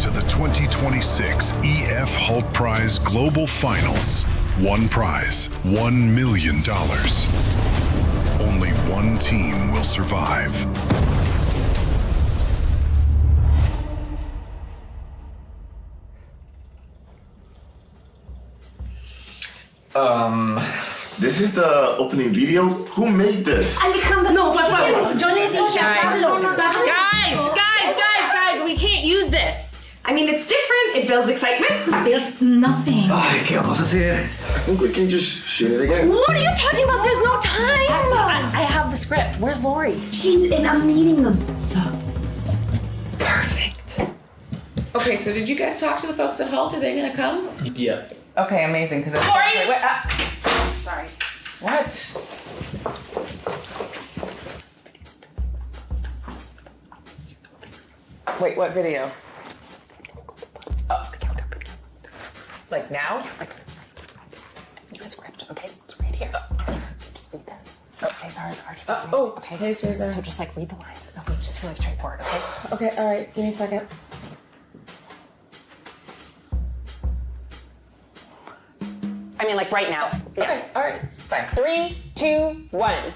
to the 2026 EF Hult Prize Global Finals. One prize, $1 million. Only one team will survive. This is the opening video. Who made this? Alejandra. No, fue Pablo. Yo le dije a Pablo. Guys, we can't use this. I mean, it's different. It builds excitement. Builds nothing. Ay, ¿qué vamos a hacer? I think we can just shoot it again. What are you talking about? There's no time. I have the script. Where's Lori? She's in a meeting. So perfect. Okay, so did you guys talk to the folks at Hult? Are they gonna come? Yeah. Okay, amazing. Because Lori! sorry. What? Wait, what video? Oh. Like now? Do a script, okay? It's right here. Just read this. Cesar is hard to read. Okay. Hey, Cesar. So just like read the lines. No, it's just really straightforward, okay? Okay, all right. Give me a second. I mean, like right now. Yeah. Okay, all right. Fine. 3, 2, 1.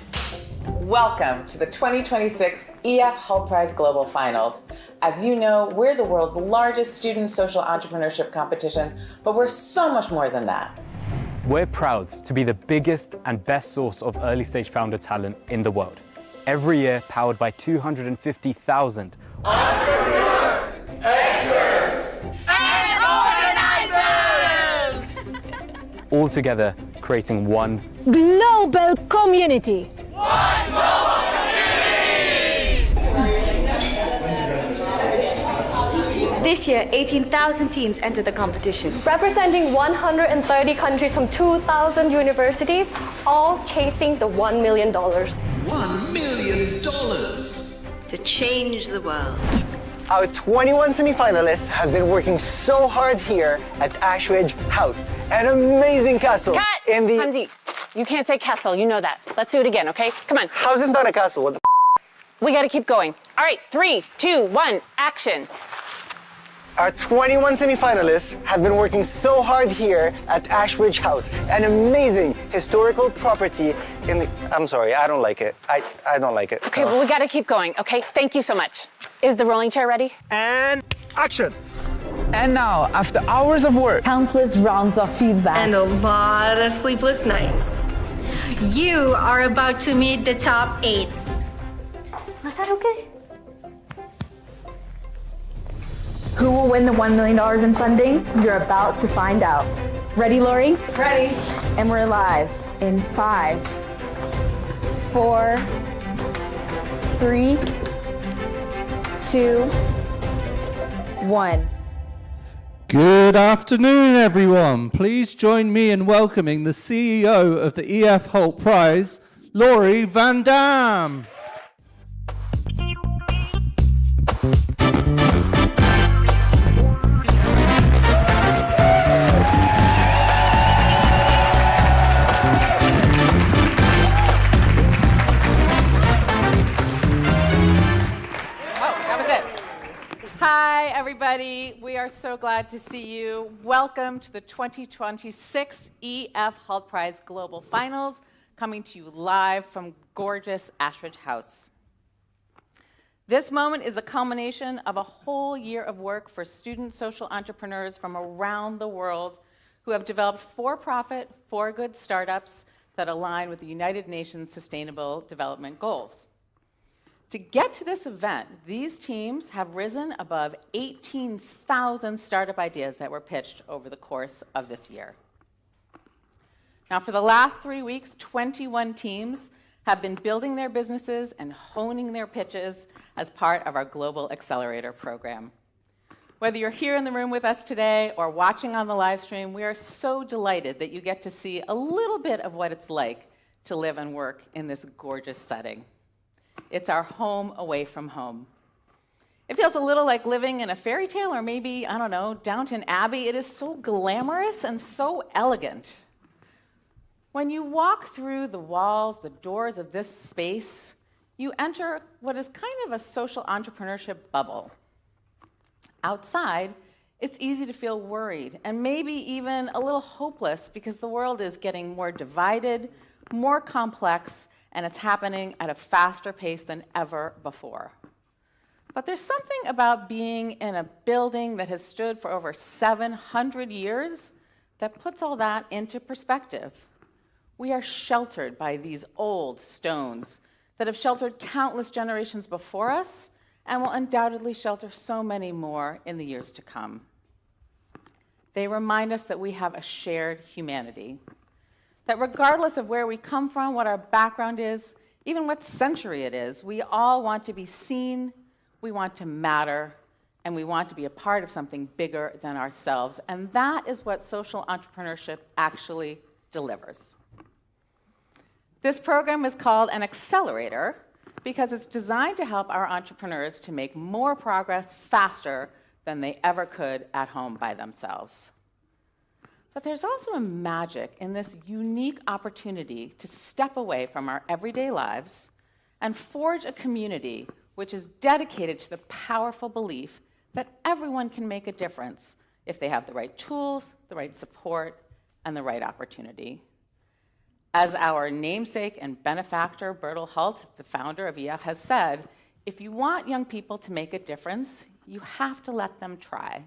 Welcome to the 2026 EF Hult Prize Global Finals. As you know, we're the world's largest student social entrepreneurship competition, but we're so much more than that. We're proud to be the biggest and best source of early stage founder talent in the world. Every year, powered by 250,000 Entrepreneurs, experts, And organizers! all together creating one global community. one global community! This year, 18,000 teams entered the competition. Representing 130 countries from 2,000 universities, all chasing the $1 million. $1 million! To change the world. Our 21 semifinalists have been working so hard here at Ashridge House, an amazing castle in the... Hamdi, you can't say castle, you know that. Let's do it again, okay? Come on. House is not a castle, what the We gotta keep going. All right, 3, 2, 1, action. Our 21 semifinalists have been working so hard here at Ashridge House, an amazing historical property in the... I'm sorry, I don't like it. I don't like it. Okay, well, we gotta keep going, okay? Thank you so much. Is the rolling chair ready? And action! And now, after hours of work, Countless rounds of feedback. And a lot of sleepless nights. You are about to meet the top 8. Was that okay? Who will win the $1 million in funding? You're about to find out. Ready, Lori? Ready. And we're live in 5, 4, 3, 2, 1. Good afternoon, everyone. Please join me in welcoming the CEO of the EF Hult Prize, Lori Van Dam. Hi, everybody. We are so glad to see you. Welcome to the 2026 EF Hult Prize Global Finals, coming to you live from gorgeous Ashridge House. This moment is a culmination of a whole year of work for student social entrepreneurs from around the world who have developed for-profit, for-good startups that align with the United Nations Sustainable Development Goals. To get to this event, these teams have risen above 18,000 startup ideas that were pitched over the course of this year. Now, for the last 3 weeks, 21 teams have been building their businesses and honing their pitches as part of our Global Accelerator program. Whether you're here in the room with us today or watching on the live stream, we are so delighted that you get to see a little bit of what it's like to live and work in this gorgeous setting. It's our home away from home. It feels a little like living in a fairy tale or maybe, I don't know, Downton Abbey. It is so glamorous and so elegant. When you walk through the walls, the doors of this space, you enter what is kind of a social entrepreneurship bubble. Outside, it's easy to feel worried and maybe even a little hopeless because the world is getting more divided, more complex, and it's happening at a faster pace than ever before. But there's something about being in a building that has stood for over 700 years that puts all that into perspective. We are sheltered by these old stones that have sheltered countless generations before us and will undoubtedly shelter so many more in the years to come. They remind us that we have a shared humanity, that regardless of where we come from, what our background is, even what century it is, we all want to be seen, we want to matter, and we want to be a part of something bigger than ourselves. And that is what social entrepreneurship actually delivers. This program is called an accelerator because it's designed to help our entrepreneurs to make more progress faster than they ever could at home by themselves. But there's also a magic in this unique opportunity to step away from our everyday lives and forge a community which is dedicated to the powerful belief that everyone can make a difference if they have the right tools, the right support, and the right opportunity. As our namesake and benefactor, Bertil Hult, the founder of EF, has said, if you want young people to make a difference, you have to let them try.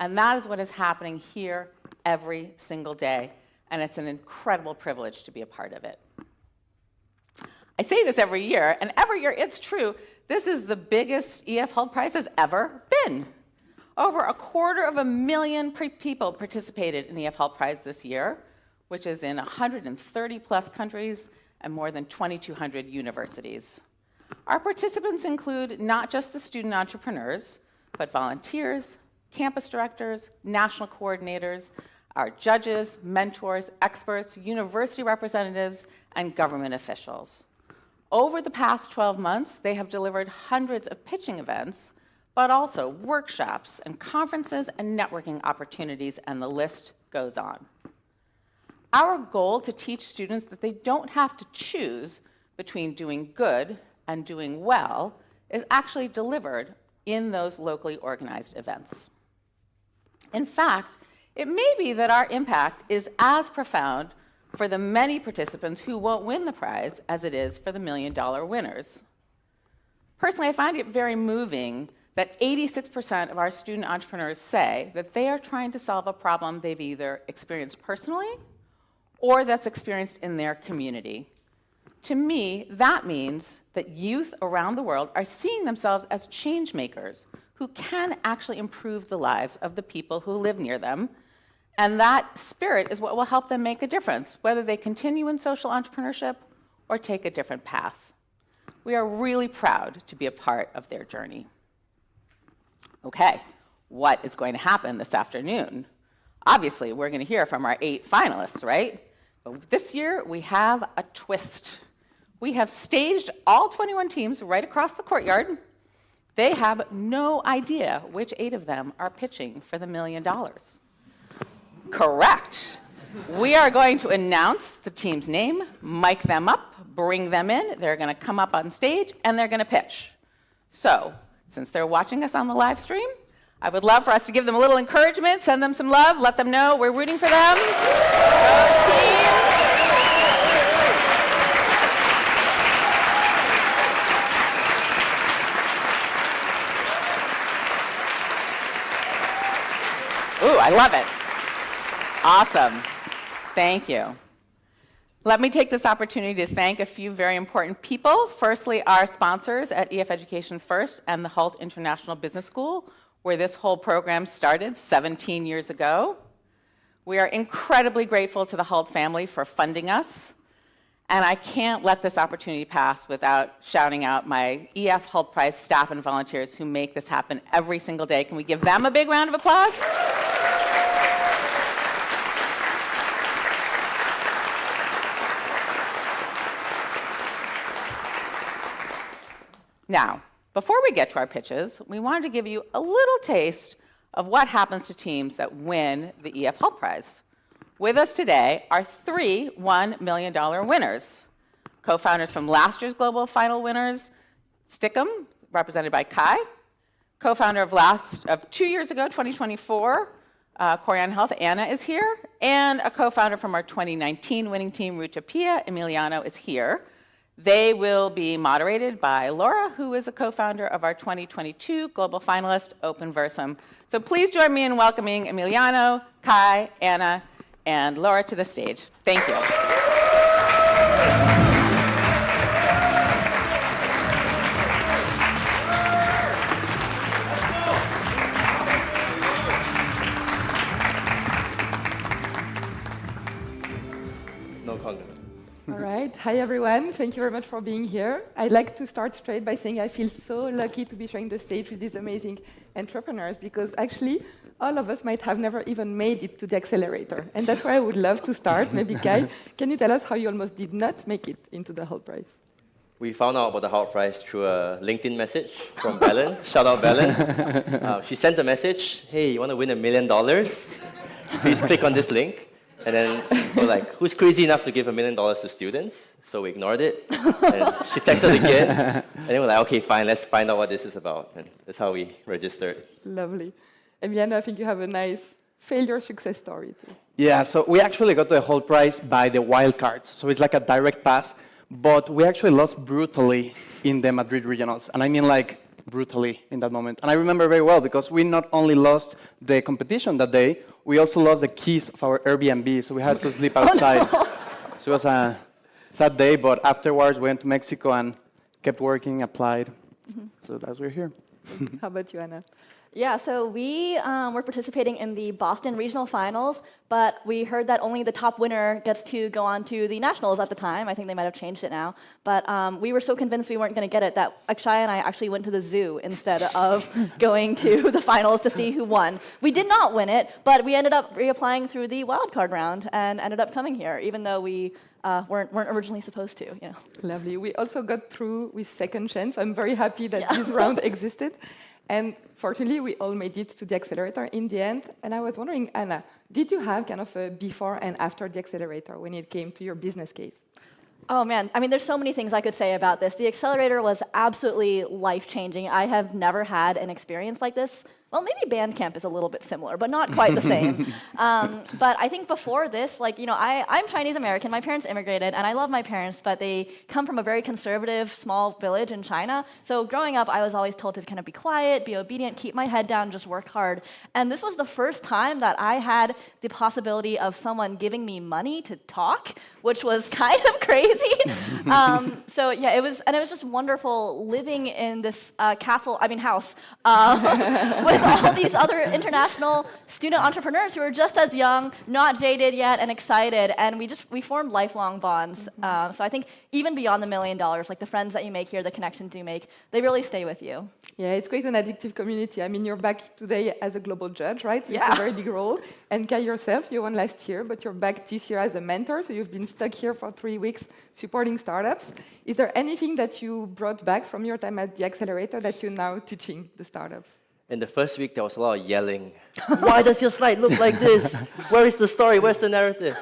And that is what is happening here every single day, and it's an incredible privilege to be a part of it. I say this every year, and every year it's true. This is the biggest EF Hult Prize has ever been. Over 250,000 people participated in the EF Hult Prize this year, which is in 130 plus countries and more than 2,200 universities. Our participants include not just the student entrepreneurs, but volunteers, campus directors, national coordinators, our judges, mentors, experts, university representatives, and government officials. Over the past 12 months, they have delivered hundreds of pitching events, but also workshops and conferences and networking opportunities, and the list goes on. Our goal to teach students that they don't have to choose between doing good and doing well is actually delivered in those locally organized events. In fact, it may be that our impact is as profound for the many participants who won't win the prize as it is for the $1 million winners. Personally, I find it very moving that 86% of our student entrepreneurs say that they are trying to solve a problem they've either experienced personally or that's experienced in their community. To me, that means that youth around the world are seeing themselves as change makers who can actually improve the lives of the people who live near them. And that spirit is what will help them make a difference, whether they continue in social entrepreneurship or take a different path. We are really proud to be a part of their journey. Okay, what is going to happen this afternoon? Obviously, we're going to hear from our 8 finalists, right? But this year, we have a twist. We have staged all 21 teams right across the courtyard. They have no idea which 8 of them are pitching for the $1 million. Correct. We are going to announce the team's name, mic them up, bring them in. They're going to come up on stage, and they're going to pitch. So, since they're watching us on the live stream, I would love for us to give them a little encouragement, send them some love, let them know we're rooting for them. Go team! Ooh, I love it. Awesome. Thank you. Let me take this opportunity to thank a few very important people. Firstly, our sponsors at EF Education First and the Hult International Business School, where this whole program started 17 years ago. We are incredibly grateful to the Hult family for funding us. And I can't let this opportunity pass without shouting out my EF Hult Prize staff and volunteers who make this happen every single day. Can we give them a big round of applause? Now, before we get to our pitches, we wanted to give you a little taste of what happens to teams that win the EF Hult Prize. With us today are 3 $1 million winners, co-founders from last year's global final winners, Stickham, represented by Kai, co-founder of 2 years ago, 2024, Corian Health, Anna is here, and a co-founder from our 2019 winning team, Rucha Pia, Emiliano, is here. They will be moderated by Laura, who is a co-founder of our 2022 global finalist, Open Versum. So please join me in welcoming Emiliano, Kai, Anna, and Laura to the stage. Thank you. No comment. All right. Hi, everyone. Thank you very much for being here. I'd like to start straight by saying I feel so lucky to be sharing the stage with these amazing entrepreneurs because actually all of us might have never even made it to the accelerator. And that's where I would love to start. Maybe Kai, can you tell us how you almost did not make it into the Hult Prize? We found out about the Hult Prize through a LinkedIn message from Belen. Shout out Belen. She sent a message, hey, you want to win $1 million? Please click on this link. And then we're like, who's crazy enough to give $1 million to students? So we ignored it. And she texted again. And then we're like, okay, fine, let's find out what this is about. And that's how we registered. Lovely. Emiliano, I think you have a nice failure success story too. Yeah, so we actually got the Hult Prize by the wildcards. So it's like a direct pass. But we actually lost brutally in the Madrid regionals. And I mean like brutally in that moment. And I remember very well because we not only lost the competition that day, we also lost the keys of our Airbnb, so we had to sleep outside. Oh, no. So it was a sad day, but afterwards we went to Mexico and kept working, applied. Mm-hmm. So that's why we're here. How about you, Anna? Yeah, so we were participating in the Boston regional finals, but we heard that only the top winner gets to go on to the nationals at the time. I think they might have changed it now. But we were so convinced we weren't going to get it that Akshay and I actually went to the zoo instead of going to the finals to see who won. We did not win it, but we ended up reapplying through the wildcard round and ended up coming here, even though we weren't originally supposed to. You know. Lovely. We also got through with second chance. I'm very happy that this round existed. And fortunately, we all made it to the accelerator in the end. And I was wondering, Anna, did you have kind of a before and after the accelerator when it came to your business case? Oh, man. I mean, there's so many things I could say about this. The accelerator was absolutely life-changing. I have never had an experience like this. Well, maybe Bandcamp is a little bit similar, but not quite the same. But I think before this, like, you know, I'm Chinese American. My parents immigrated, and I love my parents, but they come from a very conservative, small village in China. So growing up, I was always told to kind of be quiet, be obedient, keep my head down, just work hard. And this was the first time that I had the possibility of someone giving me money to talk, which was kind of crazy. So yeah, it was just wonderful living in this house with all these other international student entrepreneurs who are just as young, not jaded yet, and excited. And we formed lifelong bonds. So I think even beyond the $1 million, like the friends that you make here, the connections you make, they really stay with you. Yeah, it's quite an addictive community. I mean, you're back today as a global judge, right? So it's a very big role. And Kai yourself, you won last year, but you're back this year as a mentor. So you've been stuck here for 3 weeks supporting startups. Is there anything that you brought back from your time at the accelerator that you're now teaching the startups? In the first week, there was a lot of yelling. Why does your slide look like this? Where is the story? Where's the narrative?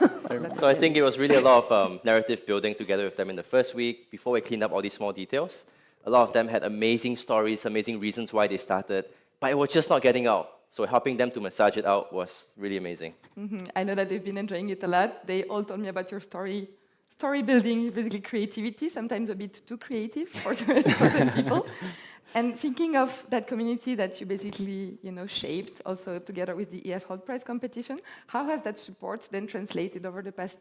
So I think it was really a lot of narrative building together with them in the first week before we cleaned up all these small details. A lot of them had amazing stories, amazing reasons why they started, but it was just not getting out. So helping them to massage it out was really amazing. I know that they've been enjoying it a lot. They all told me about your story building, basically creativity, sometimes a bit too creative for certain people. And thinking of that community that you basically, shaped also together with the EF Hult Prize competition, how has that support then translated over the past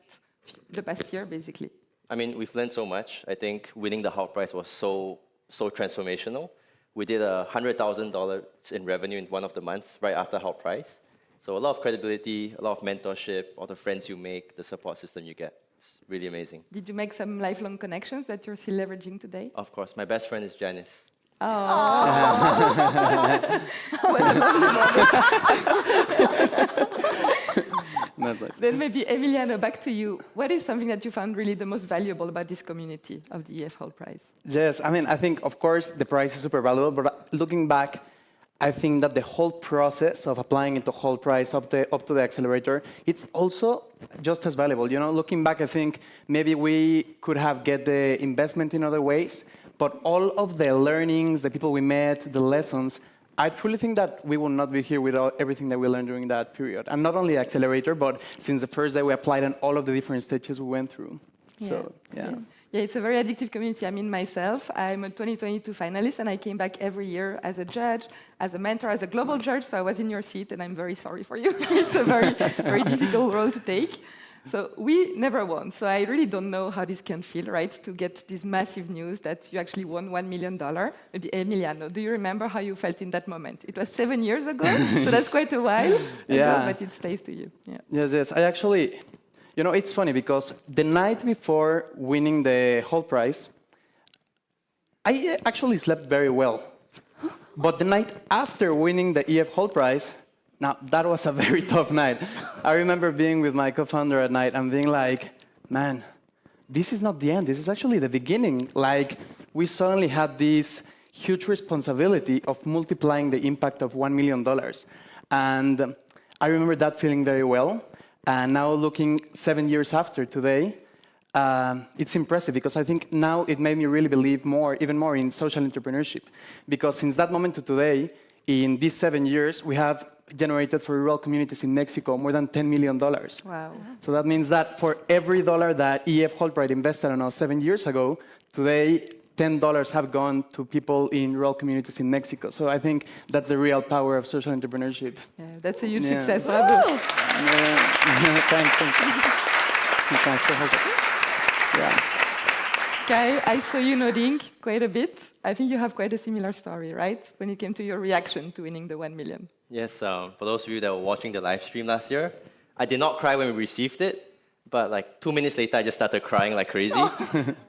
year, basically? I mean, we've learned so much. I think winning the Hult Prize was so transformational. We did $100,000 in revenue in one of the months right after Hult Prize. So a lot of credibility, a lot of mentorship, all the friends you make, the support system you get. It's really amazing. Did you make some lifelong connections that you're still leveraging today? Of course. My best friend is Janice. Oh. What a lovely moment. Then maybe, Emiliano, back to you. What is something that you found really the most valuable about this community of the EF Hult Prize? Yes, I mean, I think, of course, the prize is super valuable, but looking back, I think that the whole process of applying into Hult Prize up to the accelerator, it's also just as valuable. Looking back, I think maybe we could have get the investment in other ways, but all of the learnings, the people we met, the lessons, I truly think that we would not be here without everything that we learned during that period. And not only Accelerator, but since the first day we applied and all of the different stages we went through. So, yeah. Yeah, it's a very addictive community. I mean, myself, I'm a 2022 finalist, and I came back every year as a judge, as a mentor, as a global judge, so I was in your seat, and I'm very sorry for you. It's a very, very difficult role to take. So we never won. So I really don't know how this can feel, right, to get this massive news that you actually won $1 million. Maybe Emiliano, do you remember how you felt in that moment? It was 7 years ago, so that's quite a while ago, but it stays to you. Yeah. Yes. I actually, you know, it's funny because the night before winning the Hult prize, I actually slept very well. But the night after winning the EF Hult prize, now, that was a very tough night. I remember being with my co-founder at night and being like, man, this is not the end. This is actually the beginning. Like, we suddenly had this huge responsibility of multiplying the impact of $1 million. And I remember that feeling very well. And now looking 7 years after today, it's impressive because I think now it made me really believe even more in social entrepreneurship. Because since that moment to today, in these 7 years, we have generated for rural communities in Mexico more than $10 million. Wow. So that means that for every dollar that EF Hult prize invested on us 7 years ago, today $10 have gone to people in rural communities in Mexico. So I think that's the real power of social entrepreneurship. Yeah, that's a huge success. Bravo. Thanks. Thanks for helping. Yeah. Kai, I saw you nodding quite a bit. I think you have quite a similar story, right? When it came to your reaction to winning the 1 million. Yes, for those of you that were watching the live stream last year, I did not cry when we received it, but like 2 minutes later, I just started crying like crazy.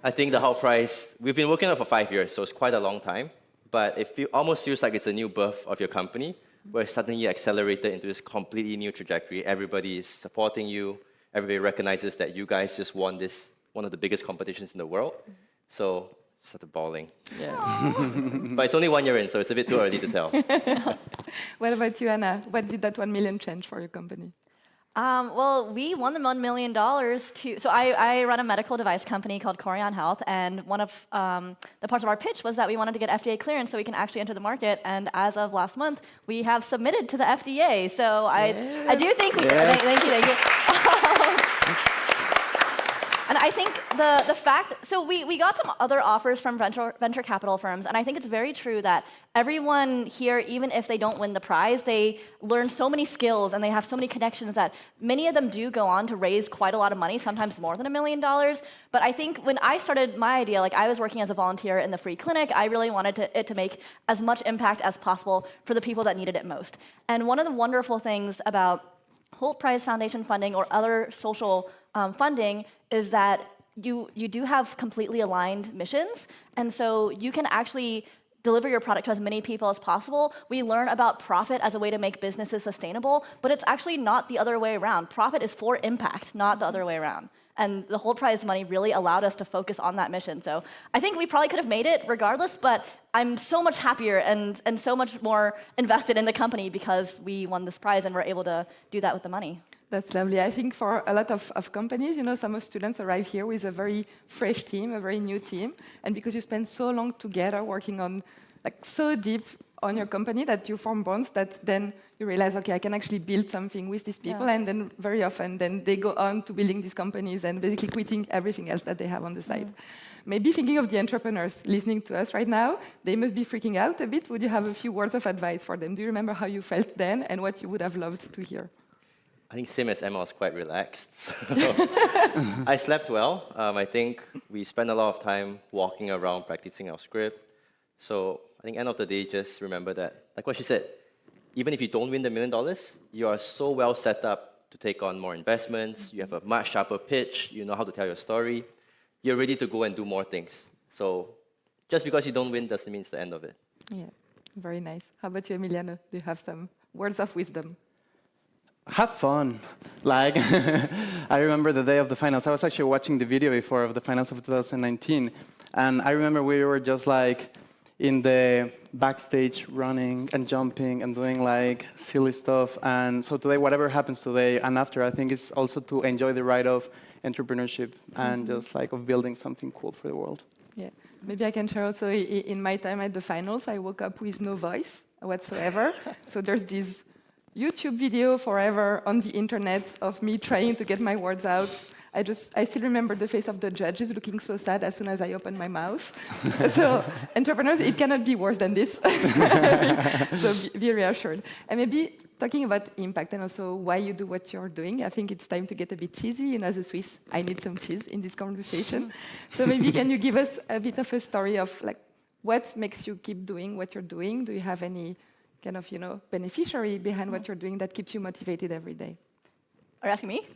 I think the Hult prize, we've been working on it for 5 years, so it's quite a long time, but it almost feels like it's a new birth of your company, where suddenly you accelerated into this completely new trajectory. Everybody is supporting you. Everybody recognizes that you guys just won this, one of the biggest competitions in the world. So started bawling. Yeah. But it's only 1 year in, so it's a bit too early to tell. What about you, Anna? What did that 1 million change for your company? Well, we won the $1 million so I run a medical device company called Corian Health, and one of the parts of our pitch was that we wanted to get FDA clearance so we can actually enter the market, and as of last month, we have submitted to the FDA, so I do think we thank you. And I think the fact, so we got some other offers from venture capital firms, and I think it's very true that everyone here, even if they don't win the prize, they learn so many skills and they have so many connections that many of them do go on to raise quite a lot of money, sometimes more than $1 million. But I think when I started my idea, like I was working as a volunteer in the free clinic, I really wanted it to make as much impact as possible for the people that needed it most. And one of the wonderful things about Hult Prize Foundation funding or other social funding is that you do have completely aligned missions, and so you can actually deliver your product to as many people as possible. We learn about profit as a way to make businesses sustainable, but it's actually not the other way around. Profit is for impact, not the other way around. And the Hult Prize money really allowed us to focus on that mission. So I think we probably could have made it regardless, but I'm so much happier and so much more invested in the company because we won this prize and we're able to do that with the money. That's lovely. I think for a lot of companies, you know, some students arrive here with a very fresh team, a very new team. And because you spend so long together working on, like, so deep on your company that you form bonds that then you realize, okay, I can actually build something with these people. Yeah. And then very often, then they go on to building these companies and basically quitting everything else that they have on the side. Maybe thinking of the entrepreneurs listening to us right now, they must be freaking out a bit. Would you have a few words of advice for them? Do you remember how you felt then and what you would have loved to hear? I think same as Emma, was quite relaxed. So I slept well. I think we spent a lot of time walking around, practicing our script. So I think end of the day, just remember that, like what she said, even if you don't win the $1 million, you are so well set up to take on more investments. You have a much sharper pitch. You know how to tell your story. You're ready to go and do more things. So just because you don't win doesn't mean it's the end of it. Yeah, very nice. How about you, Emiliano? Do you have some words of wisdom? Have fun. Like, I remember the day of the finals. I was actually watching the video before of the finals of 2019. And I remember we were just like in the backstage running and jumping and doing like silly stuff. And so today, whatever happens today and after, I think it's also to enjoy the ride of entrepreneurship and just like of building something cool for the world. Yeah, maybe I can share also in my time at the finals, I woke up with no voice. whatsoever. So there's this YouTube video forever on the internet of me trying to get my words out. I still remember the face of the judges looking so sad as soon as I opened my mouth. So entrepreneurs, it cannot be worse than this. So be reassured. And maybe talking about impact and also why you do what you're doing, I think it's time to get a bit cheesy. You know, as a Swiss, I need some cheese in this conversation. So maybe can you give us a bit of a story of like what makes you keep doing what you're doing? Do you have any kind of, beneficiary behind what you're doing that keeps you motivated every day? Are you asking me?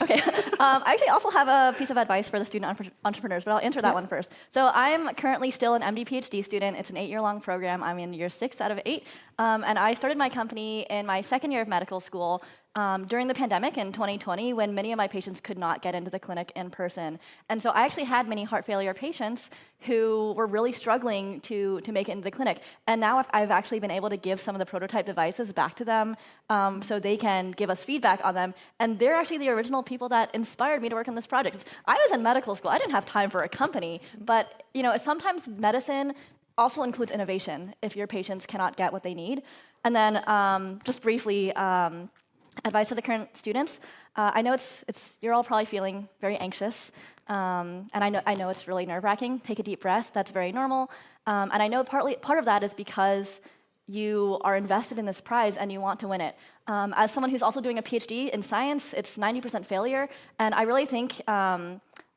Okay. I actually also have a piece of advice for the student entrepreneurs, but I'll answer that one first. So I'm currently still an MD PhD student. It's an 8-year-long program. I'm in year 6 out of 8. And I started my company in my second year of medical school during the pandemic in 2020 when many of my patients could not get into the clinic in person. And so I actually had many heart failure patients who were really struggling to make it into the clinic. And now I've actually been able to give some of the prototype devices back to them so they can give us feedback on them. And they're actually the original people that inspired me to work on this project. I was in medical school. I didn't have time for a company. But sometimes medicine also includes innovation if your patients cannot get what they need. And then just briefly, advice to the current students. I know you're all probably feeling very anxious, and I know it's really nerve-wracking. Take a deep breath. That's very normal. And I know part of that is because you are invested in this prize and you want to win it. As someone who's also doing a PhD in science, it's 90% failure, and I really think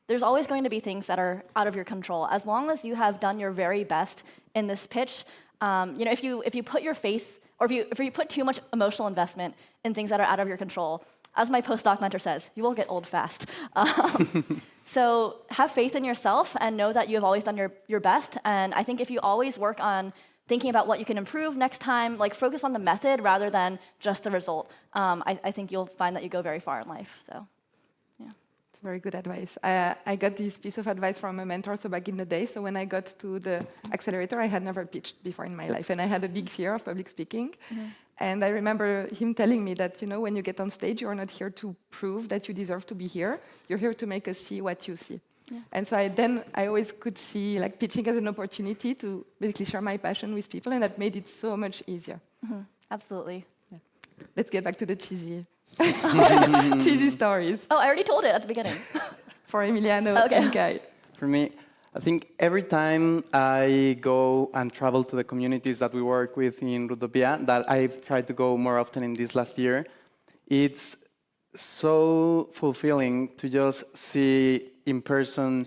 there's always going to be things that are out of your control. As long as you have done your very best in this pitch, if you put your faith, or if you put too much emotional investment in things that are out of your control, as my postdoc mentor says, you will get old fast. So have faith in yourself and know that you have always done your best. And I think if you always work on thinking about what you can improve next time, like focus on the method rather than just the result, I think you'll find that you go very far in life. So. Very good advice. I got this piece of advice from a mentor back in the day. So when I got to the accelerator, I had never pitched before in my life. And I had a big fear of public speaking. Mm-hmm. And I remember him telling me that, when you get on stage, you're not here to prove that you deserve to be here. You're here to make us see what you see. Yeah. And so I always could see pitching as an opportunity to basically share my passion with people. And that made it so much easier. Mm-hmm. Absolutely. Yeah. Let's get back to the cheesy stories. Oh, I already told it at the beginning. For Emiliano and Kai. For me, I think every time I go and travel to the communities that we work with in Rudopia, that I've tried to go more often in this last year, it's so fulfilling to just see in person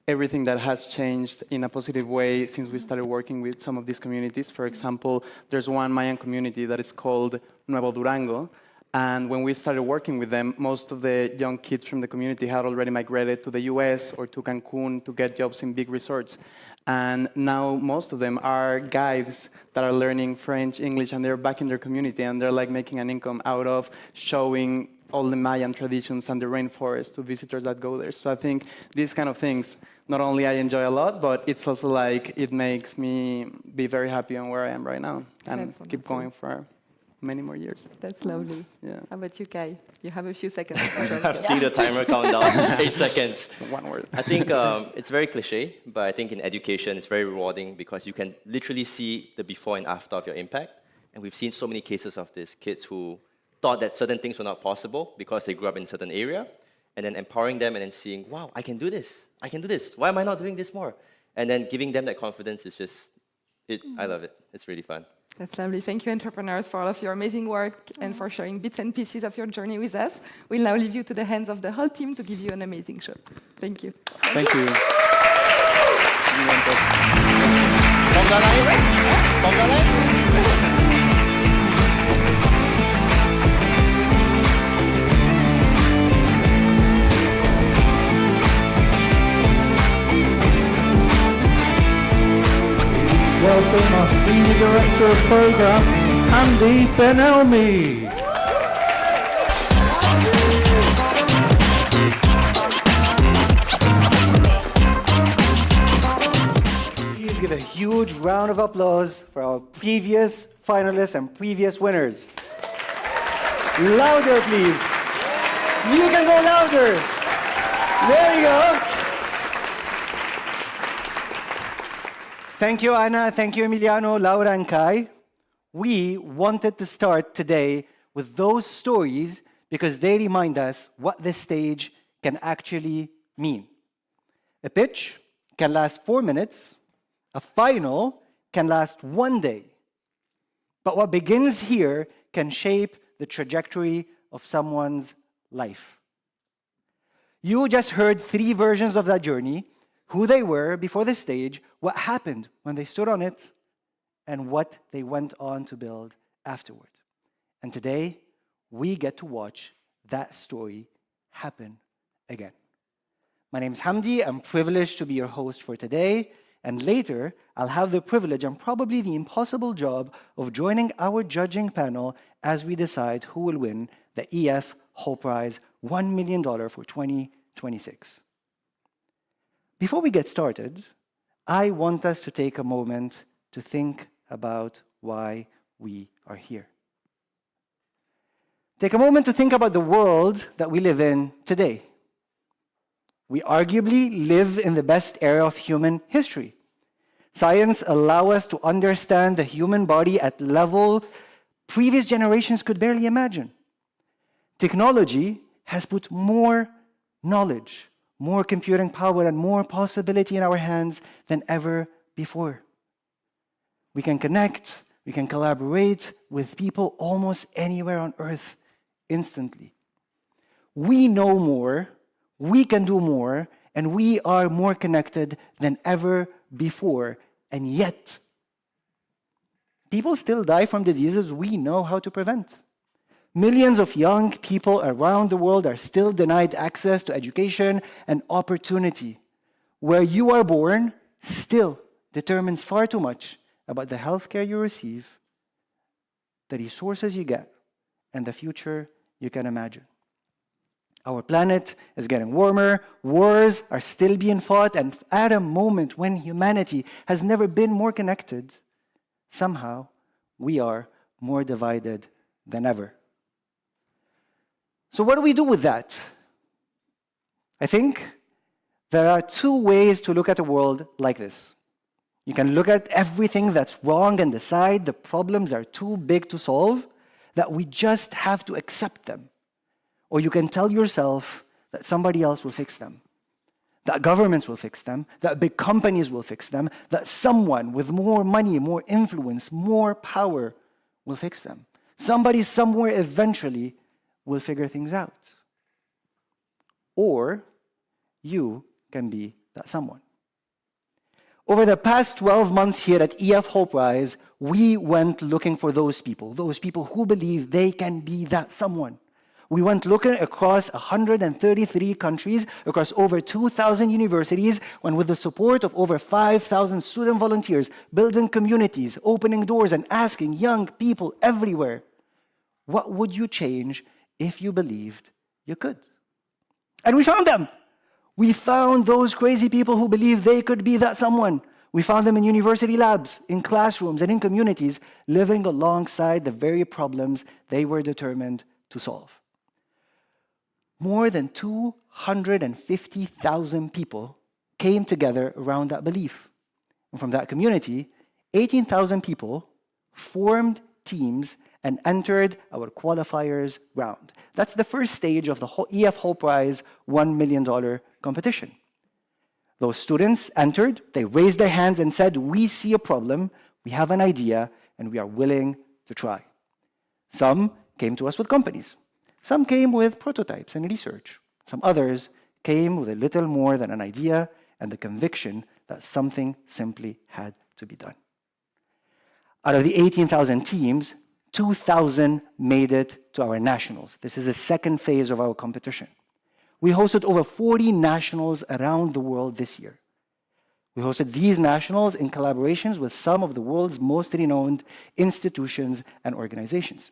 everything that has changed in a positive way since we started working with some of these communities. For example, there's one Mayan community that is called Nuevo Durango. And when we started working with them, most of the young kids from the community had already migrated to the US or to Cancun to get jobs in big resorts. And now most of them are guides that are learning French, English, and they're back in their community, and they're making an income out of showing all the Mayan traditions and the rainforest to visitors that go there. So I think these kind of things, not only I enjoy a lot, but it's also it makes me be very happy on where I am right now and keep going for many more years. That's lovely. Yeah. How about you, Kai? You have a few seconds. I've seen the timer count down. 8 seconds. One word. I think it's very cliche, but I think in education it's very rewarding because you can literally see the before and after of your impact. And we've seen so many cases of these kids who thought that certain things were not possible because they grew up in a certain area, and then empowering them and then seeing, wow, I can do this. I can do this. Why am I not doing this more? And then giving them that confidence is just, I love it. It's really fun. That's lovely. Thank you, entrepreneurs, for all of your amazing work and for sharing bits and pieces of your journey with us. We'll now leave you to the hands of the whole team to give you an amazing show. Thank you. Thank you. Welcome our Senior Director of Programs, Andy Benelmi. Please give a huge round of applause for our previous finalists and previous winners. Louder, please. You can go louder. There you go. Thank you, Anna. Thank you, Emiliano, Laura, and Kai. we wanted to start today with those stories because they remind us what this stage can actually mean. A pitch can last 4 minutes, a final can last 1 day. But what begins here can shape the trajectory of someone's life. You just heard 3 versions of that journey, who they were before the stage, what happened when they stood on it, and what they went on to build afterward. And today, we get to watch that story happen again. My name is Hamdi. I'm privileged to be your host for today. And later, I'll have the privilege and probably the impossible job of joining our judging panel as we decide who will win the EF Hult Prize $1 million for 2026. Before we get started, I want us to take a moment to think about why we are here. Take a moment to think about the world that we live in today. We arguably live in the best era of human history. Science allows us to understand the human body at a level previous generations could barely imagine. Technology has put more knowledge, more computing power, and more possibility in our hands than ever before. We can connect, we can collaborate with people almost anywhere on Earth instantly. We know more, we can do more, and we are more connected than ever before. And yet, people still die from diseases we know how to prevent. Millions of young people around the world are still denied access to education and opportunity. Where you are born still determines far too much about the healthcare you receive, the resources you get, and the future you can imagine. Our planet is getting warmer, wars are still being fought, and at a moment when humanity has never been more connected, somehow we are more divided than ever. So what do we do with that? I think there are 2 ways to look at a world like this. You can look at everything that's wrong and decide the problems are too big to solve, that we just have to accept them. Or you can tell yourself that somebody else will fix them, that governments will fix them, that big companies will fix them, that someone with more money, more influence, more power will fix them. Somebody somewhere eventually will figure things out. Or you can be that someone. Over the past 12 months here at EF Hult Prize, we went looking for those people who believe they can be that someone. We went looking across 133 countries, across over 2,000 universities, and with the support of over 5,000 student volunteers, building communities, opening doors, and asking young people everywhere, what would you change if you believed you could? And we found them. We found those crazy people who believed they could be that someone. We found them in university labs, in classrooms, and in communities, living alongside the very problems they were determined to solve. More than 250,000 people came together around that belief. And from that community, 18,000 people formed teams and entered our qualifiers round. That's the first stage of the EF Hult Prize $1 million competition. Those students entered, they raised their hands and said, we see a problem, we have an idea, and we are willing to try. Some came to us with companies. Some came with prototypes and research. Some others came with a little more than an idea and the conviction that something simply had to be done. Out of the 18,000 teams, 2,000 made it to our nationals. This is the second phase of our competition. We hosted over 40 nationals around the world this year. We hosted these nationals in collaborations with some of the world's most renowned institutions and organizations.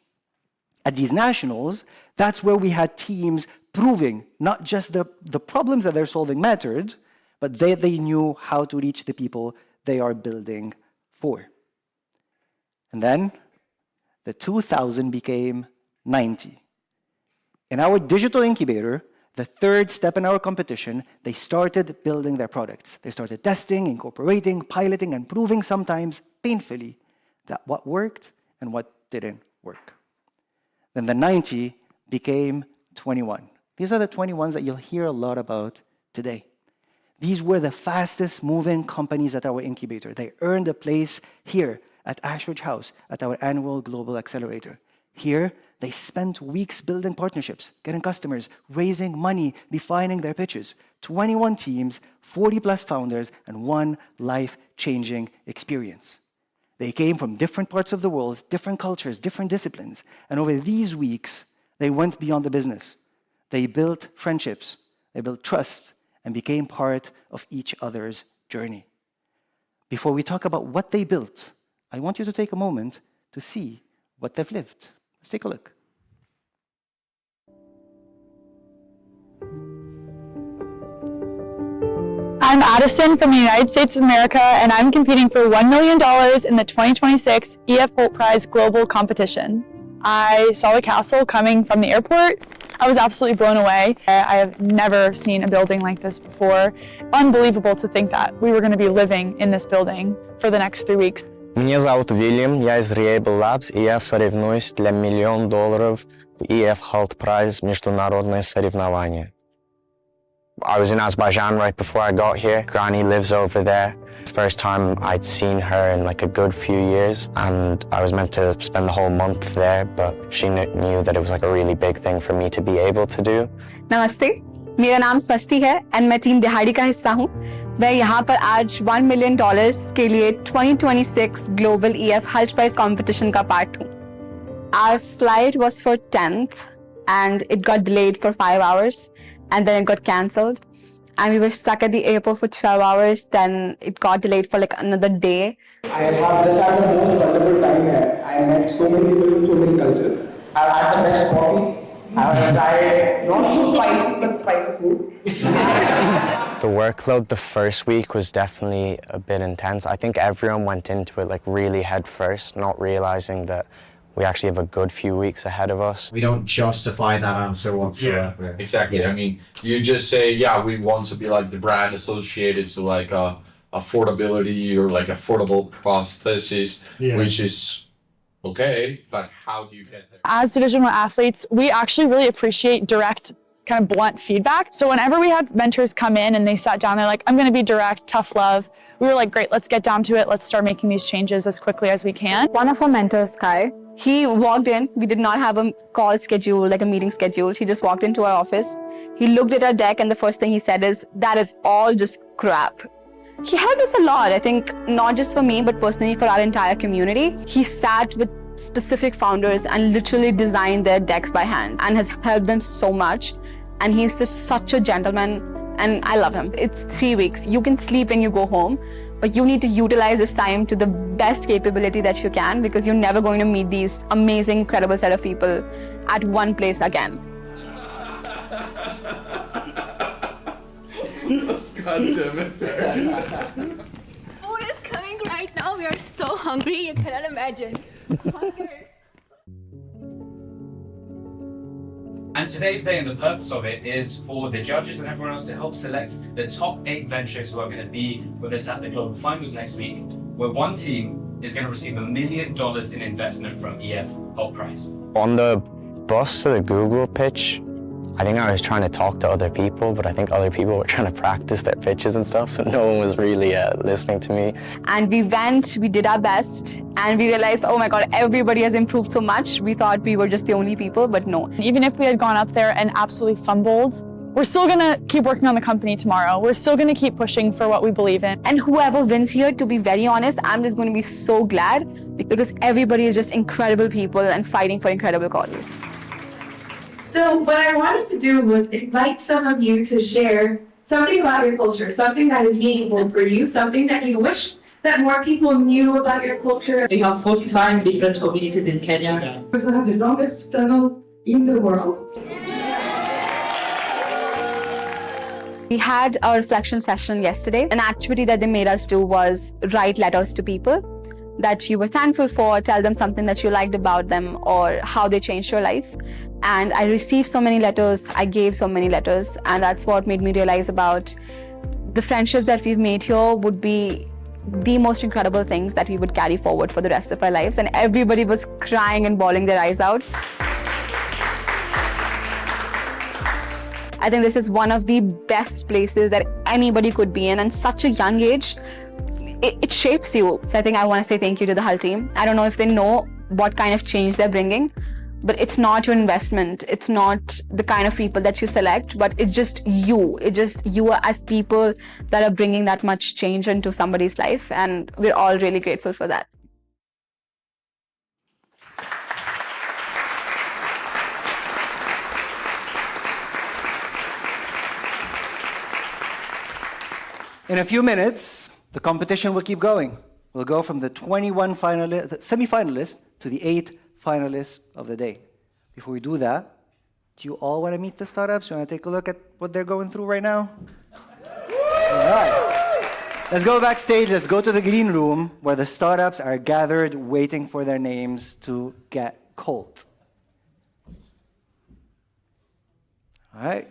At these nationals, that's where we had teams proving not just the problems that they're solving mattered, but they knew how to reach the people they are building for. And then the 2,000 became 90. In our digital incubator, the third step in our competition, they started building their products. They started testing, incorporating, piloting, and proving sometimes painfully that what worked and what didn't work. Then the 90 became 21. These are the 21s that you'll hear a lot about today. These were the fastest moving companies at our incubator. They earned a place here at Ashridge House at our annual Global Accelerator. Here, they spent weeks building partnerships, getting customers, raising money, defining their pitches. 21 teams, 40 plus founders, and one life-changing experience. They came from different parts of the world, different cultures, different disciplines. And over these weeks, they went beyond the business. They built friendships, they built trust, and became part of each other's journey. Before we talk about what they built, I want you to take a moment to see what they've lived. Let's take a look. I'm Addison from the United States of America, and I'm competing for $1 million in the 2026 EF Hult Prize Global Competition. I saw the castle coming from the airport. I was absolutely blown away. I have never seen a building like this before. Unbelievable to think that we were going to be living in this building for the next 3 weeks. Меня зовут Вильям, я из Reliable Labs, и я соревнуюсь для $1 million в EF Hult Prize международное соревнование. I was in Azerbaijan right before I got here. Granny lives over there. First time I'd seen her in like a good few years, and I was meant to spend the whole month there, but she knew that it was like a really big thing for me to be able to do. नमस्ते, मेरा नाम स्पष्टि है और मैं team दिहाड़ी का हिस्सा हूँ। मैं यहाँ पर आज $1 million के लिए 2026 Global EF Hult Prize Competition का पार्ट हूँ। Our flight was for 10th and it got delayed for 5 hours and then it got cancelled. And we were stuck at the airport for 12 hours, then it got delayed for like another day. I have just had the most wonderful time here. I met so many people from so many cultures. I've had the best coffee. I've tried not so spicy, but spicy food. The workload the first week was definitely a bit intense. I think everyone went into it like really head first, not realizing that we actually have a good few weeks ahead of us. We don't justify that answer whatsoever. Yeah, exactly. Yeah. I mean, you just say, yeah, we want to be like the brand associated to like affordability or like affordable prosthesis, which is okay, but how do you get there? As Division I athletes, we actually really appreciate direct, kind of blunt feedback. So whenever we had mentors come in and they sat down, they're like, I'm going to be direct, tough love. We were like, great, let's get down to it. Let's start making these changes as quickly as we can. One of our mentors, Kai, he walked in. We did not have a call scheduled, like a meeting scheduled. He just walked into our office. He looked at our deck and the first thing he said is, that is all just crap. He helped us a lot, I think, not just for me, but personally for our entire community. He sat with specific founders and literally designed their decks by hand and has helped them so much. And he's just such a gentleman and I love him. It's 3 weeks. You can sleep when you go home, but you need to utilize this time to the best capability that you can because you're never going to meet these amazing, incredible set of people at one place again. God damn it. Food is coming right now. We are so hungry. You cannot imagine. And today's day and the purpose of it is for the judges and everyone else to help select the top 8 ventures who are going to be with us at the Global Finals next week, where one team is going to receive $1 million in investment from EF Hult Prize. On the bus to the Google pitch, I think I was trying to talk to other people, but I think other people were trying to practice their pitches and stuff, so no one was really listening to me. And we went, we did our best, and we realized, oh my God, everybody has improved so much. We thought we were just the only people, but no. Even if we had gone up there and absolutely fumbled, we're still gonna keep working on the company tomorrow. We're still gonna keep pushing for what we believe in. And whoever wins here, to be very honest, I'm just gonna be so glad because everybody is just incredible people and fighting for incredible causes. So what I wanted to do was invite some of you to share something about your culture, something that is meaningful for you, something that you wish that more people knew about your culture. We have 45 different communities in Kenya. We have the longest tunnel in the world. We had a reflection session yesterday. An activity that they made us do was write letters to people that you were thankful for, tell them something that you liked about them or how they changed your life. And I received so many letters, I gave so many letters, and that's what made me realize about the friendships that we've made here would be the most incredible things that we would carry forward for the rest of our lives. And everybody was crying and bawling their eyes out. I think this is one of the best places that anybody could be in, and such a young age, it shapes you. So I think I want to say thank you to the Hult team. I don't know if they know what kind of change they're bringing, but it's not your investment. It's not the kind of people that you select, but it's just you. It's just you as people that are bringing that much change into somebody's life. And we're all really grateful for that. In a few minutes, the competition will keep going. We'll go from the 21 semi-finalists to the 8 finalists of the day. Before we do that, do you all want to meet the startups? You want to take a look at what they're going through right now? All right. Let's go backstage. Let's go to the green room where the startups are gathered waiting for their names to get called. All right.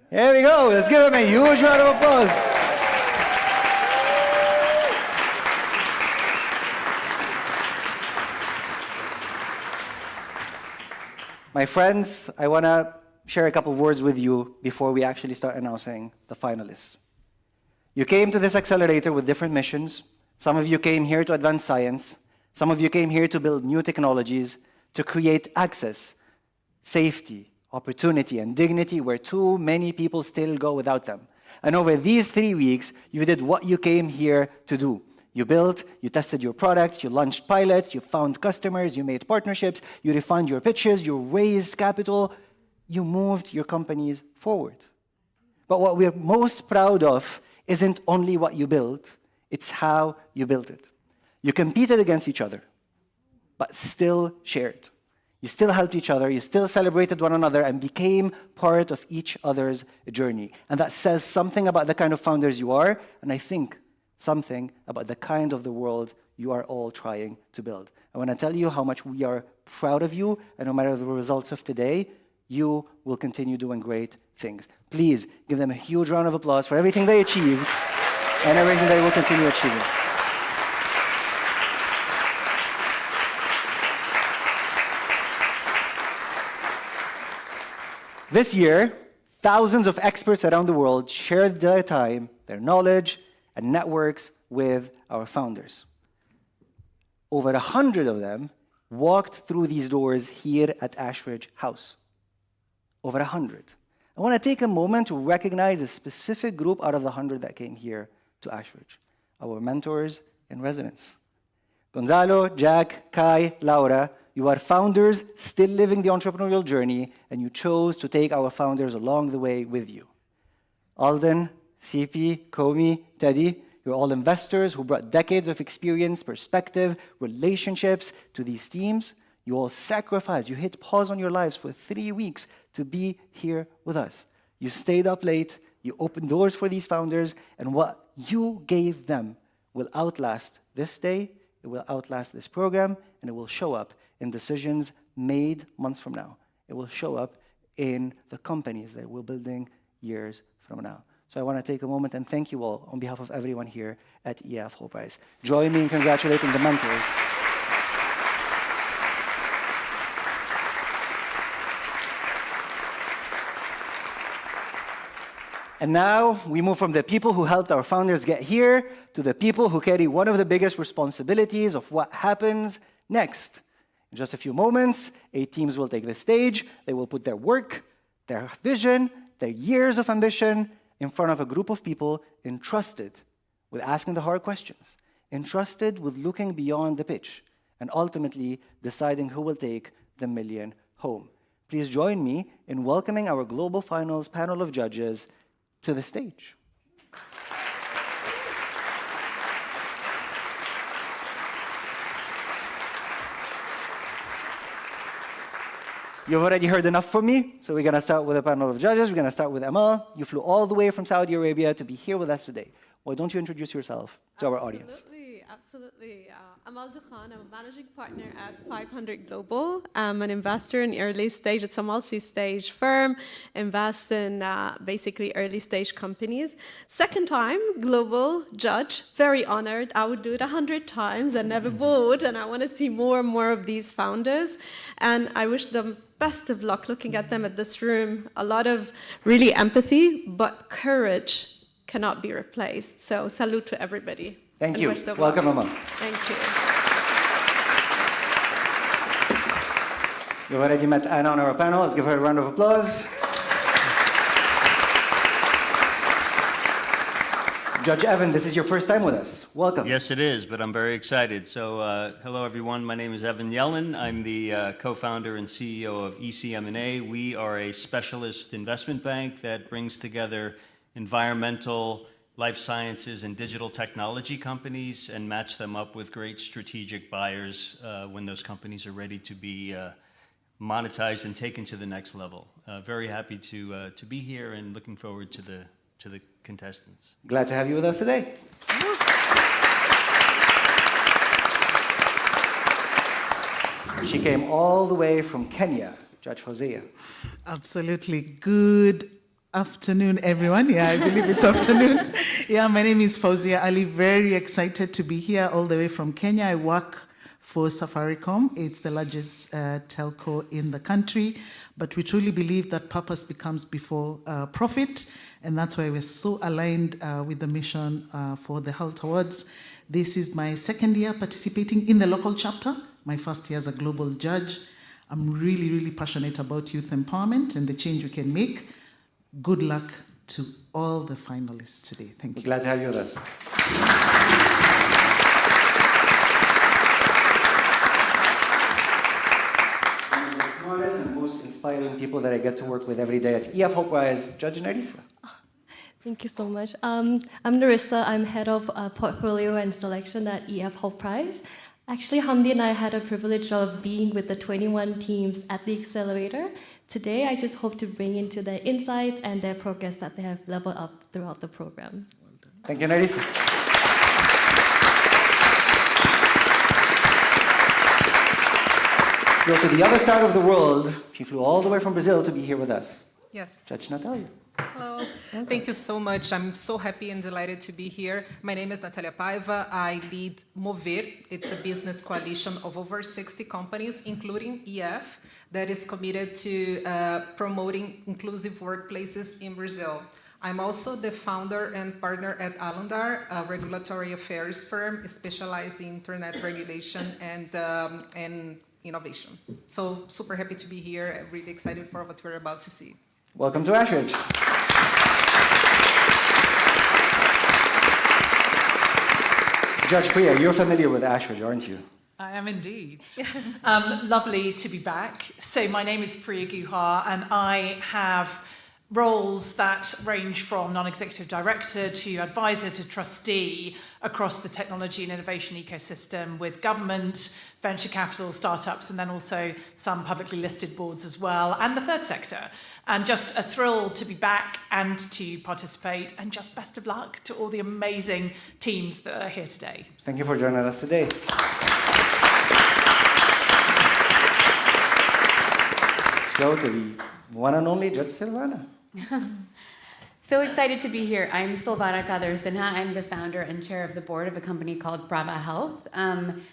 Here we go. Let's give them a huge round of applause. My friends, I want to share a couple of words with you before we actually start announcing the finalists. You came to this accelerator with different missions. Some of you came here to advance science. Some of you came here to build new technologies, to create access, safety, opportunity, and dignity where too many people still go without them. And over these 3 weeks, you did what you came here to do. You built, you tested your products, you launched pilots, you found customers, you made partnerships, you refined your pitches, you raised capital, you moved your companies forward. But what we're most proud of isn't only what you built, it's how you built it. You competed against each other, but still shared. You still helped each other, you still celebrated one another and became part of each other's journey. And that says something about the kind of founders you are, and I think something about the kind of the world you are all trying to build. I want to tell you how much we are proud of you, and no matter the results of today, you will continue doing great things. Please give them a huge round of applause for everything they achieved and everything they will continue achieving. This year, thousands of experts around the world shared their time, their knowledge, and networks with our founders. Over 100 of them walked through these doors here at Ashridge House. Over 100. I want to take a moment to recognize a specific group out of the 100 that came here to Ashridge, our mentors in residence. Gonzalo, Jack, Kai, Laura, you are founders still living the entrepreneurial journey, and you chose to take our founders along the way with you. Alden, CP, Komi, Teddy, you're all investors who brought decades of experience, perspective, relationships to these teams. You all sacrificed, you hit pause on your lives for 3 weeks to be here with us. You stayed up late, you opened doors for these founders, and what you gave them will outlast this day, it will outlast this program, and it will show up in decisions made months from now. It will show up in the companies that we're building years from now. So I want to take a moment and thank you all on behalf of everyone here at EF Hult Prize. Join me in congratulating the mentors. And now we move from the people who helped our founders get here to the people who carry one of the biggest responsibilities of what happens next. In just a few moments, 8 teams will take the stage. They will put their work, their vision, their years of ambition in front of a group of people entrusted with asking the hard questions, entrusted with looking beyond the pitch, and ultimately deciding who will take the million home. Please join me in welcoming our Global Finals panel of judges to the stage. You've already heard enough from me, so we're going to start with a panel of judges. We're going to start with Amal. You flew all the way from Saudi Arabia to be here with us today. Why don't you introduce yourself to our audience? Absolutely. absolutely. I'm Alda Khan. I'm a managing partner at 500 Global. I'm an investor in early stage. It's a multi-stage firm, invests in basically early stage companies. Second time, global judge, very honored. I would do it 100 times and never bored. And I want to see more and more of these founders. And I wish them best of luck looking at them at this room. A lot of really empathy, but courage cannot be replaced. So salute to everybody. Thank and you. best of Welcome, luck. Mama. Thank you. You've already met Anna on our panel. Let's give her a round of applause. Judge Evan, this is your first time with us. Welcome. Yes, it is, but I'm very excited. So, hello, everyone. My name is Evan Yellen. I'm the co-founder and CEO of ECM&A. We are a specialist investment bank that brings together environmental, life sciences, and digital technology companies and match them up with great strategic buyers when those companies are ready to be monetized and taken to the next level. Very happy to be here and looking forward to the contestants. Glad to have you with us today. She came all the way from Kenya, Judge Hosea. Absolutely. Good afternoon, everyone. Yeah, I believe it's afternoon. Yeah, my name is Fauzia Ali. Very excited to be here all the way from Kenya. I work for Safaricom. It's the largest telco in the country. But we truly believe that purpose becomes before profit. And that's why we're so aligned with the mission for the Hult Awards. This is my second year participating in the local chapter. My first year as a global judge. I'm really, really passionate about youth empowerment and the change we can make. Good luck to all the finalists today. Thank you. Glad to have you with us. One of the smartest and most inspiring people that I get to work with every day at EF Hult Prize, Judge Narissa. Thank you so much. I'm Narissa. I'm head of portfolio and selection at EF Hult Prize. Actually, Hamdi and I had a privilege of being with the 21 teams at the accelerator. Today, I just hope to bring into their insights and their progress that they have leveled up throughout the program. Thank you, Narissa. Let's go to the other side of the world. She flew all the way from Brazil to be here with us. Yes. Judge Natalia. Hello. Thank you so much. I'm so happy and delighted to be here. My name is Natalia Paiva. I lead Mover. It's a business coalition of over 60 companies, including EF, that is committed to promoting inclusive workplaces in Brazil. I'm also the founder and partner at Alundar, a regulatory affairs firm specialized in internet regulation and innovation. So super happy to be here. I'm really excited for what we're about to see. Welcome to Ashridge. Judge Priya, you're familiar with Ashridge, aren't you? I am indeed. Lovely to be back. So my name is Priya Guha, and I have roles that range from non-executive director to advisor to trustee across the technology and innovation ecosystem with government, venture capital, startups, and then also some publicly listed boards as well, and the third sector. And just a thrill to be back and to participate, and just best of luck to all the amazing teams that are here today. Thank you for joining us today. Let's go to the one and only Judge Silvana. So excited to be here. I'm Silvana Kadarsinha. I'm the founder and chair of the board of a company called Brava Health,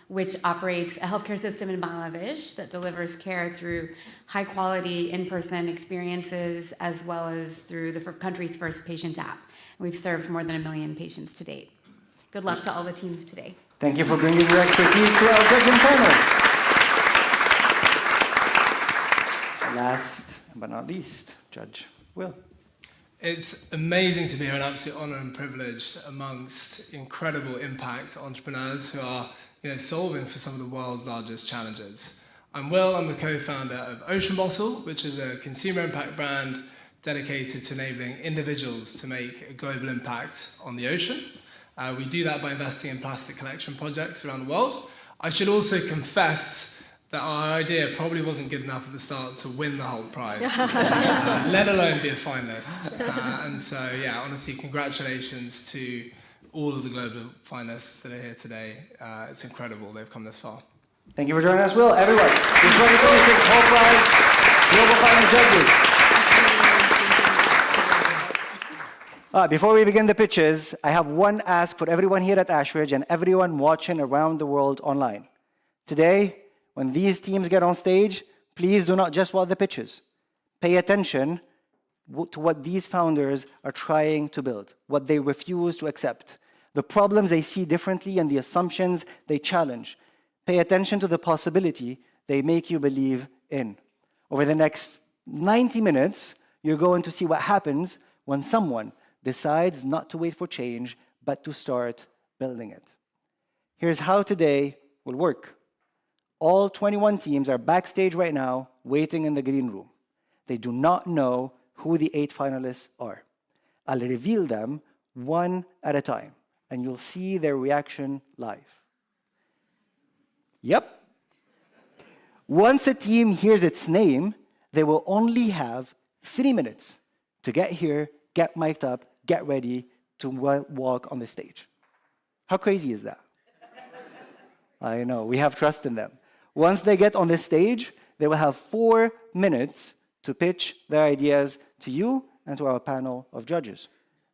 which operates a healthcare system in Bangladesh that delivers care through high-quality in-person experiences as well as through the country's first patient app. We've served more than 1 million patients to date. Good luck to all the teams today. Thank you for bringing your expertise to our judging panel. Last but not least, Judge Will. It's amazing to be here, an absolute honor and privilege amongst incredible impact entrepreneurs who are solving for some of the world's largest challenges. I'm Will, I'm the co-founder of Ocean Bottle, which is a consumer impact brand dedicated to enabling individuals to make a global impact on the ocean. We do that by investing in plastic collection projects around the world. I should also confess that our idea probably wasn't good enough at the start to win the Hult Prize, let alone be a finalist. And so, yeah, honestly, congratulations to all of the global finalists that are here today. It's incredible they've come this far. Thank you for joining us, Will. Everyone, the 2026 Hult Prize Global Final Judges. Before we begin the pitches, I have one ask for everyone here at Ashridge and everyone watching around the world online. Today, when these teams get on stage, please do not just watch the pitches. Pay attention to what these founders are trying to build, what they refuse to accept, the problems they see differently and the assumptions they challenge. Pay attention to the possibility they make you believe in. Over the next 90 minutes, you're going to see what happens when someone decides not to wait for change, but to start building it. Here's how today will work. All 21 teams are backstage right now, waiting in the green room. They do not know who the 8 finalists are. I'll reveal them one at a time, and you'll see their reaction live. Yep. Once a team hears its name, they will only have 3 minutes to get here, get mic'd up, get ready to walk on the stage. How crazy is that? I know, we have trust in them. Once they get on the stage, they will have 4 minutes to pitch their ideas to you and to our panel of judges.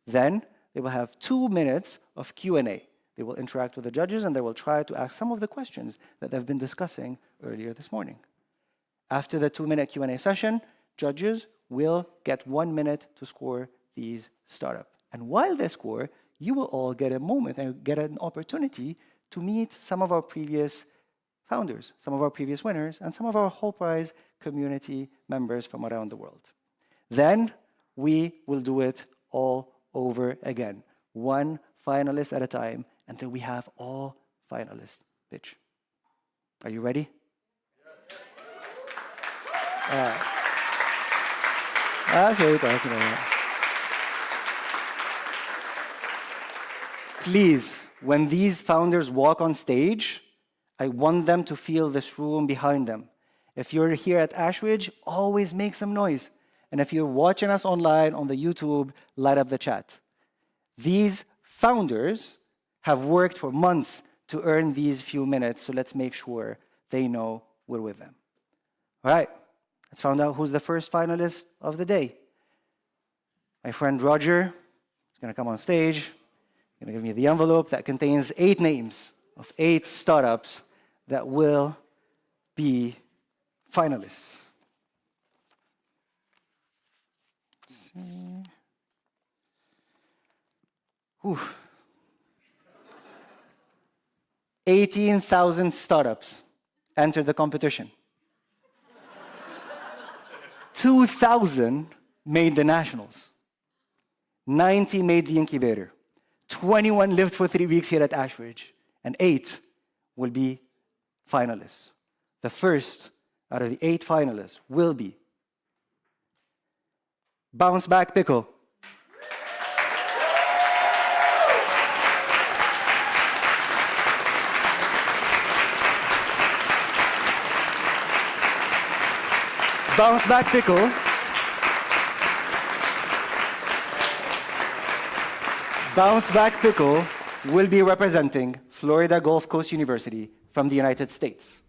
Then they will have 2 minutes of Q&A. They will interact with the judges and they will try to ask some of the questions that they've been discussing earlier this morning. After the 2-minute Q&A session, judges will get 1 minute to score these startups. And while they score, you will all get a moment and get an opportunity to meet some of our previous founders, some of our previous winners, and some of our Hult Prize community members from around the world. Then we will do it all over again, one finalist at a time, until we have all finalists pitch. Are you ready? Yes. Okay, talking about that. Please, when these founders walk on stage, I want them to feel this room behind them. If you're here at Ashridge, always make some noise. And if you're watching us online on the YouTube, light up the chat. These founders have worked for months to earn these few minutes, so let's make sure they know we're with them. All right, let's find out who's the first finalist of the day. My friend Roger is going to come on stage. He's going to give me the envelope that contains 8 names of 8 startups that will be finalists. Let's see. Whew. 18,000 startups entered the competition. 2,000 made the nationals. 90 made the incubator. 21 lived for 3 weeks here at Ashridge. And 8 will be finalists. The first out of the 8 finalists will be Bounce Back Pickle. Bounce Back Pickle Bounce Back Pickle will be representing Florida Gulf Coast University from the United States.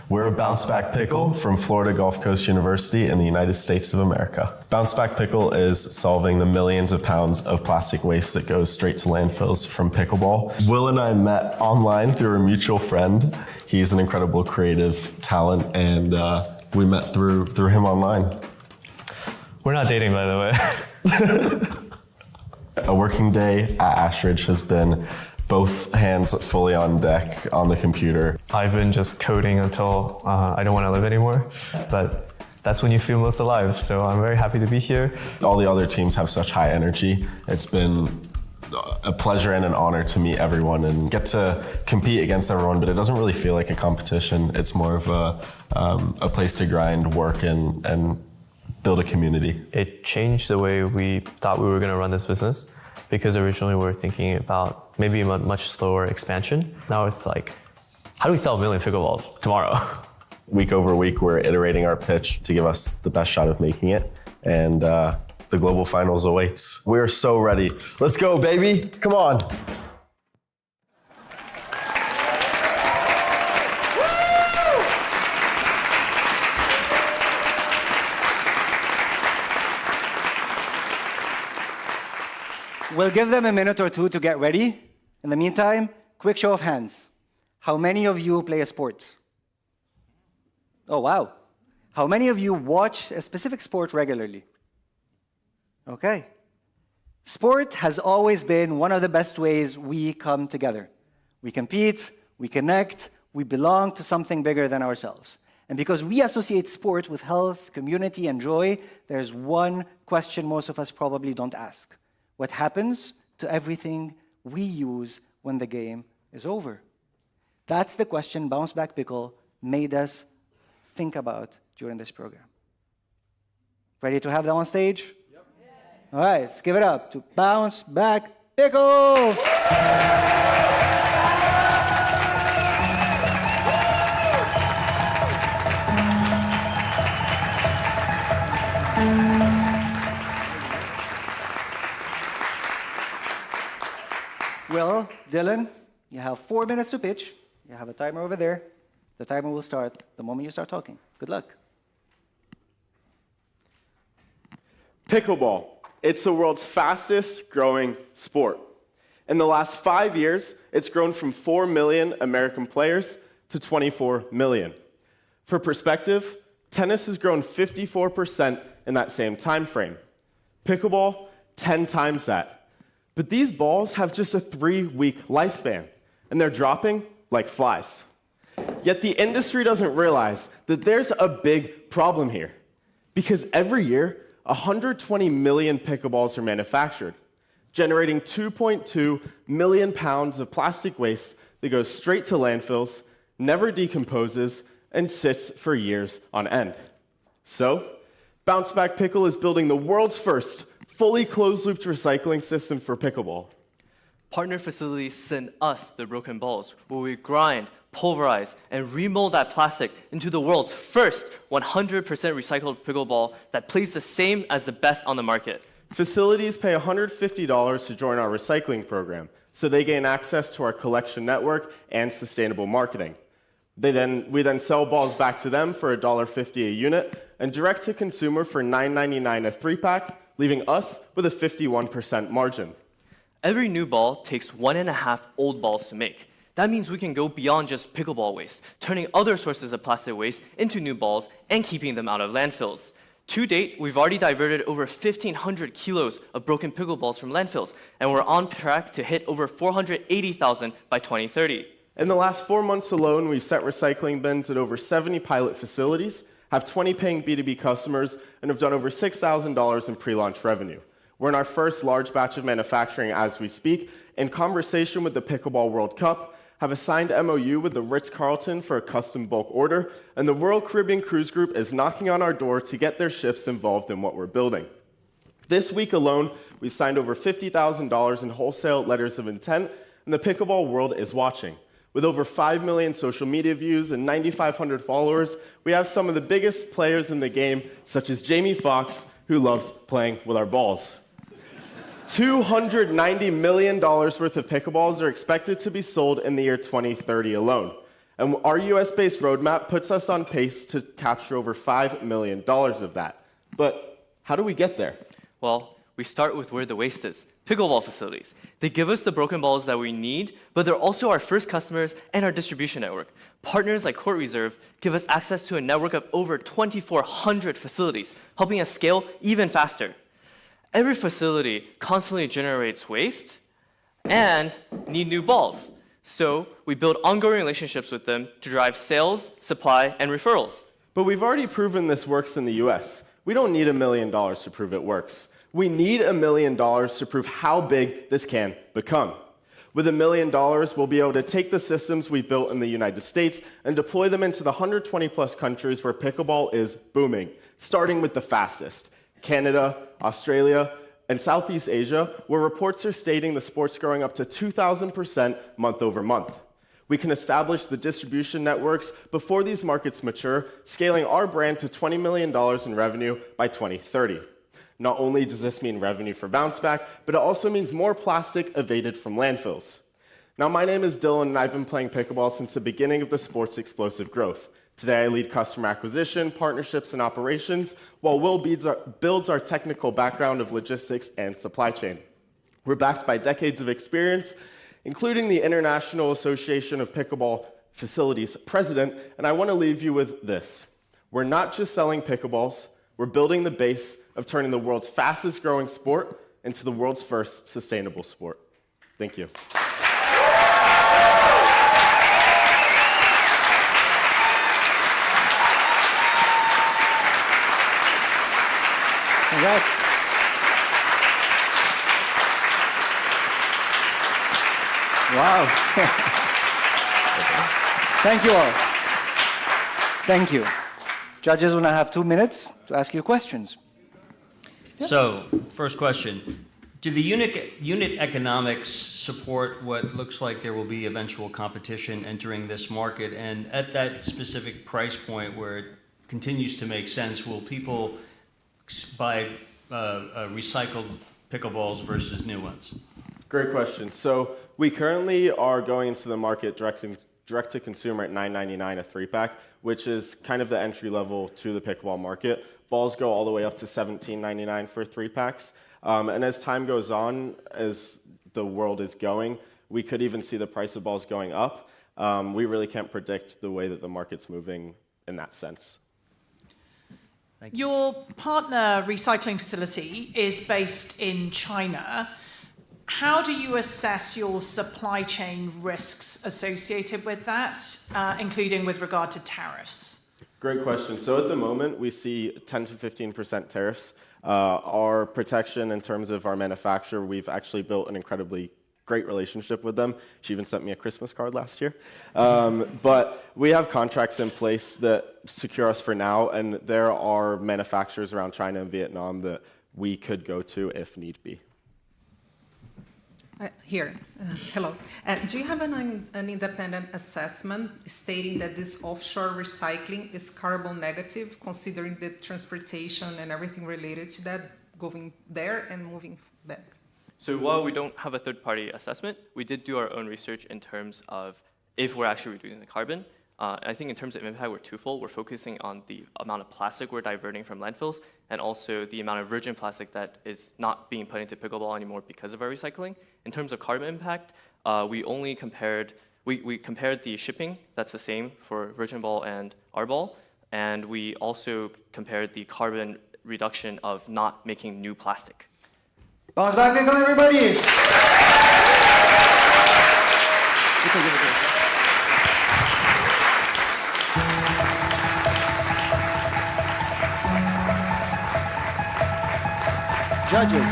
We're a Bounce Back Pickle from Florida Gulf Coast University in the United States of America. Bounce Back Pickle is solving the millions of pounds of plastic waste that goes straight to landfills from pickleball. Will and I met online through a mutual friend. He's an incredible creative talent, and we met through him online. We're not dating, by the way. A working day at Ashridge has been both hands fully on deck on the computer. I've been just coding until I don't want to live anymore, but that's when you feel most alive, so I'm very happy to be here. All the other teams have such high energy. It's been a pleasure and an honor to meet everyone and get to compete against everyone, but it doesn't really feel like a competition. It's more of a place to grind, work, and build a community. It changed the way we thought we were going to run this business, because originally we were thinking about maybe a much slower expansion. Now it's like, how do we sell 1 million pickleballs tomorrow? Week over week, we're iterating our pitch to give us the best shot of making it. And The global finals awaits. We're so ready. Let's go, baby. Come on. We'll give them a minute or two to get ready. In the meantime, quick show of hands. How many of you play a sport? Oh, wow. How many of you watch a specific sport regularly? Okay. Sport has always been one of the best ways we come together. We compete, we connect, we belong to something bigger than ourselves. And because we associate sport with health, community, and joy, there's one question most of us probably don't ask. What happens to everything we use when the game is over? That's the question Bounce Back Pickle made us think about during this program. Ready to have them on stage? Yep. All right, let's give it up to Bounce Back Pickle! Well, Dylan, you have 4 minutes to pitch. You have a timer over there. The timer will start the moment you start talking. Good luck. Pickleball. It's the world's fastest growing sport. In the last 5 years, it's grown from 4 million American players to 24 million. For perspective, tennis has grown 54% in that same time frame. Pickleball, 10 times that. But these balls have just a 3-week lifespan, and they're dropping like flies. Yet the industry doesn't realize that there's a big problem here, because every year, 120 million pickleballs are manufactured, generating 2.2 million pounds of plastic waste that goes straight to landfills, never decomposes, and sits for years on end. So, Bounce Back Pickle is building the world's first fully closed-loop recycling system for pickleball. Partner facilities send us the broken balls, where we grind, pulverize, and remold that plastic into the world's first 100% recycled pickleball that plays the same as the best on the market. Facilities pay $150 to join our recycling program, so they gain access to our collection network and sustainable marketing. We then sell balls back to them for $1.50 a unit and direct to consumer for $9.99 a 3-pack, leaving us with a 51% margin. Every new ball takes 1.5 old balls to make. That means we can go beyond just pickleball waste, turning other sources of plastic waste into new balls and keeping them out of landfills. To date, we've already diverted over 1,500 kilos of broken pickleballs from landfills, and we're on track to hit over 480,000 by 2030. In the last 4 months alone, we've set recycling bins at over 70 pilot facilities, have 20 paying B2B customers, and have done over $6,000 in pre-launch revenue. We're in our first large batch of manufacturing as we speak, in conversation with the Pickleball World Cup, have a signed MOU with the Ritz-Carlton for a custom bulk order, and the Royal Caribbean Cruise Group is knocking on our door to get their ships involved in what we're building. This week alone, we've signed over $50,000 in wholesale letters of intent, and the pickleball world is watching. With over 5 million social media views and 9,500 followers, we have some of the biggest players in the game, such as Jamie Foxx, who loves playing with our balls. $290 million worth of pickleballs are expected to be sold in the year 2030 alone. And our US-based roadmap puts us on pace to capture over $5 million of that. But how do we get there? Well, we start with where the waste is, pickleball facilities. They give us the broken balls that we need, but they're also our first customers and our distribution network. Partners like Court Reserve give us access to a network of over 2,400 facilities, helping us scale even faster. Every facility constantly generates waste and need new balls. So we build ongoing relationships with them to drive sales, supply, and referrals. But we've already proven this works in the US. We don't need $1 million to prove it works. We need $1 million to prove how big this can become. With $1 million, we'll be able to take the systems we've built in the United States and deploy them into the 120 plus countries where pickleball is booming, starting with the fastest. Canada, Australia, and Southeast Asia, where reports are stating the sport's growing up to 2,000% month over month. We can establish the distribution networks before these markets mature, scaling our brand to $20 million in revenue by 2030. Not only does this mean revenue for Bounce Back, but it also means more plastic evaded from landfills. Now, my name is Dylan, and I've been playing pickleball since the beginning of the sport's explosive growth. Today, I lead customer acquisition, partnerships, and operations, while Will builds our technical background of logistics and supply chain. We're backed by decades of experience, including the International Association of Pickleball Facilities president, and I want to leave you with this. We're not just selling pickleballs, we're building the base of turning the world's fastest growing sport into the world's first sustainable sport. Thank you. Congrats. Wow. Thank you all. Thank you. Judges will now have 2 minutes to ask you questions. So, first question. Do the unit economics support what looks like there will be eventual competition entering this market? And at that specific price point where it continues to make sense, will people buy recycled pickleballs versus new ones? Great question. So we currently are going into the market direct to consumer at $9.99 a 3-pack, which is kind of the entry level to the pickleball market. Balls go all the way up to $17.99 for 3-packs. And as time goes on, as the world is going, we could even see the price of balls going up. We really can't predict the way that the market's moving in that sense. Thank you. Your partner recycling facility is based in China. How do you assess your supply chain risks associated with that, including with regard to tariffs? Great question. So at the moment, we see 10 to 15% tariffs. Our protection in terms of our manufacturer, we've actually built an incredibly great relationship with them. She even sent me a Christmas card last year. But we have contracts in place that secure us for now, and there are manufacturers around China and Vietnam that we could go to if need be. Hello. Do you have an independent assessment stating that this offshore recycling is carbon negative, considering the transportation and everything related to that, going there and moving back? So while we don't have a third-party assessment, we did do our own research in terms of if we're actually reducing the carbon. I think in terms of impact, we're twofold. We're focusing on the amount of plastic we're diverting from landfills and also the amount of virgin plastic that is not being put into pickleball anymore because of our recycling. In terms of carbon impact, we compared the shipping, that's the same for virgin ball and our ball, and we also compared the carbon reduction of not making new plastic. Bounce back, pickle, everybody! Judges,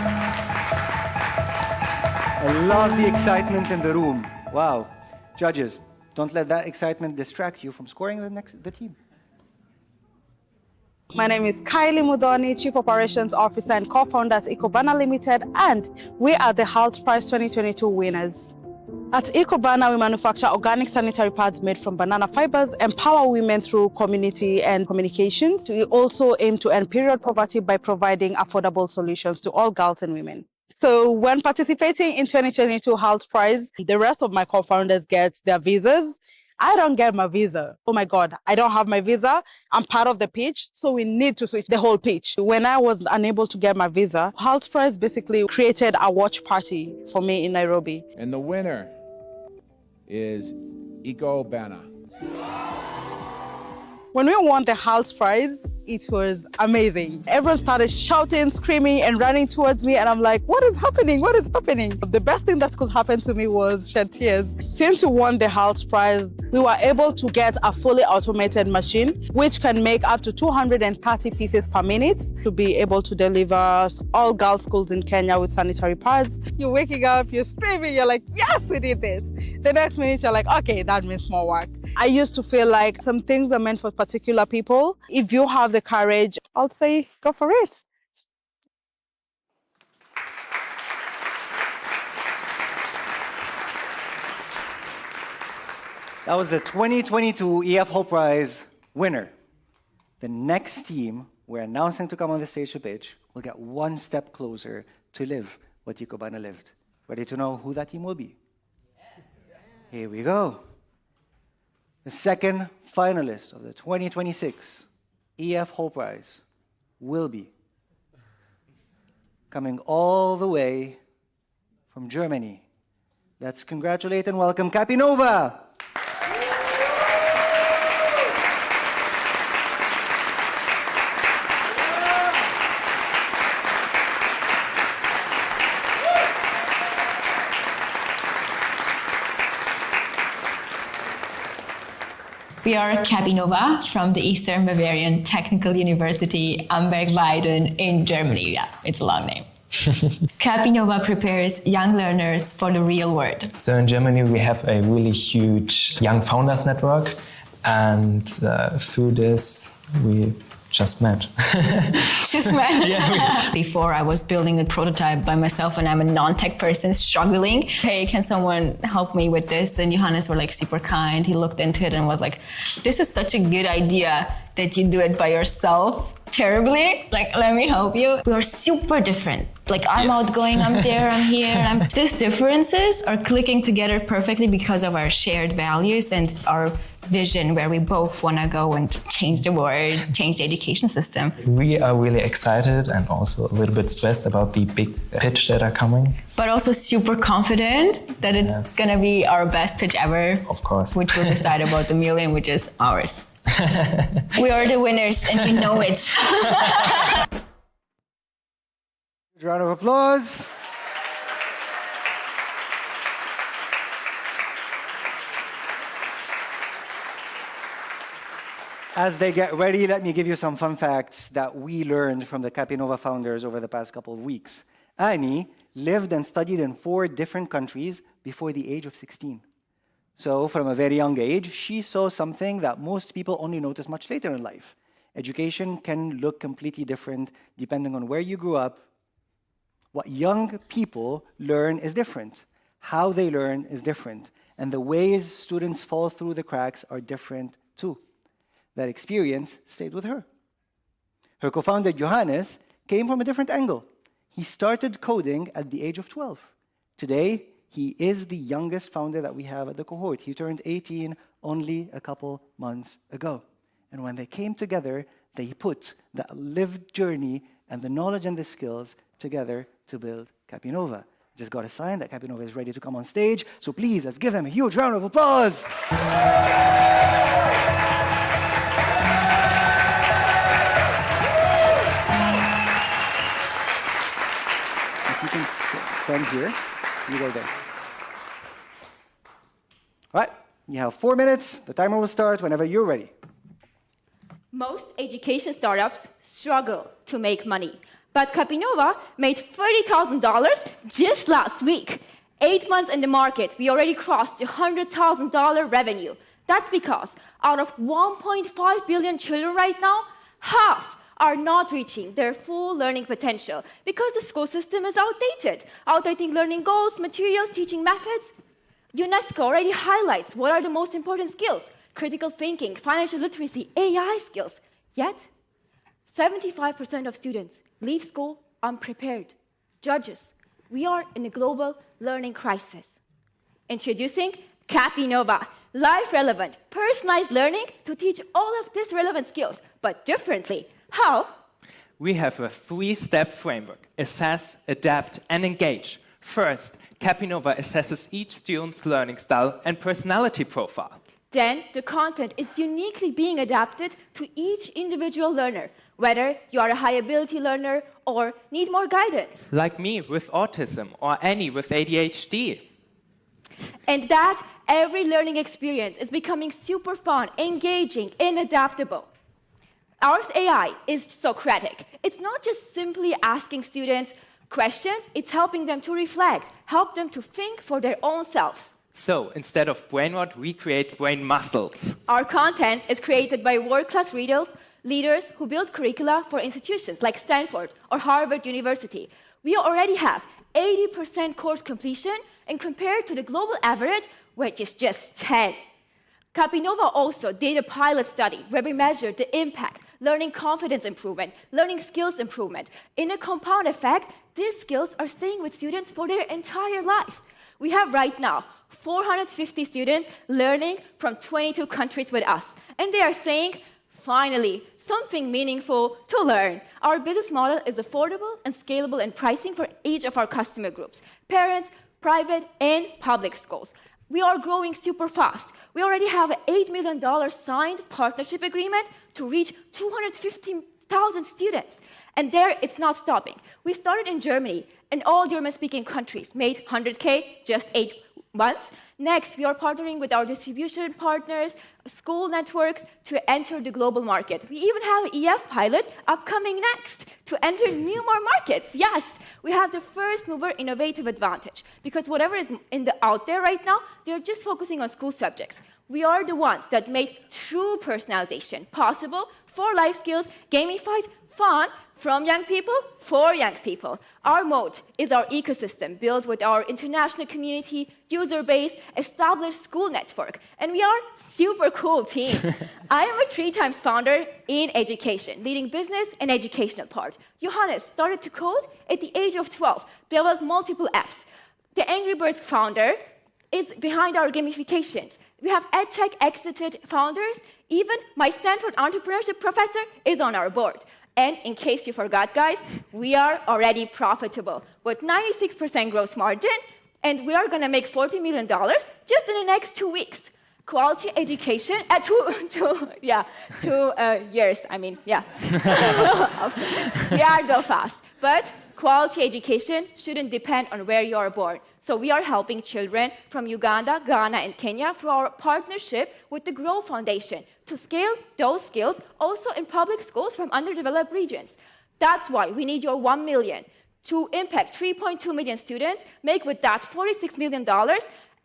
I love the excitement in the room. Wow. Judges, don't let that excitement distract you from scoring the team. My name is Kylie Mudoni, Chief Operations Officer and co-founder at Ecobana Limited, and we are the Hult Prize 2022 winners. At Ecobana, we manufacture organic sanitary pads made from banana fibers, empower women through community and communications. We also aim to end period poverty by providing affordable solutions to all girls and women. So when participating in 2022 Hult Prize, the rest of my co-founders get their visas. I don't get my visa. Oh my God, I don't have my visa. I'm part of the pitch, so we need to switch the whole pitch. When I was unable to get my visa, Hult Prize basically created a watch party for me in Nairobi. And the winner is Ecobana. When we won the Hult Prize, it was amazing. Everyone started shouting, screaming, and running towards me, and I'm like, what is happening? What is happening? The best thing that could happen to me was shed tears. Since we won the Hult Prize, we were able to get a fully automated machine, which can make up to 230 pieces per minute to be able to deliver all girls' schools in Kenya with sanitary pads. You're waking up, you're screaming, you're like, yes, we did this. The next minute, you're like, okay, that means more work. I used to feel like some things are meant for particular people. If you have the courage, I'll say go for it. That was the 2022 EF Hult Prize winner. The next team we're announcing to come on the stage to pitch will will get one step closer to live what Icobana lived. Ready to know who that team will be? Here we go. The second finalist of the 2026 EF Hult Prize will be coming all the way from Germany. Let's congratulate and welcome Capinova. We are Capinova from the Eastern Bavarian Technical University Amberg-Weiden in Germany. Yeah, it's a long name. Capinova prepares young learners for the real world. So in Germany, we have a really huge young founders network, and through this, we just met. Just met. Yeah, Before I was building a prototype by myself and I'm a non-tech person struggling. Hey, can someone help me with this? And Johannes were like super kind. He looked into it and was like, this is such a good idea that you do it by yourself terribly. Like, let me help you. We are super different. Like I'm outgoing, I'm there, I'm here. These differences are clicking together perfectly because of our shared values and our vision where we both want to go and change the world, change the education system. We are really excited and also a little bit stressed about the big pitch that are coming. But also super confident that it's going to be our best pitch ever. Of course. Which will decide about the million, which is ours. We are the winners and you know it. Round of applause. As they get ready, let me give you some fun facts that we learned from the Capinova founders over the past couple of weeks. Annie lived and studied in 4 different countries before the age of 16. So from a very young age, she saw something that most people only notice much later in life. Education can look completely different depending on where you grew up. What young people learn is different. How they learn is different. And the ways students fall through the cracks are different too. That experience stayed with her. Her co-founder, Johannes, came from a different angle. He started coding at the age of 12. Today, he is the youngest founder that we have at the cohort. He turned 18 only a couple months ago. And when they came together, they put that lived journey and the knowledge and the skills together to build Capinova. Just got a sign that Capinova is ready to come on stage. So please, let's give them a huge round of applause. If you can stand here, you go there. All right, you have 4 minutes. The timer will start whenever you're ready. Most education startups struggle to make money, but Capinova made $30,000 just last week. 8 months in the market, we already crossed $100,000 revenue. That's because out of 1.5 billion children right now, half are not reaching their full learning potential because the school system is outdating learning goals, materials, teaching methods. UNESCO already highlights what are the most important skills: critical thinking, financial literacy, AI skills. Yet, 75% of students leave school unprepared. Judges, we are in a global learning crisis. Introducing Capinova, life-relevant, personalized learning to teach all of these relevant skills, but differently. How? We have a 3-step framework: assess, adapt, and engage. First, Capinova assesses each student's learning style and personality profile. Then, the content is uniquely being adapted to each individual learner, whether you are a high-ability learner or need more guidance. Like me with autism or Annie with ADHD. And that every learning experience is becoming super fun, engaging, and adaptable. Our AI is Socratic. It's not just simply asking students questions, it's helping them to reflect, help them to think for their own selves. So, instead of brain rot, we create brain muscles. Our content is created by world-class leaders who build curricula for institutions like Stanford or Harvard University. We already have 80% course completion, and compared to the global average, which is just 10. Capinova also did a pilot study where we measured the impact learning confidence improvement, learning skills improvement. In a compound effect, these skills are staying with students for their entire life. We have right now 450 students learning from 22 countries with us. And they are saying, finally, something meaningful to learn. Our business model is affordable and scalable in pricing for each of our customer groups, parents, private, and public schools. We are growing super fast. We already have an $8 million signed partnership agreement to reach 250,000 students. And there, it's not stopping. We started in Germany, and all German-speaking countries made 100K just 8 months. Next, we are partnering with our distribution partners, school networks, to enter the global market. We even have an EF pilot upcoming next to enter more markets. Yes, we have the first mover innovative advantage, because whatever is out there right now, they're just focusing on school subjects. We are the ones that made true personalization possible for life skills, gamified, fun, from young people, for young people. Our moat is our ecosystem built with our international community, user base, established school network, and we are a super cool team. I am a 3-time founder in education, leading business and educational part. Johannes started to code at the age of 12, developed multiple apps. The Angry Birds founder is behind our gamifications. We have EdTech exited founders. Even my Stanford entrepreneurship professor is on our board. And in case you forgot, guys, we are already profitable with 96% gross margin, and we are going to make $40 million just in the next 2 weeks. Quality education at 2 years. I mean, yeah. We are go fast, but quality education shouldn't depend on where you are born. So we are helping children from Uganda, Ghana, and Kenya through our partnership with the Grow Foundation to scale those skills also in public schools from underdeveloped regions. That's why we need your $1 million to impact 3.2 million students, make with that $46 million,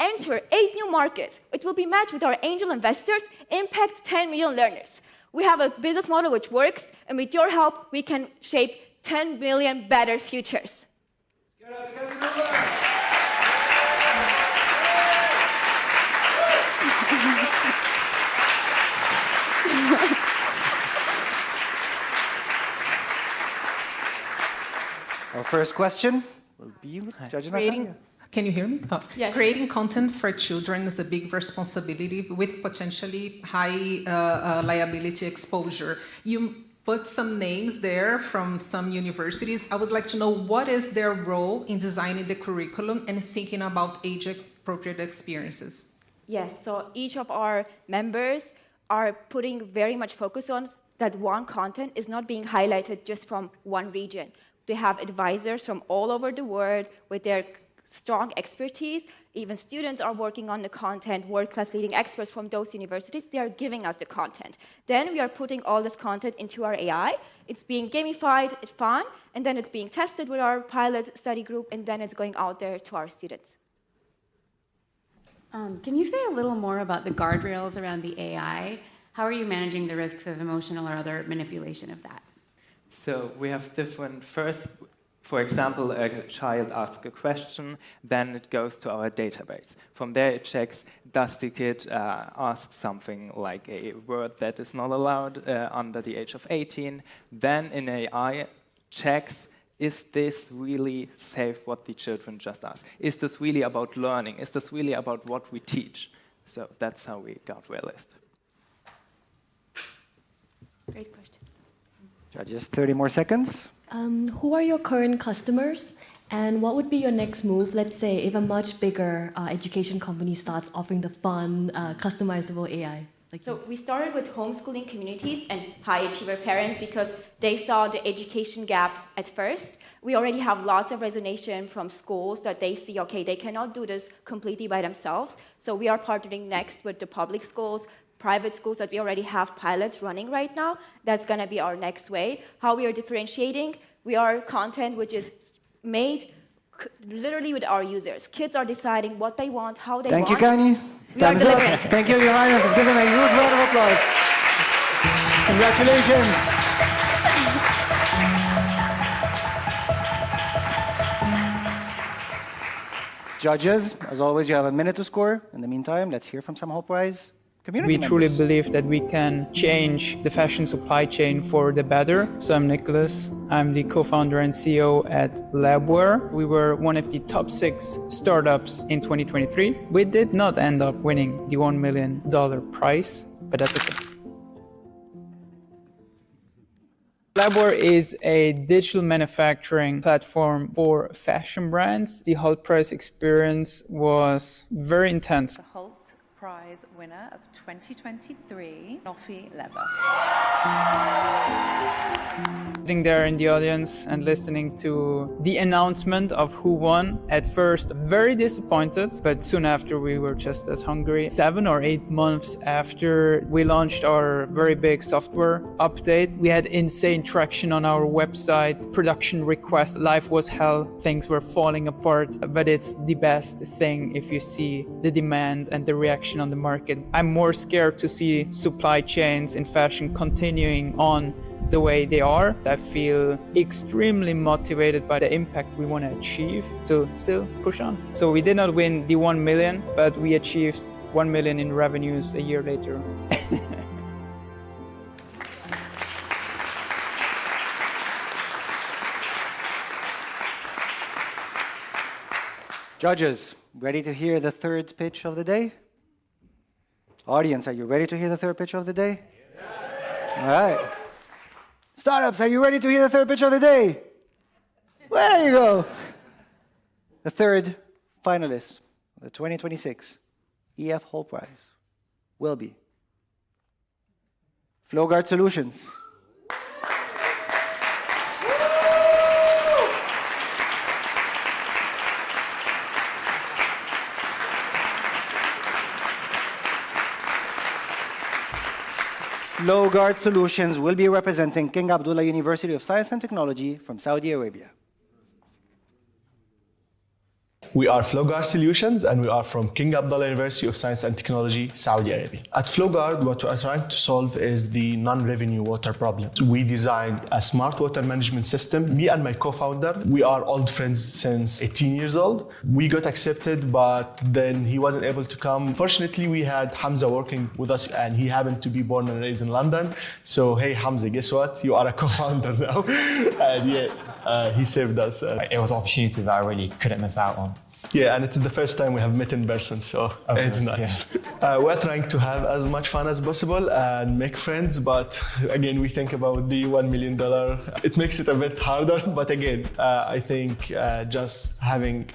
enter 8 new markets. It will be matched with our angel investors, impact 10 million learners. We have a business model which works, and with your help, we can shape 10 million better futures. Our first question will be Judge Natalia. Can you hear me? Oh. Yes. Creating content for children is a big responsibility with potentially high liability exposure. You put some names there from some universities. I would like to know what is their role in designing the curriculum and thinking about age-appropriate experiences. Yes, so each of our members are putting very much focus on that one content is not being highlighted just from one region. They have advisors from all over the world with their strong expertise. Even students are working on the content, world-class leading experts from those universities. They are giving us the content. Then we are putting all this content into our AI. It's being gamified, it's fun, and then it's being tested with our pilot study group, and then it's going out there to our students. Can you say a little more about the guardrails around the AI? How are you managing the risks of emotional or other manipulation of that? So we have different, first, for example, a child asks a question, then it goes to our database. From there it checks, does the kid ask something like a word that is not allowed under the age of 18? Then in AI checks, is this really safe what the children just asked? Is this really about learning? Is this really about what we teach? So that's how we got Realist. Great question. Judges, 30 more seconds. Who are your current customers, and what would be your next move? Let's say if a much bigger education company starts offering the fun, customizable AI. So we started with homeschooling communities and high achiever parents because they saw the education gap at first. We already have lots of resonation from schools that they see, okay, they cannot do this completely by themselves. So we are partnering next with the public schools, private schools that we already have pilots running right now. That's going to be our next way. How we are differentiating, we are content which is made literally with our users. Kids are deciding what they want, how they want. Thank you, Kanye. Time's up. Thank you, Johannes. Let's give them a huge round of applause. Congratulations. Judges, as always, you have a minute to score. In the meantime, let's hear from some Hult Prize community We truly members. believe that we can change the fashion supply chain for the better. So I'm Nicholas. I'm the co-founder and CEO at Labware. We were one of the top 6 startups in 2023. We did not end up winning the $1 million prize, but that's okay. Labware is a digital manufacturing platform for fashion brands. The Hult Prize experience was very intense. The Hult Prize winner of 2023, Nofi Lever. Sitting there in the audience and listening to the announcement of who won, at first very disappointed, but soon after we were just as hungry. 7 or 8 months after we launched our very big software update, we had insane traction on our website, production requests, life was hell, things were falling apart, but it's the best thing if you see the demand and the reaction on the market. I'm more scared to see supply chains in fashion continuing on the way they are. I feel extremely motivated by the impact we want to achieve to still push on. So we did not win the 1 million, but we achieved 1 million in revenues a year later. Judges, ready to hear the third pitch of the day? Audience, are you ready to hear the third pitch of the day? Yes. All right. Startups, are you ready to hear the third pitch of the day? There you go. The third finalist of the 2026 EF Hult Prize will be FlowGuard Solutions. FlowGuard Solutions will be representing King Abdullah University of Science and Technology from Saudi Arabia. We are FlowGuard Solutions, and we are from King Abdullah University of Science and Technology, Saudi Arabia. At FlowGuard, what we are trying to solve is the non-revenue water problem. We designed a smart water management system. Me and my co-founder, we are old friends since 18 years old. We got accepted, but then he wasn't able to come. Fortunately, we had Hamza working with us, and he happened to be born and raised in London. So, hey, Hamza, guess what? You are a co-founder now. And yeah, he saved us. It was an opportunity that I really couldn't miss out on. Yeah, and it's the first time we have met in person, so it's nice. Yeah. We're trying to have as much fun as possible and make friends, but again, we think about the $1 million. It makes it a bit harder, but again, I think just having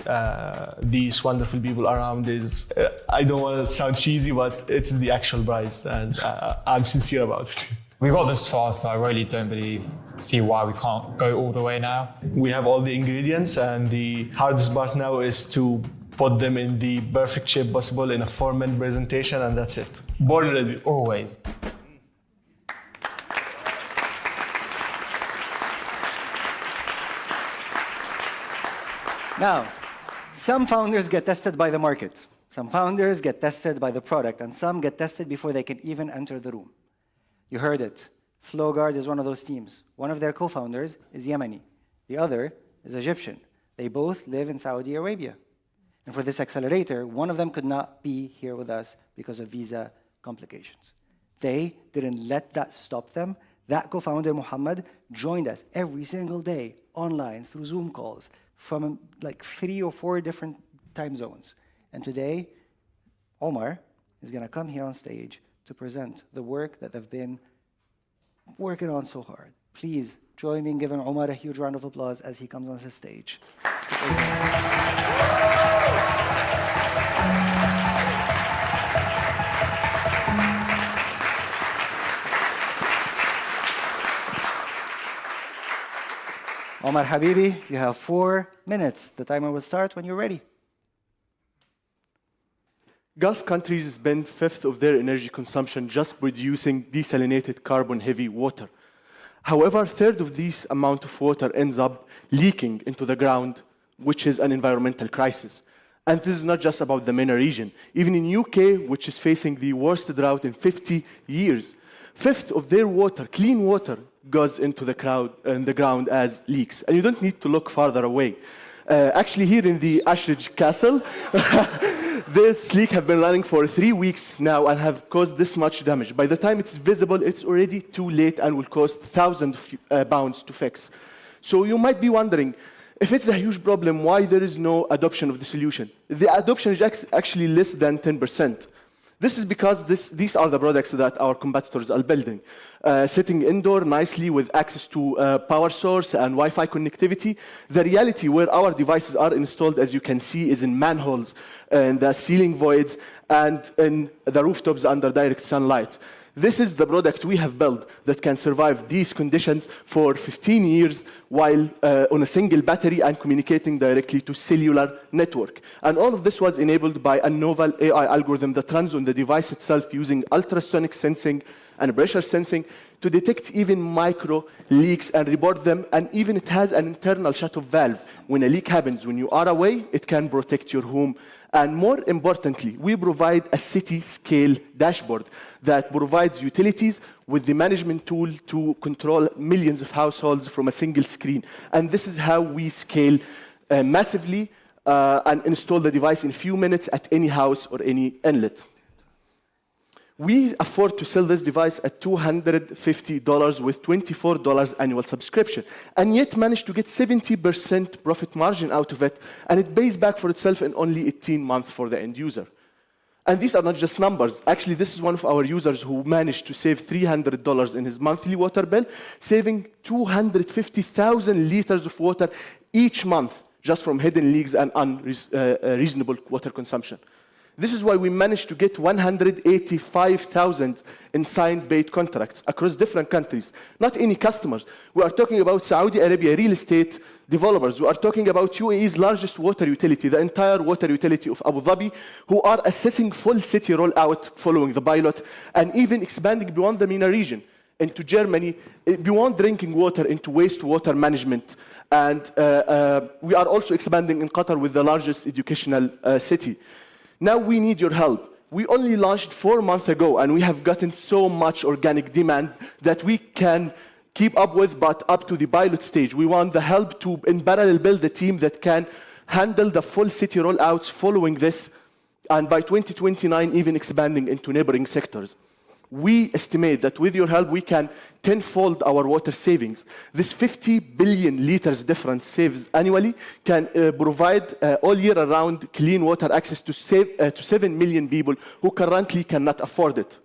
these wonderful people around is, I don't want to sound cheesy, but it's the actual prize, and I'm sincere about it. We got this far, so I really don't see why we can't go all the way now. We have all the ingredients, and the hardest part now is to put them in the perfect shape possible in a 4-minute presentation, and that's it. Born ready. Always. Now, some founders get tested by the market. Some founders get tested by the product, and some get tested before they can even enter the room. You heard it. FlowGuard is one of those teams. One of their co-founders is Yemeni. The other is Egyptian. They both live in Saudi Arabia. And for this accelerator, one of them could not be here with us because of visa complications. They didn't let that stop them. That co-founder, Muhammad, joined us every single day online through Zoom calls from like 3 or 4 different time zones. And today, Omar is going to come here on stage to present the work that they've been working on so hard. Please join me in giving Omar a huge round of applause as he comes on the stage. Omar Habibi, you have 4 minutes. The timer will start when you're ready. Gulf countries spend 1/5 of their energy consumption just producing desalinated carbon-heavy water. However, 1/3 of this amount of water ends up leaking into the ground, which is an environmental crisis. And this is not just about the MENA region. Even in UK, which is facing the worst drought in 50 years, 1/5 of their water, clean water, goes into the ground as leaks. And you don't need to look farther away. Actually, here in the Ashridge Castle, This leak have been running for 3 weeks now and have caused this much damage. By the time it's visible, it's already too late and will cost thousands of pounds to fix. So you might be wondering, if it's a huge problem, why there is no adoption of the solution? The adoption is actually less than 10%. This is because these are the products that our competitors are building. Sitting indoor nicely with access to power source and Wi-Fi connectivity. The reality where our devices are installed, as you can see, is in manholes, in the ceiling voids, and in the rooftops under direct sunlight. This is the product we have built that can survive these conditions for 15 years while on a single battery and communicating directly to cellular network. And all of this was enabled by a novel AI algorithm that runs on the device itself using ultrasonic sensing and pressure sensing to detect even micro leaks and report them. And even it has an internal shut-off valve. When a leak happens, when you are away, it can protect your home. And more importantly, we provide a city-scale dashboard that provides utilities with the management tool to control millions of households from a single screen. And this is how we scale massively and install the device in a few minutes at any house or any inlet. We afford to sell this device at $250 with $24 annual subscription, and yet manage to get 70% profit margin out of it, and it pays back for itself in only 18 months for the end user. And these are not just numbers. Actually, this is one of our users who managed to save $300 in his monthly water bill, saving 250,000 liters of water each month just from hidden leaks and unreasonable water consumption. This is why we managed to get 185,000 in signed paid contracts across different countries. Not any customers. We are talking about Saudi Arabia real estate developers. We are talking about UAE's largest water utility, the entire water utility of Abu Dhabi, who are assessing full city rollout following the pilot and even expanding beyond the MENA region into Germany, beyond drinking water into wastewater management. And we are also expanding in Qatar with the largest educational city. Now we need your help. We only launched 4 months ago, and we have gotten so much organic demand that we can keep up with, but up to the pilot stage. We want the help to, in parallel, build a team that can handle the full city rollouts following this, and by 2029, even expanding into neighboring sectors. We estimate that with your help, we can tenfold our water savings. This 50 billion liters difference saves annually can provide all year around clean water access to 7 million people who currently cannot afford it.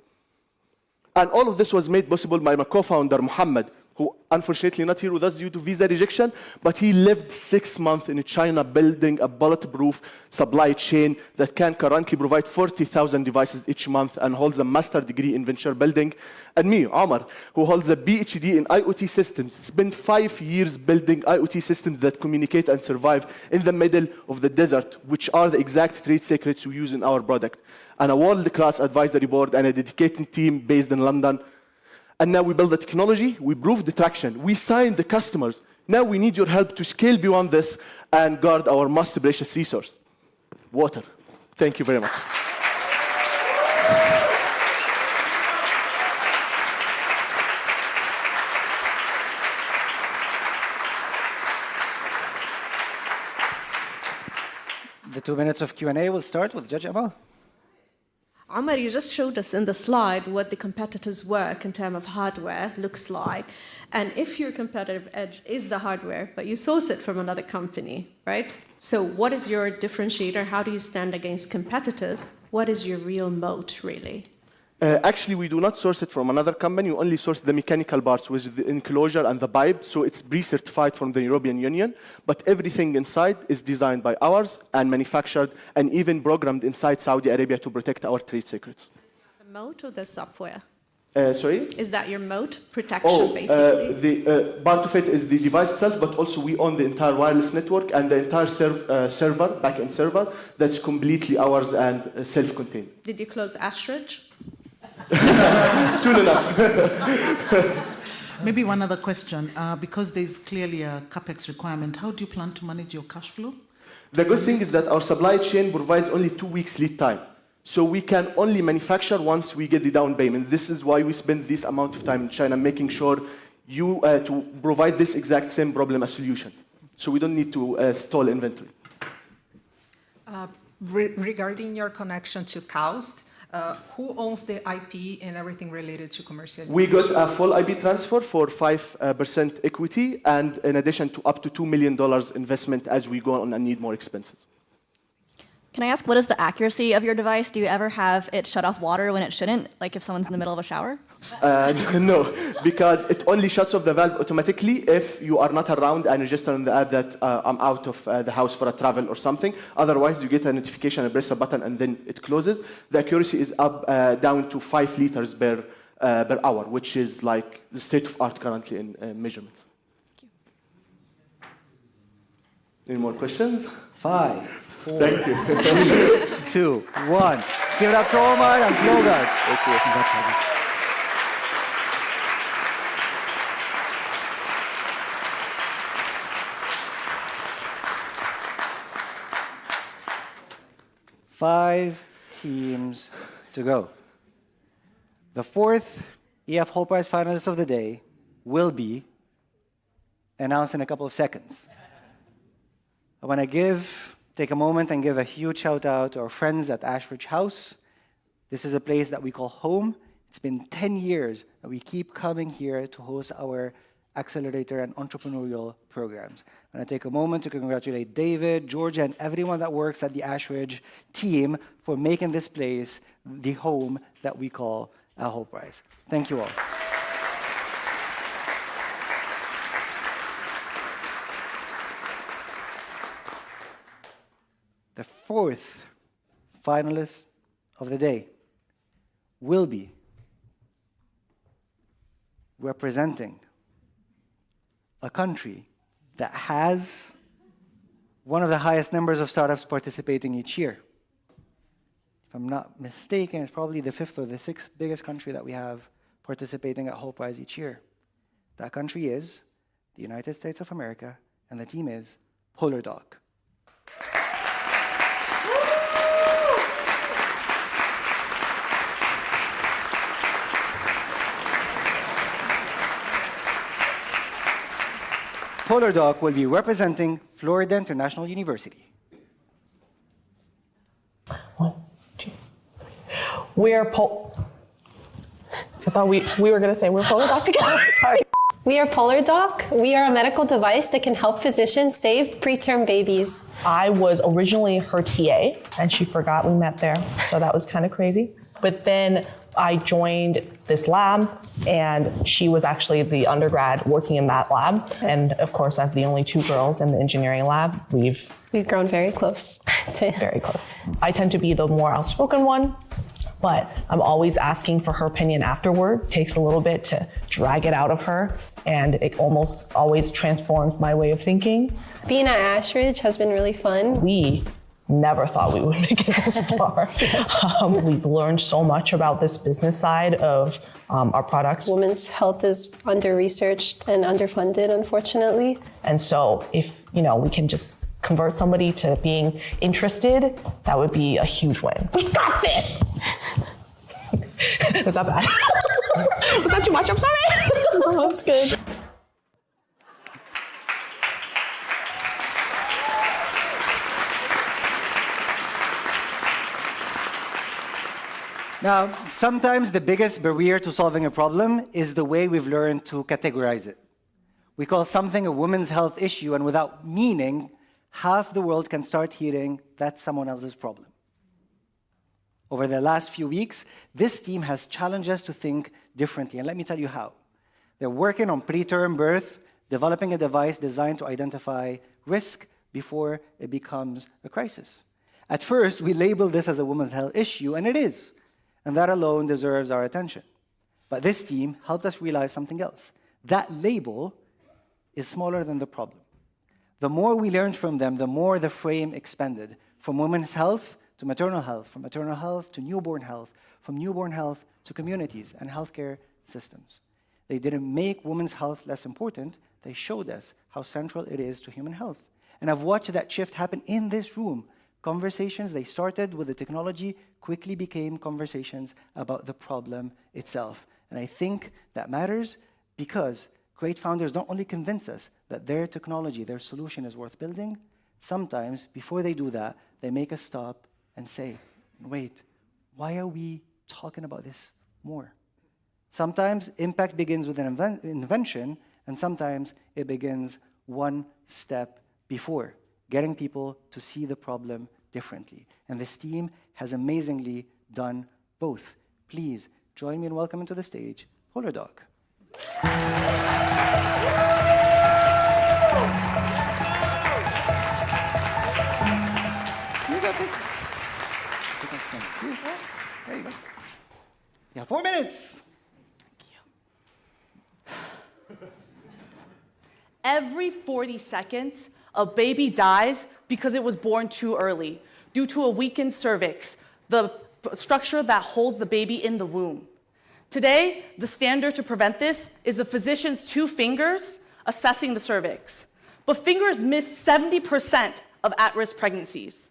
And all of this was made possible by my co-founder, Mohammed, who unfortunately not here with us due to visa rejection, but he lived 6 months in China building a bulletproof supply chain that can currently provide 40,000 devices each month and holds a master degree in venture building. And me, Omar, who holds a PhD in IoT systems, spent 5 years building IoT systems that communicate and survive in the middle of the desert, which are the exact trade secrets we use in our product. And a world-class advisory board and a dedicated team based in London. And now we build the technology, we prove the traction, we sign the customers. Now we need your help to scale beyond this and guard our most precious resource, water. Thank you very much. The 2 minutes of Q&A will start with Judge Amal. Amar, you just showed us in the slide what the competitors' work in terms of hardware looks like. And if your competitive edge is the hardware, but you source it from another company, right? So what is your differentiator? How do you stand against competitors? What is your real moat, really? Actually, we do not source it from another company. We only source the mechanical parts, which is the enclosure and the pipe. So it's pre-certified from the European Union. But everything inside is designed by ours and manufactured and even programmed inside Saudi Arabia to protect our trade secrets. The moat or the software? Sorry? Is that your moat protection, basically? The part of it is the device itself, but also we own the entire wireless network and the entire server, back-end server, that's completely ours and self-contained. Did you close Ashridge? Soon enough. Maybe one other question. Because there's clearly a CapEx requirement, how do you plan to manage your cash flow? The good thing is that our supply chain provides only 2 weeks lead time. So we can only manufacture once we get the down payment. This is why we spend this amount of time in China making sure to provide this exact same problem a solution. So we don't need to stall inventory. Regarding your connection to KAUST, who owns the IP and everything related to commercialization? We got a full IP transfer for 5% equity, and in addition to up to $2 million investment as we go on and need more expenses. Can I ask, what is the accuracy of your device? Do you ever have it shut off water when it shouldn't, like if someone's in the middle of a shower? No, because it only shuts off the valve automatically if you are not around and register on the app that I'm out of the house for a travel or something. Otherwise, you get a notification and press a button and then it closes. The accuracy is up down to 5 liters per hour, which is like the state of art currently in measurements. Any more questions? 5, 4, Thank you. 3, 2, 1. Let's give it up to Omar and Flogard. Thank you. Five teams to go. The fourth EF Hult Prize finalist of the day will be announced in a couple of seconds. I want to take a moment and give a huge shout out to our friends at Ashridge House. This is a place that we call home. It's been 10 years that we keep coming here to host our accelerator and entrepreneurial programs. I'm going to take a moment to congratulate David, Georgia, and everyone that works at the Ashridge team for making this place the home that we call a Hult Prize. Thank you all. The fourth finalist of the day will be representing a country that has one of the highest numbers of startups participating each year. If I'm not mistaken, it's probably the 5th or the 6th biggest country that we have participating at Hult Prize each year. That country is the United States of America, and the team is Polar Dog. Polar Dog will be representing Florida International University. I thought we were going to say we're Polar Doc together. Sorry. We are Polar Doc. We are a medical device that can help physicians save preterm babies. I was originally her TA, and she forgot we met there, so that was kind of crazy. But then I joined this lab, and she was actually the undergrad working in that lab. And of course, as the only 2 girls in the engineering lab, we've grown very close. Very close. I tend to be the more outspoken one, but I'm always asking for her opinion afterward. It takes a little bit to drag it out of her, and it almost always transforms my way of thinking. Being at Ashridge has been really fun. We never thought we would make it this far. We've learned so much about this business side of our products. Women's health is under-researched and underfunded, unfortunately. And so if we can just convert somebody to being interested, that would be a huge win. We got this! Was that bad? Was that too much? I'm sorry. No, that's good. Now, sometimes the biggest barrier to solving a problem is the way we've learned to categorize it. We call something a women's health issue, and without meaning, half the world can start hearing that's someone else's problem. Over the last few weeks, this team has challenged us to think differently, and let me tell you how. They're working on preterm birth, developing a device designed to identify risk before it becomes a crisis. At first, we labeled this as a women's health issue, and it is. And that alone deserves our attention. But this team helped us realize something else. That label is smaller than the problem. The more we learned from them, the more the frame expanded, from women's health to maternal health, from maternal health to newborn health, from newborn health to communities and healthcare systems. They didn't make women's health less important, they showed us how central it is to human health. And I've watched that shift happen in this room. Conversations they started with the technology quickly became conversations about the problem itself. And I think that matters because great founders not only convince us that their technology, their solution is worth building, sometimes before they do that, they make us stop and say, wait, why are we talking about this more? Sometimes impact begins with an invention, and sometimes it begins one step before, getting people to see the problem differently. And this team has amazingly done both. Please join me in welcoming to the stage Polar Dog. You got this. There you go. You have 4 minutes. Every 40 seconds, a baby dies because it was born too early due to a weakened cervix, the structure that holds the baby in the womb. Today, the standard to prevent this is the physician's 2 fingers assessing the cervix. But fingers miss 70% of at-risk pregnancies.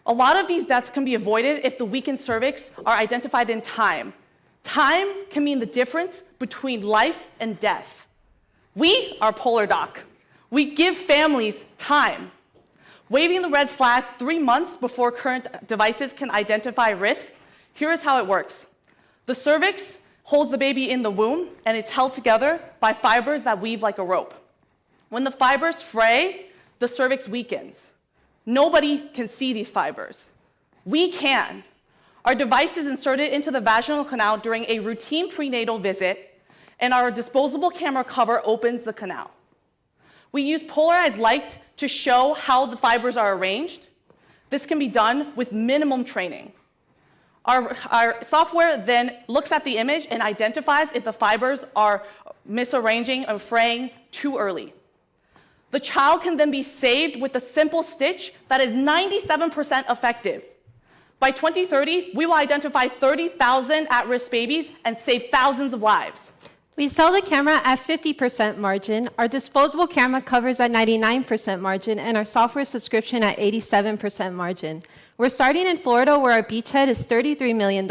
A lot of these deaths can be avoided if the weakened cervix are identified in time. Time can mean the difference between life and death. We are Polar Doc. We give families time. Waving the red flag 3 months before current devices can identify risk, here is how it works. The cervix holds the baby in the womb, and it's held together by fibers that weave like a rope. When the fibers fray, the cervix weakens. Nobody can see these fibers. We can. Our device is inserted into the vaginal canal during a routine prenatal visit, and our disposable camera cover opens the canal. We use polarized light to show how the fibers are arranged. This can be done with minimum training. Our software then looks at the image and identifies if the fibers are misarranging or fraying too early. The child can then be saved with a simple stitch that is 97% effective. By 2030, we will identify 30,000 at-risk babies and save thousands of lives. We sell the camera at 50% margin, our disposable camera covers at 99% margin, and our software subscription at 87% margin. We're starting in Florida, where our beachhead is $33 million.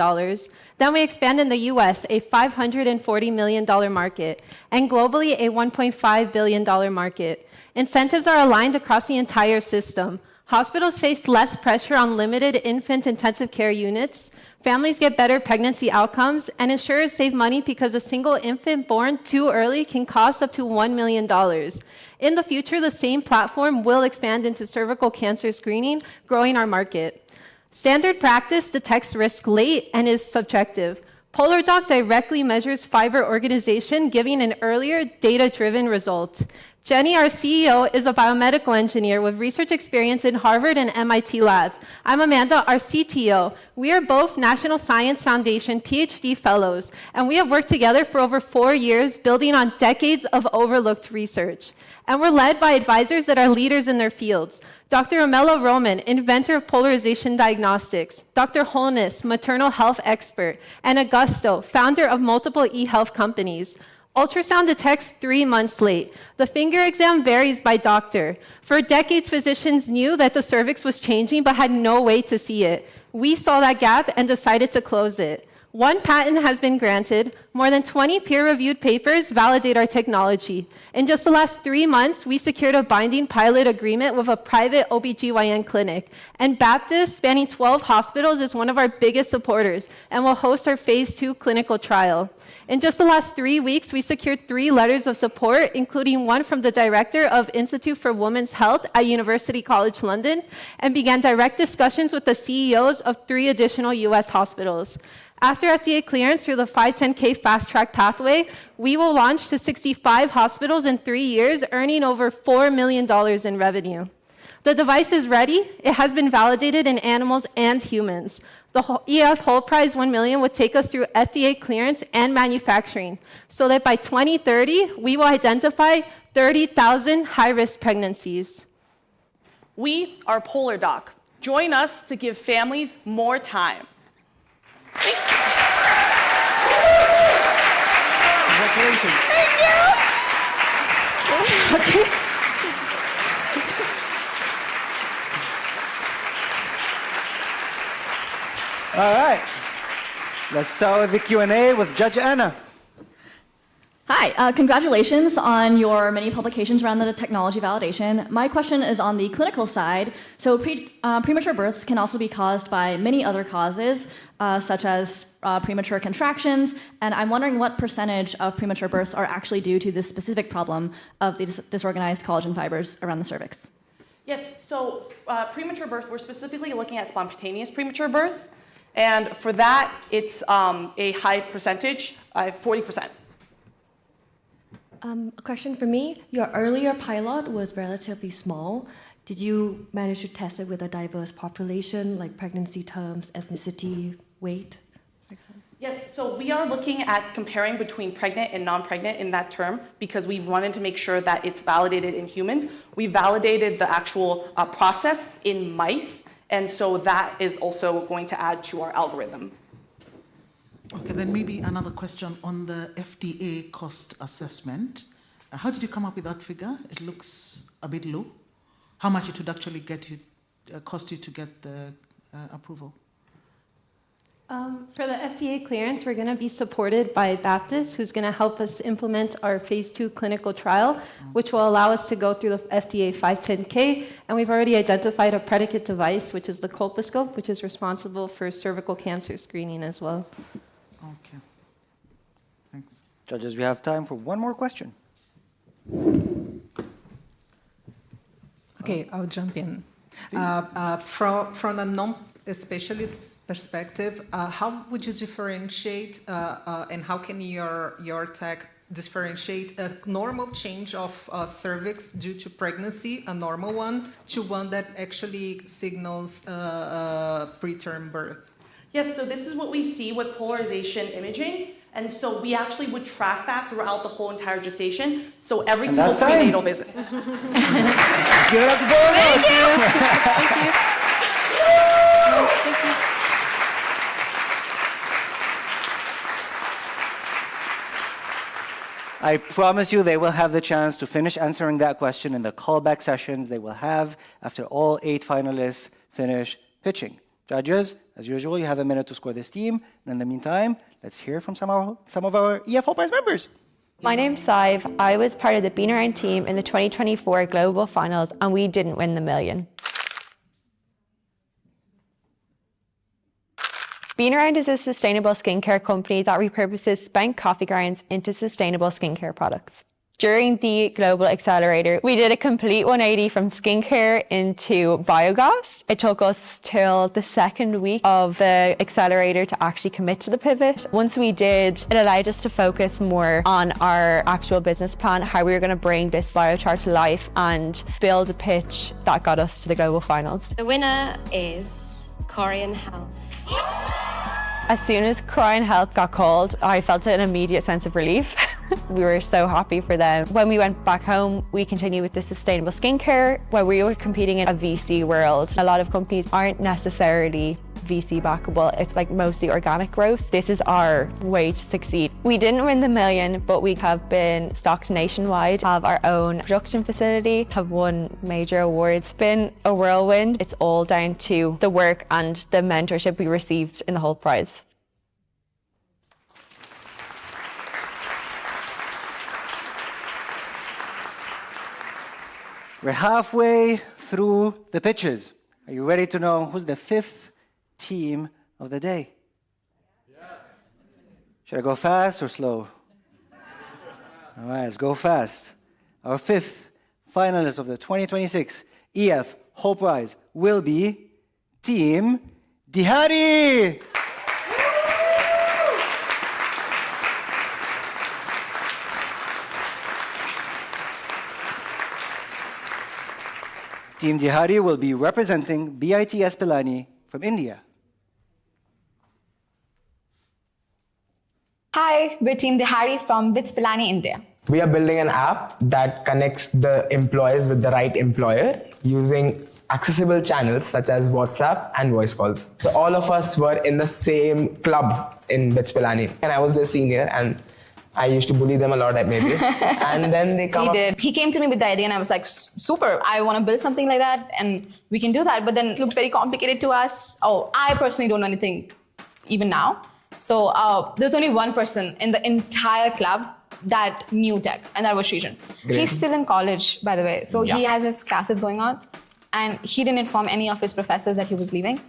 Then we expand in the US, a $540 million market, and globally, a $1.5 billion market. Incentives are aligned across the entire system. Hospitals face less pressure on limited infant intensive care units. Families get better pregnancy outcomes, and insurers save money because a single infant born too early can cost up to $1 million. In the future, the same platform will expand into cervical cancer screening, growing our market. Standard practice detects risk late and is subjective. PolarDoc directly measures fiber organization, giving an earlier data-driven result. Jenny, our CEO, is a biomedical engineer with research experience in Harvard and MIT labs. I'm Amanda, our CTO. We are both National Science Foundation PhD fellows, and we have worked together for over 4 years, building on decades of overlooked research. And we're led by advisors that are leaders in their fields. Dr. Amela Roman, inventor of polarization diagnostics. Dr. Holness, maternal health expert. And Augusto, founder of multiple e-health companies. Ultrasound detects 3 months late. The finger exam varies by doctor. For decades, physicians knew that the cervix was changing but had no way to see it. We saw that gap and decided to close it. 1 patent has been granted. More than 20 peer-reviewed papers validate our technology. In just the last 3 months, we secured a binding pilot agreement with a private OBGYN clinic. And Baptist, spanning 12 hospitals, is one of our biggest supporters and will host our phase 2 clinical trial. In just the last 3 weeks, we secured 3 letters of support, including one from the director of Institute for Women's Health at University College London, and began direct discussions with the CEOs of 3 additional US hospitals. After FDA clearance through the 510K fast-track pathway, we will launch to 65 hospitals in 3 years, earning over $4 million in revenue. The device is ready. It has been validated in animals and humans. The EF Hult Prize 1 million would take us through FDA clearance and manufacturing, so that by 2030, we will identify 30,000 high-risk pregnancies. We are PolarDoc. Join us to give families more time. Thank you. Congratulations. Thank you. Okay. All right. Let's start with the Q&A with Judge Anna. Hi, congratulations on your many publications around the technology validation. My question is on the clinical side. So premature births can also be caused by many other causes, such as premature contractions, and I'm wondering what percentage of premature births are actually due to this specific problem of the disorganized collagen fibers around the cervix. Yes, so premature birth, we're specifically looking at spontaneous premature birth, and for that, it's a high percentage, 40%. A question for me. Your earlier pilot was relatively small. Did you manage to test it with a diverse population, like pregnancy terms, ethnicity, weight? Yes, so we are looking at comparing between pregnant and non-pregnant in that term because we wanted to make sure that it's validated in humans. We validated the actual process in mice, and so that is also going to add to our algorithm. Okay, then maybe another question on the FDA cost assessment. How did you come up with that figure? It looks a bit low. How much it would actually cost you to get the approval? For the FDA clearance, we're going to be supported by Baptist, who's going to help us implement our phase 2 clinical trial, which will allow us to go through the FDA 510K. And we've already identified a predicate device, which is the colposcope, which is responsible for cervical cancer screening as well. Okay. Thanks. Judges, we have time for one more question. Okay, I'll jump in. From a non-specialist perspective, how would you differentiate and how can your tech differentiate a normal change of cervix due to pregnancy, a normal one, to one that actually signals preterm birth? Yes, so this is what we see with polarization imaging. And so we actually would track that throughout the whole entire gestation. So every single prenatal visit. Give it up to both. Thank you. Thank you. Thank you. I promise you they will have the chance to finish answering that question in the callback sessions they will have after all 8 finalists finish pitching. Judges, as usual, you have a minute to score this team. And in the meantime, let's hear from some of our EF Hult Prize members. My name's Sive. I was part of the Bean Around team in the 2024 Global Finals, and we didn't win the million. Bean Around is a sustainable skincare company that repurposes spent coffee grounds into sustainable skincare products. During the Global Accelerator, we did a complete 180 from skincare into biogas. It took us till the second week of the accelerator to actually commit to the pivot. Once we did, it allowed us to focus more on our actual business plan, how we were going to bring this biochar to life and build a pitch that got us to the global finals. The winner is Korean Health. As soon as Korean Health got called, I felt an immediate sense of relief. We were so happy for them. When we went back home, we continued with the sustainable skincare where we were competing in a VC world. A lot of companies aren't necessarily VC backable. It's like mostly organic growth. This is our way to succeed. We didn't win the million, but we have been stocked nationwide, have our own production facility, have won major awards. It's been a whirlwind. It's all down to the work and the mentorship we received in the Hult Prize. We're halfway through the pitches. Are you ready to know who's the 5th team of the day? Yes. Should I go fast or slow? All right, let's go fast. Our 5th finalist of the 2026 EF Hult Prize will be Team Dihari. Team Dihari will be representing BITS Pilani from India. Hi, we're Team Dihari from BITS Pilani, India. We are building an app that connects the employees with the right employer using accessible channels such as WhatsApp and voice calls. So all of us were in the same club in BITS Pilani, and I was their senior, and I used to bully them a lot, maybe. And then they come He came to me with the idea and I was like, super, I want to build something like that and we can do that. But then it looked very complicated to us. Oh, I personally don't know anything even now. So there's only one person in the entire club that new tech, and that was Srijan. Great. He's still in college, by the way, so he Yeah. has his classes going on, and he didn't inform any of his professors that he was leaving.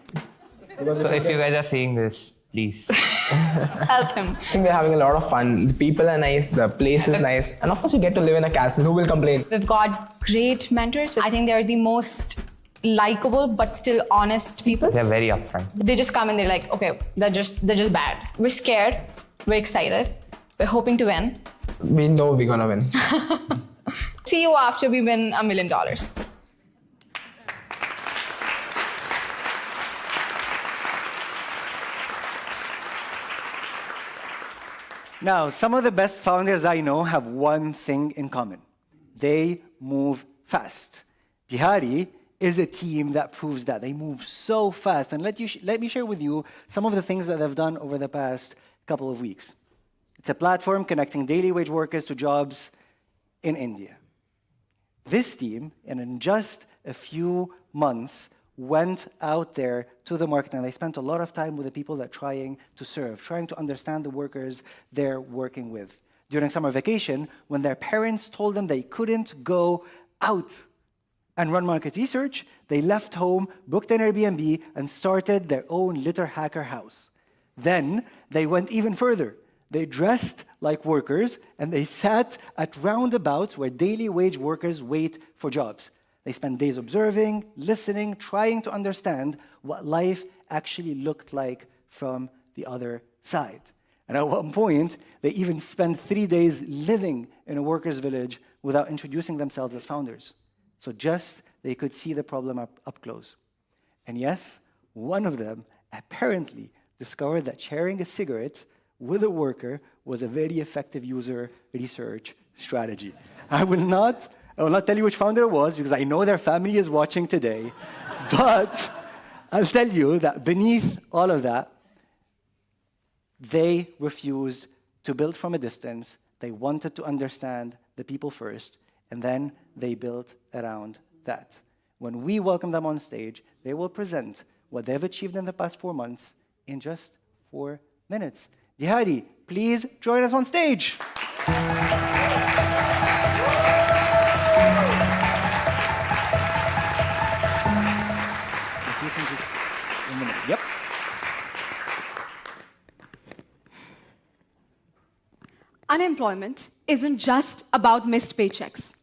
So if you guys are seeing this, please help him. I think they're having a lot of fun. The people are nice, the place is nice, and of course you get to live in a castle. Who will complain? We've got great mentors. I think they're the most likable but still honest people. They're very upfront. They just come and they're like, okay, they're just bad. We're scared. We're excited. We're hoping to win. We know we're gonna win. See you after we win $1 million. Now, some of the best founders I know have one thing in common. They move fast. Dihari is a team that proves that. They move so fast. And let me share with you some of the things that they've done over the past couple of weeks. It's a platform connecting daily wage workers to jobs in India. This team, in just a few months, went out there to the market, and they spent a lot of time with the people that trying to serve, trying to understand the workers they're working with. During summer vacation, when their parents told them they couldn't go out and run market research, they left home, booked an Airbnb, and started their own litter hacker house. Then they went even further. They dressed like workers, and they sat at roundabouts where daily wage workers wait for jobs. They spent days observing, listening, trying to understand what life actually looked like from the other side. And at one point, they even spent 3 days living in a workers' village without introducing themselves as founders. So just they could see the problem up close. And yes, one of them apparently discovered that sharing a cigarette with a worker was a very effective user research strategy. I will not tell you which founder it was because I know their family is watching today, but I'll tell you that beneath all of that, they refused to build from a distance. They wanted to understand the people first, and then they built around that. When we welcome them on stage, they will present what they've achieved in the past 4 months in just 4 minutes. Dihari, please join us on stage. If you can just, a minute. Yep. Unemployment isn't just about missed paychecks.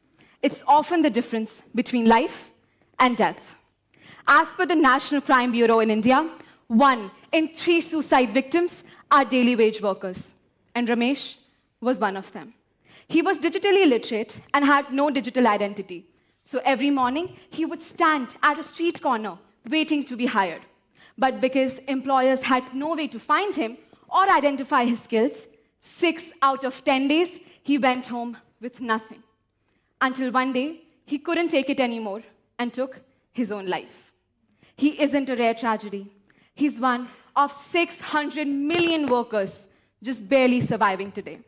It's often the difference between life and death. As per the National Crime Bureau in India, 1 in 3 suicide victims are daily wage workers, and Ramesh was one of them. He was digitally illiterate and had no digital identity. So every morning, he would stand at a street corner waiting to be hired. But because employers had no way to find him or identify his skills, 6 out of 10 days, he went home with nothing. Until one day, he couldn't take it anymore and took his own life. He isn't a rare tragedy. He's one of 600 million workers just barely surviving today.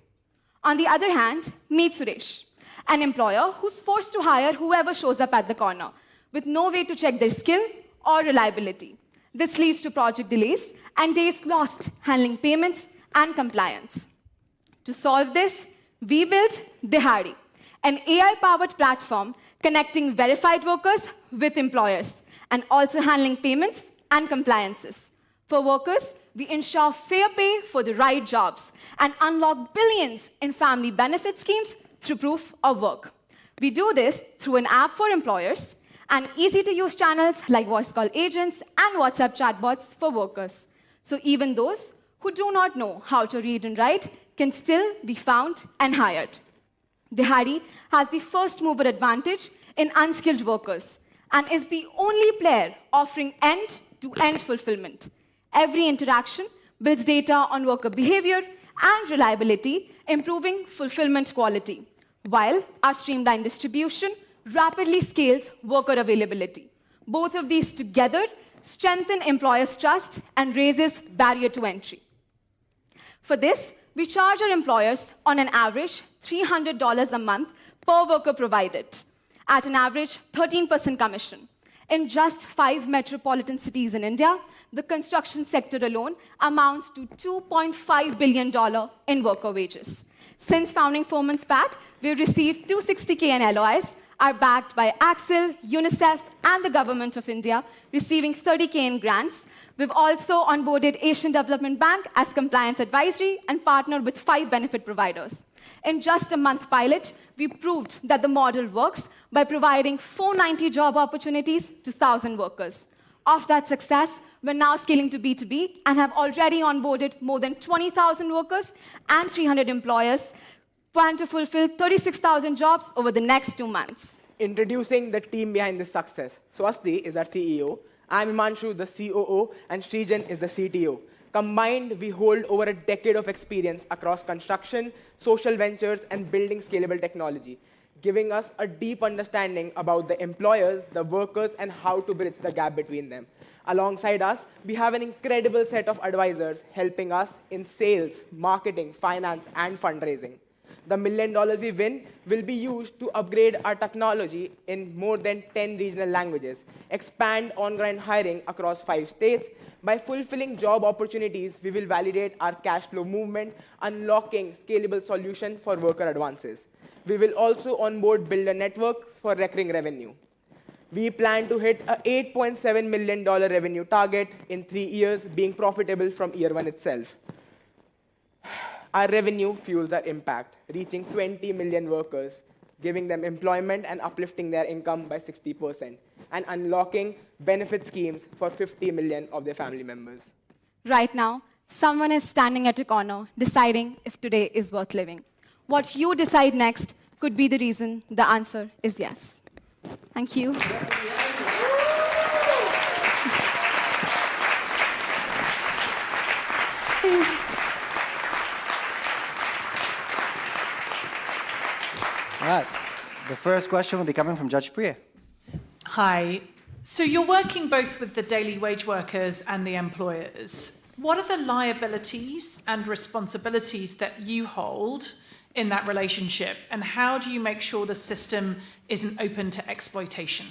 On the other hand, meet Suresh, an employer who's forced to hire whoever shows up at the corner with no way to check their skill or reliability. This leads to project delays and days lost handling payments and compliance. To solve this, we built Dihari, an AI-powered platform connecting verified workers with employers and also handling payments and compliances. For workers, we ensure fair pay for the right jobs and unlock billions in family benefit schemes through proof of work. We do this through an app for employers and easy-to-use channels like voice call agents and WhatsApp chatbots for workers. So even those who do not know how to read and write can still be found and hired. Dihari has the first mover advantage in unskilled workers and is the only player offering end-to-end fulfillment. Every interaction builds data on worker behavior and reliability, improving fulfillment quality, while our streamlined distribution rapidly scales worker availability. Both of these together strengthen employers' trust and raises barrier to entry. For this, we charge our employers on an average $300 a month per worker provided, at an average 13% commission. In just 5 metropolitan cities in India, the construction sector alone amounts to $2.5 billion in worker wages. Since founding 4 months back, we've received 260K in LOIs, are backed by Axel, UNICEF, and the Government of India, receiving 30K in grants. We've also onboarded Asian Development Bank as compliance advisory and partnered with 5 benefit providers. In just a month pilot, we proved that the model works by providing 490 job opportunities to 1,000 workers. Of that success, we're now scaling to B2B and have already onboarded more than 20,000 workers and 300 employers, plan to fulfill 36,000 jobs over the next 2 months. Introducing the team behind this success. Swasti is our CEO, I'm Himanshu, the COO, and Srijan is the CTO. Combined, we hold over a decade of experience across construction, social ventures, and building scalable technology, giving us a deep understanding about the employers, the workers, and how to bridge the gap between them. Alongside us, we have an incredible set of advisors helping us in sales, marketing, finance, and fundraising. The $1 million we win will be used to upgrade our technology in more than 10 regional languages, expand on-ground hiring across 5 states. By fulfilling job opportunities, we will validate our cash flow movement, unlocking scalable solution for worker advances. We will also onboard builder networks for recurring revenue. We plan to hit a $8.7 million revenue target in 3 years, being profitable from year 1 itself. Our revenue fuels our impact, reaching 20 million workers, giving them employment and uplifting their income by 60%, and unlocking benefit schemes for 50 million of their family members. Right now, someone is standing at a corner deciding if today is worth living. What you decide next could be the reason the answer is yes. Thank you. All right. The first question will be coming from Judge Priya. Hi. So you're working both with the daily wage workers and the employers. What are the liabilities and responsibilities that you hold in that relationship, and how do you make sure the system isn't open to exploitation?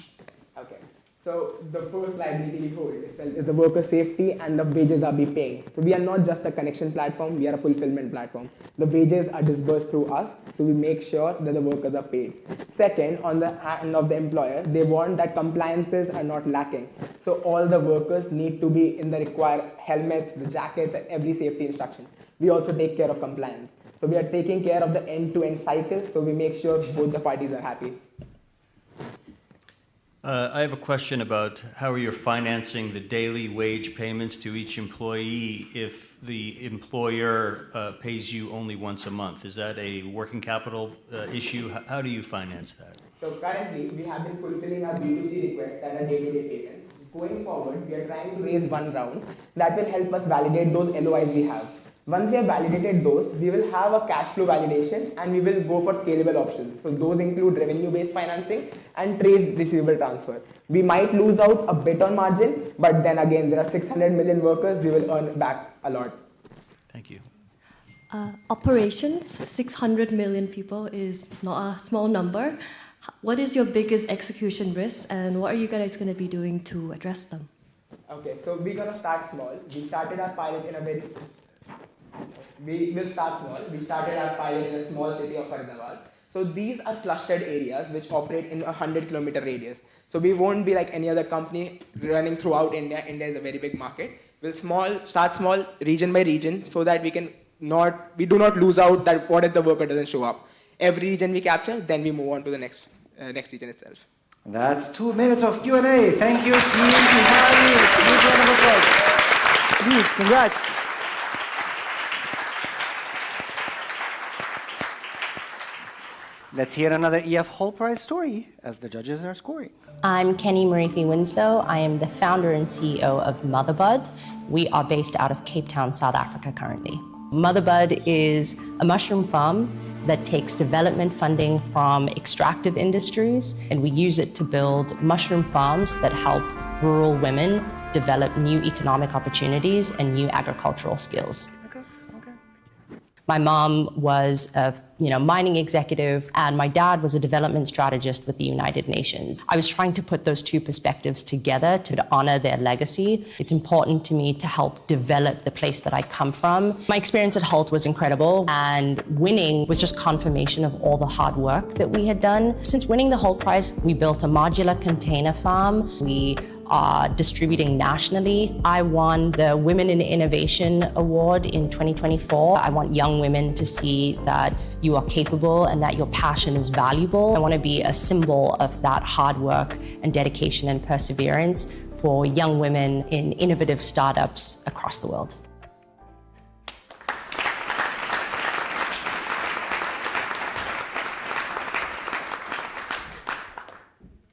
Okay. So the first liability we hold is the worker safety and the wages are being paying. So we are not just a connection platform, we are a fulfillment platform. The wages are disbursed through us, so we make sure that the workers are paid. Second, on the end of the employer, they want that compliances are not lacking. So all the workers need to be in the required helmets, the jackets, and every safety instruction. We also take care of compliance. So we are taking care of the end-to-end cycle, so we make sure both the parties are happy. I have a question about how you're financing the daily wage payments to each employee if the employer pays you only once a month. Is that a working capital issue? How do you finance that? So currently, we have been fulfilling our B2C requests that are day-to-day payments. Going forward, we are trying to raise one round that will help us validate those LOIs we have. Once we have validated those, we will have a cash flow validation and we will go for scalable options. So those include revenue-based financing and traced receivable transfer. We might lose out a bit on margin, but then again, there are 600 million workers, we will earn back a lot. Thank you. Operations, 600 million people is not a small number. What is your biggest execution risk, and what are you guys going to be doing to address them? Okay, so we're going to start small. We started our pilot in a very... We will start small. We started our pilot in a small city of Faridabad. So these are clustered areas which operate in a 100-kilometer radius. So we won't be like any other company running throughout India. India is a very big market. We'll start small, region by region, so that we do not lose out that what if the worker doesn't show up. Every region we capture, then we move on to the next region itself. That's 2 minutes of Q&A. Thank you, Team Tihari. Huge round of applause. Please, congrats. Let's hear another EF Hult Prize story as the judges are scoring. I'm Kenny Marifi Winslow. I am the founder and CEO of Motherbud. We are based out of Cape Town, South Africa currently. Motherbud is a mushroom farm that takes development funding from extractive industries, and we use it to build mushroom farms that help rural women develop new economic opportunities and new agricultural skills. My mom was a mining executive, and my dad was a development strategist with the United Nations. I was trying to put those two perspectives together to honor their legacy. It's important to me to help develop the place that I come from. My experience at Hult was incredible, and winning was just confirmation of all the hard work that we had done. Since winning the Hult Prize, we built a modular container farm. We are distributing nationally. I won the Women in Innovation Award in 2024. I want young women to see that you are capable and that your passion is valuable. I want to be a symbol of that hard work and dedication and perseverance for young women in innovative startups across the world.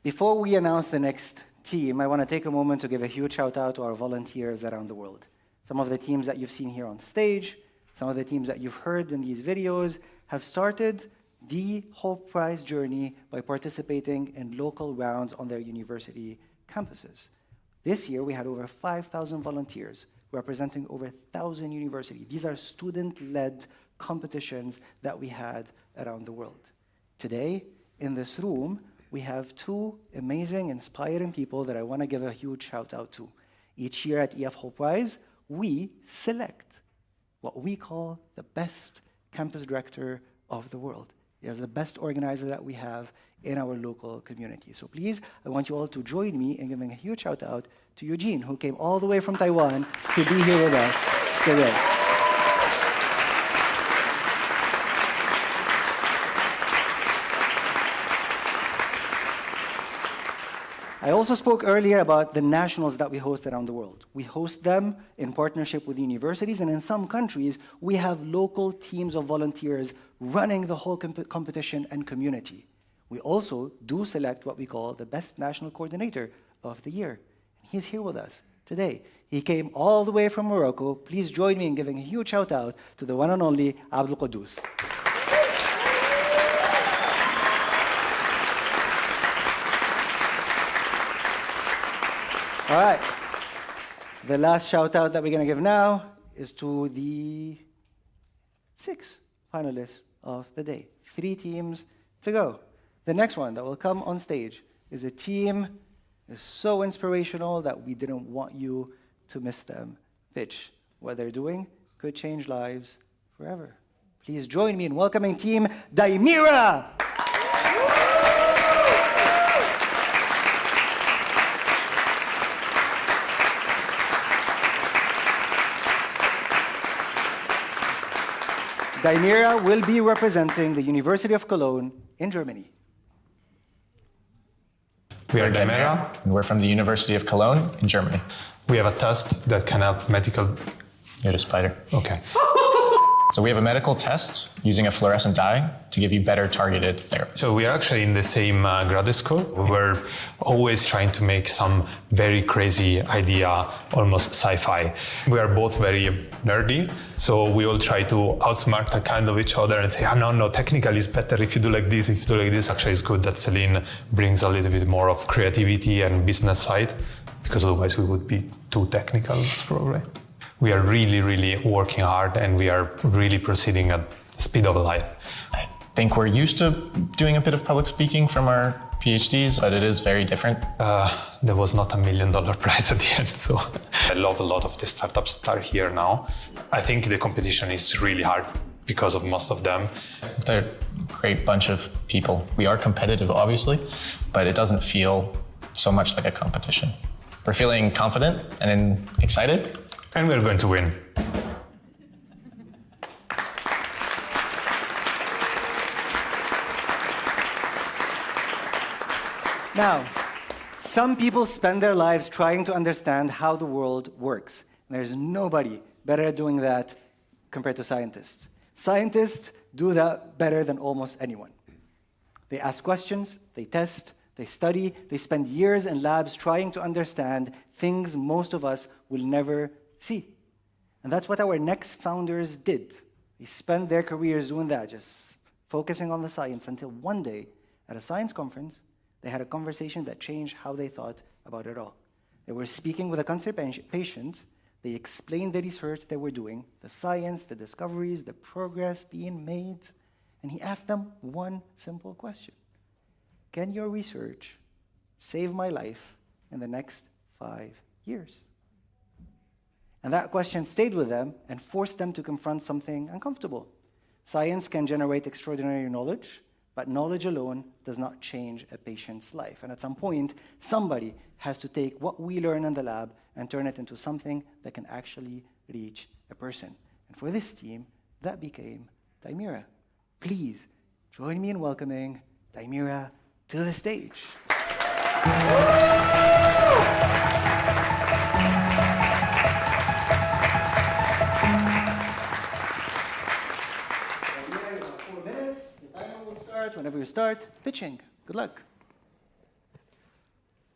Before we announce the next team, I want to take a moment to give a huge shout out to our volunteers around the world. Some of the teams that you've seen here on stage, some of the teams that you've heard in these videos have started the Hult Prize journey by participating in local rounds on their university campuses. This year, we had over 5,000 volunteers representing over 1,000 universities. These are student-led competitions that we had around the world. Today, in this room, we have two amazing, inspiring people that I want to give a huge shout out to. Each year at EF Hult Prize, we select what we call the best campus director of the world. He is the best organizer that we have in our local community. So please, I want you all to join me in giving a huge shout out to Eugene, who came all the way from Taiwan to be here with us today. I also spoke earlier about the nationals that we host around the world. We host them in partnership with universities, and in some countries, we have local teams of volunteers running the whole competition and community. We also do select what we call the best national coordinator of the year. He's here with us today. He came all the way from Morocco. Please join me in giving a huge shout out to the one and only Abdul Qudus. All right. The last shout out that we're going to give now is to the 6 finalists of the day. 3 teams to go. The next one that will come on stage is a team that is so inspirational that we didn't want you to miss them pitch. What they're doing could change lives forever. Please join me in welcoming Team Daimira. Daimira will be representing the University of Cologne in Germany. We are Daimira, and we're from the University of Cologne in Germany. We have a test that can help medical... You're a spider. Okay. So we have a medical test using a fluorescent dye to give you better targeted therapy. So we are actually in the same grad school. We're always trying to make some very crazy idea, almost sci-fi. We are both very nerdy, so we all try to outsmart the kind of each other and say, no, technically it's better if you do like this, if you do like this. Actually, it's good that Celine brings a little bit more of creativity and business side, because otherwise we would be too technical, probably. We are really, really working hard, and we are really proceeding at the speed of light. I think we're used to doing a bit of public speaking from our PhDs, but it is very different. There was not $1 million prize at the end, so I love a lot of the startups that are here now. I think the competition is really hard because of most of them. They're a great bunch of people. We are competitive, obviously, but it doesn't feel so much like a competition. We're feeling confident and excited. And we're going to win. Now, some people spend their lives trying to understand how the world works. And there's nobody better at doing that compared to scientists. Scientists do that better than almost anyone. They ask questions, they test, they study, they spend years in labs trying to understand things most of us will never see. And that's what our next founders did. They spent their careers doing that, just focusing on the science, until one day, at a science conference, they had a conversation that changed how they thought about it all. They were speaking with a cancer patient They explained the research they were doing, the science, the discoveries, the progress being made, and he asked them one simple question. Can your research save my life in the next 5 years? And that question stayed with them and forced them to confront something uncomfortable. Science can generate extraordinary knowledge, but knowledge alone does not change a patient's life. And at some point, somebody has to take what we learn in the lab and turn it into something that can actually reach a person. And for this team, that became Dimira. Please join me in welcoming Dimira to the stage. Whenever you start, pitching. Good luck.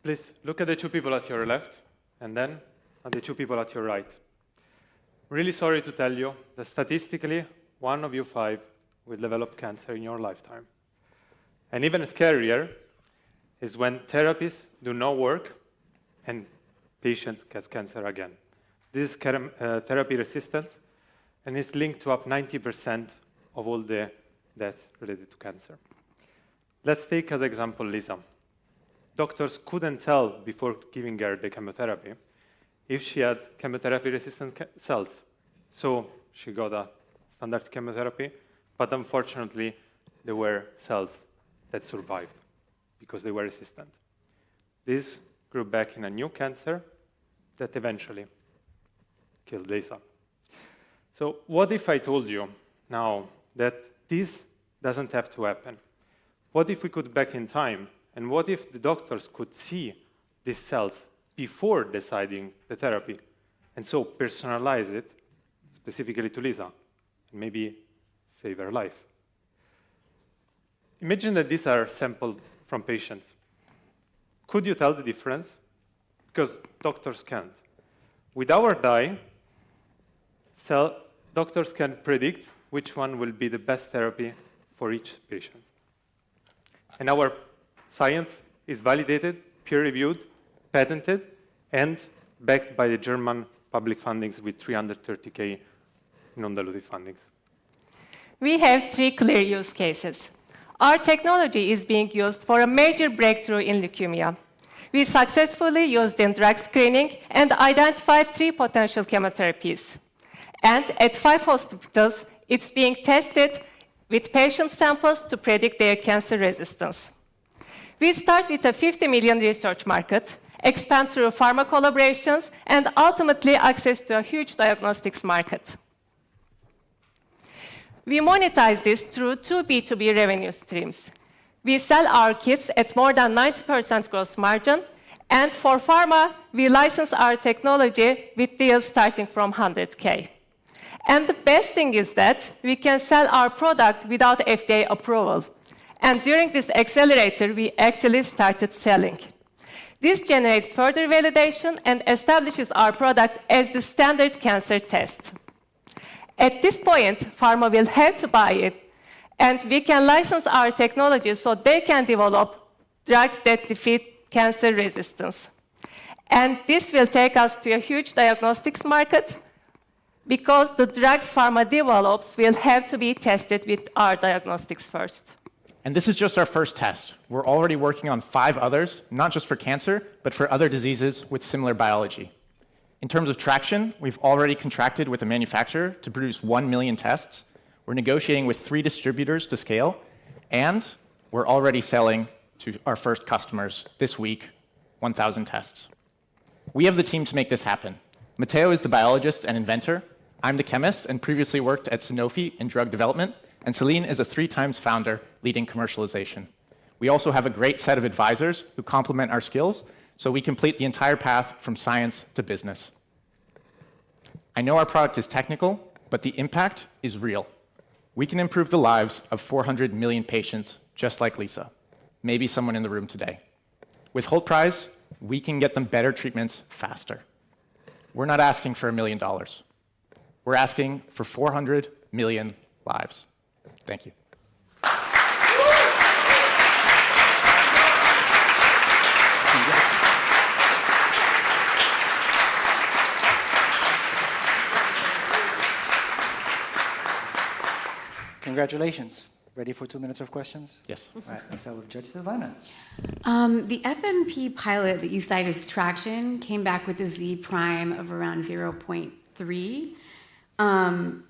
Please look at the two people at your left and then at the two people at your right. Really sorry to tell you that statistically, 1 of you 5 will develop cancer in your lifetime. And even scarier is when therapies do not work and patients get cancer again. This is therapy resistance, and it's linked to up 90% of all the deaths related to cancer. Let's take as example Lisa. Doctors couldn't tell before giving her the chemotherapy if she had chemotherapy-resistant cells. So she got a standard chemotherapy, but unfortunately, there were cells that survived because they were resistant. This grew back in a new cancer that eventually killed Lisa. So what if I told you now that this doesn't have to happen? What if we could back in time? And what if the doctors could see these cells before deciding the therapy, and so personalize it specifically to Lisa, and maybe save her life? Imagine that these are sampled from patients. Could you tell the difference? Because doctors can't. With our dye, doctors can predict which one will be the best therapy for each patient. And our science is validated, peer-reviewed, patented, and backed by the German public fundings with 330K non-dilutive fundings. We have 3 clear use cases. Our technology is being used for a major breakthrough in leukemia. We successfully used in drug screening and identified 3 potential chemotherapies. And at 5 hospitals, it's being tested with patient samples to predict their cancer resistance. We start with a 50 million research market, expand through pharma collaborations, and ultimately access to a huge diagnostics market. We monetize this through 2 B2B revenue streams. We sell our kits at more than 90% gross margin, and for pharma, we license our technology with deals starting from 100K. And the best thing is that we can sell our product without FDA approval. And during this accelerator, we actually started selling. This generates further validation and establishes our product as the standard cancer test. At this point, pharma will have to buy it, and we can license our technology so they can develop drugs that defeat cancer resistance. And this will take us to a huge diagnostics market, because the drugs pharma develops will have to be tested with our diagnostics first. And this is just our first test. We're already working on 5 others, not just for cancer, but for other diseases with similar biology. In terms of traction, we've already contracted with a manufacturer to produce 1 million tests. We're negotiating with 3 distributors to scale, and we're already selling to our first customers this week, 1,000 tests. We have the team to make this happen. Matteo is the biologist and inventor. I'm the chemist and previously worked at Sanofi in drug development, and Celine is a 3 times founder leading commercialization. We also have a great set of advisors who complement our skills, so we complete the entire path from science to business. I know our product is technical, but the impact is real. We can improve the lives of 400 million patients just like Lisa, maybe someone in the room today. With Hult Prize, we can get them better treatments faster. We're not asking for $1 million. We're asking for 400 million lives. Thank you. congratulations. Ready for 2 minutes of questions? Yes. All right, let's start with Judge Silvana. The FMP pilot that you cite as traction came back with a Z prime of around 0.3,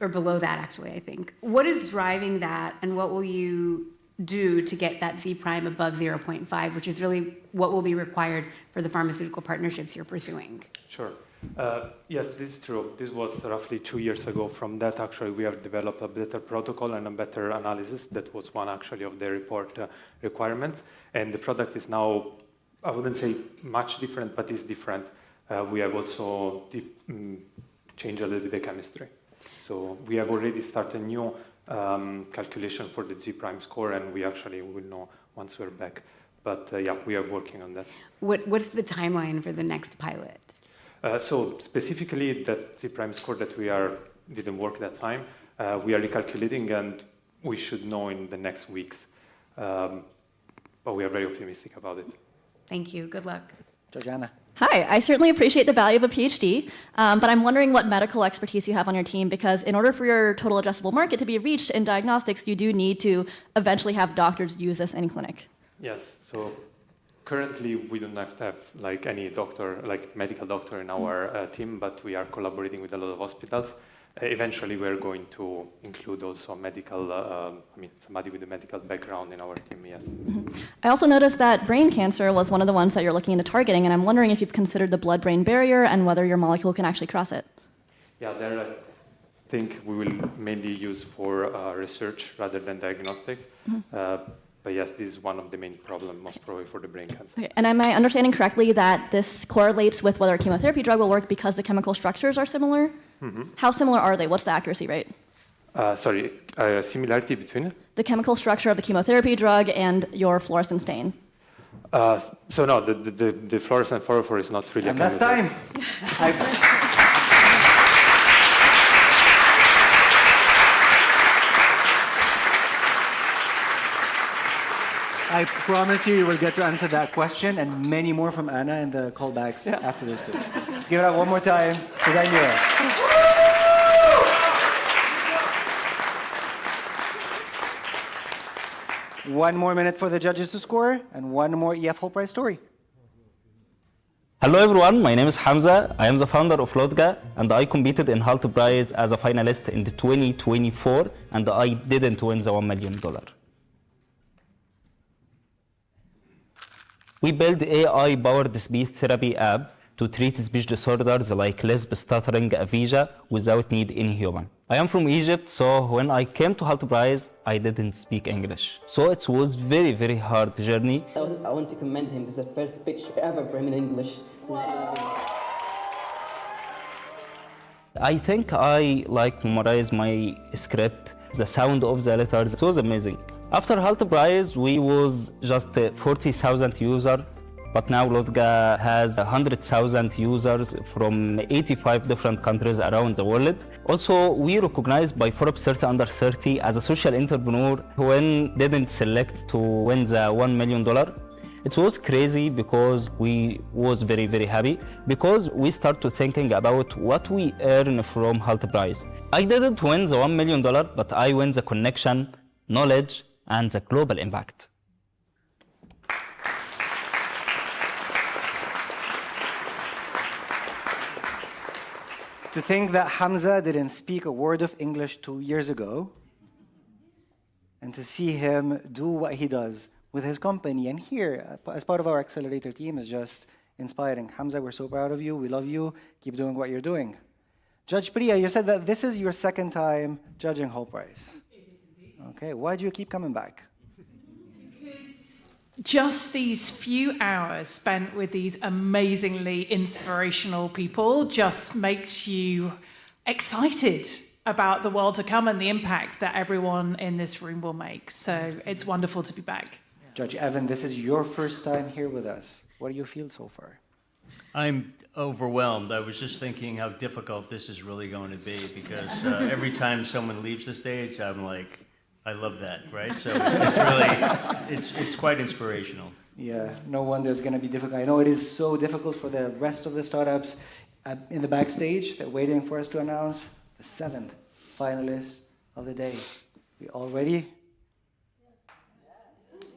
or below that, actually, I think. What is driving that, and what will you do to get that Z prime above 0.5, which is really what will be required for the pharmaceutical partnerships you're pursuing? Sure. Yes, this is true. This was roughly 2 years ago. From that, actually, we have developed a better protocol and a better analysis. That was one, actually, of the report requirements. And the product is now, I wouldn't say much different, but is different. We have also changed a little bit the chemistry. So we have already started a new calculation for the Z prime score, and we actually will know once we're back. But yeah, we are working on that. What's the timeline for the next pilot? So specifically, that Z prime score that didn't work that time, we are recalculating, and we should know in the next weeks. But we are very optimistic about it. Thank you. Good luck. Georgiana. Hi, I certainly appreciate the value of a PhD, but I'm wondering what medical expertise you have on your team, because in order for your total addressable market to be reached in diagnostics, you do need to eventually have doctors use this in clinic. Yes. So currently, we don't have to have like any doctor, like medical doctor in our team, but we are collaborating with a lot of hospitals. Eventually, we're going to include also medical, somebody with a medical background in our team, yes. I also noticed that brain cancer was one of the ones that you're looking into targeting, and I'm wondering if you've considered the blood-brain barrier and whether your molecule can actually cross it. Yeah, there I think we will mainly use for research rather than diagnostic. But yes, this is one of the main problems, most probably for the brain cancer. Okay. And am I understanding correctly that this correlates with whether a chemotherapy drug will work because the chemical structures are similar? How similar are they? What's the accuracy rate? Similarity between? The chemical structure of the chemotherapy drug and your fluorescent stain. So no, the fluorescent fluorophore is not really And a that's time. I promise you will get to answer that question and many more from Anna in the callbacks after this speech. Let's give it up one more time to Daniela. One more minute for the judges to score, and one more EF Whole Prize story. Hello everyone, my name is Hamza. I am the founder of Lodga, and I competed in Hult Prize as a finalist in the 2024, and I didn't win the $1 million. We built AI-powered speech therapy app to treat speech disorders like lisp, stuttering, aphasia without need any human. I am from Egypt, so when I came to Hult Prize, I didn't speak English. So it was very, very hard journey. I want to commend him. This is the first pitch ever for him in English. I think I memorized my script, the sound of the letters. It was amazing. After Hult Prize, we was just 40,000 users, but now Lodga has 100,000 users from 85 different countries around the world. Also, we recognized by Forbes 30 Under 30 as a social entrepreneur when didn't select to win the $1 million. It was crazy because we was very, very happy because we started thinking about what we earn from Hult Prize. I didn't win the $1 million, but I win the connection, knowledge, and the global impact. To think that Hamza didn't speak a word of English 2 years ago, and to see him do what he does with his company and here as part of our accelerator team is just inspiring. Hamza, we're so proud of you. We love you. Keep doing what you're doing. Judge Priya, you said that this is your second time judging Whole Prize. Okay, why do you keep coming back? Just these few hours spent with these amazingly inspirational people just makes you excited about the world to come and the impact that everyone in this room will make. So it's wonderful to be back. Judge Evan, this is your first time here with us. What do you feel so far? I'm overwhelmed. I was just thinking how difficult this is really going to be because every time someone leaves the stage, I'm like, I love that, right? So it's really, it's quite inspirational. Yeah, no wonder it's going to be difficult. I know it is so difficult for the rest of the startups in the backstage. They're waiting for us to announce the 7th finalist of the day. We all ready?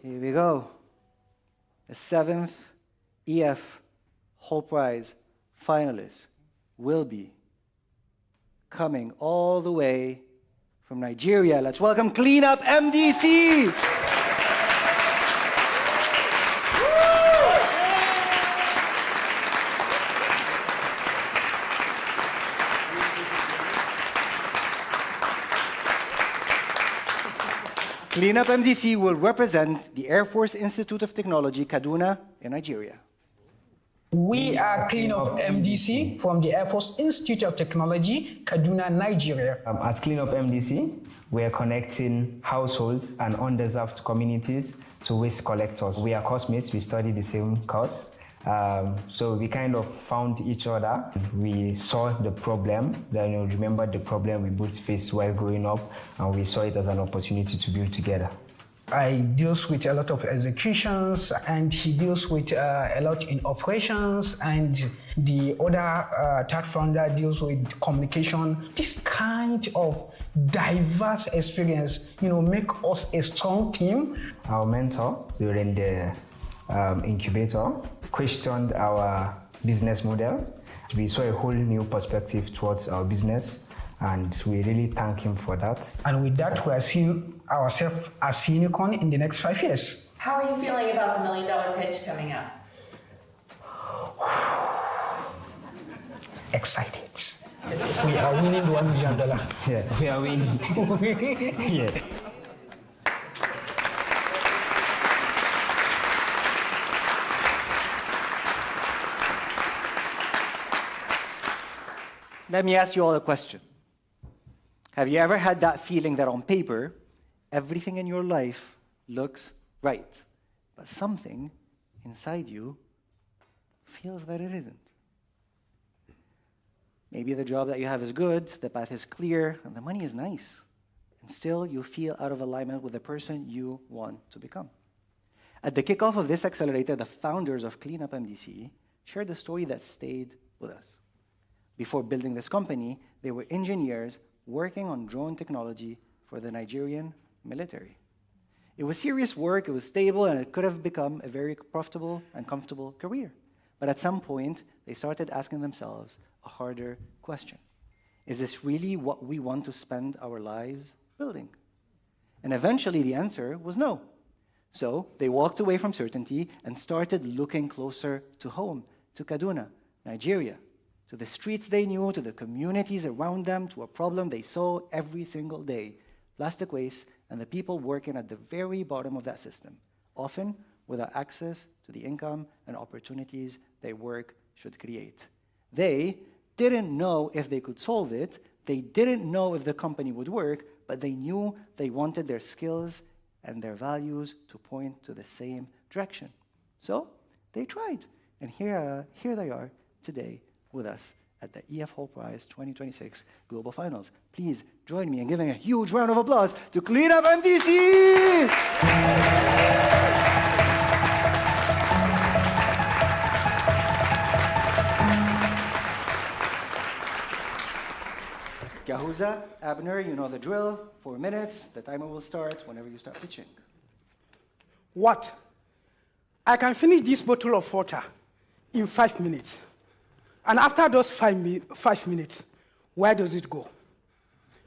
Here we go. The 7th EF Hult Prize finalists will be coming all the way from Nigeria. Let's welcome Clean Up MDC. Clean Up MDC will represent the Air Force Institute of Technology, Kaduna, in Nigeria. We are Clean Up MDC from the Air Force Institute of Technology, Kaduna, Nigeria. At Clean Up MDC, we are connecting households and underserved communities to waste collectors. We are classmates, we study the same course. So we kind of found each other. We saw the problem, remember the problem we both faced while growing up, and we saw it as an opportunity to build together. I deals with a lot of executions, and he deals with a lot in operations, and the other third founder deals with communication. This kind of diverse experience, make us a strong team. Our mentor during the incubator questioned our business model. We saw a whole new perspective towards our business, and we really thank him for that. And with that, we are seeing ourselves as unicorn in the next 5 years. How are you feeling about the $1 million pitch coming up? Excited. We are winning $1 million. Yeah, we are winning. Yeah. Let me ask you all a question. Have you ever had that feeling that on paper, everything in your life looks right, but something inside you feels that it isn't? Maybe the job that you have is good, the path is clear, and the money is nice, and still you feel out of alignment with the person you want to become. At the kickoff of this accelerator, the founders of Clean Up MDC shared a story that stayed with us. Before building this company, they were engineers working on drone technology for the Nigerian military. It was serious work, it was stable, and it could have become a very profitable and comfortable career. But at some point, they started asking themselves a harder question. Is this really what we want to spend our lives building? And eventually the answer was no. So they walked away from certainty and started looking closer to home, to Kaduna, Nigeria, to the streets they knew, to the communities around them, to a problem they saw every single day: plastic waste and the people working at the very bottom of that system, often without access to the income and opportunities their work should create. They didn't know if they could solve it, they didn't know if the company would work, but they knew they wanted their skills and their values to point to the same direction. So they tried, and here they are today with us at the EF Hult Prize 2026 Global Finals. Please join me in giving a huge round of applause to Clean Up MDC! Yahuza, Abner, you know the drill. 4 minutes, the timer will start whenever you start pitching. What? I can finish this bottle of water in 5 minutes. And after those 5 minutes, where does it go?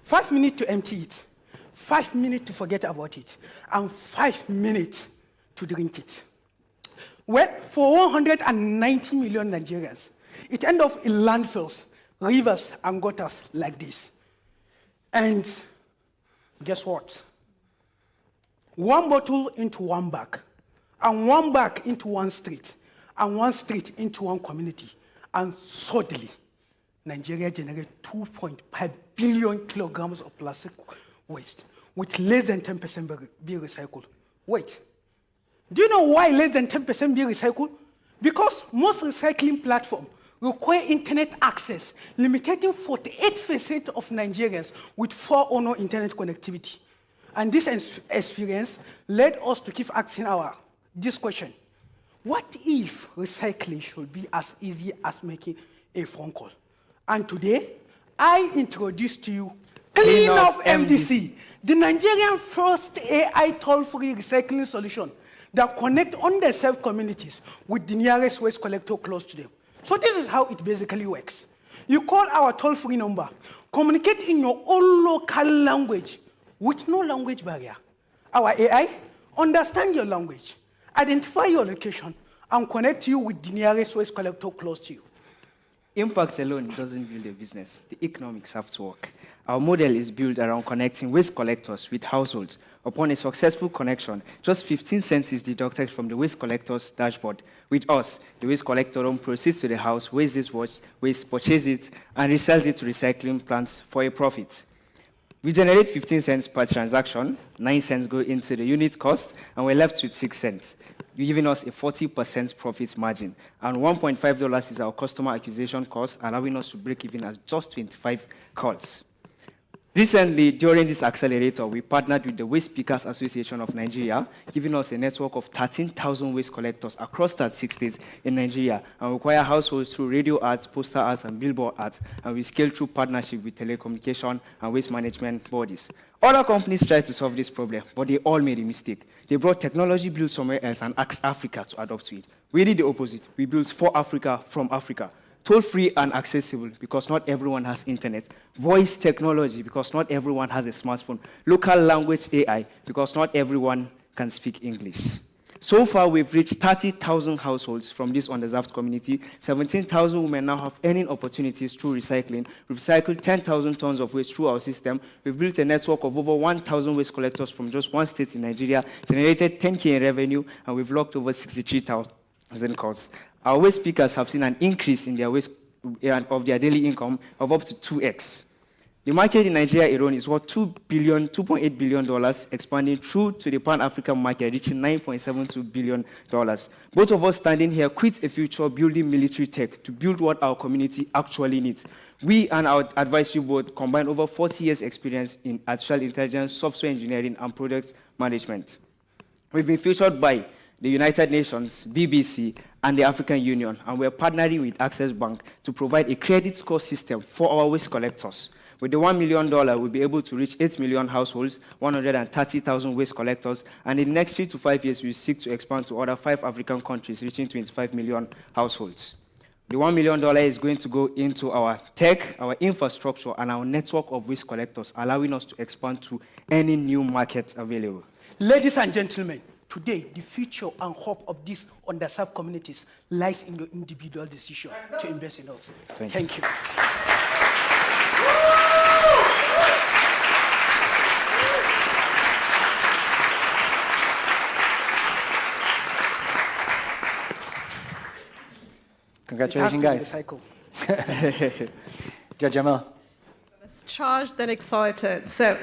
5 minutes to empty it, 5 minutes to forget about it, and 5 minutes to drink it. Well, for 190 million Nigerians, it ends up in landfills, rivers, and gutters like this. And guess what? One bottle into one bag, and one bag into one street, and one street into one community. And suddenly, Nigeria generates 2.5 billion kilograms of plastic waste, with less than 10% be recycled. Wait, do you know why less than 10% be recycled? Because most recycling platforms require internet access, limiting 48% of Nigerians with poor or no internet connectivity. And this experience led us to keep asking this question: what if recycling should be as easy as making a phone call? And today, I introduce to you Clean-Off MDC, the Nigerian first AI toll-free recycling solution that connects underserved communities with the nearest waste collector close to them. So this is how it basically works. You call our toll-free number, communicate in your own local language with no language barrier. Our AI understand your language, identify your location, and connect you with the nearest waste collector close to you. Impact alone doesn't build a business. The economics have to work. Our model is built around connecting waste collectors with households. Upon a successful connection, just 15 cents is deducted from the waste collector's dashboard. With us, the waste collector proceeds to the house, weighs this waste, purchases it, and resells it to recycling plants for a profit. We generate 15 cents per transaction, 9 cents go into the unit cost, and we're left with 6 cents. You're giving us a 40% profit margin. And $1.5 is our customer acquisition cost, allowing us to break even at just 25 calls. Recently, during this accelerator, we partnered with the Waste Pickers Association of Nigeria, giving us a network of 13,000 waste collectors across 36 states in Nigeria, and we acquire households through radio ads, poster ads, and billboard ads, and we scale through partnership with telecommunication and waste management bodies. Other companies tried to solve this problem, but they all made a mistake. They brought technology built somewhere else and asked Africa to adopt to it. We did the opposite. We built for Africa, from Africa. Toll-free and accessible because not everyone has internet. Voice technology because not everyone has a smartphone. Local language AI because not everyone can speak English. So far, we've reached 30,000 households from this underserved community. 17,000 women now have earning opportunities through recycling. We've recycled 10,000 tons of waste through our system. We've built a network of over 1,000 waste collectors from just one state in Nigeria, generated 10K in revenue, and we've locked over 63,000 calls. Our waste pickers have seen an increase in their waste of their daily income of up to 2x. The market in Nigeria alone is worth $2.8 billion, expanding through to the Pan-African market, reaching $9.72 billion. Both of us standing here quit a future building military tech to build what our community actually needs. We and our advisory board combine over 40 years' experience in artificial intelligence, software engineering, and product management. We've been featured by the United Nations, BBC, and the African Union, and we're partnering with Access Bank to provide a credit score system for our waste collectors. With the $1 million, we'll be able to reach 8 million households, 130,000 waste collectors, and in the next 3 to 5 years, we seek to expand to other 5 African countries, reaching 25 million households. The $1 million is going to go into our tech, our infrastructure, and our network of waste collectors, allowing us to expand to any new market available. Ladies and gentlemen, today, the future and hope of these underserved communities lies in your individual decision to invest in us. Thank you. Congratulations, guys. Judge Jamal. Charged and excited. So,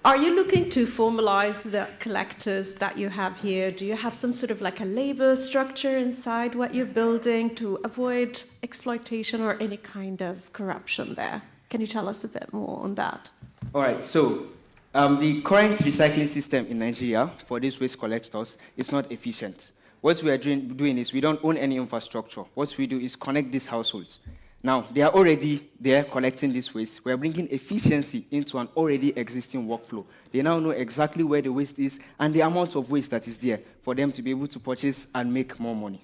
are you looking to formalize the collectors that you have here? Do you have some sort of like a labor structure inside what you're building to avoid exploitation or any kind of corruption there? Can you tell us a bit more on that? All right, so the current recycling system in Nigeria for these waste collectors is not efficient. What we are doing is we don't own any infrastructure. What we do is connect these households. Now, they are already there collecting this waste. We're bringing efficiency into an already existing workflow. They now know exactly where the waste is and the amount of waste that is there for them to be able to purchase and make more money.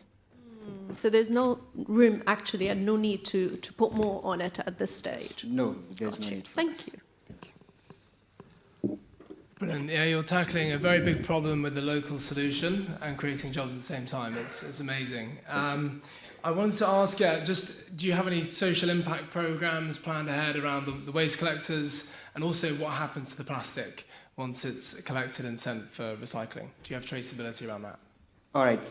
So there's no room, actually, and no need to put more on it at this stage? No, there's no need. Thank you. Brilliant. Yeah, you're tackling a very big problem with the local solution and creating jobs at the same time. It's amazing. I wanted to ask, just do you have any social impact programs planned ahead around the waste collectors, and also what happens to the plastic once it's collected and sent for recycling? Do you have traceability around that? All right.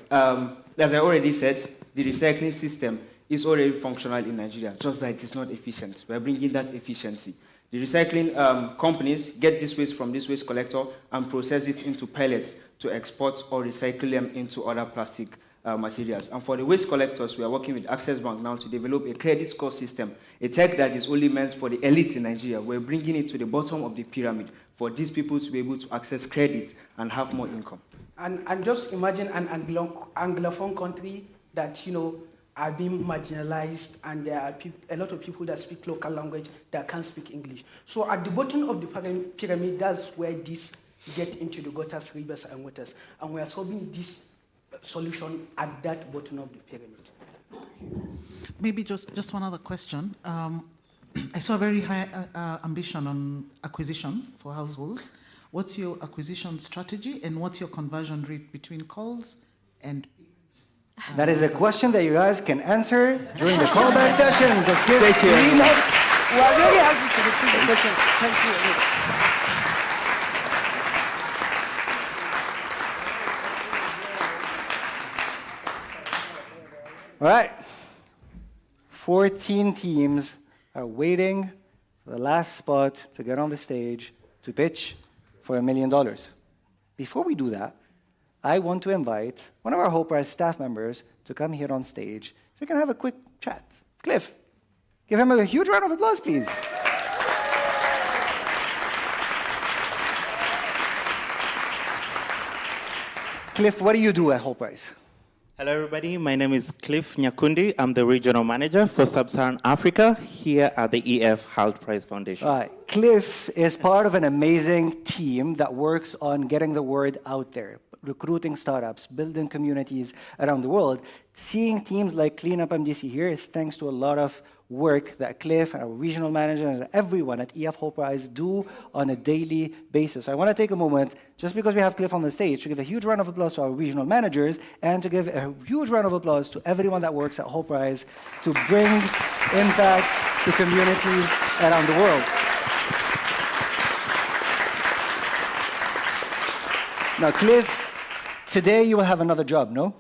As I already said, the recycling system is already functional in Nigeria, just that it is not efficient. We're bringing that efficiency. The recycling companies get this waste from this waste collector and process it into pellets to export or recycle them into other plastic materials. And for the waste collectors, we are working with Access Bank now to develop a credit score system, a tech that is only meant for the elites in Nigeria. We're bringing it to the bottom of the pyramid for these people to be able to access credit and have more income. And just imagine an Anglophone country that, are being marginalized, and there are a lot of people that speak local language that can't speak English. So at the bottom of the pyramid, that's where this get into the gutters, rivers, and waters. And we are solving this solution at that bottom of the pyramid. Maybe just one other question. I saw a very high ambition on acquisition for households. What's your acquisition strategy, and what's your conversion rate between calls and payments? That is a question that you guys can answer during the callback sessions. Let's give Thank you. Green up. We're very happy to receive the question. Thank you. All right. 14 teams are waiting for the last spot to get on the stage to pitch for $1 million. Before we do that, I want to invite one of our Hope Prize staff members to come here on stage so we can have a quick chat. Cliff, give him a huge round of applause, please. Cliff, what do you do at Hope Prize? Hello, everybody. My name is Cliff Nyakundi. I'm the regional manager for Sub-Saharan Africa here at the EF Hult Prize Foundation. All right. Cliff is part of an amazing team that works on getting the word out there, recruiting startups, building communities around the world. Seeing teams like Cleanup MDC here is thanks to a lot of work that Cliff, our regional managers, and everyone at EF Hope Prize do on a daily basis. I want to take a moment, just because we have Cliff on the stage, to give a huge round of applause to our regional managers and to give a huge round of applause to everyone that works at Hope Prize to bring impact to communities around the world. Now, Cliff, today you will have another job, no?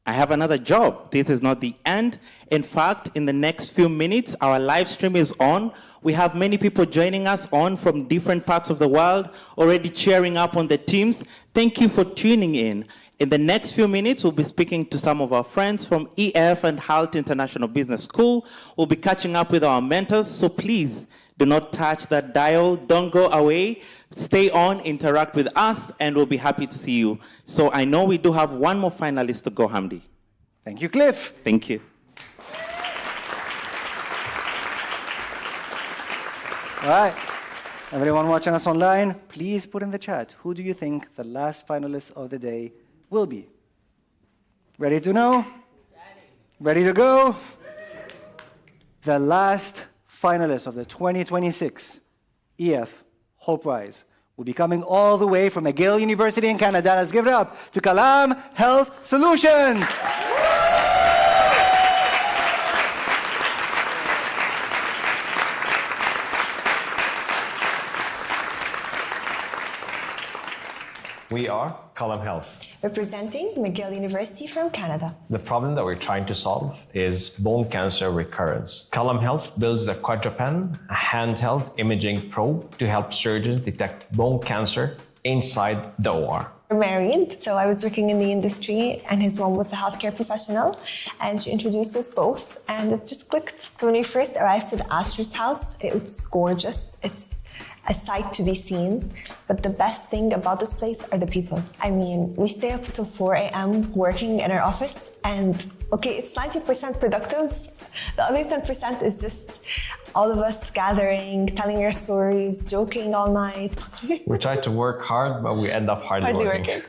I have another job. This is not the end. In fact, in the next few minutes, our live stream is on. We have many people joining us on from different parts of the world, already cheering up on the teams. Thank you for tuning in. In the next few minutes, we'll be speaking to some of our friends from EF and Hult International Business School. We'll be catching up with our mentors, so please do not touch that dial. Don't go away. Stay on, interact with us, and we'll be happy to see you. So I know we do have one more finalist to go, Hamdi. Thank you, Cliff. Thank you. All right. Everyone watching us online, please put in the chat, who do you think the last finalist of the day will be? Ready to know? Ready to go? The last finalist of the 2026 EF Hope Prize will be coming all the way from McGill University in Canada. Let's give it up to Kalam Health Solutions. We are Column Health, representing McGill University from Canada. The problem that we're trying to solve is bone cancer recurrence. Column Health builds the Quadrupen, a handheld imaging probe to help surgeons detect bone cancer inside the OR. We're married, so I was working in the industry, and his mom was a healthcare professional, and she introduced us both, and it just clicked. So when we first arrived to the Ashridge House, it was gorgeous. It's a sight to be seen, but the best thing about this place are the people. I mean, we stay up till 4 a.m. working in our office, and okay, it's 90% productive. The other 10% is just all of us gathering, telling our stories, joking all night. We try to work hard, but we end up hardly working.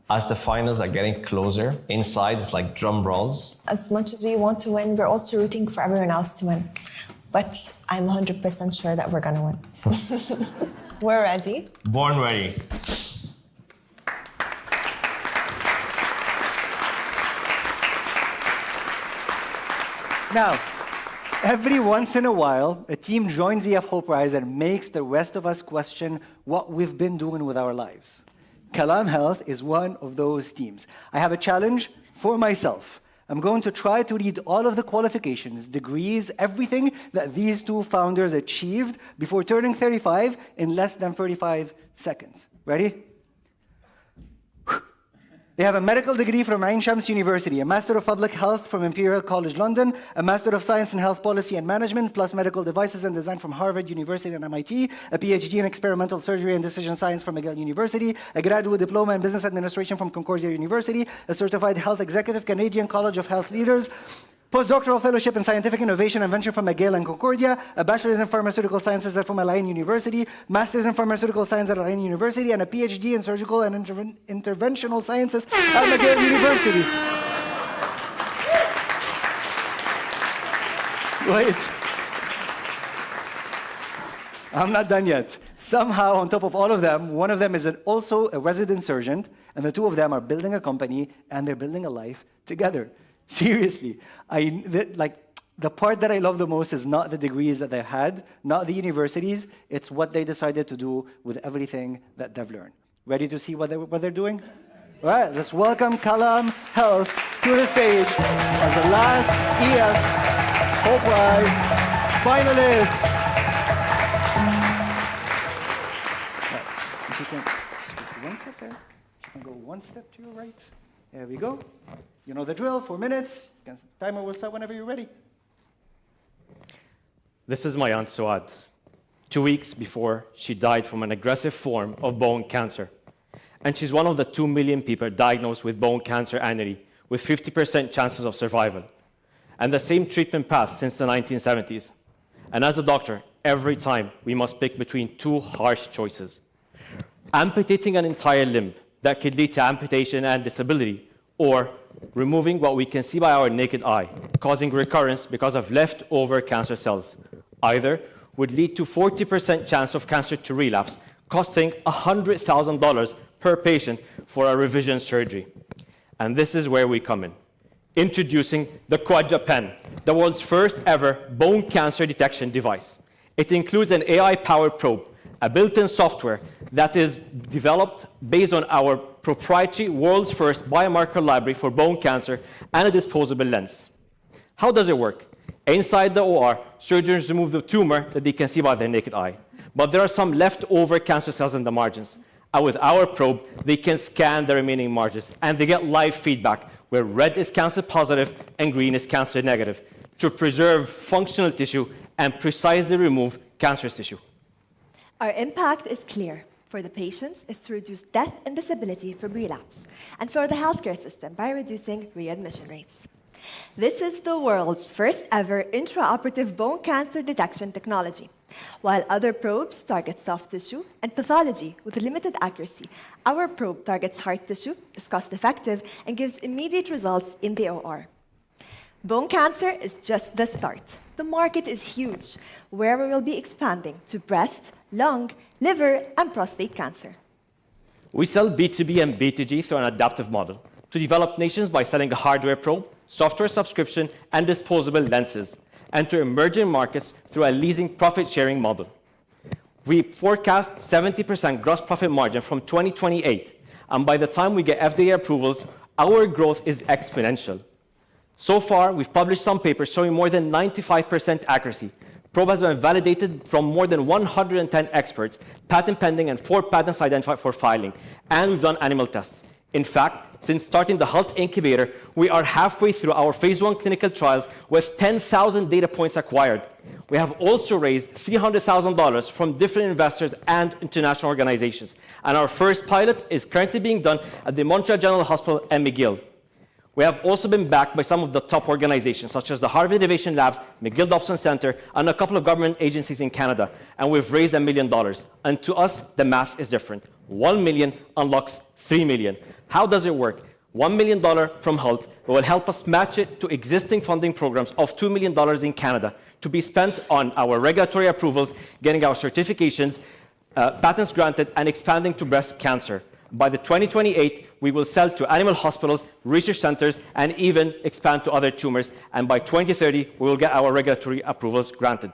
As the finals are getting closer, inside it's like drum rolls. As much as we want to win, we're also rooting for everyone else to win. But I'm 100% sure that we're gonna win. We're ready. Born ready. Now, every once in a while, a team joins the EF Hope Prize and makes the rest of us question what we've been doing with our lives. Kalam Health is one of those teams. I have a challenge for myself. I'm going to try to read all of the qualifications, degrees, everything that these two founders achieved before turning 35 in less than 35 seconds. Ready? They have a medical degree from Ain Shams University, a Master of Public Health from Imperial College London, a Master of Science in Health Policy and Management, plus Medical Devices and Design from Harvard University and MIT, a PhD in Experimental Surgery and Decision Science from McGill University, a Graduate Diploma in Business Administration from Concordia University, a Certified Health Executive, Canadian College of Health Leaders, Postdoctoral Fellowship in Scientific Innovation and Venture from McGill and Concordia, a Bachelor's in Pharmaceutical Sciences from Alain University, Master's in Pharmaceutical Science at Alain University, and a PhD in Surgical and Interventional Sciences at McGill University. Wait. I'm not done yet. Somehow, on top of all of them, one of them is also a resident surgeon, and the two of them are building a company, and they're building a life together. Seriously, the part that I love the most is not the degrees that they've had, not the universities, it's what they decided to do with everything that they've learned. Ready to see what they're doing? All right, let's welcome Kalam Health to the stage as the last EF Hope Prize finalists. If you can switch one step there, if you can go one step to your right. There we go. You know the drill, 4 minutes. Timer will start whenever you're ready. This is my Aunt Suad, 2 weeks before she died from an aggressive form of bone cancer. And she's one of the 2 million people diagnosed with bone cancer annually, with 50% chances of survival. And the same treatment path since the 1970s. And as a doctor, every time we must pick between two harsh choices. Amputating an entire limb that could lead to amputation and disability, or removing what we can see by our naked eye, causing recurrence because of leftover cancer cells. Either would lead to 40% chance of cancer to relapse, costing $100,000 per patient for a revision surgery. And this is where we come in. Introducing the QuadraPen, the world's first ever bone cancer detection device. It includes an AI-powered probe, a built-in software that is developed based on our proprietary world's first biomarker library for bone cancer and a disposable lens. How does it work? Inside the OR, surgeons remove the tumor that they can see by their naked eye. But there are some leftover cancer cells in the margins. And with our probe, they can scan the remaining margins, and they get live feedback where red is cancer positive and green is cancer negative to preserve functional tissue and precisely remove cancerous tissue. Our impact is clear. For the patients, is to reduce death and disability from relapse, and for the healthcare system by reducing readmission rates. This is the world's first ever intraoperative bone cancer detection technology. While other probes target soft tissue and pathology with limited accuracy, our probe targets hard tissue, is cost-effective, and gives immediate results in the OR. Bone cancer is just the start. The market is huge, where we will be expanding to breast, lung, liver, and prostate cancer. We sell B2B and B2G through an adaptive model to developed nations by selling a hardware probe, software subscription, and disposable lenses, and to emerging markets through a leasing profit-sharing model. We forecast 70% gross profit margin from 2028, and by the time we get FDA approvals, our growth is exponential. So far, we've published some papers showing more than 95% accuracy. Probe has been validated from more than 110 experts, patent pending, and 4 patents identified for filing. And we've done animal tests. In fact, since starting the Hult incubator, we are halfway through our phase 1 clinical trials with 10,000 data points acquired. We have also raised $300,000 from different investors and international organizations. And our first pilot is currently being done at the Montreal General Hospital and McGill. We have also been backed by some of the top organizations, such as the Harvard Innovation Labs, McGill Dobson Center, and a couple of government agencies in Canada, and we've raised $1 million. And to us, the math is different. 1 million unlocks 3 million. How does it work? $1 million from Hult will help us match it to existing funding programs of $2 million in Canada to be spent on our regulatory approvals, getting our certifications, patents granted, and expanding to breast cancer. By the 2028, we will sell to animal hospitals, research centers, and even expand to other tumors. And by 2030, we will get our regulatory approvals granted.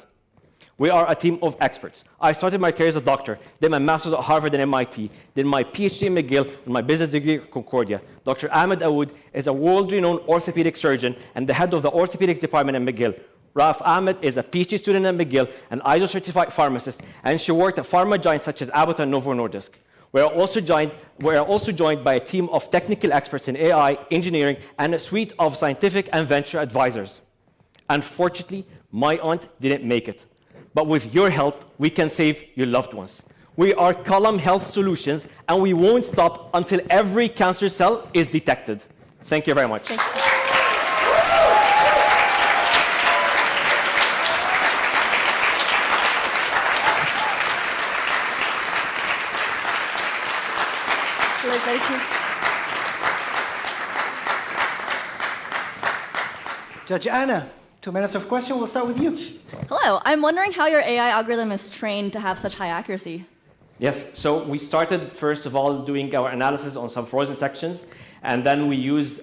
We are a team of experts. I started my career as a doctor, did my master's at Harvard and MIT, did my PhD in McGill, and my business degree at Concordia. Dr. Ahmed Aoud is a world-renowned orthopedic surgeon and the head of the orthopedics department at McGill. Raf Ahmed is a PhD student at McGill, an ISO-certified pharmacist, and she worked at pharma giants such as Abbott and Novo Nordisk. We're also joined by a team of technical experts in AI, engineering, and a suite of scientific and venture advisors. Unfortunately, my aunt didn't make it. But with your help, we can save your loved ones. We are Column Health Solutions, and we won't stop until every cancer cell is detected. Thank you very much. Thank you. Thank you. Judge Anna, 2 minutes of question. We'll start with you. Hello, I'm wondering how your AI algorithm is trained to have such high accuracy. Yes, so we started, first of all, doing our analysis on some frozen sections, and then we use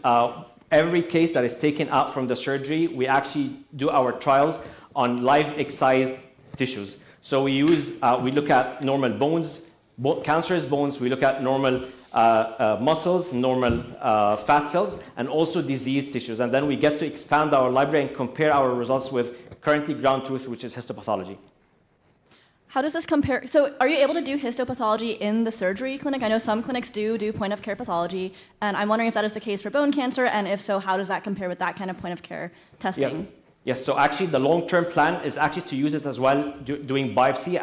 every case that is taken out from the surgery. We actually do our trials on live excised tissues. So we look at normal bones, cancerous bones, we look at normal muscles, normal fat cells, and also diseased tissues. And then we get to expand our library and compare our results with currently ground truth, which is histopathology. How does this compare? So are you able to do histopathology in the surgery clinic? I know some clinics do point-of-care pathology, and I'm wondering if that is the case for bone cancer, and if so, how does that compare with that kind of point-of-care testing? Yeah. Yes, so actually the long-term plan is actually to use it as well, doing biopsy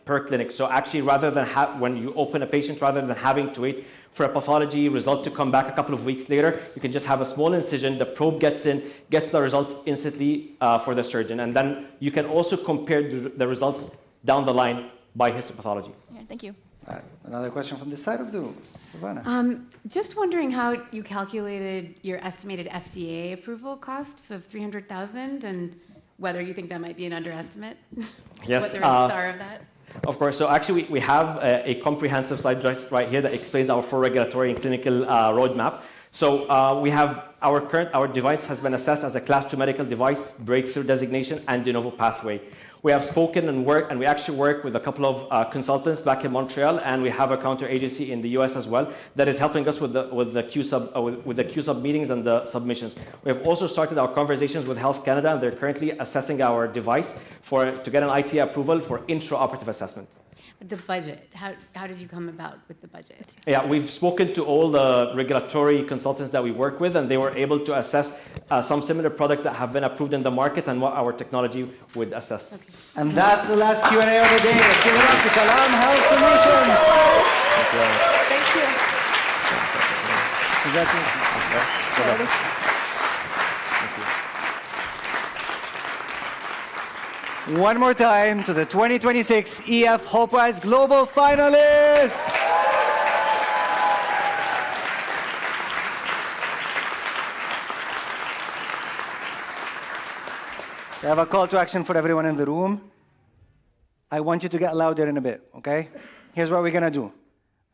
per clinic. So actually rather than when you open a patient, rather than having to wait for a pathology result to come back a couple of weeks later, you can just have a small incision, the probe gets in, gets the result instantly for the surgeon. And then you can also compare the results down the line by histopathology. Yeah, thank you. Another question from this side of the room. Savannah. Just wondering how you calculated your estimated FDA approval costs of $300,000 and whether you think that might be an underestimate? Yes. What the risks are of that? Of course. So actually, we have a comprehensive slide just right here that explains our full regulatory and clinical roadmap. So we have our device has been assessed as a Class 2 medical device, breakthrough designation, and de novo pathway. We have spoken and we actually work with a couple of consultants back in Montreal, and we have a counter agency in the US as well that is helping us with the Q-Sub meetings and the submissions. We have also started our conversations with Health Canada, and they're currently assessing our device to get an IT approval for intraoperative assessment. The budget, how did you come about with the budget? Yeah, we've spoken to all the regulatory consultants that we work with, and they were able to assess some similar products that have been approved in the market and what our technology would assess. Okay. And that's the last Q&A of the day. Let's give it up to Column Health Solutions. Thank you. Congratulations. One more time to the 2026 EF Hult Prize Global Finalists. I have a call to action for everyone in the room. I want you to get louder in a bit, okay? Here's what we're gonna do.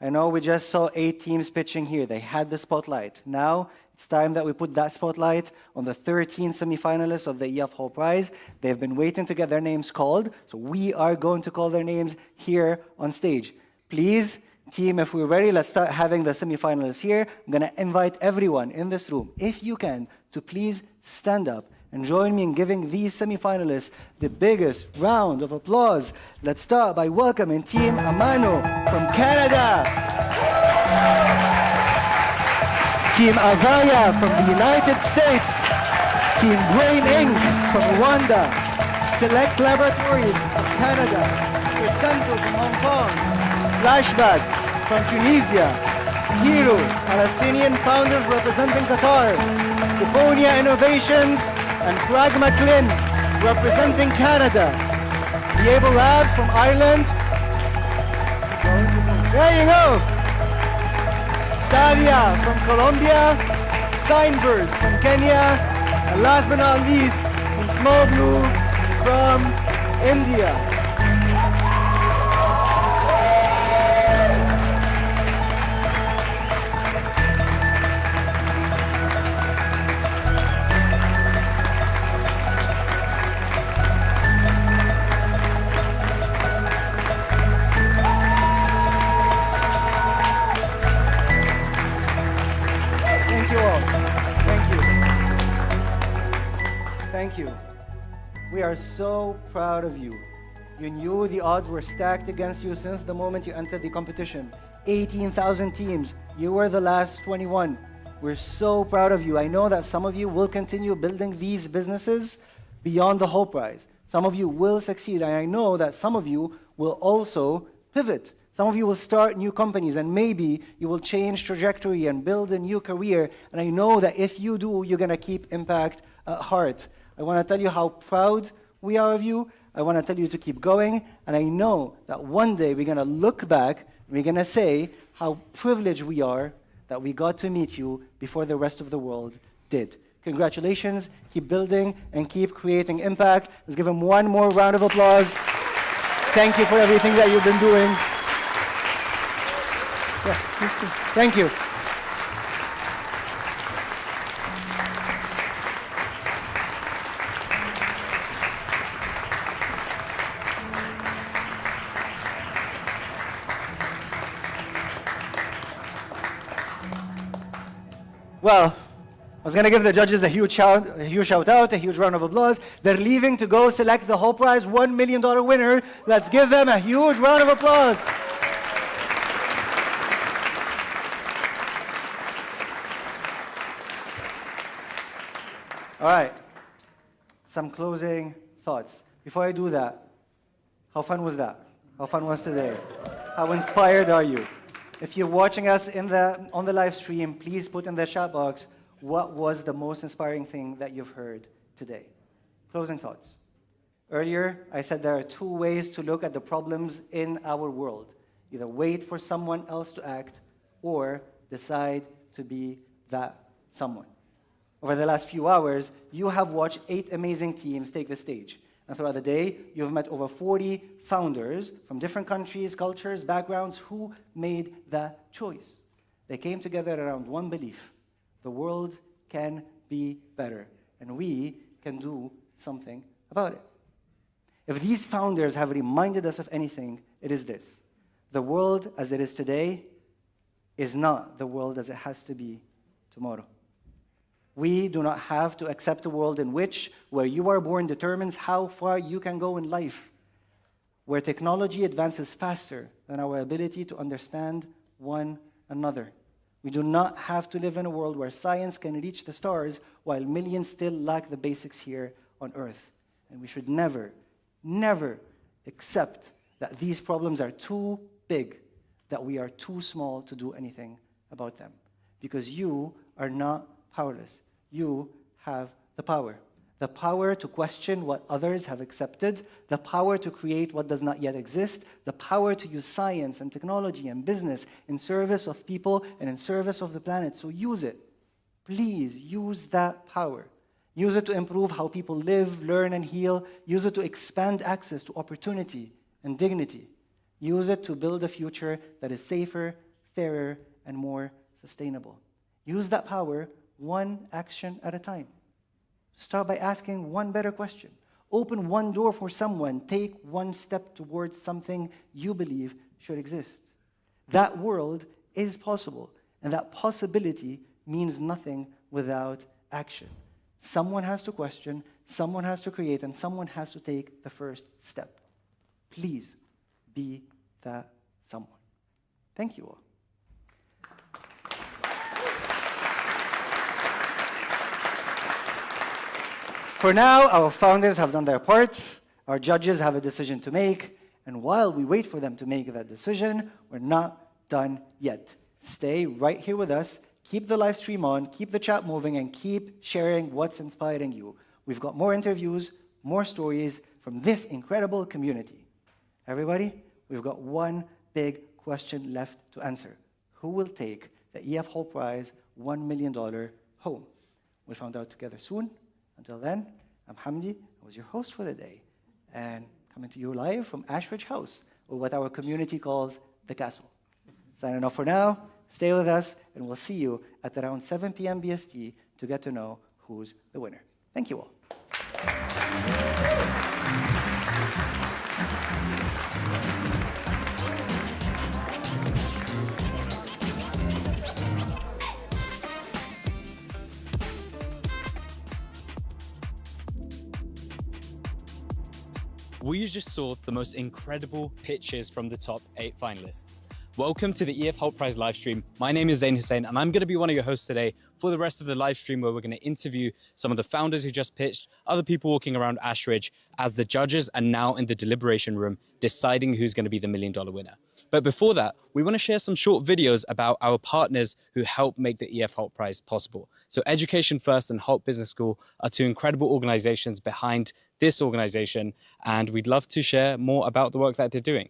I know we just saw 8 teams pitching here. They had the spotlight. Now, it's time that we put that spotlight on the 13 semifinalists of the EF Hult Prize. They've been waiting to get their names called, so we are going to call their names here on stage. Please, team, if we're ready, let's start having the semifinalists here. I'm gonna invite everyone in this room, if you can, to please stand up and join me in giving these semifinalists the biggest round of applause. Let's start by welcoming Team Amano from Canada. Team Avaya from the United States. Team Brain Inc. from Rwanda. Select Laboratories of Canada. Crescendo from Hong Kong. Flashback from Tunisia. Hero, Palestinian founders representing Qatar. Deponia Innovations and Pragma Clin representing Canada. The Able Labs from Ireland. There you go. Savia from Colombia, Signbirds from Kenya, and last but not least, from Small Blue from India. Thank you. We are so proud of you. You knew the odds were stacked against you since the moment you entered the competition. 18,000 teams. You were the last 21. We're so proud of you. I know that some of you will continue building these businesses beyond the Hult Prize. Some of you will succeed, and I know that some of you will also pivot. Some of you will start new companies, and maybe you will change trajectory and build a new career. And I know that if you do, you're going to keep impact at heart. I want to tell you how proud we are of you. I want to tell you to keep going. And I know that one day we're going to look back and we're going to say how privileged we are that we got to meet you before the rest of the world did. Congratulations. Keep building and keep creating impact. Let's give them one more round of applause. Thank you for everything that you've been doing. Yeah, thank you. Well, I was going to give the judges a huge shout out, a huge round of applause. They're leaving to go select the Hult Prize $1 million winner. Let's give them a huge round of applause. All right, some closing thoughts. Before I do that, how fun was that? How fun was today? How inspired are you? If you're watching us on the live stream, please put in the chat box, what was the most inspiring thing that you've heard today? Closing thoughts. Earlier, I said there are two ways to look at the problems in our world. Either wait for someone else to act, or decide to be that someone. Over the last few hours, you have watched 8 amazing teams take the stage. And throughout the day, you've met over 40 founders from different countries, cultures, backgrounds who made that choice. They came together around one belief: the world can be better, and we can do something about it. If these founders have reminded us of anything, it is this: the world as it is today is not the world as it has to be tomorrow. We do not have to accept a world in which where you are born determines how far you can go in life, where technology advances faster than our ability to understand one another. We do not have to live in a world where science can reach the stars while millions still lack the basics here on Earth. And we should never, never accept that these problems are too big, that we are too small to do anything about them. Because you are not powerless. You have the power to question what others have accepted, the power to create what does not yet exist, the power to use science and technology and business in service of people and in service of the planet. So use it. Please use that power. Use it to improve how people live, learn, and heal. Use it to expand access to opportunity and dignity. Use it to build a future that is safer, fairer, and more sustainable. Use that power one action at a time. Start by asking one better question. Open one door for someone. Take one step towards something you believe should exist. That world is possible, and that possibility means nothing without action. Someone has to question, someone has to create, and someone has to take the first step. Please be that someone. Thank you all. For now, our founders have done their part. Our judges have a decision to make. And while we wait for them to make that decision, we're not done yet. Stay right here with us. Keep the live stream on, keep the chat moving, and keep sharing what's inspiring you. We've got more interviews, more stories from this incredible community. Everybody, we've got one big question left to answer. Who will take the EF Hult Prize $1 million home? We'll find out together soon. Until then, I'm Hamdi. I was your host for the day. And coming to you live from Ashridge House, or what our community calls the castle. Signing off for now. Stay with us, and we'll see you at around 7 p.m. BST to get to know who's the winner. Thank you all. We just saw the most incredible pitches from the top 8 finalists. Welcome to the EF Hult Prize livestream. My name is Zain Hussein and I'm going to be one of your hosts today for the rest of the livestream, where we're going to interview some of the founders who just pitched, other people walking around Ashridge as the judges are now in the deliberation room deciding who's going to be the $1 million winner. But before that, we want to share some short videos about our partners who help make the EF Hult Prize possible. So Education First and Hult Business School are two incredible organizations behind this organization, and we'd love to share more about the work that they're doing.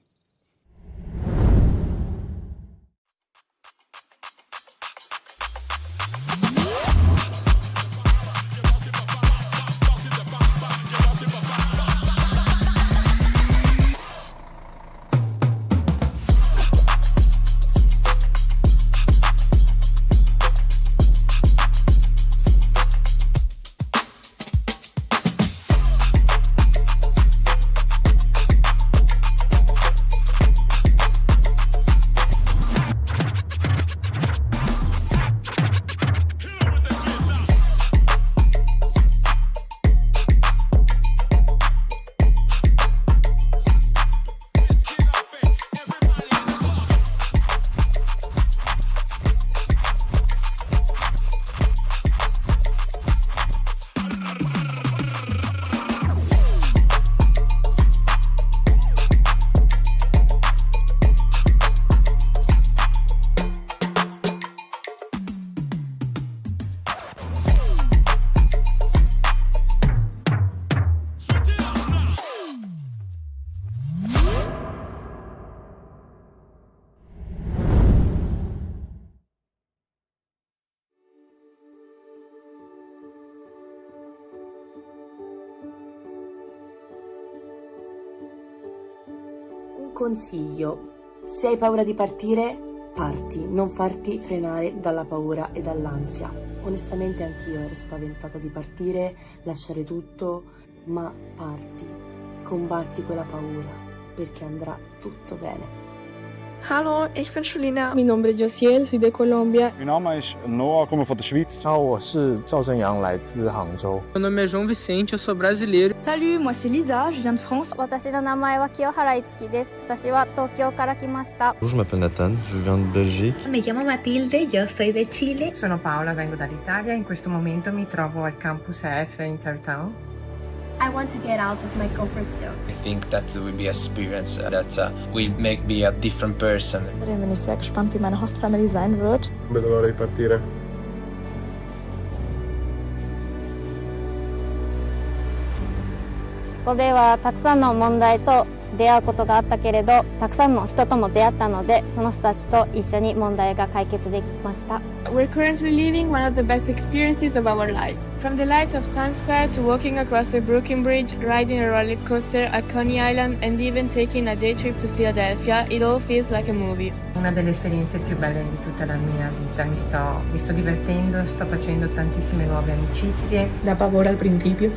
Consiglio: se hai paura di partire, parti, non farti frenare dalla paura e dall'ansia. Onestamente anch'io ero spaventata di partire, lasciare tutto, ma parti, combatti quella paura, perché andrà tutto bene. Hallo, ich bin Shelina. Mijn naam is Josiel, soy de Colombia. Mijn naam is Noah, kom van de Schweiz. 我是赵正阳，来自杭州。 Meu nome é João Vicente, eu sou brasileiro. Salut, moi c'est Lisa, je viens de France. 私の名前は清原いつきです。私は東京から来ました。 Bonjour, je m'appelle Nathan, je viens de Belgique. Mi chiamo Matilde, yo soy de Chile. Sono Paola, vengo dall'Italia. In questo momento mi trovo al campus EF in Tartown. I want to get out of my comfort zone. I think that will be an experience that will make me a different person. Bin ich sehr gespannt, wie meine Host-Family sein wird. Vedo l'ora di partire.ここではたくさんの問題と出会うことがあったけれど、たくさんの人とも出会ったので、その人たちと一緒に問題が解決できました。We're currently living one of the best experiences of our lives. From the lights of Times Square to walking across the Brooklyn Bridge, riding a roller coaster at Coney Island, and even taking a day trip to Philadelphia, it all feels like a movie. Una delle esperienze più belle di tutta la mia vita. Mi sto divertendo, sto facendo tantissime nuove amicizie. Da pavor al principio,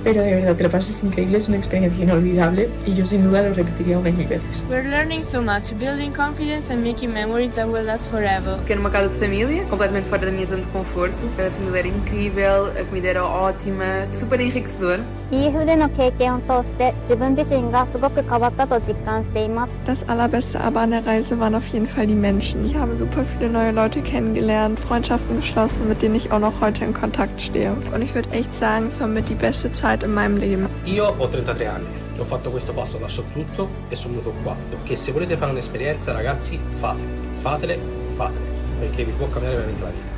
pero de verdad te lo pasas increíble, es una experiencia inolvidable y yo sin duda lo repetiría unas 1000 veces. We're learning so much, building confidence and making memories that will last forever. Fiquei numa casa de família, completamente fora da minha zona de conforto. A família era incrível, a comida era ótima, super enriquecedor. EF での経験を通して自分自身がすごく変わったと実感しています。 Das Allerbeste aber an der Reise waren auf jeden Fall die Menschen. Ich habe super viele neue Leute kennengelernt, Freundschaften geschlossen, mit denen ich auch noch heute in Kontakt stehe. Und ich würde echt sagen, es war mit die beste Zeit in meinem Leben. Io ho 33 anni, ho fatto questo passo, lascio tutto e sono venuto qua. Perché se volete fare un'esperienza, ragazzi, fatele, perché vi può cambiare veramente la vita.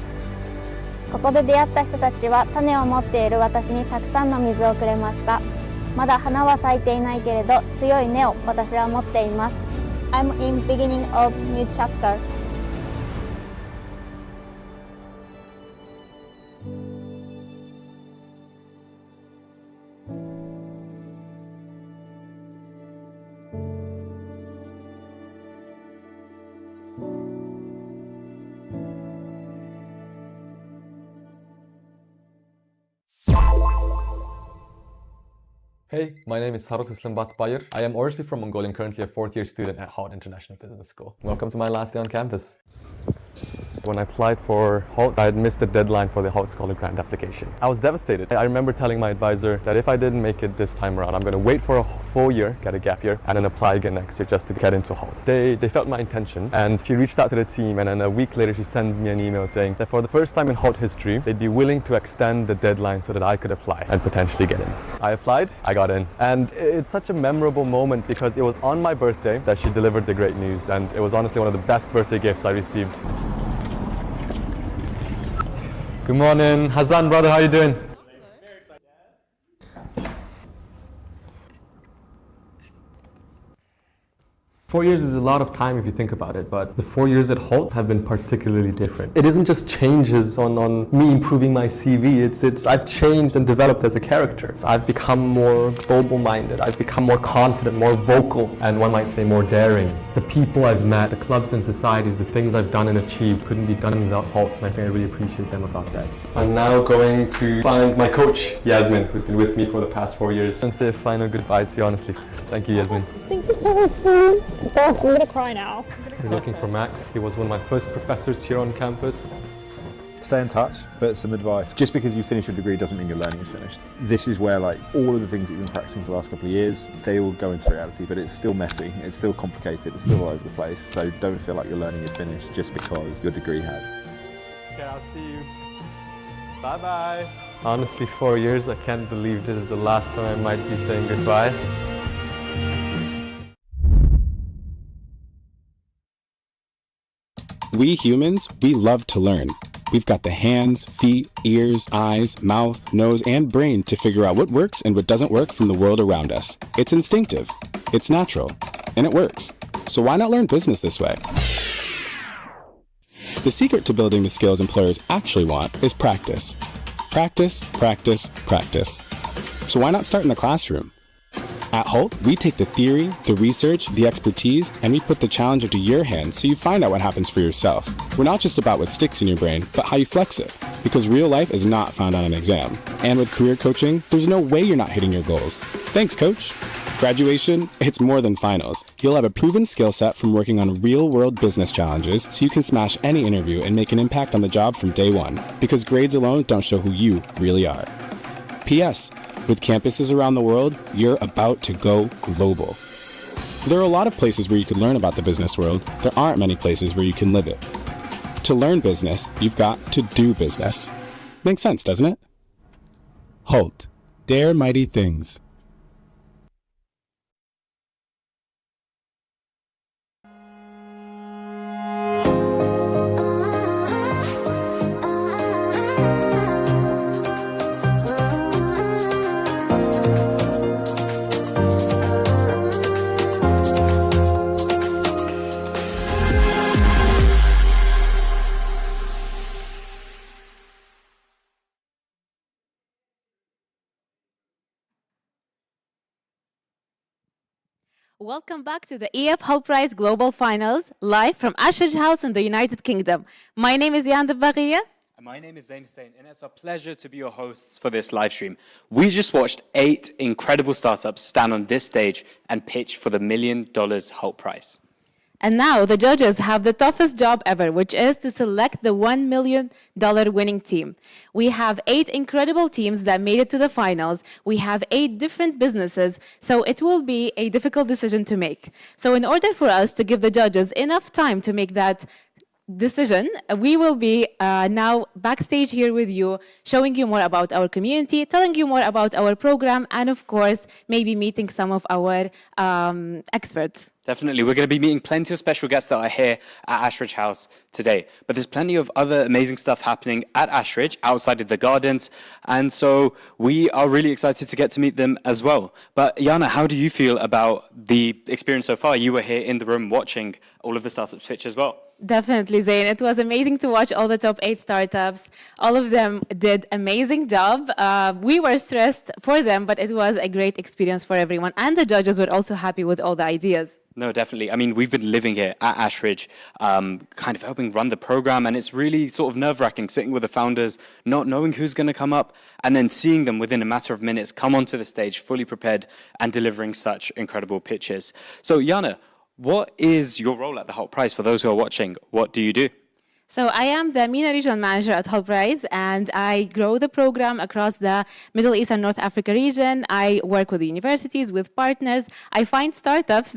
ここで出会った人たちは種を持っている私にたくさんの水をくれました。まだ花は咲いていないけれど強い根を私は持っています。I'm in beginning of new chapter. Hey, my name is Sarut Islambat Bayer. I am originally from Mongolia and currently a fourth-year student at Hult International Business School. Welcome to my last day on campus. When I applied for Hult, I had missed the deadline for the Hult Scholar Grant application. I was devastated. I remember telling my advisor that if I didn't make it this time around, I'm going to wait for a full year, get a gap year, and then apply again next year just to get into Hult. They felt my intention, and she reached out to the team, and then a week later she sends me an email saying that for the first time in Hult history, they'd be willing to extend the deadline so that I could apply and potentially get in. I applied, I got in, and it's such a memorable moment because it was on my birthday that she delivered the great news, and it was honestly one of the best birthday gifts I received. Good morning, Hazan, brother, how you doing? 4 years is a lot of time if you think about it, but the 4 years at Hult have been particularly different. It isn't just changes on me improving my CV, it's I've changed and developed as a character. I've become more global-minded, I've become more confident, more vocal, and one might say more daring. The people I've met, the clubs and societies, the things I've done and achieved couldn't be done without Hult, and I think I really appreciate them about that. I'm now going to find my coach, Yasmin, who's been with me for the past 4 years, and say a final goodbye to you, honestly. Thank you, Yasmin. Thank you so much, man. Oh, I'm gonna cry now. We're looking for Max. He was one of my first professors here on campus. Stay in touch, but some advice. Just because you finish your degree doesn't mean your learning is finished. This is where like all of the things that you've been practicing for the last couple of years, they will go into reality, but it's still messy, it's still complicated, it's still all over the place. So don't feel like your learning is finished just because your degree has. Okay, I'll see you. Bye-bye. Honestly, 4 years, I can't believe this is the last time I might be saying goodbye. We humans, we love to learn. We've got the hands, feet, ears, eyes, mouth, nose, and brain to figure out what works and what doesn't work from the world around us. It's instinctive, it's natural, and it works. So why not learn business this way? The secret to building the skills employers actually want is practice. Practice, practice, practice. So why not start in the classroom? At Hult, we take the theory, the research, the expertise, and we put the challenge into your hands so you find out what happens for yourself. We're not just about what sticks in your brain, but how you flex it. Because real life is not found on an exam. And with career coaching, there's no way you're not hitting your goals. Thanks, coach. Graduation, it's more than finals. You'll have a proven skill set from working on real-world business challenges so you can smash any interview and make an impact on the job from day one. Because grades alone don't show who you really are. P.S. With campuses around the world, you're about to go global. There are a lot of places where you can learn about the business world. There aren't many places where you can live it. To learn business, you've got to do business. Makes sense, doesn't it? Hult. Dare mighty things. Welcome back to the EF Hult Prize Global Finals, live from Ashridge House in the United Kingdom. My name is Yan Dabaghiya. And my name is Zain Hussain, and it's a pleasure to be your hosts for this live stream. We just watched 8 incredible startups stand on this stage and pitch for the $1 million Hult Prize. And now the judges have the toughest job ever, which is to select the $1 million winning team. We have 8 incredible teams that made it to the finals. We have 8 different businesses, so it will be a difficult decision to make. So in order for us to give the judges enough time to make that decision, we will be now backstage here with you, showing you more about our community, telling you more about our program, and of course, maybe meeting some of our experts. Definitely. We're going to be meeting plenty of special guests that are here at Ashridge House today. But there's plenty of other amazing stuff happening at Ashridge, outside of the gardens. And so we are really excited to get to meet them as well. But Yana, how do you feel about the experience so far? You were here in the room watching all of the startups pitch as well. Definitely, Zain. It was amazing to watch all the top 8 startups. All of them did amazing job. We were stressed for them, but it was a great experience for everyone. And the judges were also happy with all the ideas. No, definitely. I mean, we've been living here at Ashridge, kind of helping run the program, and it's really sort of nerve-wracking sitting with the founders, not knowing who's going to come up, and then seeing them within a matter of minutes come onto the stage fully prepared and delivering such incredible pitches. So, Yana, what is your role at the Hult Prize? For those who are watching, what do you do? So I am the MENA Regional Manager at Hult Prize, and I grow the program across the Middle East and North Africa region. I work with universities, with partners. I find startups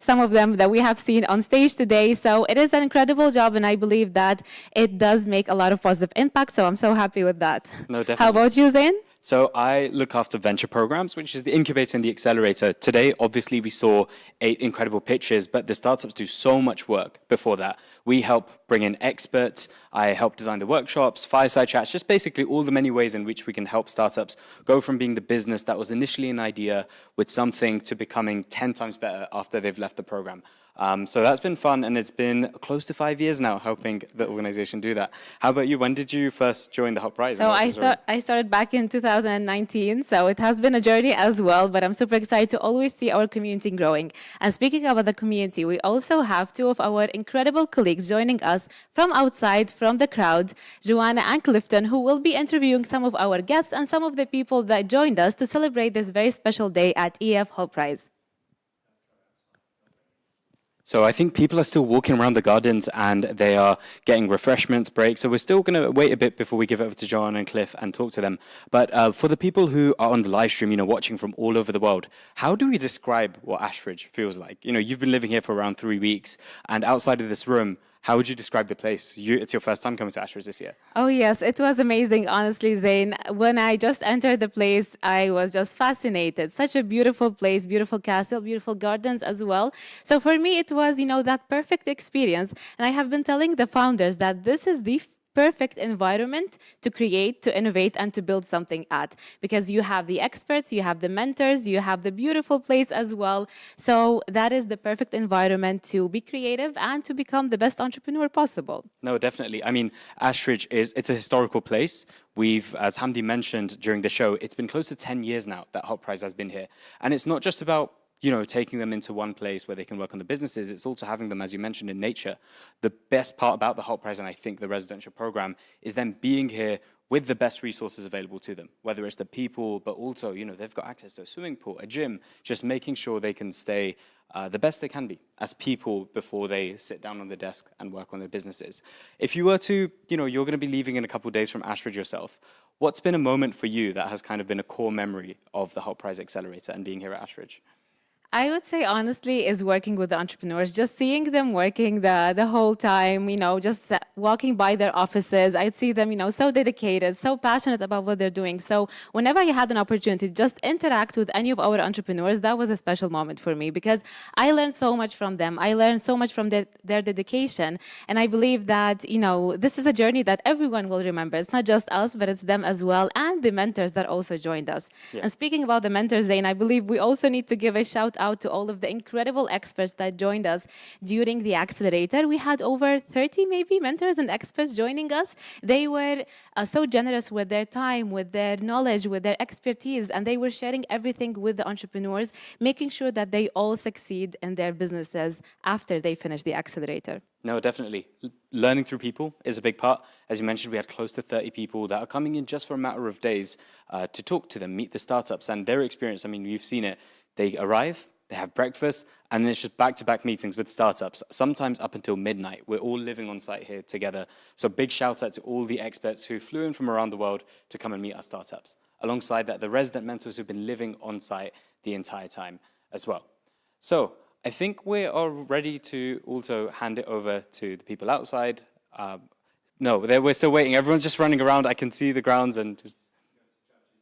some of them that we have seen on stage today. So it is an incredible job, and I believe that it does make a lot of positive impact. So I'm so happy with that. No, definitely. How about you, Zain? So I look after venture programs, which is the incubator and the accelerator. Today, obviously, we saw 8 incredible pitches, but the startups do so much work before that. We help bring in experts. I help design the workshops, fireside chats, just basically all the many ways in which we can help startups go from being the business that was initially an idea with something to becoming 10 times better after they've left the program. So that's been fun, and it's been close to 5 years now helping the organization do that. How about you? When did you first join the Hult Prize? So I started back in 2019, so it has been a journey as well, but I'm super excited to always see our community growing. And speaking about the community, we also have 2 of our incredible colleagues joining us from outside, from the crowd, Joanna and Clifton, who will be interviewing some of our guests and some of the people that joined us to celebrate this very special day at EF Hult Prize. So I think people are still walking around the gardens and they are getting refreshments, breaks. So we're still going to wait a bit before we give it over to Joanna and Cliff and talk to them. But for the people who are on the live stream, watching from all over the world, how do we describe what Ashridge feels like? You've been living here for around 3 weeks, and outside of this room, how would you describe the place? It's your first time coming to Ashridge this year. Oh, yes. It was amazing, honestly, Zain. When I just entered the place, I was just fascinated. Such a beautiful place, beautiful castle, beautiful gardens as well. So for me, it was, that perfect experience. And I have been telling the founders that this is the perfect environment to create, to innovate, and to build something at. Because you have the experts, you have the mentors, you have the beautiful place as well. So that is the perfect environment to be creative and to become the best entrepreneur possible. No, definitely. I mean, Ashridge it's a historical place. We've, as Hamdi mentioned during the show, it's been close to 10 years now that Hult Prize has been here. And it's not just about taking them into one place where they can work on the businesses. It's also having them, as you mentioned, in nature. The best part about the Hult Prize, and I think the residential program, is them being here with the best resources available to them, whether it's the people, but also, they've got access to a swimming pool, a gym, just making sure they can stay the best they can be as people before they sit down on the desk and work on their businesses. If you were to, you're going to be leaving in a couple of days from Ashridge yourself, what's been a moment for you that has kind of been a core memory of the Hult Prize Accelerator and being here at Ashridge? I would say, honestly, is working with the entrepreneurs, just seeing them working the whole time, just walking by their offices. I'd see them, so dedicated, so passionate about what they're doing. So whenever I had an opportunity to just interact with any of our entrepreneurs, that was a special moment for me because I learned so much from them. I learned so much from their dedication. And I believe that, this is a journey that everyone will remember. It's not just us, but it's them as well, and the mentors that also joined us. Yeah. And speaking about the mentors, Zain, I believe we also need to give a shout out to all of the incredible experts that joined us during the accelerator. We had over 30 maybe mentors and experts joining us. They were so generous with their time, with their knowledge, with their expertise, and they were sharing everything with the entrepreneurs, making sure that they all succeed in their businesses after they finish the accelerator. No, definitely. Learning through people is a big part. As you mentioned, we had close to 30 people that are coming in just for a matter of days to talk to them, meet the startups, and their experience. I mean, you've seen it. They arrive, they have breakfast, and then it's just back-to-back meetings with startups, sometimes up until midnight. We're all living on site here together. So big shout out to all the experts who flew in from around the world to come and meet our startups. Alongside that, the resident mentors who've been living on site the entire time as well. So I think we are ready to also hand it over to the people outside. No, we're still waiting. Everyone's just running around. I can see the grounds and just...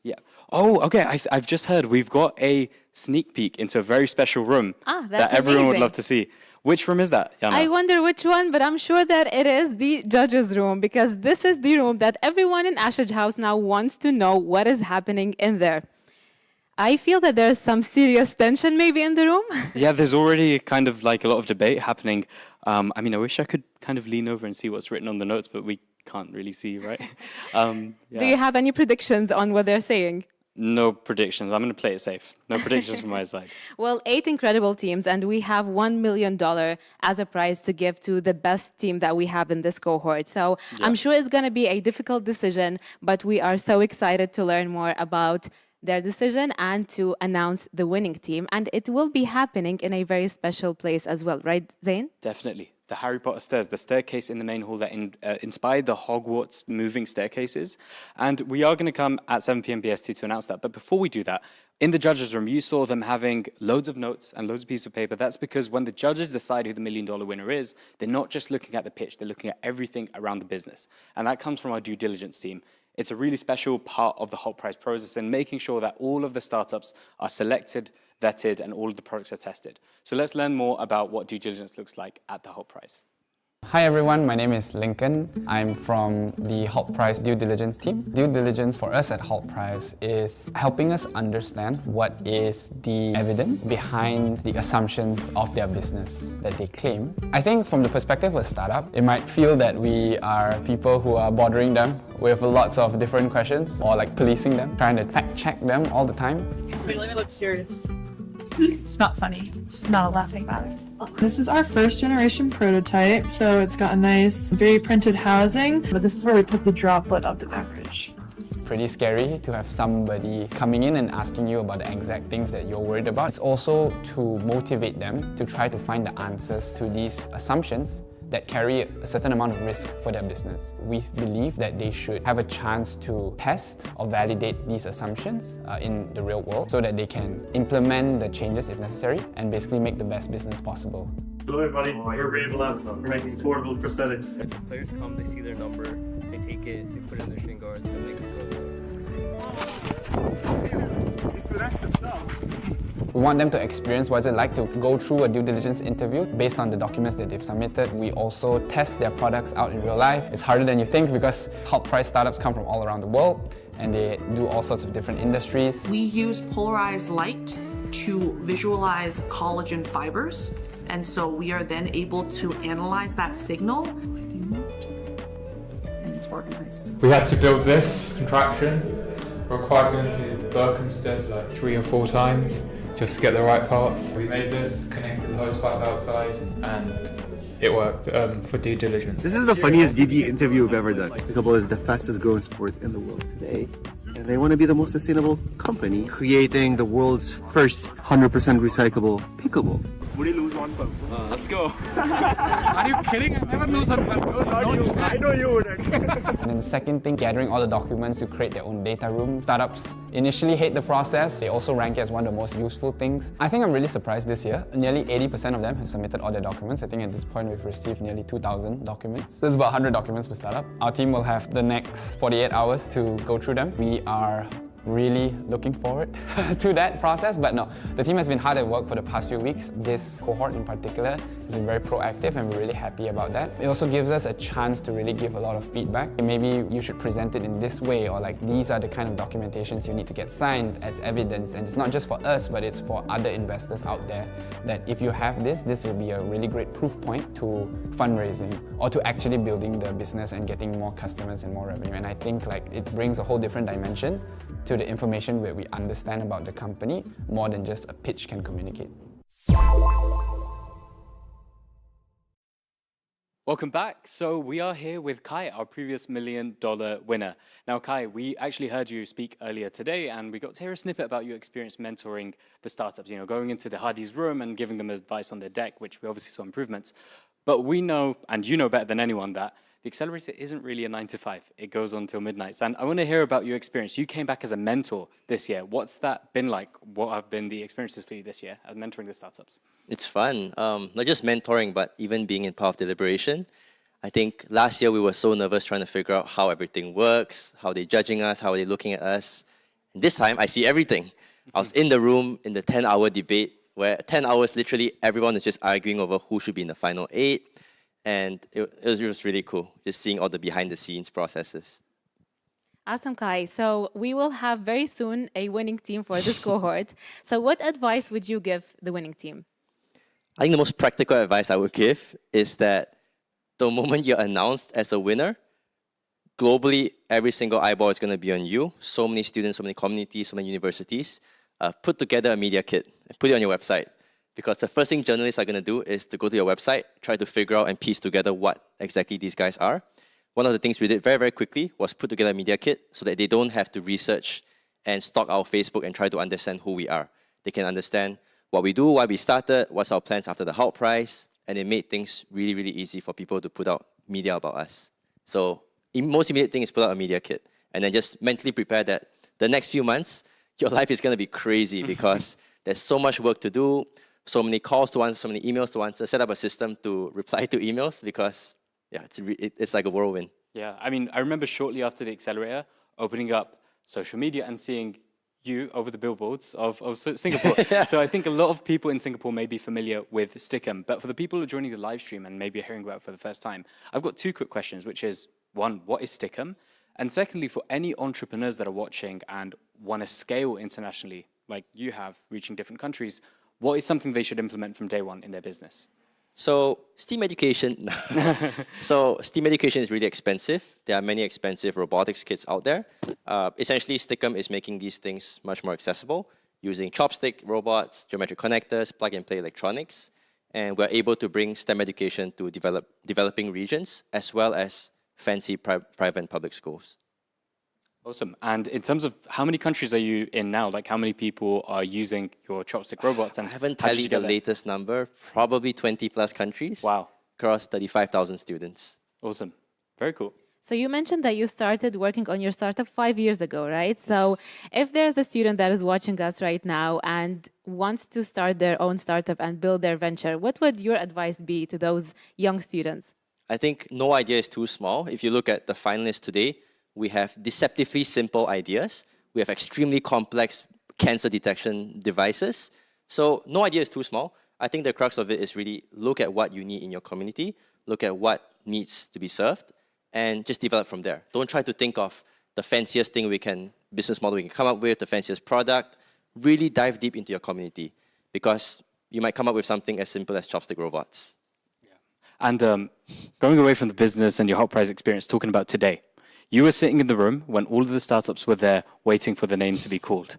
Yeah. Oh, okay. I've just heard we've got a sneak peek into a very special room that everyone would love to see. Which room is that, Yana? I wonder which one, but I'm sure that it is the judges' room because this is the room that everyone in Ashridge House now wants to know what is happening in there. I feel that there's some serious tension maybe in the room. Yeah, there's already kind of like a lot of debate happening. I mean, I wish I could kind of lean over and see what's written on the notes, but we can't really see, right? Yeah. Do you have any predictions on what they're saying? No predictions. I'm going to play it safe. No predictions from my side. Well, 8 incredible teams, and we have $1 million as a prize to give to the best team that we have in this cohort. So yeah. I'm sure it's going to be a difficult decision, but we are so excited to learn more about their decision and to announce the winning team. And it will be happening in a very special place as well, right, Zain? Definitely. the Harry Potter stairs, the staircase in the main hall that inspired the Hogwarts moving staircases. And we are going to come at 7 p.m. BST to announce that. But before we do that, in the judges' room, you saw them having loads of notes and loads of pieces of paper. That's because when the judges decide who the $1 million winner is, they're not just looking at the pitch, they're looking at everything around the business. And that comes from our due diligence team. It's a really special part of the Hult Prize process and making sure that all of the startups are selected, vetted, and all of the products are tested. So let's learn more about what due diligence looks like at the Hult Prize. Hi everyone, my name is Lincoln. I'm from the Hult Prize due diligence team. Due diligence for us at Hult Prize is helping us understand what is the evidence behind the assumptions of their business that they claim. I think from the perspective of a startup, it might feel that we are people who are bothering them with lots of different questions or like policing them, trying to fact check them all the time. Wait, let me look serious. It's not funny. This is not a laughing matter. This is our first generation prototype, so it's got a nice, very printed housing, but this is where we put the droplet of the beverage. Pretty scary to have somebody coming in and asking you about the exact things that you're worried about. It's also to motivate them to try to find the answers to these assumptions that carry a certain amount of risk for their business. We believe that they should have a chance to test or validate these assumptions in the real world so that they can implement the changes if necessary and basically make the best business possible. Hello everybody, we're Rainbow Labs, we're making portable prosthetics. Players come, they see their number, they take it, they put it in their shin guards, and they go. He's finessed himself. We want them to experience what it's like to go through a due diligence interview based on the documents that they've submitted. We also test their products out in real life. It's harder than you think because Hult Prize startups come from all around the world and they do all sorts of different industries. We use polarized light to visualize collagen fibers, and so we are then able to analyze that signal. And it's organized. We had to build this contraption. Required going to Berkhamsted like 3 or 4 times just to get the right parts. We made this, connected the hose pipe outside, and it worked for due diligence. This is the funniest DD interview we've ever done. Pickleball is the fastest growing sport in the world today, and they want to be the most sustainable company, creating the world's first 100% recyclable pickleball. Would you lose one pump? Let's go. Are you kidding? I never lose one pump. I know you would. And then the second thing, gathering all the documents to create their own data room. Startups initially hate the process. They also rank it as one of the most useful things. I think I'm really surprised this year. Nearly 80% of them have submitted all their documents. I think at this point we've received nearly 2,000 documents. There's about 100 documents per startup. Our team will have the next 48 hours to go through them. We are really looking forward to that process, but no, the team has been hard at work for the past few weeks. This cohort in particular has been very proactive and we're really happy about that. It also gives us a chance to really give a lot of feedback. Maybe you should present it in this way, or like these are the kind of documentations you need to get signed as evidence, and it's not just for us, but it's for other investors out there, that if you have this will be a really great proof point to fundraising or to actually building the business and getting more customers and more revenue. And I think like it brings a whole different dimension to the information where we understand about the company more than just a pitch can communicate. Welcome back. So we are here with Kai, our previous $1 million winner. Now, Kai, we actually heard you speak earlier today, and we got to hear a snippet about your experience mentoring the startups, going into the Hardy's room and giving them advice on their deck, which we obviously saw improvements. But we know, and you know better than anyone, that the accelerator isn't really a 9 to 5. It goes on till midnight. And I want to hear about your experience. You came back as a mentor this year. What's that been like? What have been the experiences for you this year as mentoring the startups? It's fun. Not just mentoring, but even being in part of deliberation. I think last year we were so nervous trying to figure out how everything works, how they're judging us, how they're looking at us. And this time I see everything. I was in the room in the 10-hour debate where 10 hours literally everyone is just arguing over who should be in the final 8. And it was really cool, just seeing all the behind-the-scenes processes. Awesome, Kai. So we will have very soon a winning team for this cohort. So what advice would you give the winning team? I think the most practical advice I would give is that the moment you're announced as a winner, globally, every single eyeball is going to be on you. So many students, so many communities, so many universities. Put together a media kit and put it on your website. Because the first thing journalists are going to do is to go to your website, try to figure out and piece together what exactly these guys are. One of the things we did very, very quickly was put together a media kit so that they don't have to research and stalk our Facebook and try to understand who we are. They can understand what we do, why we started, what's our plans after the Hult Prize, and it made things really, really easy for people to put out media about us. So most immediate thing is put out a media kit, and then just mentally prepare that the next few months, your life is going to be crazy because there's so much work to do, so many calls to answer, so many emails to answer, set up a system to reply to emails because, yeah, it's like a whirlwind. Yeah, I mean, I remember shortly after the accelerator, opening up social media and seeing you over the billboards of Singapore. Yeah. So I think a lot of people in Singapore may be familiar with Stickum, but for the people who are joining the live stream and maybe hearing about it for the first time, I've got two quick questions, which is, one, what is Stickum? And secondly, for any entrepreneurs that are watching and want to scale internationally, like you have, reaching different countries, what is something they should implement from day one in their business? So STEAM education, so STEAM education is really expensive. There are many expensive robotics kits out there. Essentially, Stickum is making these things much more accessible using chopstick robots, geometric connectors, plug-and-play electronics, and we're able to bring STEM education to developing regions as well as fancy private and public schools. Awesome. And in terms of how many countries are you in now? Like how many people are using your chopstick robots? And I haven't tallied the latest number, probably 20 plus countries. Wow. Across 35,000 students. Awesome. Very cool. So you mentioned that you started working on your startup 5 years ago, right? So if there's a student that is watching us right now and wants to start their own startup and build their venture, what would your advice be to those young students? I think no idea is too small. If you look at the finalists today, we have deceptively simple ideas. We have extremely complex cancer detection devices. So no idea is too small. I think the crux of it is really look at what you need in your community, look at what needs to be served, and just develop from there. Don't try to think of the fanciest thing business model we can come up with, the fanciest product. Really dive deep into your community because you might come up with something as simple as chopstick robots. And going away from the business and your Hult Prize experience, talking about today, you were sitting in the room when all of the startups were there waiting for the name to be called.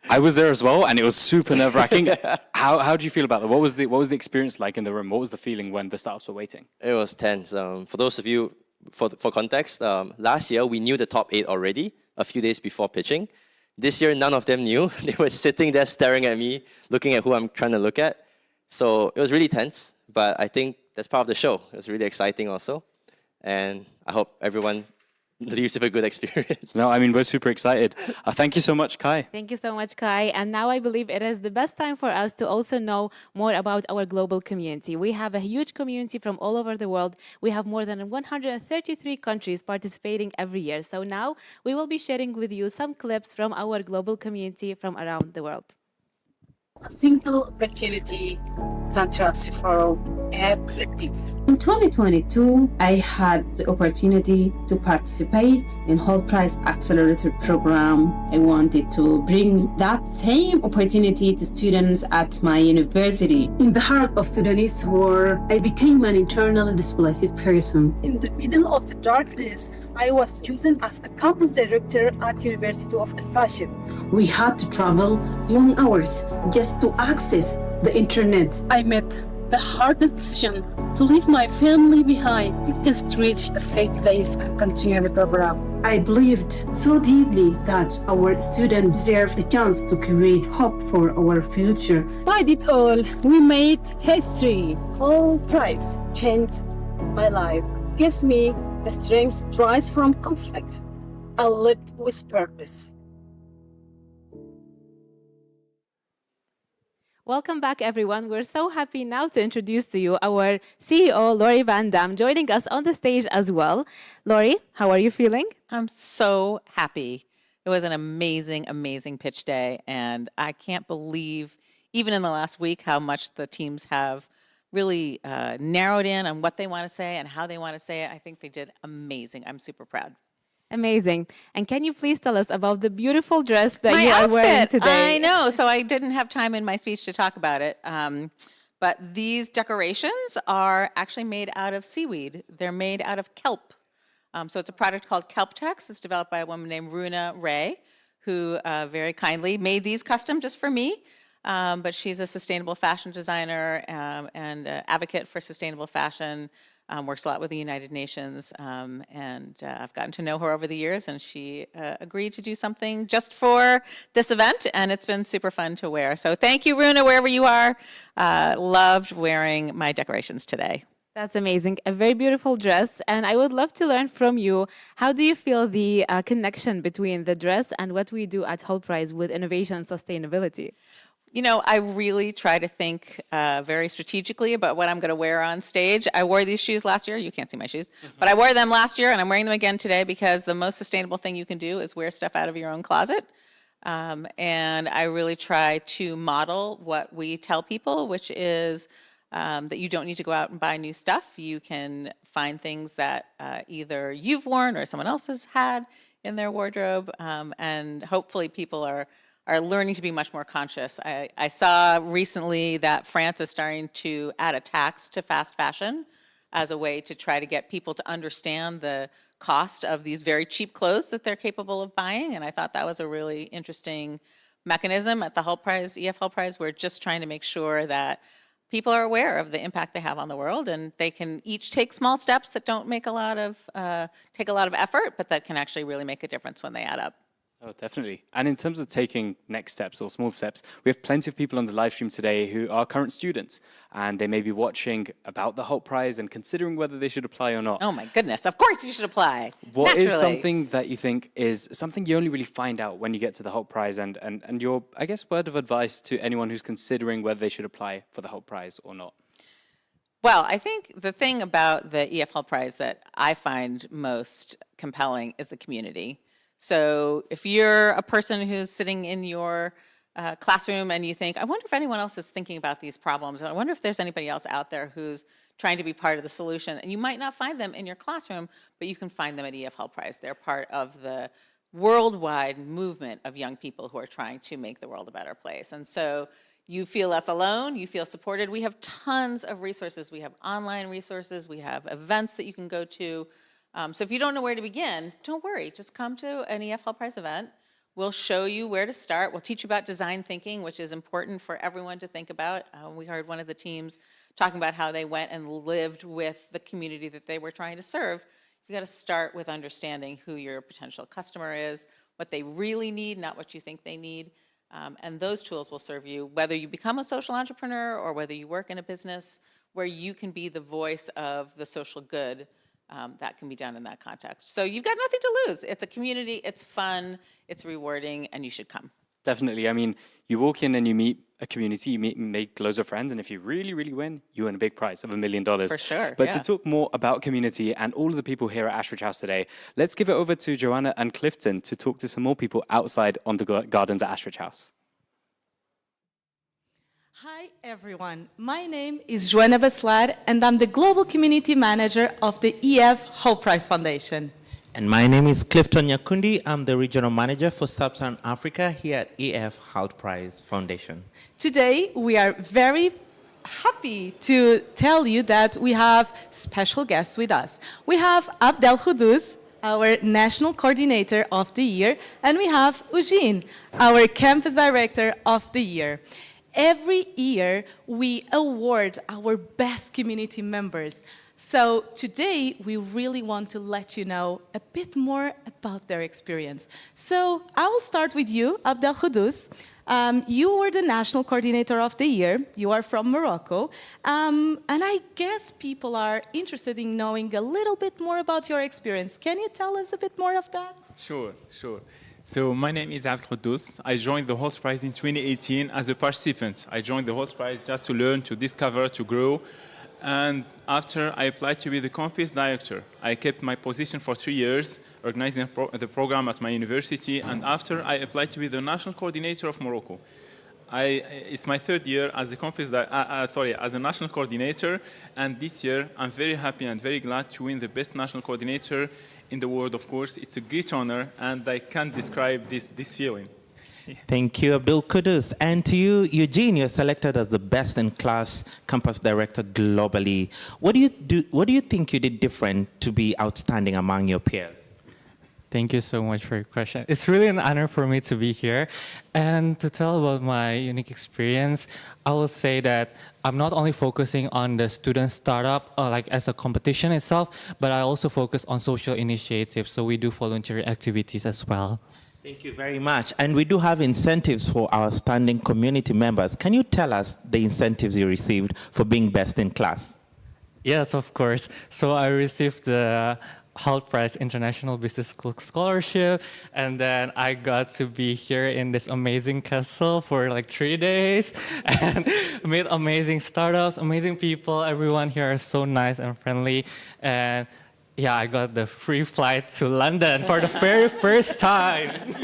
I was there as well, and it was super nerve-wracking. How do you feel about that? What was the experience like in the room? What was the feeling when the startups were waiting? It was tense. For those of you, for context, last year we knew the top 8 already a few days before pitching. This year, none of them knew. They were sitting there staring at me, looking at who I'm trying to look at. So it was really tense, but I think that's part of the show. It was really exciting also. And I hope everyone leaves with a good experience. No, I mean, we're super excited. Thank you so much, Kai. Thank you so much, Kai. And now I believe it is the best time for us to also know more about our global community. We have a huge community from all over the world. We have more than 133 countries participating every year. So now we will be sharing with you some clips from our global community from around the world. A single opportunity can transform everything. In 2022, I had the opportunity to participate in Hult Prize Accelerator program. I wanted to bring that same opportunity to students at my university. In the heart of Sudanese war, I became an internally displaced person. In the middle of the darkness, I was chosen as a campus director at University of Fashion. We had to travel long hours just to access the internet. I made the hardest decision to leave my family behind, just to reach a safe place and continue the program. I believed so deeply that our students deserve the chance to create hope for our future. By it all, we made history. Hult Prize changed my life. It gives me the strength to rise from conflict and live with purpose. Welcome back, everyone. We're so happy now to introduce to you our CEO, Laurie Van Dam, joining us on the stage as well. Laurie, how are you feeling? I'm so happy. It was an amazing, amazing pitch day, and I can't believe, even in the last week, how much the teams have really narrowed in on what they want to say and how they want to say it. I think they did amazing. I'm super proud. Amazing. And can you please tell us about the beautiful dress that My you are outfit. wearing today? I know, so I didn't have time in my speech to talk about it. But these decorations are actually made out of seaweed. They're made out of kelp. So it's a product called Kelptex. It's developed by a woman named Runa Ray, who very kindly made these custom just for me. But she's a sustainable fashion designer and advocate for sustainable fashion. works a lot with the United Nations, and I've gotten to know her over the years, and she agreed to do something just for this event, and it's been super fun to wear. So thank you, Runa, wherever you are. Loved wearing my decorations today. That's amazing. A very beautiful dress. And I would love to learn from you, how do you feel the connection between the dress and what we do at Hult Prize with innovation and sustainability? You know, I really try to think very strategically about what I'm going to wear on stage. I wore these shoes last year. You can't see my shoes. But I wore them last year, and I'm wearing them again today because the most sustainable thing you can do is wear stuff out of your own closet. And I really try to model what we tell people, which is that you don't need to go out and buy new stuff. You can find things that either you've worn or someone else has had in their wardrobe, and hopefully people are learning to be much more conscious. I saw recently that France is starting to add a tax to fast fashion as a way to try to get people to understand the cost of these very cheap clothes that they're capable of buying, and I thought that was a really interesting mechanism at the Hult Prize, EF Hult Prize. We're just trying to make sure that people are aware of the impact they have on the world, and they can each take small steps that don't make take a lot of effort, but that can actually really make a difference when they add up. Oh, definitely. And in terms of taking next steps or small steps, we have plenty of people on the live stream today who are current students, and they may be watching about the Hult Prize and considering whether they should apply or not. Oh my goodness, of course you should apply. What is something that you think is something you only really find out when you get to the Hult Prize, and your, I guess, word of advice to anyone who's considering whether they should apply for the Hult Prize or not? Well, I think the thing about the EF Hult Prize that I find most compelling is the community. So if you're a person who's sitting in your classroom and you think, I wonder if anyone else is thinking about these problems, I wonder if there's anybody else out there who's trying to be part of the solution, and you might not find them in your classroom, but you can find them at EF Hult Prize. They're part of the worldwide movement of young people who are trying to make the world a better place. And so you feel less alone, you feel supported. We have tons of resources. We have online resources, we have events that you can go to. So if you don't know where to begin, don't worry. Just come to an EF Hult Prize event. We'll show you where to start. We'll teach you about design thinking, which is important for everyone to think about. We heard one of the teams talking about how they went and lived with the community that they were trying to serve. You've got to start with understanding who your potential customer is, what they really need, not what you think they need. And those tools will serve you, whether you become a social entrepreneur or whether you work in a business where you can be the voice of the social good. That can be done in that context. So you've got nothing to lose. It's a community, it's fun, it's rewarding, and you should come. Definitely. I mean, you walk in and you meet a community, you make loads of friends, and if you really, really win, you win a big prize of $1 million. For sure, But to talk more about community and all of the people here at Ashridge House today, let's give it over to Joanna and Clifton to talk to some more people outside on the gardens at Ashridge House. Hi everyone, my name is Joanna Beslar and I'm the Global Community Manager of the EF Hult Prize Foundation. And my name is Clifton Nyakundi. I'm the Regional Manager for Sub-Saharan Africa here at EF Hult Prize Foundation. Today we are very happy to tell you that we have special guests with us. We have Abdel Khoudous, our National Coordinator of the Year, and we have Eugene, our Campus Director of the Year. Every year, we award our best community members. So today, we really want to let you know a bit more about their experience. So I will start with you, Abdel Khoudous. You were the National Coordinator of the Year. You are from Morocco. And I guess people are interested in knowing a little bit more about your experience. Can you tell us a bit more of that? Sure. So my name is Abdel Khoudous. I joined the Hult Prize in 2018 as a participant. I joined the Hult Prize just to learn, to discover, to grow. And after I applied to be the campus director, I kept my position for 3 years, organizing the program at my university. And after I applied to be the national coordinator of Morocco. It's my 3rd year as as a national coordinator. And this year, I'm very happy and very glad to win the best national coordinator in the world, of course. It's a great honor, and I can't describe this feeling. Thank you, Abdel Khoudous. And to you, Eugene, you're selected as the best-in-class campus director globally. What do you think you did different to be outstanding among your peers? Thank you so much for your question. It's really an honor for me to be here. And to tell about my unique experience, I will say that I'm not only focusing on the student startup like as a competition itself, but I also focus on social initiatives. So we do voluntary activities as well. Thank you very much. And we do have incentives for our standing community members. Can you tell us the incentives you received for being best in class? Yes, of course. So I received the Hult Prize International Business School Scholarship, and then I got to be here in this amazing castle for like 3 days and meet amazing startups, amazing people. Everyone here is so nice and friendly. And yeah, I got the free flight to London for the very first time.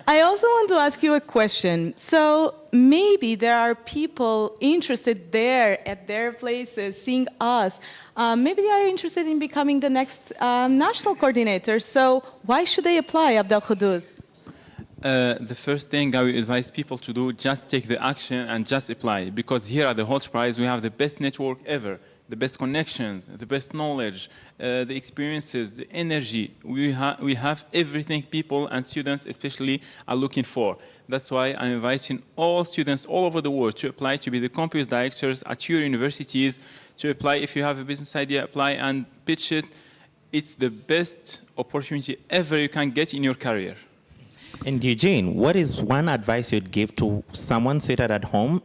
I also want to ask you a question. So maybe there are people interested there at their places, seeing us. Maybe they are interested in becoming the next national coordinator. So why should they apply, Abdel Khoudous? The first thing I would advise people to do, just take the action and just apply. Because here at the Hult Prize, we have the best network ever, the best connections, the best knowledge, the experiences, the energy. We have everything people and students especially are looking for. That's why I'm inviting all students all over the world to apply to be the campus directors at your universities, to apply. If you have a business idea, apply and pitch it. It's the best opportunity ever you can get in your career. And Eugene, what is one advice you'd give to someone seated at home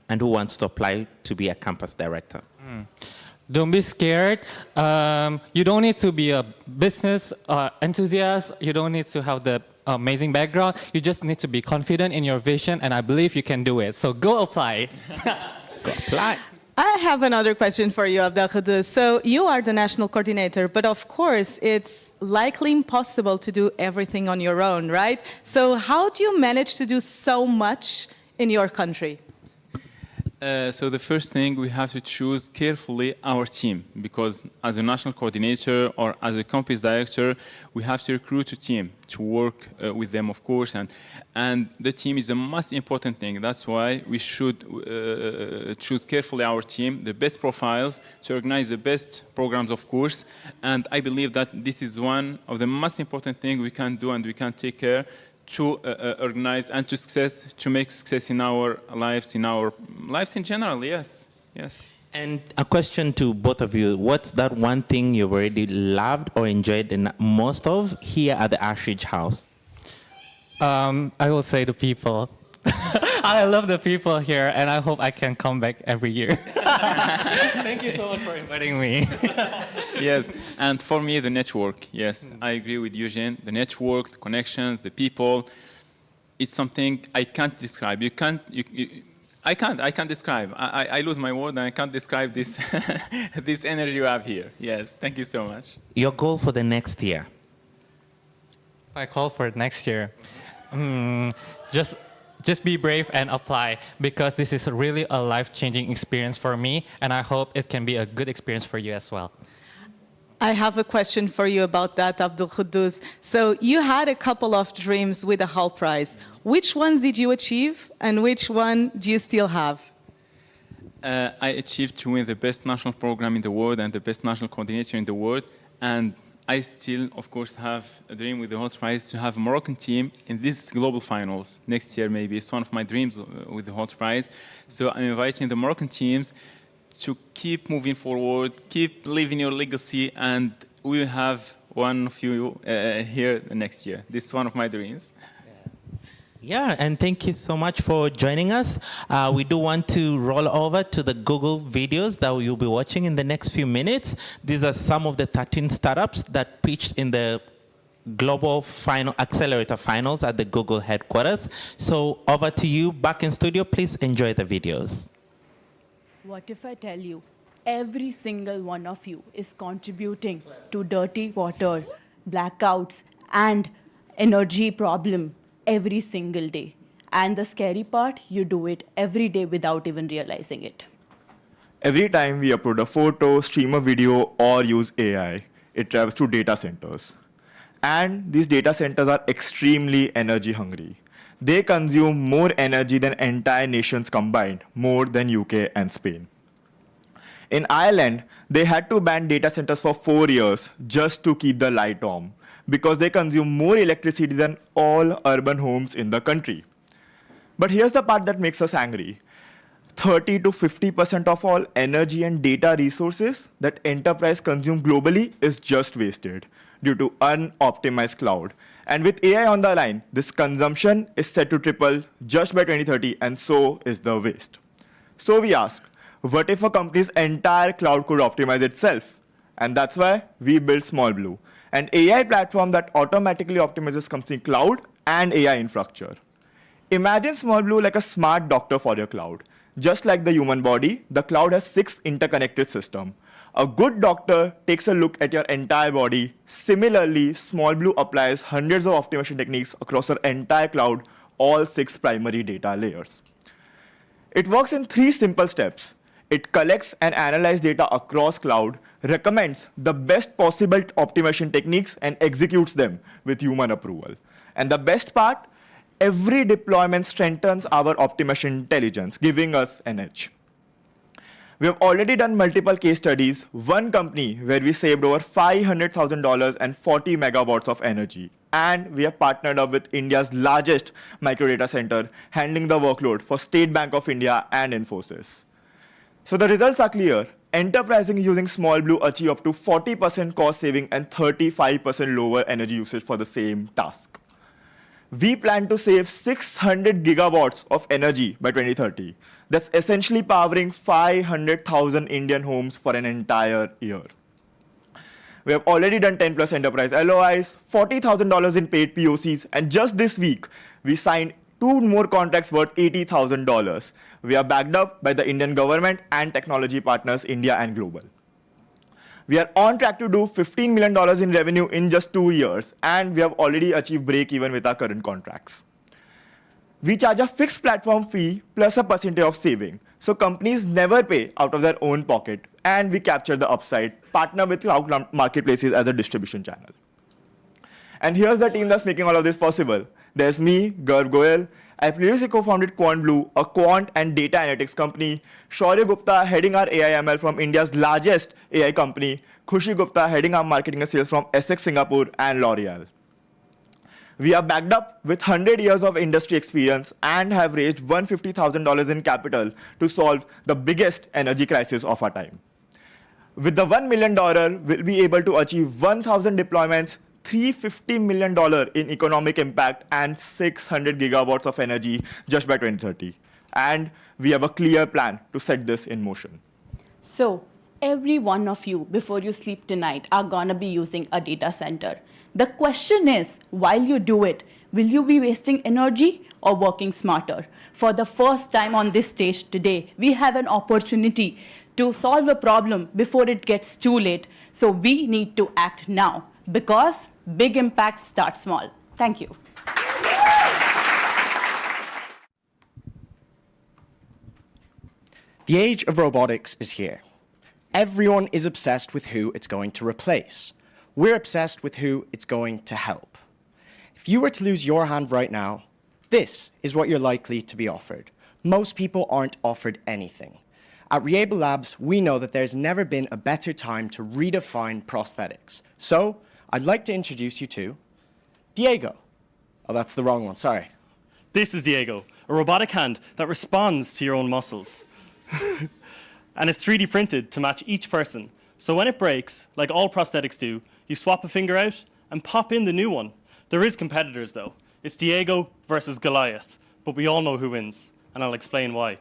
and who wants to apply to be a campus director? Don't be scared. You don't need to be a business enthusiast. You don't need to have the amazing background. You just need to be confident in your vision, and I believe you can do it. So go apply. Go apply. I have another question for you, Abdel Khoudous. So you are the national coordinator, but of course, it's likely impossible to do everything on your own, right? So how do you manage to do so much in your country? So the first thing, we have to choose carefully our team, because as a national coordinator or as a campus director, we have to recruit a team to work with them, of course, and the team is the most important thing. That's why we should choose carefully our team, the best profiles, to organize the best programs, of course, and I believe that this is one of the most important things we can do and we can take care to organize and to make success in our lives in general. Yes. And a question to both of you: what's that one thing you've already loved or enjoyed the most of here at the Ashridge House? I will say the people. I love the people here, and I hope I can come back every year. Thank you so much for inviting me. Yes, and for me, the network. Yes, I agree with Eugene. The network, the connections, the people. It's something I can't describe. I can't describe. I lose my word, and I can't describe this this energy you have here. Yes, thank you so much. Your goal for the next year? My call for next year, just be brave and apply, because this is really a life-changing experience for me, and I hope it can be a good experience for you as well. I have a question for you about that, Abdel Khoudous. So you had a couple of dreams with the Hult Prize. Which ones did you achieve, and which one do you still have? I achieved to win the best national program in the world and the best national coordinator in the world, and I still, of course, have a dream with the Hult Prize to have a Moroccan team in these global finals next year, maybe. It's one of my dreams with the Hult Prize. So I'm inviting the Moroccan teams to keep moving forward, keep living your legacy, and we will have one of you here next year. This is one of my dreams. Yeah, and thank you so much for joining us. We do want to roll over to the Google videos that you'll be watching in the next few minutes. These are some of the 13 startups that pitched in the Global Final Accelerator Finals at the Google headquarters. So over to you, back in studio. Please enjoy the videos. What if I tell you every single one of you is contributing to dirty water, blackouts, and energy problem every single day? And the scary part, you do it every day without even realizing it. Every time we upload a photo, stream a video, or use AI, it travels to data centers. And these data centers are extremely energy hungry. They consume more energy than entire nations combined, more than UK and Spain. In Ireland, they had to ban data centers for 4 years just to keep the light on because they consume more electricity than all urban homes in the country. But here's the part that makes us angry. 30 to 50% of all energy and data resources that enterprise consume globally is just wasted due to unoptimized cloud. And with AI on the line, this consumption is set to triple just by 2030, and so is the waste. So we ask, what if a company's entire cloud could optimize itself? And that's why we built SmallBlue, an AI platform that automatically optimizes company cloud and AI infrastructure. Imagine SmallBlue like a smart doctor for your cloud. Just like the human body, the cloud has 6 interconnected systems. A good doctor takes a look at your entire body. Similarly, SmallBlue applies hundreds of optimization techniques across our entire cloud, all 6 primary data layers. It works in 3 simple steps. It collects and analyzes data across cloud, recommends the best possible optimization techniques, and executes them with human approval. And the best part, every deployment strengthens our optimization intelligence, giving us an edge. We have already done multiple case studies, one company where we saved over $500,000 and 40 megawatts of energy. And we have partnered up with India's largest micro data center, handling the workload for State Bank of India and Infosys. So the results are clear. Enterprising using SmallBlue achieve up to 40% cost saving and 35% lower energy usage for the same task. We plan to save 600 gigawatts of energy by 2030. That's essentially powering 500,000 Indian homes for an entire year. We have already done 10 plus enterprise LOIs, $40,000 in paid POCs, and just this week, we signed 2 more contracts worth $80,000. We are backed up by the Indian government and technology partners, India and global. We are on track to do $15 million in revenue in just 2 years, and we have already achieved break even with our current contracts. We charge a fixed platform fee plus a percentage of saving, so companies never pay out of their own pocket, and we capture the upside, partner with cloud marketplaces as a distribution channel. And here's the team that's making all of this possible. There's me, Garv Goyal. I previously co-founded QuantBlue, a quant and data analytics company. Shaurya Gupta, heading our AI/ML from India's largest AI company. Khushi Gupta, heading our marketing and sales from Essex Singapore and L'Oreal. We are backed up with 100 years of industry experience and have raised $150,000 in capital to solve the biggest energy crisis of our time. With the $1 million, we'll be able to achieve 1,000 deployments, $350 million in economic impact, and 600 gigawatts of energy just by 2030. And we have a clear plan to set this in motion. So, every one of you, before you sleep tonight, are gonna be using a data center. The question is, while you do it, will you be wasting energy or working smarter? For the first time on this stage today, we have an opportunity to solve a problem before it gets too late. So we need to act now, because big impacts start small. Thank you. The age of robotics is here. Everyone is obsessed with who it's going to replace. We're obsessed with who it's going to help. If you were to lose your hand right now, this is what you're likely to be offered. Most people aren't offered anything. At Reable Labs, we know that there's never been a better time to redefine prosthetics. So, I'd like to introduce you to Diego. Oh, that's the wrong one, sorry. This is Diego, a robotic hand that responds to your own muscles. And it's 3D printed to match each person. So when it breaks, like all prosthetics do, you swap a finger out and pop in the new one. There is competitors though. It's Diego versus Goliath, but we all know who wins, and I'll explain why.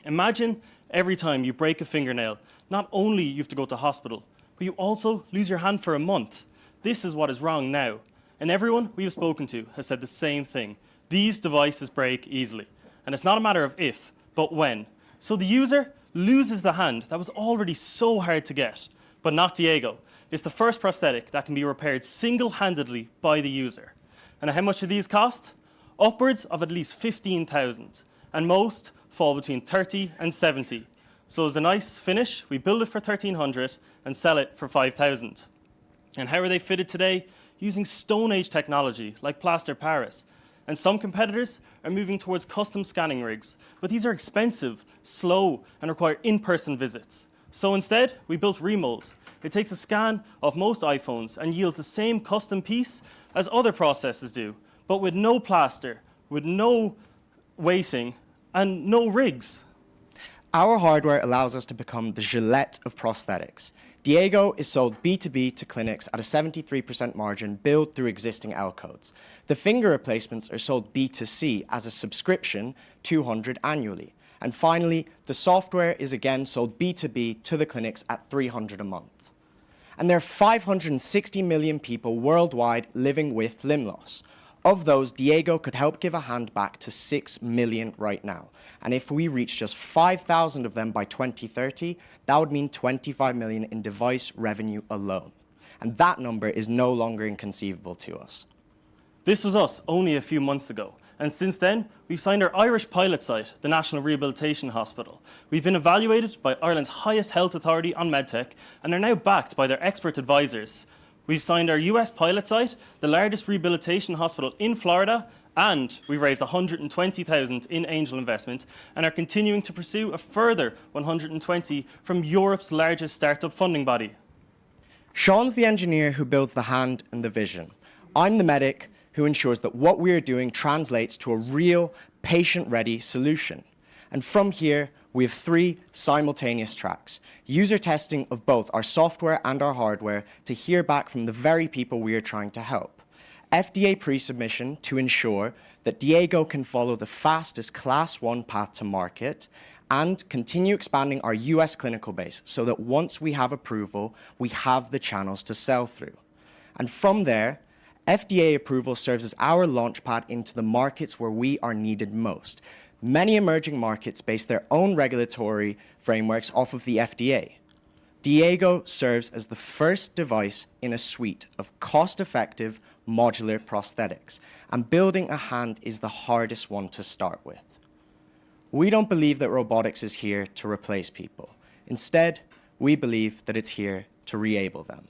Imagine every time you break a fingernail, not only you have to go to hospital, but you also lose your hand for a month. This is what is wrong now. And everyone we have spoken to has said the same thing. These devices break easily. And it's not a matter of if, but when. So the user loses the hand that was already so hard to get, but not Diego. It's the first prosthetic that can be repaired single-handedly by the user. And how much do these cost? Upwards of at least 15,000, and most fall between 30 and 70. So as a nice finish, we build it for 1,300 and sell it for 5,000. And how are they fitted today? Using Stone Age technology like plaster Paris. And some competitors are moving towards custom scanning rigs, but these are expensive, slow, and require in-person visits. So instead, we built Remold. It takes a scan of most iPhones and yields the same custom piece as other processes do, but with no plaster, with no weighting, and no rigs. Our hardware allows us to become the Gillette of prosthetics. Diego is sold B2B to clinics at a 73% margin billed through existing L codes. The finger replacements are sold B2C as a subscription, 200 annually. And finally, the software is again sold B2B to the clinics at 300 a month. And there are 560 million people worldwide living with limb loss. Of those, Diego could help give a hand back to 6 million right now. And if we reach just 5,000 of them by 2030, that would mean 25 million in device revenue alone. And that number is no longer inconceivable to us. This was us only a few months ago. And since then, we've signed our Irish pilot site, the National Rehabilitation Hospital. We've been evaluated by Ireland's highest health authority on medtech and are now backed by their expert advisors. We've signed our US pilot site, the largest rehabilitation hospital in Florida, and we raised $120,000 in angel investment and are continuing to pursue a further 120 from Europe's largest startup funding body. Sean's the engineer who builds the hand and the vision. I'm the medic who ensures that what we are doing translates to a real, patient-ready solution. And from here, we have 3 simultaneous tracks. User testing of both our software and our hardware to hear back from the very people we are trying to help. FDA pre-submission to ensure that Diego can follow the fastest Class 1 path to market, and continue expanding our US clinical base so that once we have approval, we have the channels to sell through. And from there, FDA approval serves as our launchpad into the markets where we are needed most. Many emerging markets base their own regulatory frameworks off of the FDA. Diego serves as the first device in a suite of cost-effective modular prosthetics, and building a hand is the hardest one to start with. We don't believe that robotics is here to replace people. Instead, we believe that it's here to re-able them.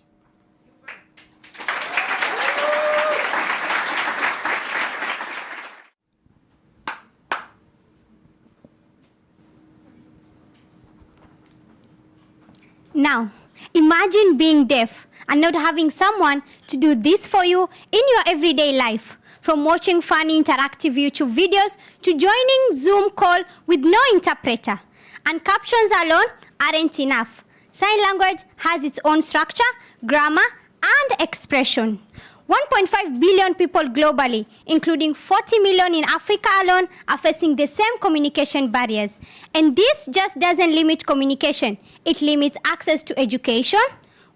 Now, imagine being deaf and not having someone to do this for you in your everyday life. From watching funny interactive YouTube videos to joining Zoom call with no interpreter. And captions alone aren't enough. Sign language has its own structure, grammar, and expression. 1.5 billion people globally, including 40 million in Africa alone, are facing the same communication barriers. And this just doesn't limit communication. It limits access to education,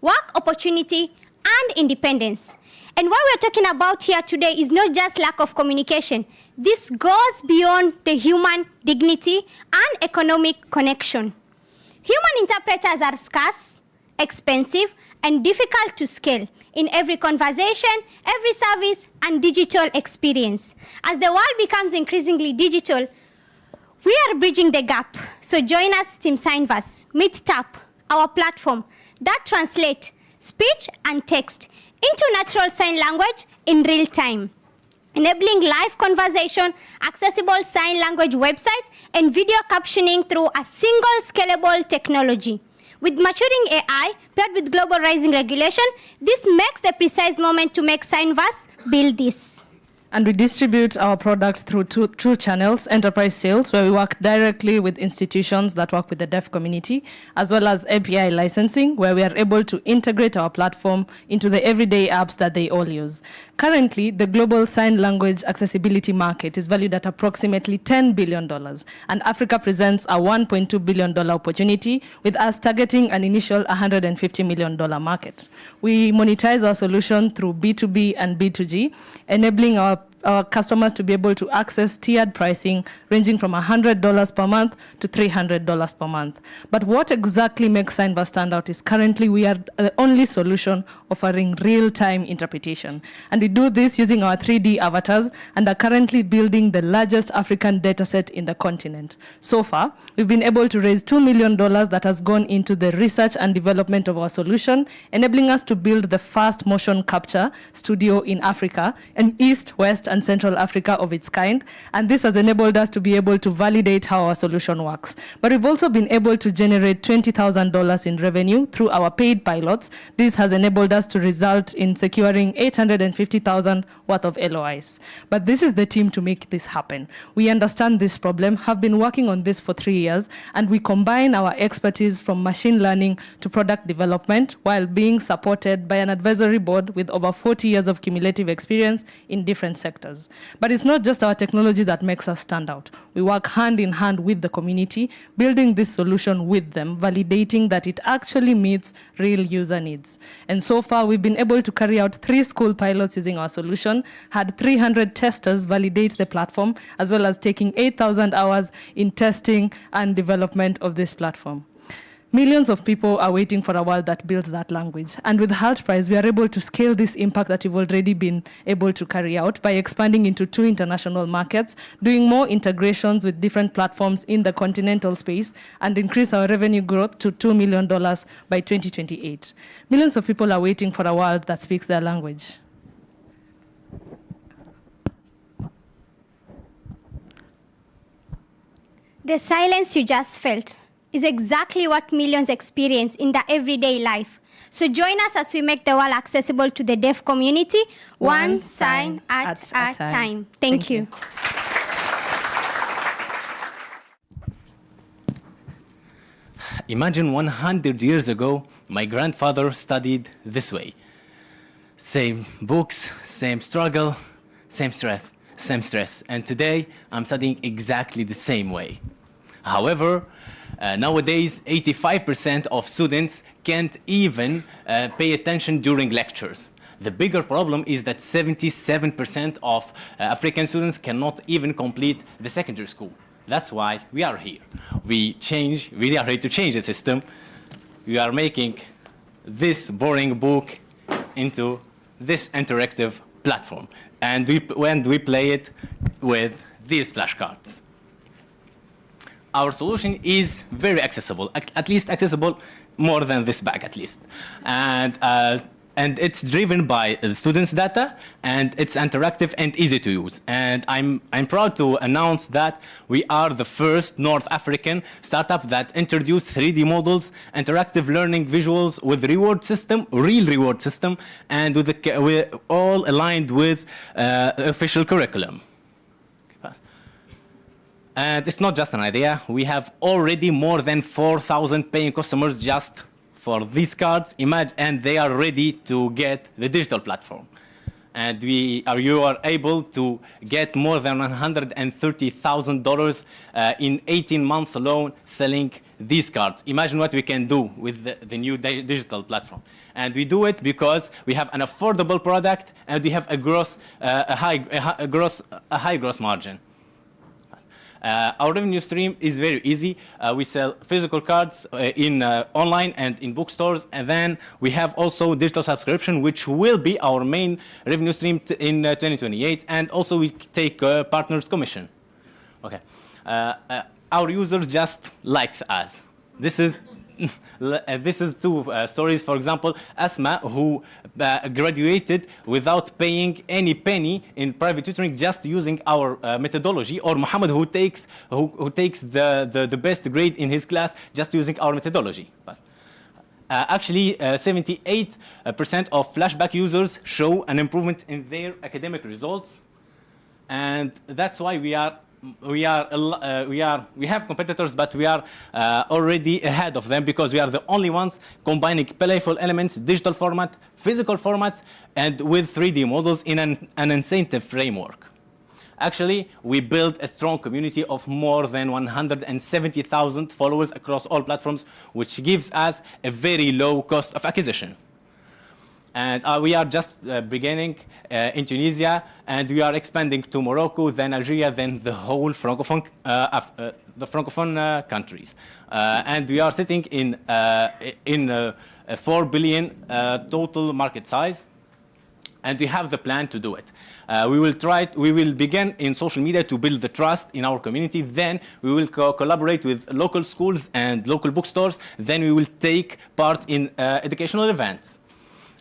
work opportunity, and independence. And what we're talking about here today is not just lack of communication. This goes beyond the human dignity and economic connection. Human interpreters are scarce, expensive, and difficult to scale in every conversation, every service, and digital experience. As the world becomes increasingly digital, we are bridging the gap. So join us, Team Signverse, Meet Tap, our platform that translates speech and text into natural sign language in real time, enabling live conversation, accessible sign language websites, and video captioning through a single scalable technology. With maturing AI paired with global rising regulation, this makes the precise moment to make Signverse build this. And we distribute our products through two channels, enterprise sales, where we work directly with institutions that work with the deaf community, as well as API licensing, where we are able to integrate our platform into the everyday apps that they all use. Currently, the global sign language accessibility market is valued at approximately $10 billion, and Africa presents a $1.2 billion opportunity, with us targeting an initial $150 million market. We monetize our solution through B2B and B2G, enabling our customers to be able to access tiered pricing ranging from $100 per month to $300 per month. But what exactly makes Signverse stand out is currently we are the only solution offering real-time interpretation. And we do this using our 3D avatars and are currently building the largest African dataset in the continent. So far, we've been able to raise $2 million that has gone into the research and development of our solution, enabling us to build the first motion capture studio in Africa in East, West, and and Central Africa of its kind, and this has enabled us to be able to validate how our solution works. But we've also been able to generate $20,000 in revenue through our paid pilots. This has enabled us to result in securing $850,000 worth of LOIs. But this is the team to make this happen. We understand this problem, have been working on this for 3 years, and we combine our expertise from machine learning to product development while being supported by an advisory board with over 40 years of cumulative experience in different sectors. But it's not just our technology that makes us stand out. We work hand in hand with the community, building this solution with them, validating that it actually meets real user needs. And so far, we've been able to carry out 3 school pilots using our solution, had 300 testers validate the platform, as well as taking 8,000 hours in testing and development of this platform. Millions of people are waiting for a world that builds that language. And with Hult Prize, we are able to scale this impact that we've already been able to carry out by expanding into 2 international markets, doing more integrations with different platforms in the continental space, and increase our revenue growth to $2 million by 2028. Millions of people are waiting for a world that speaks their language. The silence you just felt is exactly what millions experience in their everyday life. So join us as we make the world accessible to the deaf community, one sign at a time. Thank you. Imagine 100 years ago, my grandfather studied this way. Same books, same struggle, same stress. And today, I'm studying exactly the same way. However, nowadays, 85% of students can't even pay attention during lectures. The bigger problem is that 77% of African students cannot even complete the secondary school. That's why we are here. We are here to change the system. We are making this boring book into this interactive platform. And we play it with these flashcards. Our solution is very accessible, at least accessible more than this bag at least. And it's driven by the students' data, and it's interactive and easy to use. And I'm proud to announce that we are the first North African startup that introduced 3D models, interactive learning visuals with real reward system, and we're all aligned with official curriculum. And it's not just an idea. We have already more than 4,000 paying customers just for these cards, and they are ready to get the digital platform. And you are able to get more than $130,000 in 18 months alone selling these cards. Imagine what we can do with the new digital platform. And we do it because we have an affordable product and we have a high gross margin. Our revenue stream is very easy. We sell physical cards in online and in bookstores, and then we have also digital subscription, which will be our main revenue stream in 2028, and also we take partners' commission. Okay, our users just likes us. This is 2 stories. For example, Asma, who graduated without paying any penny in private tutoring, just using our methodology, or Muhammad, who takes the best grade in his class just using our methodology. Actually, 78% of flashback users show an improvement in their academic results, and that's why we have competitors, but we are already ahead of them because we are the only ones combining playful elements, digital format, physical formats, and with 3D models in an incentive framework. Actually, we built a strong community of more than 170,000 followers across all platforms, which gives us a very low cost of acquisition. And we are just beginning in Tunisia, and we are expanding to Morocco, then Algeria, then the whole Francophone countries. And we are sitting in a 4 billion total market size, and we have the plan to do it. We will begin in social media to build the trust in our community. Then we will collaborate with local schools and local bookstores. Then we will take part in educational events.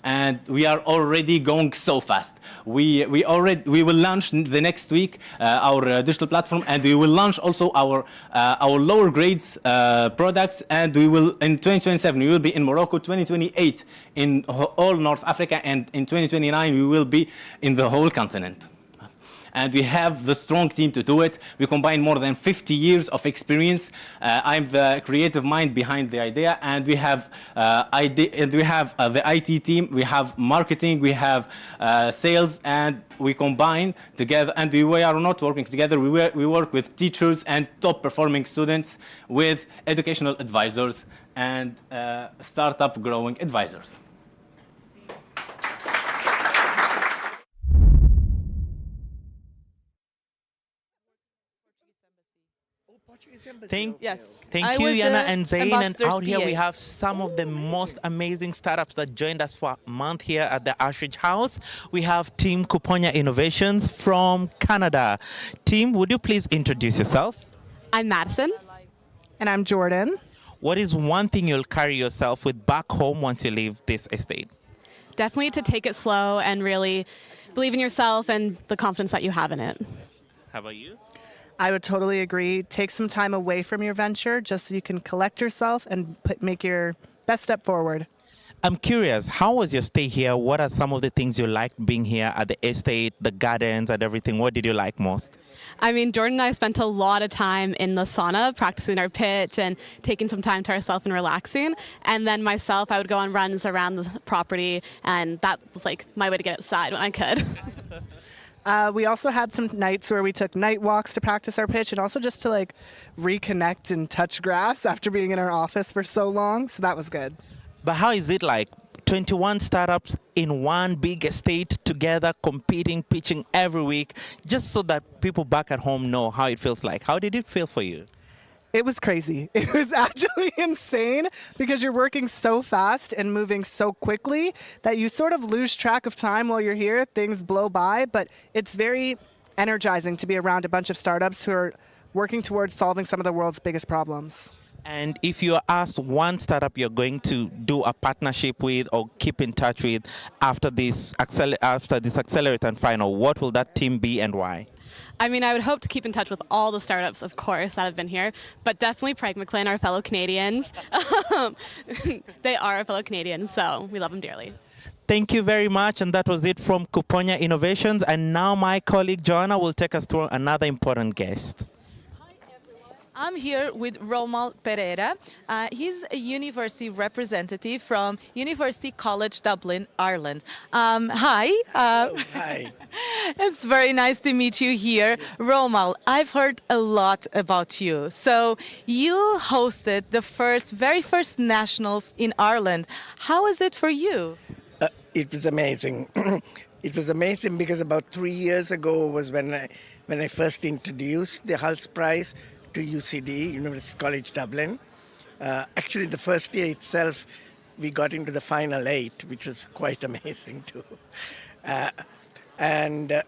and we are already going so fast. We will launch the next week our digital platform, and we will launch also our lower grades products, and we will in 2027 we will be in Morocco, 2028 in all North Africa, and in 2029 we will be in the whole continent. And we have the strong team to do it. We combine more than 50 years of experience. I'm the creative mind behind the idea, and we have the IT team, we have marketing, we have sales, and we combine together. And we are not working together. We work with teachers and top performing students, with educational advisors and startup growing advisors. Thank I you, was Yana the and Zain. And ambassador's out here we PA. have some of the most amazing startups that joined us for a month here at the Ashridge House. We have Team Kuponya Innovations from Canada. Team, would you please introduce yourselves? I'm Madison. And I'm Jordan. What is one thing you'll carry yourself with back home once you leave this estate? Definitely to take it slow and really believe in yourself and the confidence that you have in it. How about you? I would totally agree. Take some time away from your venture just so you can collect yourself and make your best step forward. I'm curious, how was your stay here? What are some of the things you liked being here at the estate, the gardens and everything? What did you like most? I mean, Jordan and I spent a lot of time in the sauna practicing our pitch and taking some time to ourselves and relaxing. And then myself, I would go on runs around the property, and that was like my way to get outside when I could. We also had some nights where we took night walks to practice our pitch and also just to like reconnect and touch grass after being in our office for so long. So that was good. But how is it like 21 startups in one big estate together, competing, pitching every week, just so that people back at home know how it feels like? How did it feel for you? It was crazy. It was actually insane because you're working so fast and moving so quickly that you sort of lose track of time while you're here. Things blow by, but it's very energizing to be around a bunch of startups who are working towards solving some of the world's biggest problems. And if you're asked one startup you're going to do a partnership with or keep in touch with after this Accelerate and Final, what will that team be and why? I mean, I would hope to keep in touch with all the startups, of course, that have been here, but definitely Pride McLean, our fellow Canadians. They are our fellow Canadians, so we love them dearly. Thank you very much, and that was it from Kuponya Innovations. And now my colleague Joanna will take us through another important guest. I'm here with Romal Pereira. He's a university representative from University College Dublin, Ireland. Hi. Hi. It's very nice to meet you here. Romal, I've heard a lot about you. So you hosted the very first nationals in Ireland. How was it for you? It was amazing. It was amazing because about 3 years ago was when I first introduced the Hult Prize to UCD, University College Dublin. Actually, the first year itself, we got into the final 8, which was quite amazing too. And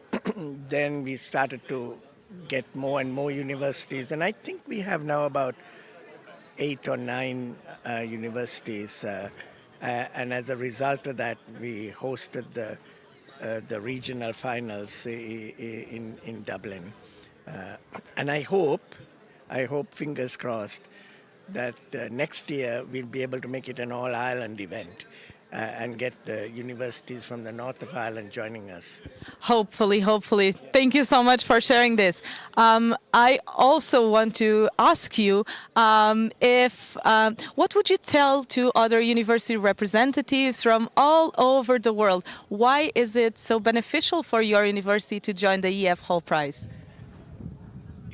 then we started to get more and more universities. And I think we have now about 8 or 9 universities. And as a result of that, we hosted the regional finals in Dublin. And I hope, fingers crossed, that next year we'll be able to make it an all-Ireland event and get the universities from the north of Ireland joining us. Hopefully. Thank you so much for sharing this. I also want to ask you what would you tell to other university representatives from all over the world? Why is it so beneficial for your university to join the EF Hult Prize?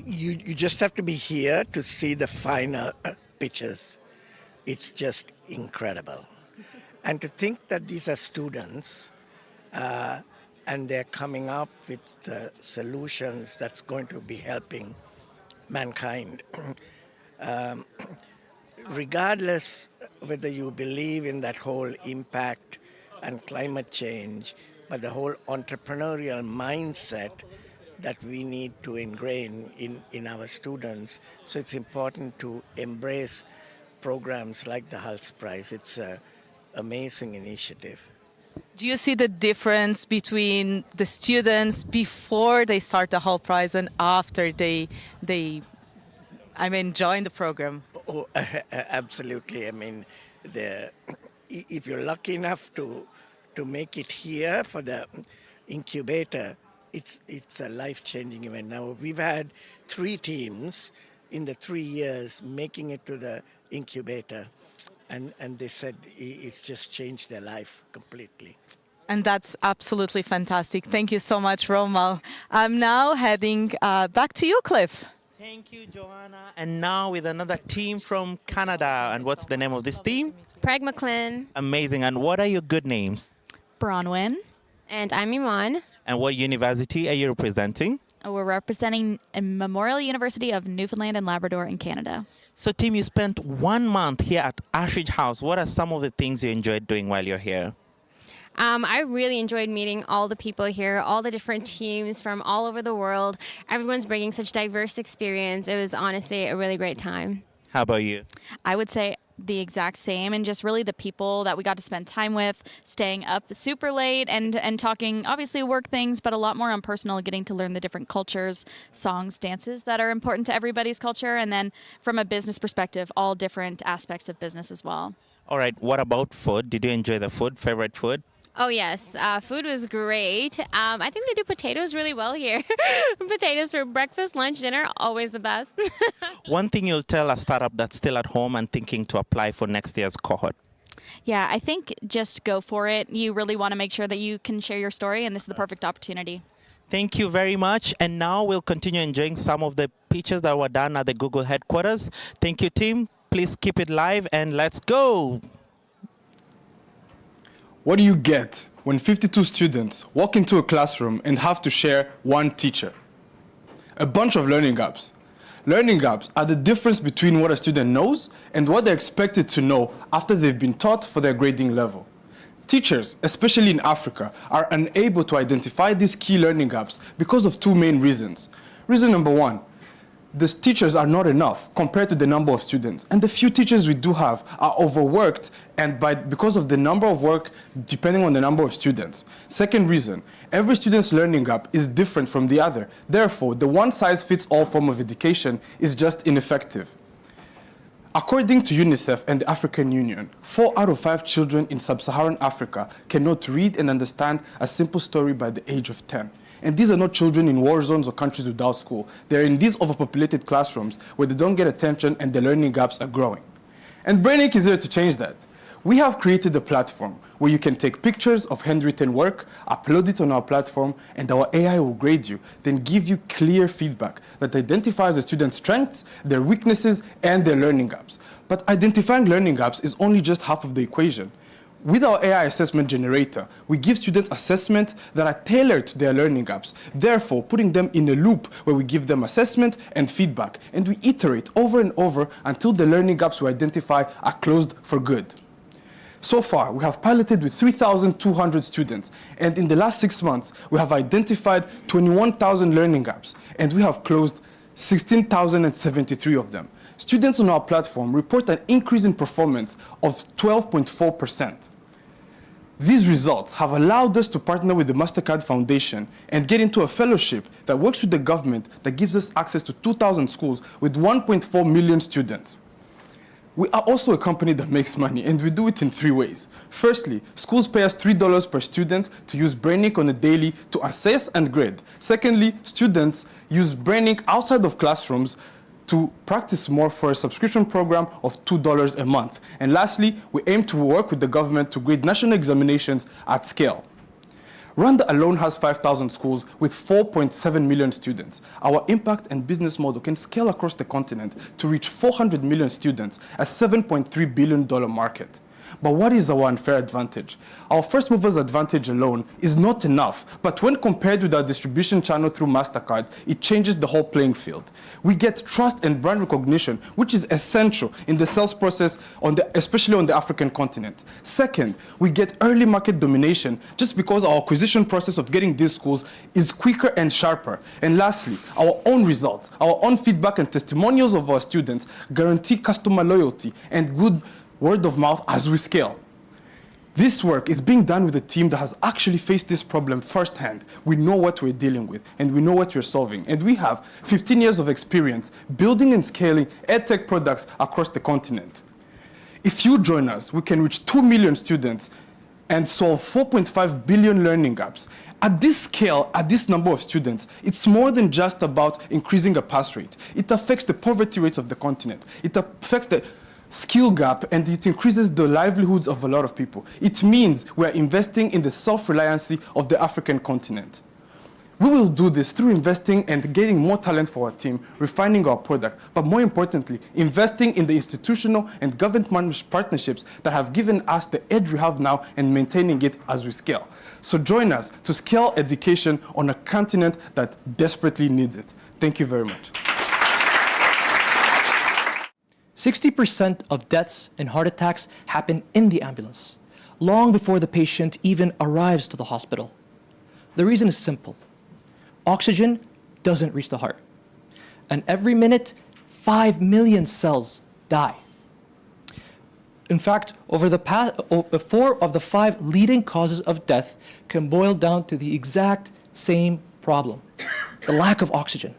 You just have to be here to see the final pictures. It's just incredible. And to think that these are students and they're coming up with solutions that's going to be helping mankind. Regardless whether you believe in that whole impact and climate change, but the whole entrepreneurial mindset that we need to ingrain in our students. So it's important to embrace programs like the Hult Prize. It's an amazing initiative. Do you see the difference between the students before they start the Hult Prize and after they join the program? Oh, absolutely. I mean, if you're lucky enough to make it here for the incubator, it's a life-changing event. Now, we've had 3 teams in the 3 years making it to the incubator, and they said it's just changed their life completely. And that's absolutely fantastic. Thank you so much, Romal. I'm now heading back to you, Cliff. Thank you, Joanna. And now with another team from Canada. And what's the name of this team? Preg McLean. Amazing. And what are your good names? Bronwyn. And I'm Iman. And what university are you representing? We're representing Memorial University of Newfoundland and Labrador in Canada. So, team, you spent 1 month here at Ashridge House. What are some of the things you enjoyed doing while you're here? I really enjoyed meeting all the people here, all the different teams from all over the world. Everyone's bringing such diverse experience. It was honestly a really great time. How about you? I would say the exact same, and just really the people that we got to spend time with, staying up super late and talking obviously work things, but a lot more on personal, getting to learn the different cultures, songs, dances that are important to everybody's culture, and then from a business perspective, all different aspects of business as well. All right, what about food? Did you enjoy the food? Favorite food? Oh, yes. Food was great. I think they do potatoes really well here. Potatoes for breakfast, lunch, dinner, always the best. One thing you'll tell a startup that's still at home and thinking to apply for next year's cohort? Yeah, I think just go for it. You really want to make sure that you can share your story, and this is the perfect opportunity. Thank you very much. And now we'll continue enjoying some of the pictures that were done at the Google headquarters. Thank you, team. Please keep it live and let's go. What do you get when 52 students walk into a classroom and have to share one teacher? A bunch of learning gaps. Learning gaps are the difference between what a student knows and what they're expected to know after they've been taught for their grading level. Teachers, especially in Africa, are unable to identify these key learning gaps because of 2 main reasons. Reason number 1, the teachers are not enough compared to the number of students. And the few teachers we do have are overworked and because of the number of work depending on the number of students. Second reason, every student's learning gap is different from the other. Therefore, the one-size-fits-all form of education is just ineffective. According to UNICEF and the African Union, 4 out of 5 children in sub-Saharan Africa cannot read and understand a simple story by the age of 10. And these are not children in war zones or countries without school. They're in these overpopulated classrooms where they don't get attention and the learning gaps are growing. And BrainInc is here to change that. We have created a platform where you can take pictures of handwritten work, upload it on our platform, and our AI will grade you, then give you clear feedback that identifies the student's strengths, their weaknesses, and their learning gaps. But identifying learning gaps is only just half of the equation. With our AI assessment generator, we give students assessments that are tailored to their learning gaps, therefore putting them in a loop where we give them assessment and feedback, and we iterate over and over until the learning gaps we identify are closed for good. So far, we have piloted with 3,200 students, and in the last 6 months, we have identified 21,000 learning gaps, and we have closed 16,073 of them. Students on our platform report an increase in performance of 12.4%. These results have allowed us to partner with the MasterCard Foundation and get into a fellowship that works with the government that gives us access to 2,000 schools with 1.4 million students. We are also a company that makes money, and we do it in 3 ways. Firstly, schools pay us $3 per student to use BrainInc on a daily to assess and grade. Secondly, students use BrainInc outside of classrooms to practice more for a subscription program of $2 a month. And lastly, we aim to work with the government to grade national examinations at scale. Rwanda alone has 5,000 schools with 4.7 million students. Our impact and business model can scale across the continent to reach 400 million students, a $7.3 billion market. But what is our unfair advantage? Our first mover's advantage alone is not enough, but when compared with our distribution channel through MasterCard, it changes the whole playing field. We get trust and brand recognition, which is essential in the sales process, especially on the African continent. Second, we get early market domination just because our acquisition process of getting these schools is quicker and sharper. And lastly, our own results, our own feedback and testimonials of our students guarantee customer loyalty and good word of mouth as we scale. This work is being done with a team that has actually faced this problem firsthand. We know what we're dealing with, and we know what we're solving. And we have 15 years of experience building and scaling edtech products across the continent. If you join us, we can reach 2 million students and solve 4.5 billion learning gaps. At this scale, at this number of students, it's more than just about increasing a pass rate. It affects the poverty rates of the continent. It affects the skill gap, and it increases the livelihoods of a lot of people. It means we're investing in the self-reliancy of the African continent. We will do this through investing and getting more talent for our team, refining our product, but more importantly, investing in the institutional and government partnerships that have given us the edge we have now and maintaining it as we scale. So join us to scale education on a continent that desperately needs it. Thank you very much. 60% of deaths and heart attacks happen in the ambulance, long before the patient even arrives to the hospital. The reason is simple. Oxygen doesn't reach the heart. And every minute, 5 million cells die. In fact, over the past, 4 of the 5 leading causes of death can boil down to the exact same problem, the lack of oxygen.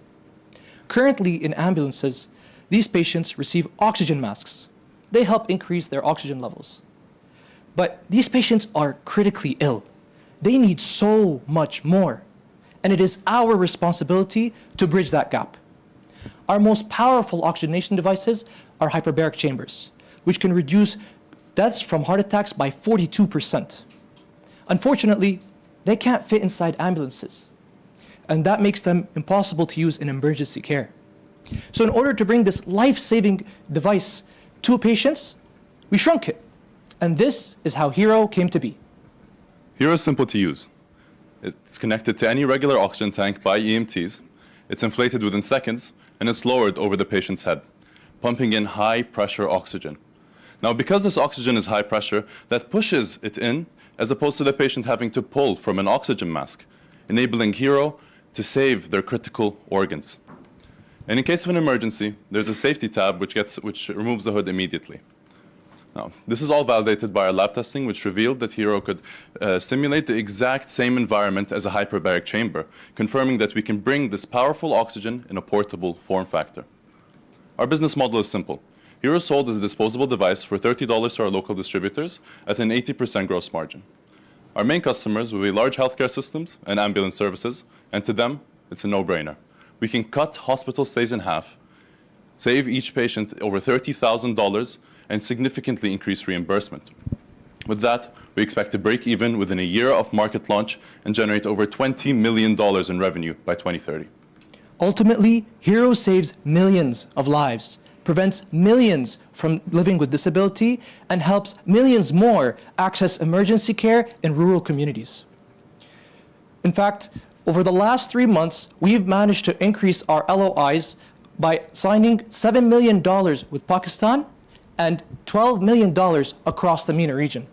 Currently in ambulances, these patients receive oxygen masks. They help increase their oxygen levels. But these patients are critically ill. They need so much more. And it is our responsibility to bridge that gap. Our most powerful oxygenation devices are hyperbaric chambers, which can reduce deaths from heart attacks by 42%. Unfortunately, they can't fit inside ambulances, and that makes them impossible to use in emergency care. So in order to bring this life-saving device to patients, we shrunk it. And this is how Hero came to be. Hero is simple to use. It's connected to any regular oxygen tank by EMTs. It's inflated within seconds, and it's lowered over the patient's head, pumping in high-pressure oxygen. Now, because this oxygen is high pressure, that pushes it in, as opposed to the patient having to pull from an oxygen mask, enabling Hero to save their critical organs. And in case of an emergency, there's a safety tab which removes the hood immediately. Now, this is all validated by our lab testing, which revealed that Hero could simulate the exact same environment as a hyperbaric chamber, confirming that we can bring this powerful oxygen in a portable form factor. Our business model is simple. Hero is sold as a disposable device for $30 to our local distributors at an 80% gross margin. Our main customers will be large healthcare systems and ambulance services, and to them, it's a no-brainer. We can cut hospital stays in half, save each patient over $30,000, and significantly increase reimbursement. With that, we expect to break even within a year of market launch and generate over $20 million in revenue by 2030. Ultimately, Hero saves millions of lives, prevents millions from living with disability, and helps millions more access emergency care in rural communities. In fact, over the last 3 months, we've managed to increase our LOIs by signing $7 million with Pakistan and $12 million across the MENA region.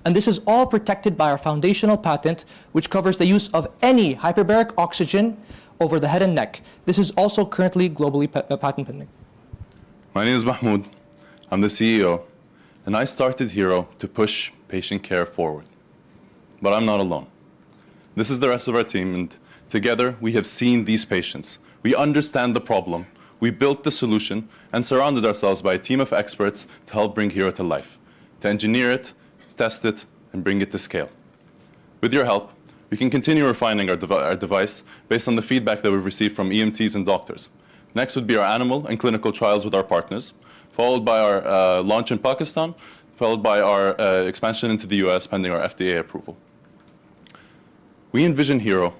And this is all protected by our foundational patent, which covers the use of any hyperbaric oxygen over the head and neck. This is also currently globally patent pending. My name is Mahmoud. I'm the CEO, and I started Hero to push patient care forward. But I'm not alone. This is the rest of our team, and together we have seen these patients. We understand the problem, we built the solution, and surrounded ourselves by a team of experts to help bring Hero to life, to engineer it, test it, and bring it to scale. With your help, we can continue refining our device based on the feedback that we've received from EMTs and doctors. Next would be our animal and clinical trials with our partners, followed by our launch in Pakistan, followed by our expansion into the US pending our FDA approval. We envision Hero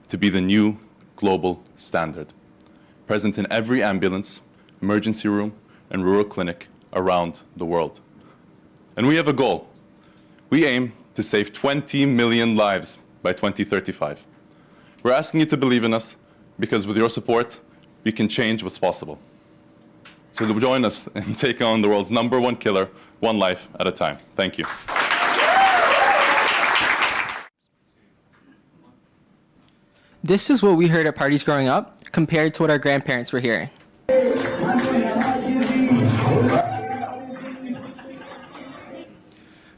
to be the new global standard, present in every ambulance, emergency room, and rural clinic around the world. And we have a goal. We aim to save 20 million lives by 2035. We're asking you to believe in us, because with your support, we can change what's possible. So join us and take on the world's #1 killer, one life at a time. Thank you. This is what we heard at parties growing up compared to what our grandparents were hearing.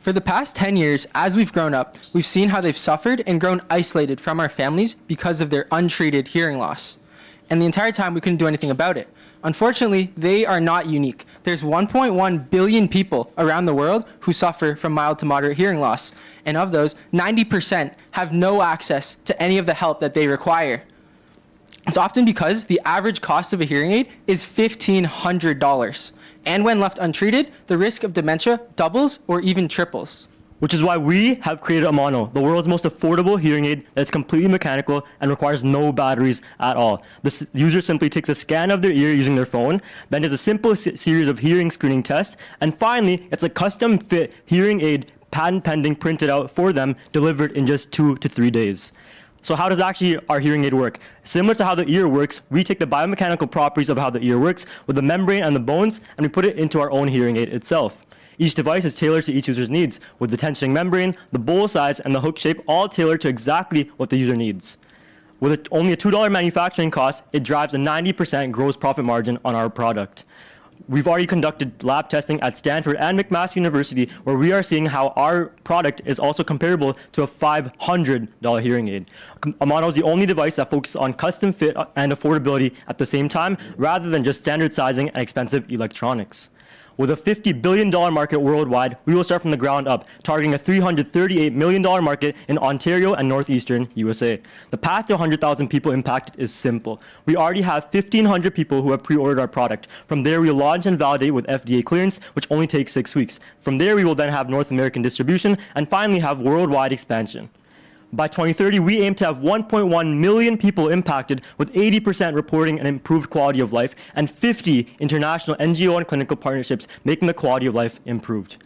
For the past 10 years, as we've grown up, we've seen how they've suffered and grown isolated from our families because of their untreated hearing loss. And the entire time, we couldn't do anything about it. Unfortunately, they are not unique. There's 1.1 billion people around the world who suffer from mild to moderate hearing loss. And of those, 90% have no access to any of the help that they require. It's often because the average cost of a hearing aid is $1,500. And when left untreated, the risk of dementia doubles or even triples. Which is why we have created Amano, the world's most affordable hearing aid that's completely mechanical and requires no batteries at all. The user simply takes a scan of their ear using their phone, then does a simple series of hearing screening tests, and finally, it's a custom fit hearing aid, patent pending, printed out for them, delivered in just 2 to 3 days. So how does actually our hearing aid work? Similar to how the ear works, we take the biomechanical properties of how the ear works with the membrane and the bones, and we put it into our own hearing aid itself. Each device is tailored to each user's needs, with the tensioning membrane, the bowl size, and the hook shape all tailored to exactly what the user needs. With only a $2 manufacturing cost, it drives a 90% gross profit margin on our product. We've already conducted lab testing at Stanford and McMaster University, where we are seeing how our product is also comparable to a $500 hearing aid. Amano is the only device that focuses on custom fit and affordability at the same time, rather than just standard sizing and expensive electronics. With a $50 billion market worldwide, we will start from the ground up, targeting a $338 million market in Ontario and northeastern USA. The path to 100,000 people impacted is simple. We already have 1,500 people who have pre-ordered our product. From there, we launch and validate with FDA clearance, which only takes 6 weeks. From there, we will then have North American distribution and finally have worldwide expansion. By 2030, we aim to have 1.1 million people impacted, with 80% reporting an improved quality of life and 50 international NGO and clinical partnerships making the quality of life improved.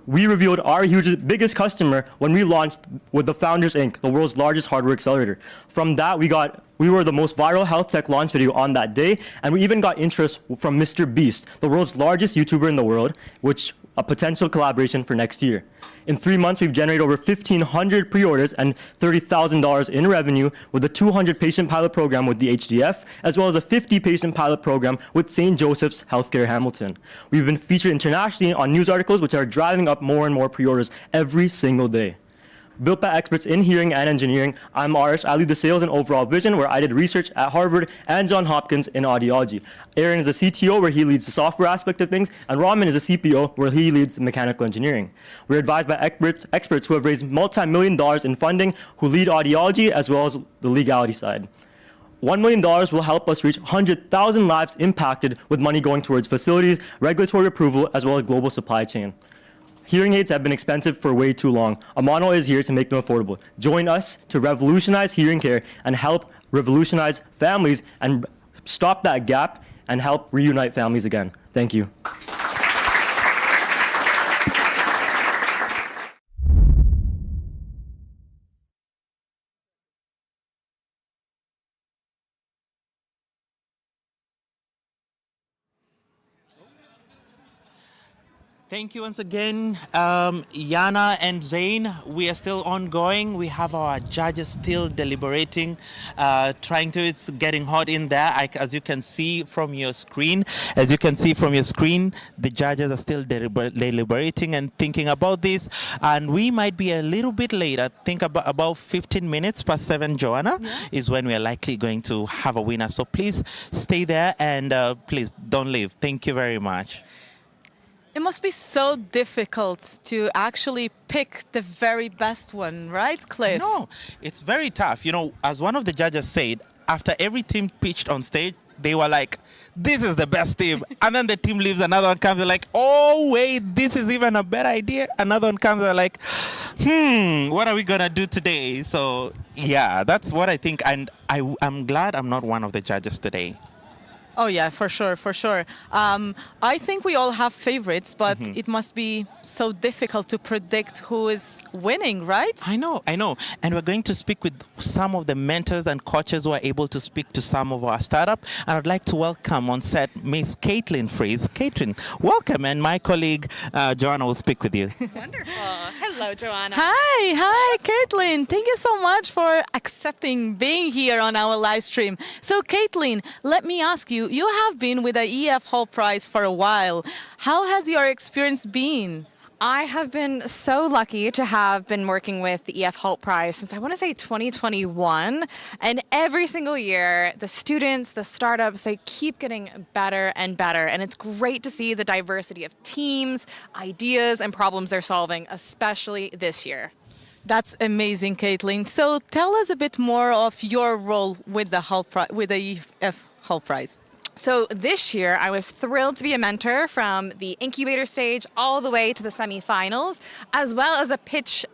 We revealed our biggest customer when we launched with the Founders Inc., the world's largest hardware accelerator. From that, we were the most viral health tech launch video on that day, and we even got interest from Mr. Beast, the world's largest YouTuber in the world, which a potential collaboration for next year. In 3 months, we've generated over 1,500 pre-orders and $30,000 in revenue with a 200-patient pilot program with the HDF, as well as a 50-patient pilot program with St. Joseph's Healthcare Hamilton. We've been featured internationally on news articles, which are driving up more and more pre-orders every single day. Built by experts in hearing and engineering, I'm Arish. I lead the sales and overall vision, where I did research at Harvard and Johns Hopkins in audiology. Aaron is a CTO, where he leads the software aspect of things, and Raman is a CPO, where he leads mechanical engineering. We're advised by experts who have raised multi-million dollars in funding, who lead audiology as well as the legality side. $1 million will help us reach 100,000 lives impacted, with money going towards facilities, regulatory approval, as well as global supply chain. Hearing aids have been expensive for way too long. Amano is here to make them affordable. Join us to revolutionize hearing care and help revolutionize families and stop that gap and help reunite families again. Thank you. Thank you once again, Yana and Zain. We are still ongoing. We have our judges still deliberating, it's getting hot in there. As you can see from your screen, the judges are still deliberating and thinking about this. And we might be a little bit late. I think about 15 minutes past 7, Joanna, is when we are likely going to have a winner. So please stay there and please don't leave. Thank you very much. It must be so difficult to actually pick the very best one, right, Cliff? No, it's very tough. You know, as one of the judges said, after every team pitched on stage, they were like, this is the best team. And then the team leaves, another one comes, they're like, oh, wait, this is even a better idea. Another one comes, they're like, what are we going to do today? So, yeah, that's what I think. And I'm glad I'm not one of the judges today. Oh, yeah, for sure, for sure. I think we all have favorites, but it must be so difficult to predict who is winning, right? I know. And we're going to speak with some of the mentors and coaches who are able to speak to some of our startup. And I'd like to welcome on set Miss Caitlin Fries. Caitlin, welcome. And my colleague, Joanna, will speak with you. Wonderful. Hello, Joanna. Hi, Caitlin. Thank you so much for accepting being here on our live stream. So, Caitlin, let me ask you, you have been with the EF Hult Prize for a while. How has your experience been? I have been so lucky to have been working with the EF Hult Prize since I want to say 2021. And every single year, the students, the startups, they keep getting better and better. And it's great to see the diversity of teams, ideas, and problems they're solving, especially this year. That's amazing, Caitlin. So tell us a bit more of your role with the EF Hult Prize. So this year, I was thrilled to be a mentor from the incubator stage all the way to the semifinals, as well as a pitch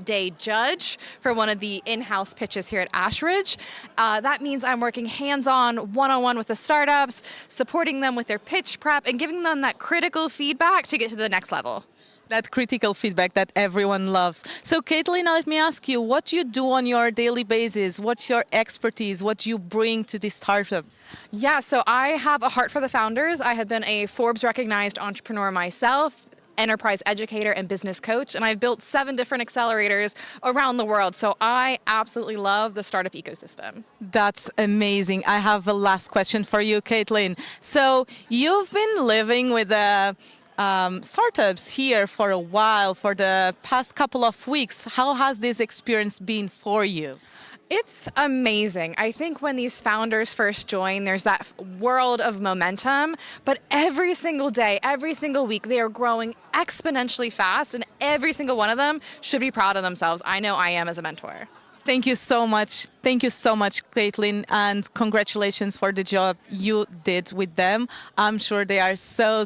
day judge for one of the in-house pitches here at Ashridge. That means I'm working hands-on, one-on-one with the startups, supporting them with their pitch prep, and giving them that critical feedback to get to the next level. That critical feedback that everyone loves. So, Caitlin, let me ask you, what you do on your daily basis? What's your expertise? What you bring to these startups? Yeah, so I have a heart for the founders. I have been a Forbes-recognized entrepreneur myself, enterprise educator and business coach, and I've built 7 different accelerators around the world. So I absolutely love the startup ecosystem. That's amazing. I have a last question for you, Caitlin. So you've been living with startups here for a while, for the past couple of weeks. How has this experience been for you? It's amazing. I think when these founders first join, there's that world of momentum, but every single day, every single week, they are growing exponentially fast, and every single one of them should be proud of themselves. I know I am as a mentor. Thank you so much. Thank you so much, Caitlin, and congratulations for the job you did with them. I'm sure they are so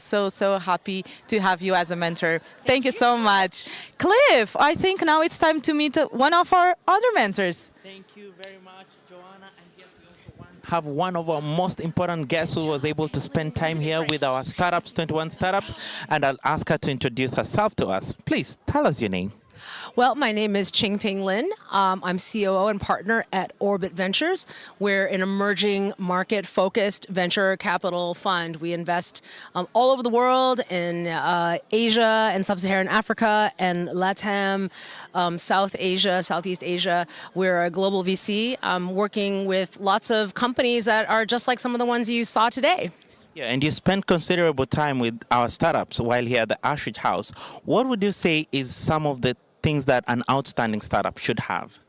happy to have you as a mentor. Thank you so much. Cliff, I think now it's time to meet one of our other mentors. Thank you very much, Joanna. And yes, we also have one of our most important guests who was able to spend time here with our startups, 21 startups, and I'll ask her to introduce herself to us. Please tell us your name. Well, my name is Ching-Ping Lin. I'm COO and partner at Orbit Ventures. We're an emerging market-focused venture capital fund. We invest all over the world in Asia and Sub-Saharan Africa and LATAM, South Asia, Southeast Asia. We're a global VC working with lots of companies that are just like some of the ones you saw today. Yeah, and you spend considerable time with our startups while here at the Ashridge House. What would you say is some of the things that an outstanding startup should have?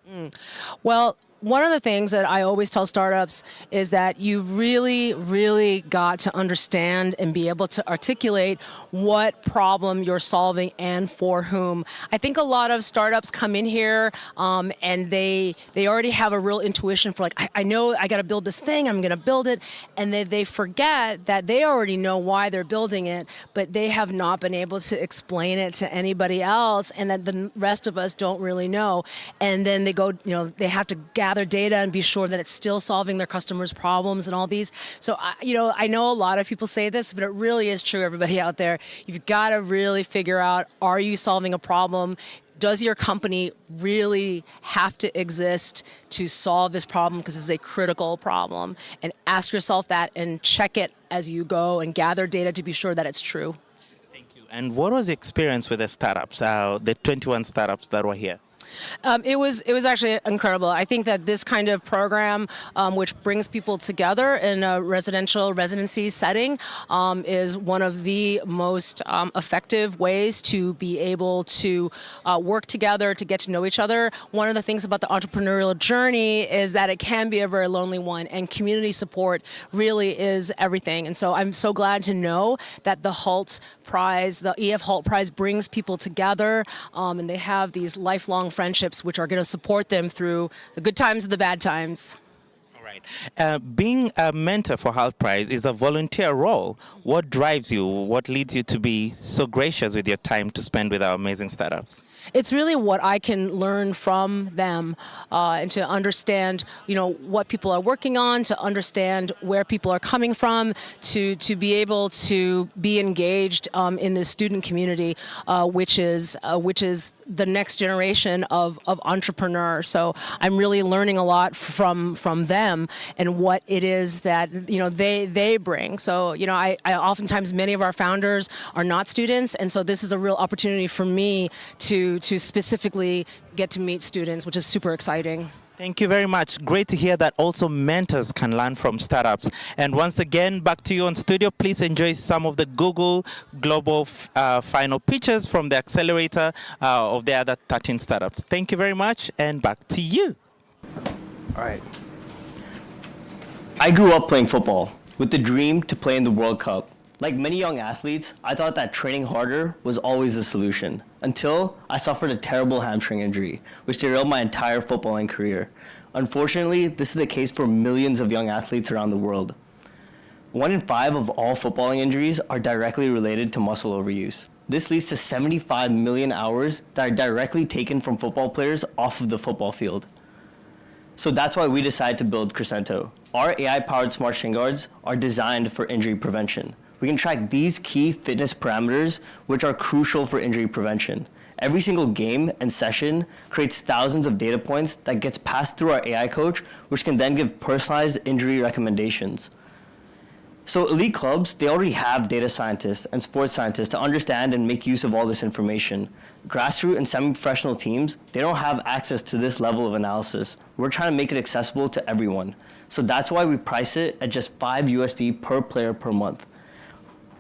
Well, one of the things that I always tell startups is that you really got to understand and be able to articulate what problem you're solving and for whom. I think a lot of startups come in here and they already have a real intuition for like, I know I got to build this thing, I'm going to build it. And they forget that they already know why they're building it, but they have not been able to explain it to anybody else, and that the rest of us don't really know. And then they go, they have to gather data and be sure that it's still solving their customers' problems and all these. So, I know a lot of people say this, but it really is true, everybody out there. You've got to really figure out, are you solving a problem? Does your company really have to exist to solve this problem because it's a critical problem? And ask yourself that and check it as you go and gather data to be sure that it's true. Thank you. And what was the experience with the startups, the 21 startups that were here? It was actually incredible. I think that this kind of program, which brings people together in a residential residency setting, is one of the most effective ways to be able to work together, to get to know each other. One of the things about the entrepreneurial journey is that it can be a very lonely one, and community support really is everything. And so I'm so glad to know that the Hult Prize, the EF Hult Prize, brings people together, and they have these lifelong friendships which are going to support them through the good times and the bad times. All right. Being a mentor for Hult Prize is a volunteer role. What drives you? What leads you to be so gracious with your time to spend with our amazing startups? It's really what I can learn from them and to understand, what people are working on, to understand where people are coming from, to be able to be engaged in the student community, which is the next generation of entrepreneurs. So I'm really learning a lot from them and what it is that they bring. So I oftentimes, many of our founders are not students, and so this is a real opportunity for me to specifically get to meet students, which is super exciting. Thank you very much. Great to hear that also mentors can learn from startups. And once again, back to you on studio. Please enjoy some of the Google Global final pitches from the accelerator of the other 13 startups. Thank you very much, and back to you. All right. I grew up playing football with the dream to play in the World Cup. Like many young athletes, I thought that training harder was always the solution, until I suffered a terrible hamstring injury, which derailed my entire footballing career. Unfortunately, this is the case for millions of young athletes around the world. 1 in 5 of all footballing injuries are directly related to muscle overuse. This leads to 75 million hours that are directly taken from football players off of the football field. So that's why we decided to build Crescento. Our AI-powered smart shin guards are designed for injury prevention. We can track these key fitness parameters, which are crucial for injury prevention. Every single game and session creates thousands of data points that gets passed through our AI coach, which can then give personalized injury recommendations. So elite clubs, they already have data scientists and sports scientists to understand and make use of all this information. Grassroots and semi-professional teams, they don't have access to this level of analysis. We're trying to make it accessible to everyone. So that's why we price it at just $5 USD per player per month.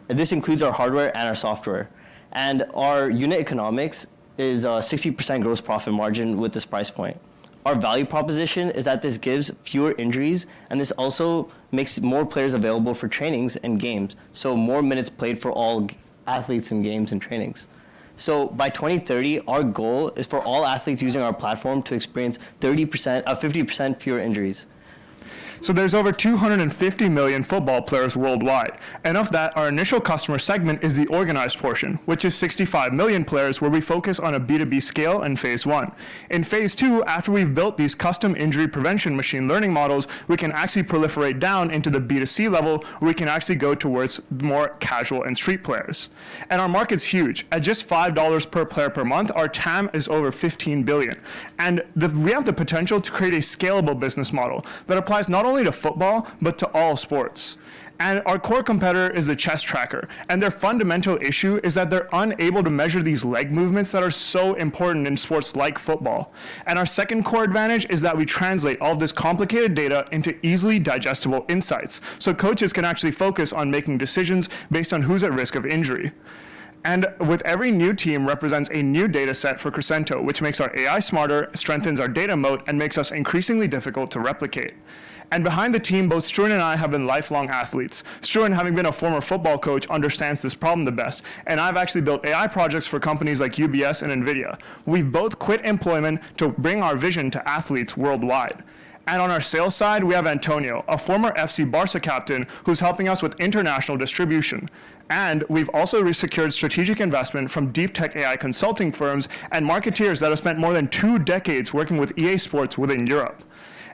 This includes our hardware and our software. And our unit economics is a 60% gross profit margin with this price point. Our value proposition is that this gives fewer injuries, and this also makes more players available for trainings and games, so more minutes played for all athletes in games and trainings. So by 2030, our goal is for all athletes using our platform to experience 50% fewer injuries. So there's over 250 million football players worldwide. And of that, our initial customer segment is the organized portion, which is 65 million players, where we focus on a B2B scale in phase 1. In phase 2, after we've built these custom injury prevention machine learning models, we can actually proliferate down into the B2C level, where we can actually go towards more casual and street players. And our market's huge. At just $5 per player per month, our TAM is over 15 billion. And we have the potential to create a scalable business model that applies not only to football, but to all sports. And our core competitor is the chest tracker. And their fundamental issue is that they're unable to measure these leg movements that are so important in sports like football. And our second core advantage is that we translate all of this complicated data into easily digestible insights, so coaches can actually focus on making decisions based on who's at risk of injury. And with every new team represents a new data set for Crescento, which makes our AI smarter, strengthens our data moat, and makes us increasingly difficult to replicate. And behind the team, both Struan and I have been lifelong athletes. Struan, having been a former football coach, understands this problem the best. And I've actually built AI projects for companies like UBS and NVIDIA. We've both quit employment to bring our vision to athletes worldwide. And on our sales side, we have Antonio, a former FC Barca captain who's helping us with international distribution. And we've also secured strategic investment from deep tech AI consulting firms and marketeers that have spent more than 2 decades working with EA Sports within Europe.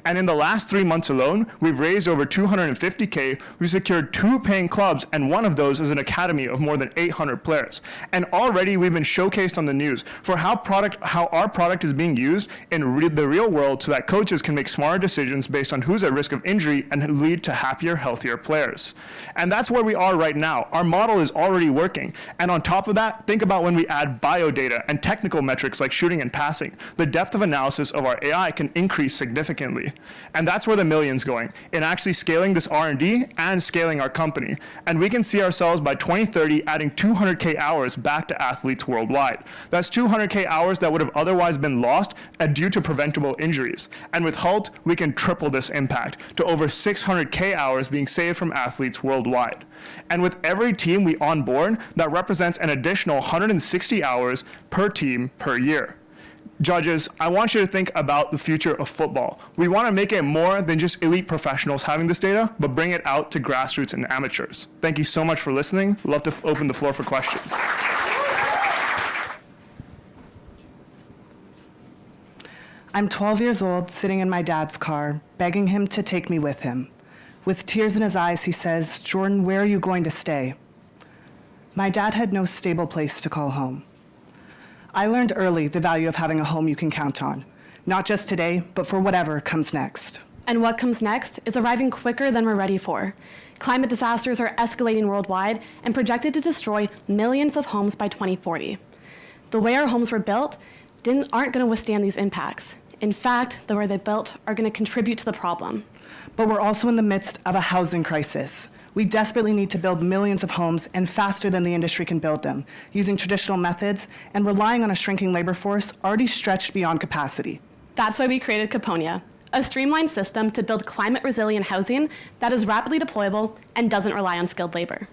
And in the last 3 months alone, we've raised over $250K. We've secured 2 paying clubs, and one of those is an academy of more than 800 players. And already we've been showcased on the news for how our product is being used in the real world, so that coaches can make smarter decisions based on who's at risk of injury and lead to happier, healthier players. And that's where we are right now. Our model is already working. And on top of that, think about when we add biodata and technical metrics like shooting and passing. The depth of analysis of our AI can increase significantly. And that's where the million's going, in actually scaling this R&D and scaling our company. And we can see ourselves by 2030 adding 200K hours back to athletes worldwide. That's 200K hours that would have otherwise been lost due to preventable injuries. And with Hult, we can triple this impact to over 600K hours being saved from athletes worldwide. And with every team we onboard, that represents an additional 160 hours per team per year. Judges, I want you to think about the future of football. We want to make it more than just elite professionals having this data, but bring it out to grassroots and amateurs. Thank you so much for listening. Love to open the floor for questions. I'm 12 years old, sitting in my dad's car, begging him to take me with him. With tears in his eyes, he says, "Jordan, where are you going to stay?" My dad had no stable place to call home. I learned early the value of having a home you can count on, not just today, but for whatever comes next. And what comes next is arriving quicker than we're ready for. Climate disasters are escalating worldwide and projected to destroy millions of homes by 2040. The way our homes were built aren't going to withstand these impacts. In fact, the way they built are going to contribute to the problem. But we're also in the midst of a housing crisis. We desperately need to build millions of homes and faster than the industry can build them, using traditional methods and relying on a shrinking labor force already stretched beyond capacity. That's why we created Caponia, a streamlined system to build climate-resilient housing that is rapidly deployable and doesn't rely on skilled labor.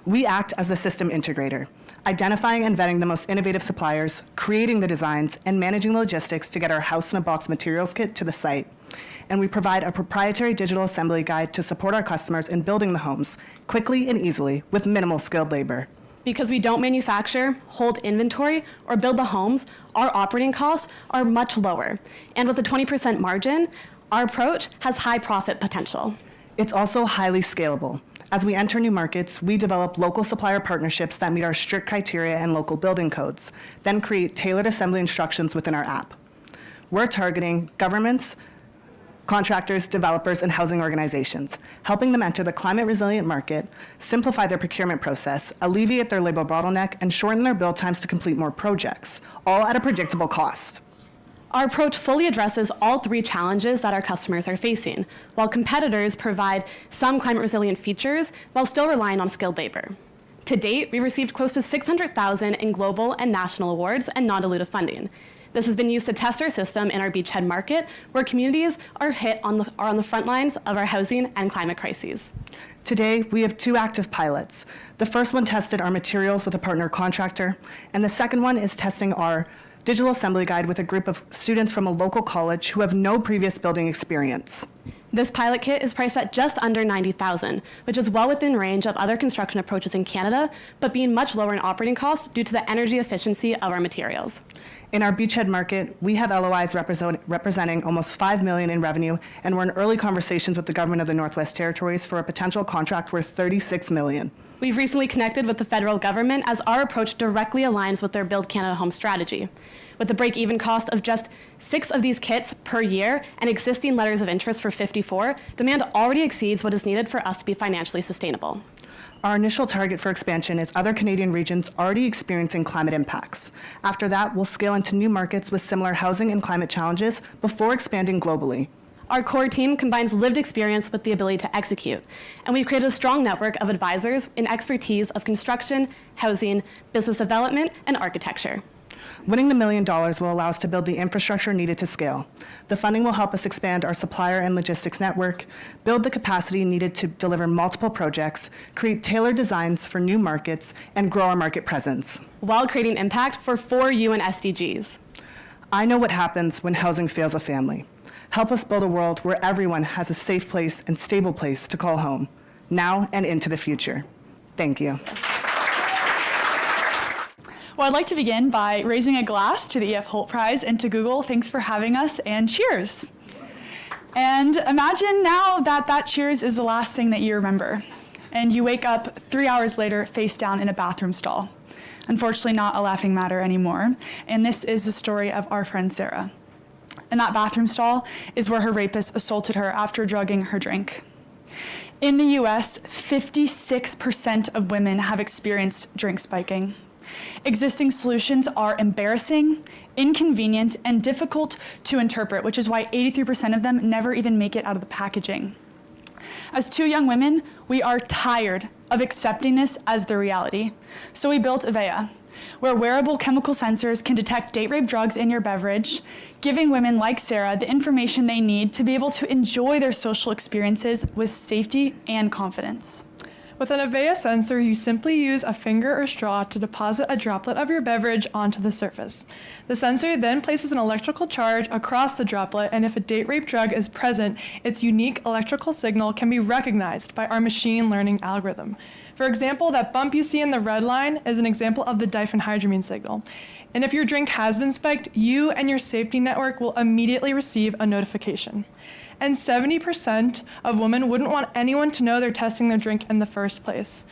We act as the system integrator, identifying and vetting the most innovative suppliers, creating the designs, and managing the logistics to get our house-in-a-box materials kit to the site. And we provide a proprietary digital assembly guide to support our customers in building the homes quickly and easily with minimal skilled labor. Because we don't manufacture, hold inventory, or build the homes, our operating costs are much lower. And with a 20% margin, our approach has high profit potential. It's also highly scalable. As we enter new markets, we develop local supplier partnerships that meet our strict criteria and local building codes, then create tailored assembly instructions within our app. We're targeting governments, contractors, developers, and housing organizations, helping them enter the climate-resilient market, simplify their procurement process, alleviate their labor bottleneck, and shorten their build times to complete more projects, all at a predictable cost. Our approach fully addresses all three challenges that our customers are facing, while competitors provide some climate-resilient features while still relying on skilled labor. To date, we received close to $600,000 in global and national awards and non-dilutive funding. This has been used to test our system in our beachhead market, where communities are on the front lines of our housing and climate crises. Today, we have 2 active pilots. The first one tested our materials with a partner contractor, and the second one is testing our digital assembly guide with a group of students from a local college who have no previous building experience. This pilot kit is priced at just under $90,000, which is well within range of other construction approaches in Canada, but being much lower in operating costs due to the energy efficiency of our materials. In our beachhead market, we have LOIs representing almost $5 million in revenue, and we're in early conversations with the government of the Northwest Territories for a potential contract worth $36 million. We've recently connected with the federal government as our approach directly aligns with their Build Canada Home strategy. With a break-even cost of just 6 of these kits per year and existing letters of interest for 54, demand already exceeds what is needed for us to be financially sustainable. Our initial target for expansion is other Canadian regions already experiencing climate impacts. After that, we'll scale into new markets with similar housing and climate challenges before expanding globally. Our core team combines lived experience with the ability to execute, and we've created a strong network of advisors in expertise of construction, housing, business development, and architecture. Winning the $1 million will allow us to build the infrastructure needed to scale. The funding will help us expand our supplier and logistics network, build the capacity needed to deliver multiple projects, create tailored designs for new markets, and grow our market presence, while creating impact for 4 UN SDGs. I know what happens when housing fails a family. Help us build a world where everyone has a safe place and stable place to call home, now and into the future. Thank you. Well, I'd like to begin by raising a glass to the E.F. Hult Prize and to Google. Thanks for having us, and cheers. And imagine now that that cheers is the last thing that you remember, and you wake up 3 hours later face down in a bathroom stall. Unfortunately, not a laughing matter anymore, and this is the story of our friend Sarah. And that bathroom stall is where her rapist assaulted her after drugging her drink. In the US, 56% of women have experienced drink spiking. Existing solutions are embarrassing, inconvenient, and difficult to interpret, which is why 83% of them never even make it out of the packaging. As 2 young women, we are tired of accepting this as the reality. So we built Avea, where wearable chemical sensors can detect date rape drugs in your beverage, giving women like Sarah the information they need to be able to enjoy their social experiences with safety and confidence. With an Avea sensor, you simply use a finger or straw to deposit a droplet of your beverage onto the surface. The sensor then places an electrical charge across the droplet, and if a date rape drug is present, its unique electrical signal can be recognized by our machine learning algorithm. For example, that bump you see in the red line is an example of the diphenhydramine signal. And if your drink has been spiked, you and your safety network will immediately receive a notification. And 70% of women wouldn't want anyone to know they're testing their drink in the first place,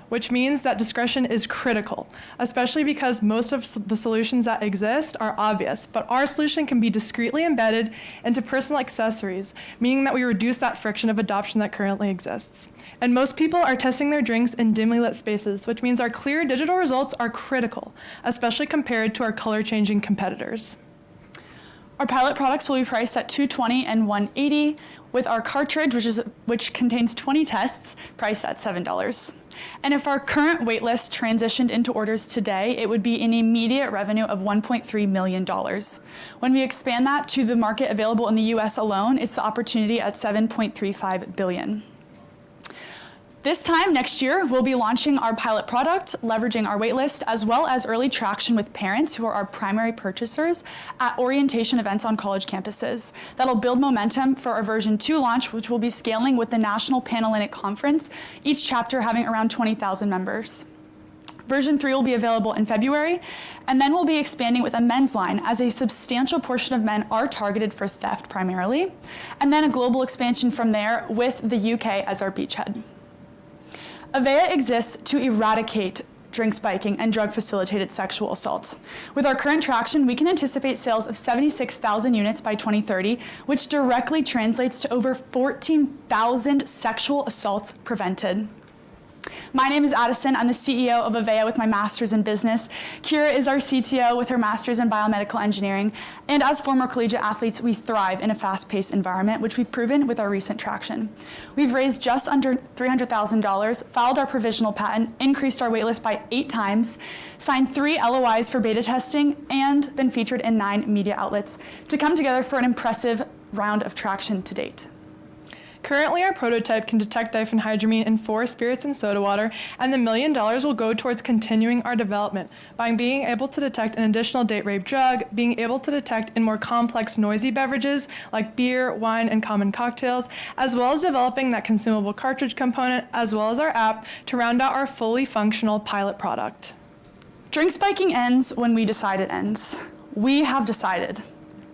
which means that discretion is critical, especially because most of the solutions that exist are obvious, but our solution can be discreetly embedded into personal accessories, meaning that we reduce that friction of adoption that currently exists. And most people are testing their drinks in dimly lit spaces, which means our clear digital results are critical, especially compared to our color-changing competitors. Our pilot products will be priced at $220 and $180, with our cartridge, which contains 20 tests, priced at $7. And if our current waitlist transitioned into orders today, it would be an immediate revenue of $1.3 million. When we expand that to the market available in the US alone, it's the opportunity at $7.35 billion. This time next year, we'll be launching our pilot product, leveraging our waitlist, as well as early traction with parents who are our primary purchasers at orientation events on college campuses. That'll build momentum for our version 2 launch, which will be scaling with the National Panhellenic Conference, each chapter having around 20,000 members. Version 3 will be available in February, and then we'll be expanding with a men's line, as a substantial portion of men are targeted for theft primarily, and then a global expansion from there with the UK as our beachhead. Avea exists to eradicate drink spiking and drug-facilitated sexual assaults. With our current traction, we can anticipate sales of 76,000 units by 2030, which directly translates to over 14,000 sexual assaults prevented. My name is Addison. I'm the CEO of Avea with my master's in business. Kira is our CTO with her master's in biomedical engineering. And as former collegiate athletes, we thrive in a fast-paced environment, which we've proven with our recent traction. We've raised just under $300,000, filed our provisional patent, increased our waitlist by 8 times, signed 3 LOIs for beta testing, and been featured in 9 media outlets to come together for an impressive round of traction to date. Currently, our prototype can detect diphenhydramine in 4 spirits and soda water, and the $1 million will go towards continuing our development by being able to detect an additional date rape drug, being able to detect in more complex, noisy beverages like beer, wine, and common cocktails, as well as developing that consumable cartridge component, as well as our app to round out our fully functional pilot product. Drink spiking ends when we decide it ends. We have decided.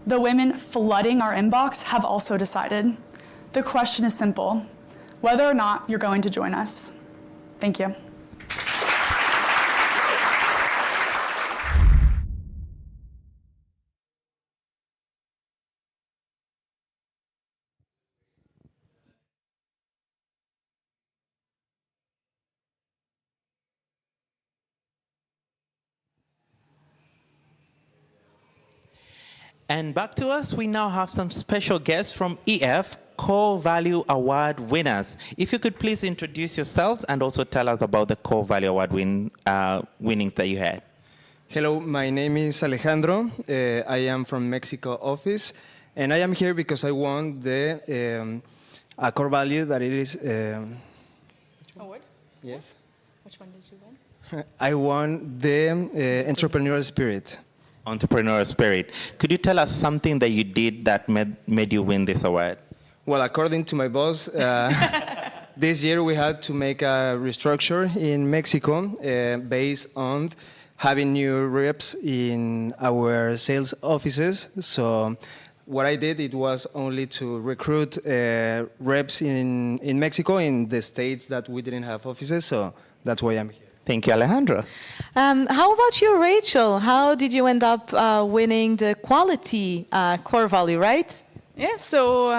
The women flooding our inbox have also decided. The question is simple, whether or not you're going to join us. Thank you. And back to us, we now have some special guests from EF, Core Value Award winners. If you could please introduce yourselves and also tell us about the Core Value Award winnings that you had. Hello, my name is Alejandro. I am from Mexico office, and I am here because I won the a core value that it is. Award? Yes. Which one did you win? I won the entrepreneurial spirit. Entrepreneurial spirit. Could you tell us something that you did that made you win this award? Well, according to my boss, this year we had to make a restructure in Mexico based on having new reps in our sales offices. So what I did, it was only to recruit reps in Mexico, in the states that we didn't have offices. So that's why I'm here. Thank you, Alejandro. How about you, Rachel? How did you end up winning the quality core value, right? Yeah, so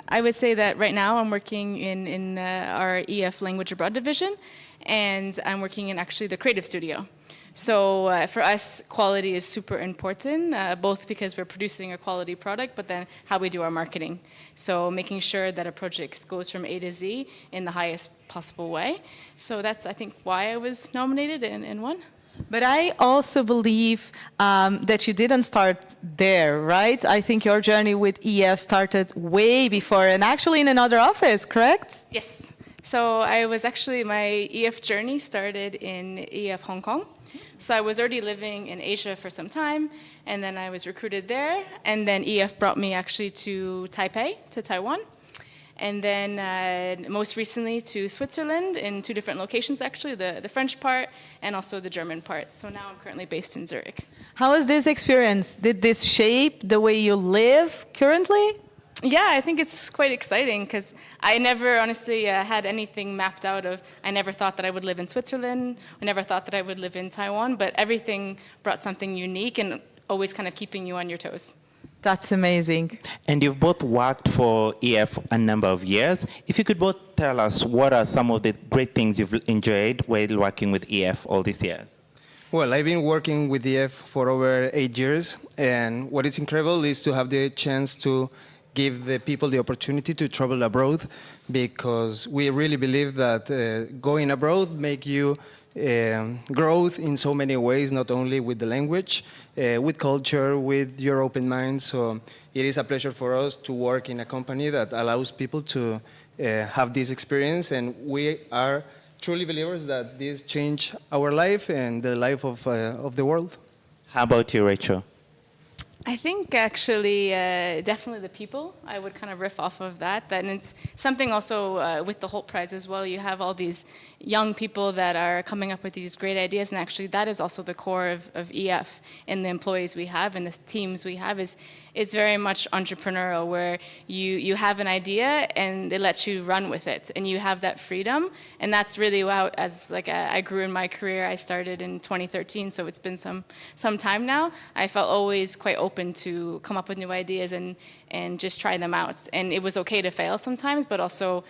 I would say that right now I'm working in our EF Language Abroad division, and I'm working in actually the creative studio. So for us, quality is super important, both because we're producing a quality product, but then how we do our marketing. So making sure that a project goes from A to Z in the highest possible way. So that's, I think, why I was nominated and won. But I also believe that you didn't start there, right? I think your journey with EF started way before, and actually in another office, correct? Yes. So I was actually, my EF journey started in EF Hong Kong. So I was already living in Asia for some time, and then I was recruited there, and then EF brought me actually to Taipei, to Taiwan, and then most recently to Switzerland in 2 different locations actually, the French part and also the German part. So now I'm currently based in Zurich. How was this experience? Did this shape the way you live currently? Yeah, I think it's quite exciting because I never honestly had anything mapped out of, I never thought that I would live in Switzerland, I never thought that I would live in Taiwan, but everything brought something unique and always kind of keeping you on your toes. That's amazing. And you've both worked for EF a number of years. If you could both tell us what are some of the great things you've enjoyed while working with EF all these years? Well, I've been working with EF for over 8 years, and what is incredible is to have the chance to give the people the opportunity to travel abroad, because we really believe that going abroad make you growth in so many ways, not only with the language, with culture, with your open mind. So it is a pleasure for us to work in a company that allows people to have this experience, and we are truly believers that this changed our life and the life of the world. How about you, Rachel? I think actually, definitely the people. I would kind of riff off of that. And it's something also with the Hult Prize as well. You have all these young people that are coming up with these great ideas, and actually that is also the core of EF and the employees we have and the teams we have. It's very much entrepreneurial, where you have an idea and they let you run with it, and you have that freedom. And that's really how, as like I grew in my career. I started in 2013, so it's been some time now. I felt always quite open to come up with new ideas and just try them out. And it was okay to fail sometimes, but also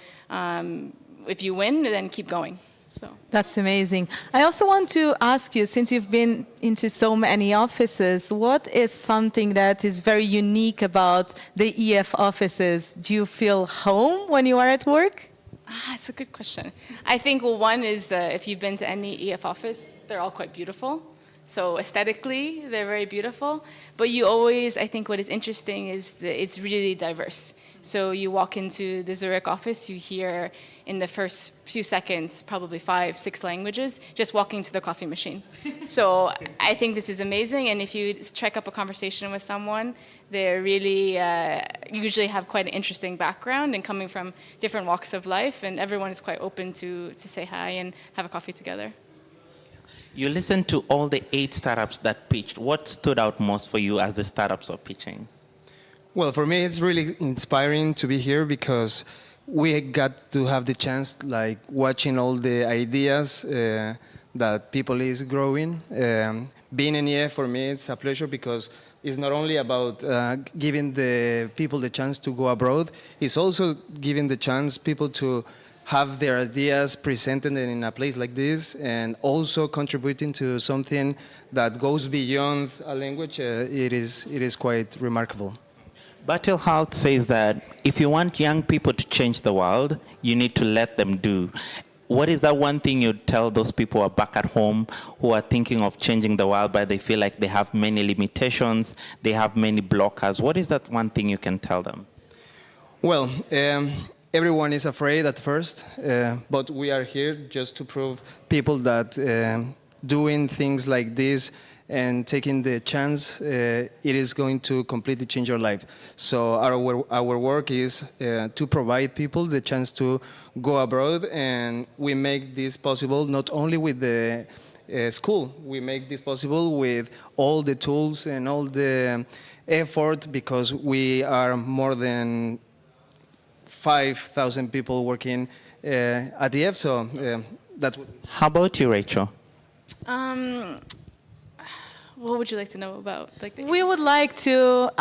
if you win, then keep going. So That's amazing. I also want to ask you, since you've been into so many offices, what is something that is very unique about the EF offices? Do you feel home when you are at work? That's a good question. I think, well, one is if you've been to any EF office, they're all quite beautiful. So aesthetically, they're very beautiful. But you always, I think what is interesting is that it's really diverse. So you walk into the Zurich office, you hear in the first few seconds probably 5, 6 languages just walking to the coffee machine. So I think this is amazing. And if you strike up a conversation with someone, they really usually have quite an interesting background and coming from different walks of life. And everyone is quite open to say hi and have a coffee together. You listened to all the 8 startups that pitched. What stood out most for you as the startups are pitching? Well, for me, it's really inspiring to be here because we got to have the chance, like watching all the ideas that people is growing. Being in EF for me, it's a pleasure because it's not only about giving the people the chance to go abroad, it's also giving the chance people to have their ideas presented in a place like this, and also contributing to something that goes beyond a language. It is quite remarkable. Bertil Hult says that if you want young people to change the world, you need to let them do. What is that one thing you'd tell those people who are back at home who are thinking of changing the world, but they feel like they have many limitations, they have many blockers? What is that one thing you can tell them? Well, everyone is afraid at first, but we are here just to prove people that doing things like this and taking the chance, it is going to completely change your life. So our work is to provide people the chance to go abroad, and we make this possible not only with the school, we make this possible with all the tools and all the effort, because we are more than 5,000 people working at EF, so that's what. How about you, Rachel? What would you like to know about? We would like to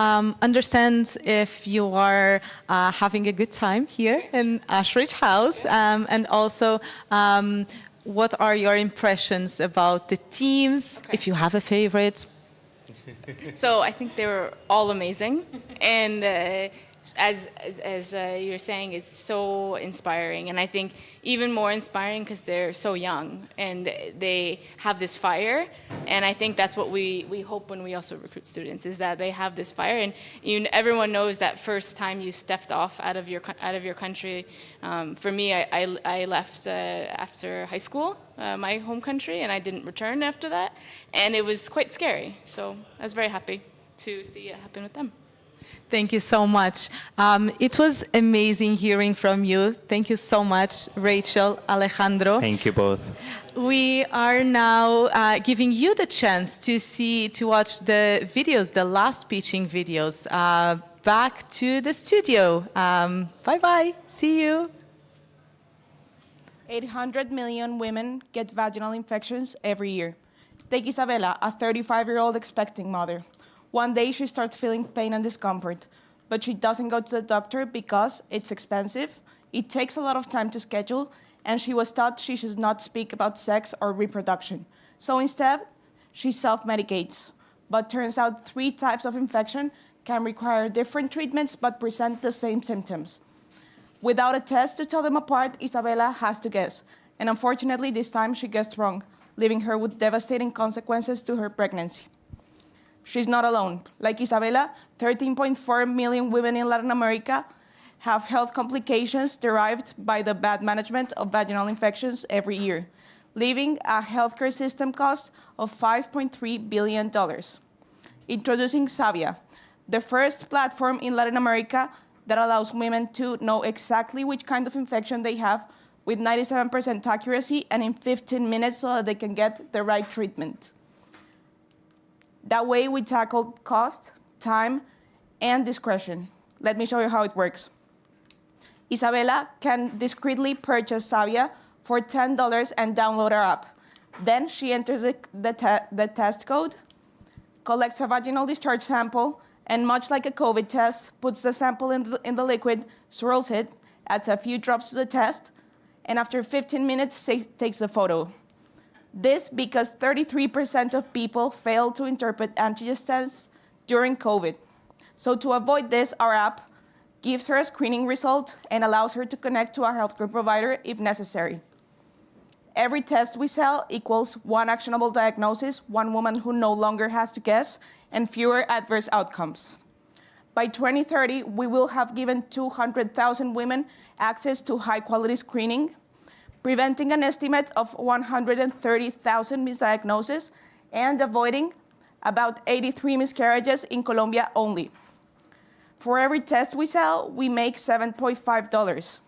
understand if you are having a good time here in Ashridge House, and also what are your impressions about the teams, if you have a favorite. So I think they were all amazing, and as you were saying, it's so inspiring, and I think even more inspiring because they're so young and they have this fire, and I think that's what we hope when we also recruit students, is that they have this fire. And everyone knows that first time you stepped off out of your country. For me, I left after high school, my home country, and I didn't return after that, and it was quite scary. So I was very happy to see it happen with them. Thank you so much. It was amazing hearing from you. Thank you so much, Rachel, Alejandro. Thank you both. We are now giving you the chance to watch the videos, the last pitching videos. Back to the studio. Bye-bye. See you. 800 million women get vaginal infections every year. Take Isabella, a 35-year-old expecting mother. One day she starts feeling pain and discomfort, but she doesn't go to the doctor because it's expensive, it takes a lot of time to schedule, and she was taught she should not speak about sex or reproduction. So instead, she self-medicates. But turns out 3 types of infection can require different treatments but present the same symptoms. Without a test to tell them apart, Isabella has to guess. And unfortunately, this time she guessed wrong, leaving her with devastating consequences to her pregnancy. She's not alone. Like Isabella, 13.4 million women in Latin America have health complications derived by the bad management of vaginal infections every year, leaving a healthcare system cost of $5.3 billion. Introducing Savia, the first platform in Latin America that allows women to know exactly which kind of infection they have with 97% accuracy and in 15 minutes so that they can get the right treatment. That way we tackle cost, time, and discretion. Let me show you how it works. Isabella can discreetly purchase Savia for $10 and download our app. Then she enters the test code, collects a vaginal discharge sample, and much like a COVID test, puts the sample in the liquid, swirls it, adds a few drops to the test, and after 15 minutes, takes the photo. This because 33% of people fail to interpret antigen tests during COVID. So to avoid this, our app gives her a screening result and allows her to connect to a healthcare provider if necessary. Every test we sell equals 1 actionable diagnosis, 1 woman who no longer has to guess, and fewer adverse outcomes. By 2030, we will have given 200,000 women access to high-quality screening, preventing an estimate of 130,000 misdiagnoses and avoiding about 83 miscarriages in Colombia only. For every test we sell, we make $7.5.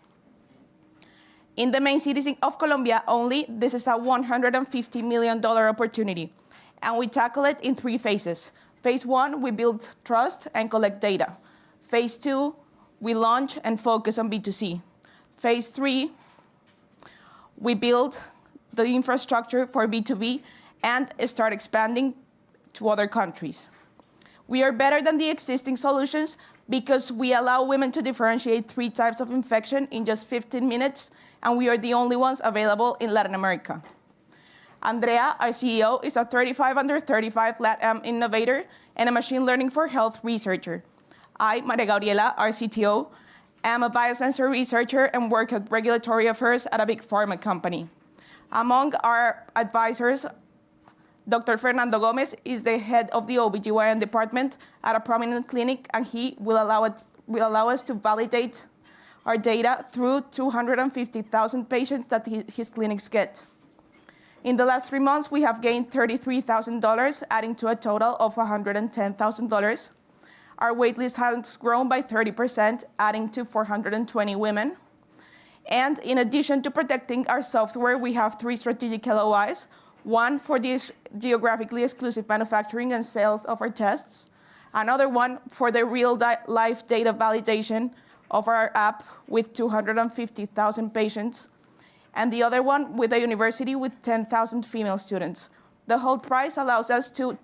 In the main cities of Colombia only, this is a $150 million opportunity, and we tackle it in 3 phases. Phase 1, we build trust and collect data. Phase 2, we launch and focus on B2C. Phase 3, we build the infrastructure for B2B and start expanding to other countries. We are better than the existing solutions because we allow women to differentiate 3 types of infection in just 15 minutes, and we are the only ones available in Latin America. Andrea, our CEO, is a 35 under 35 LATAM innovator and a machine learning for health researcher. I, Maria Gabriela, our CTO, am a biosensor researcher and work at regulatory affairs at a big pharma company. Among our advisors, Dr. Fernando Gomez is the head of the OBGYN department at a prominent clinic, and he will allow us to validate our data through 250,000 patients that his clinics get. In the last 3 months, we have gained $33,000, adding to a total of $110,000. Our waitlist has grown by 30%, adding to 420 women. And in addition to protecting our software, we have 3 strategic LOIs, 1 for the geographically exclusive manufacturing and sales of our tests, another one for the real-life data validation of our app with 250,000 patients, and the other one with a university with 10,000 female students. The Hult price allows us to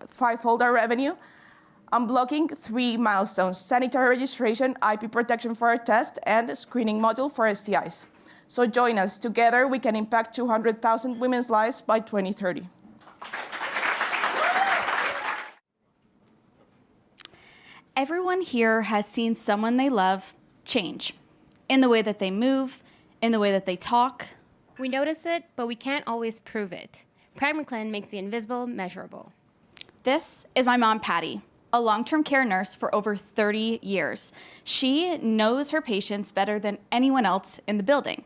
fivefold our revenue, unblocking 3 milestones: sanitary registration, IP protection for our test, and a screening module for STIs. So join us. Together, we can impact 200,000 women's lives by 2030. Everyone here has seen someone they love change in the way that they move, in the way that they talk. We notice it, but we can't always prove it. PragmaClean makes the invisible measurable. This is my mom, Patty, a long-term care nurse for over 30 years. She knows her patients better than anyone else in the building.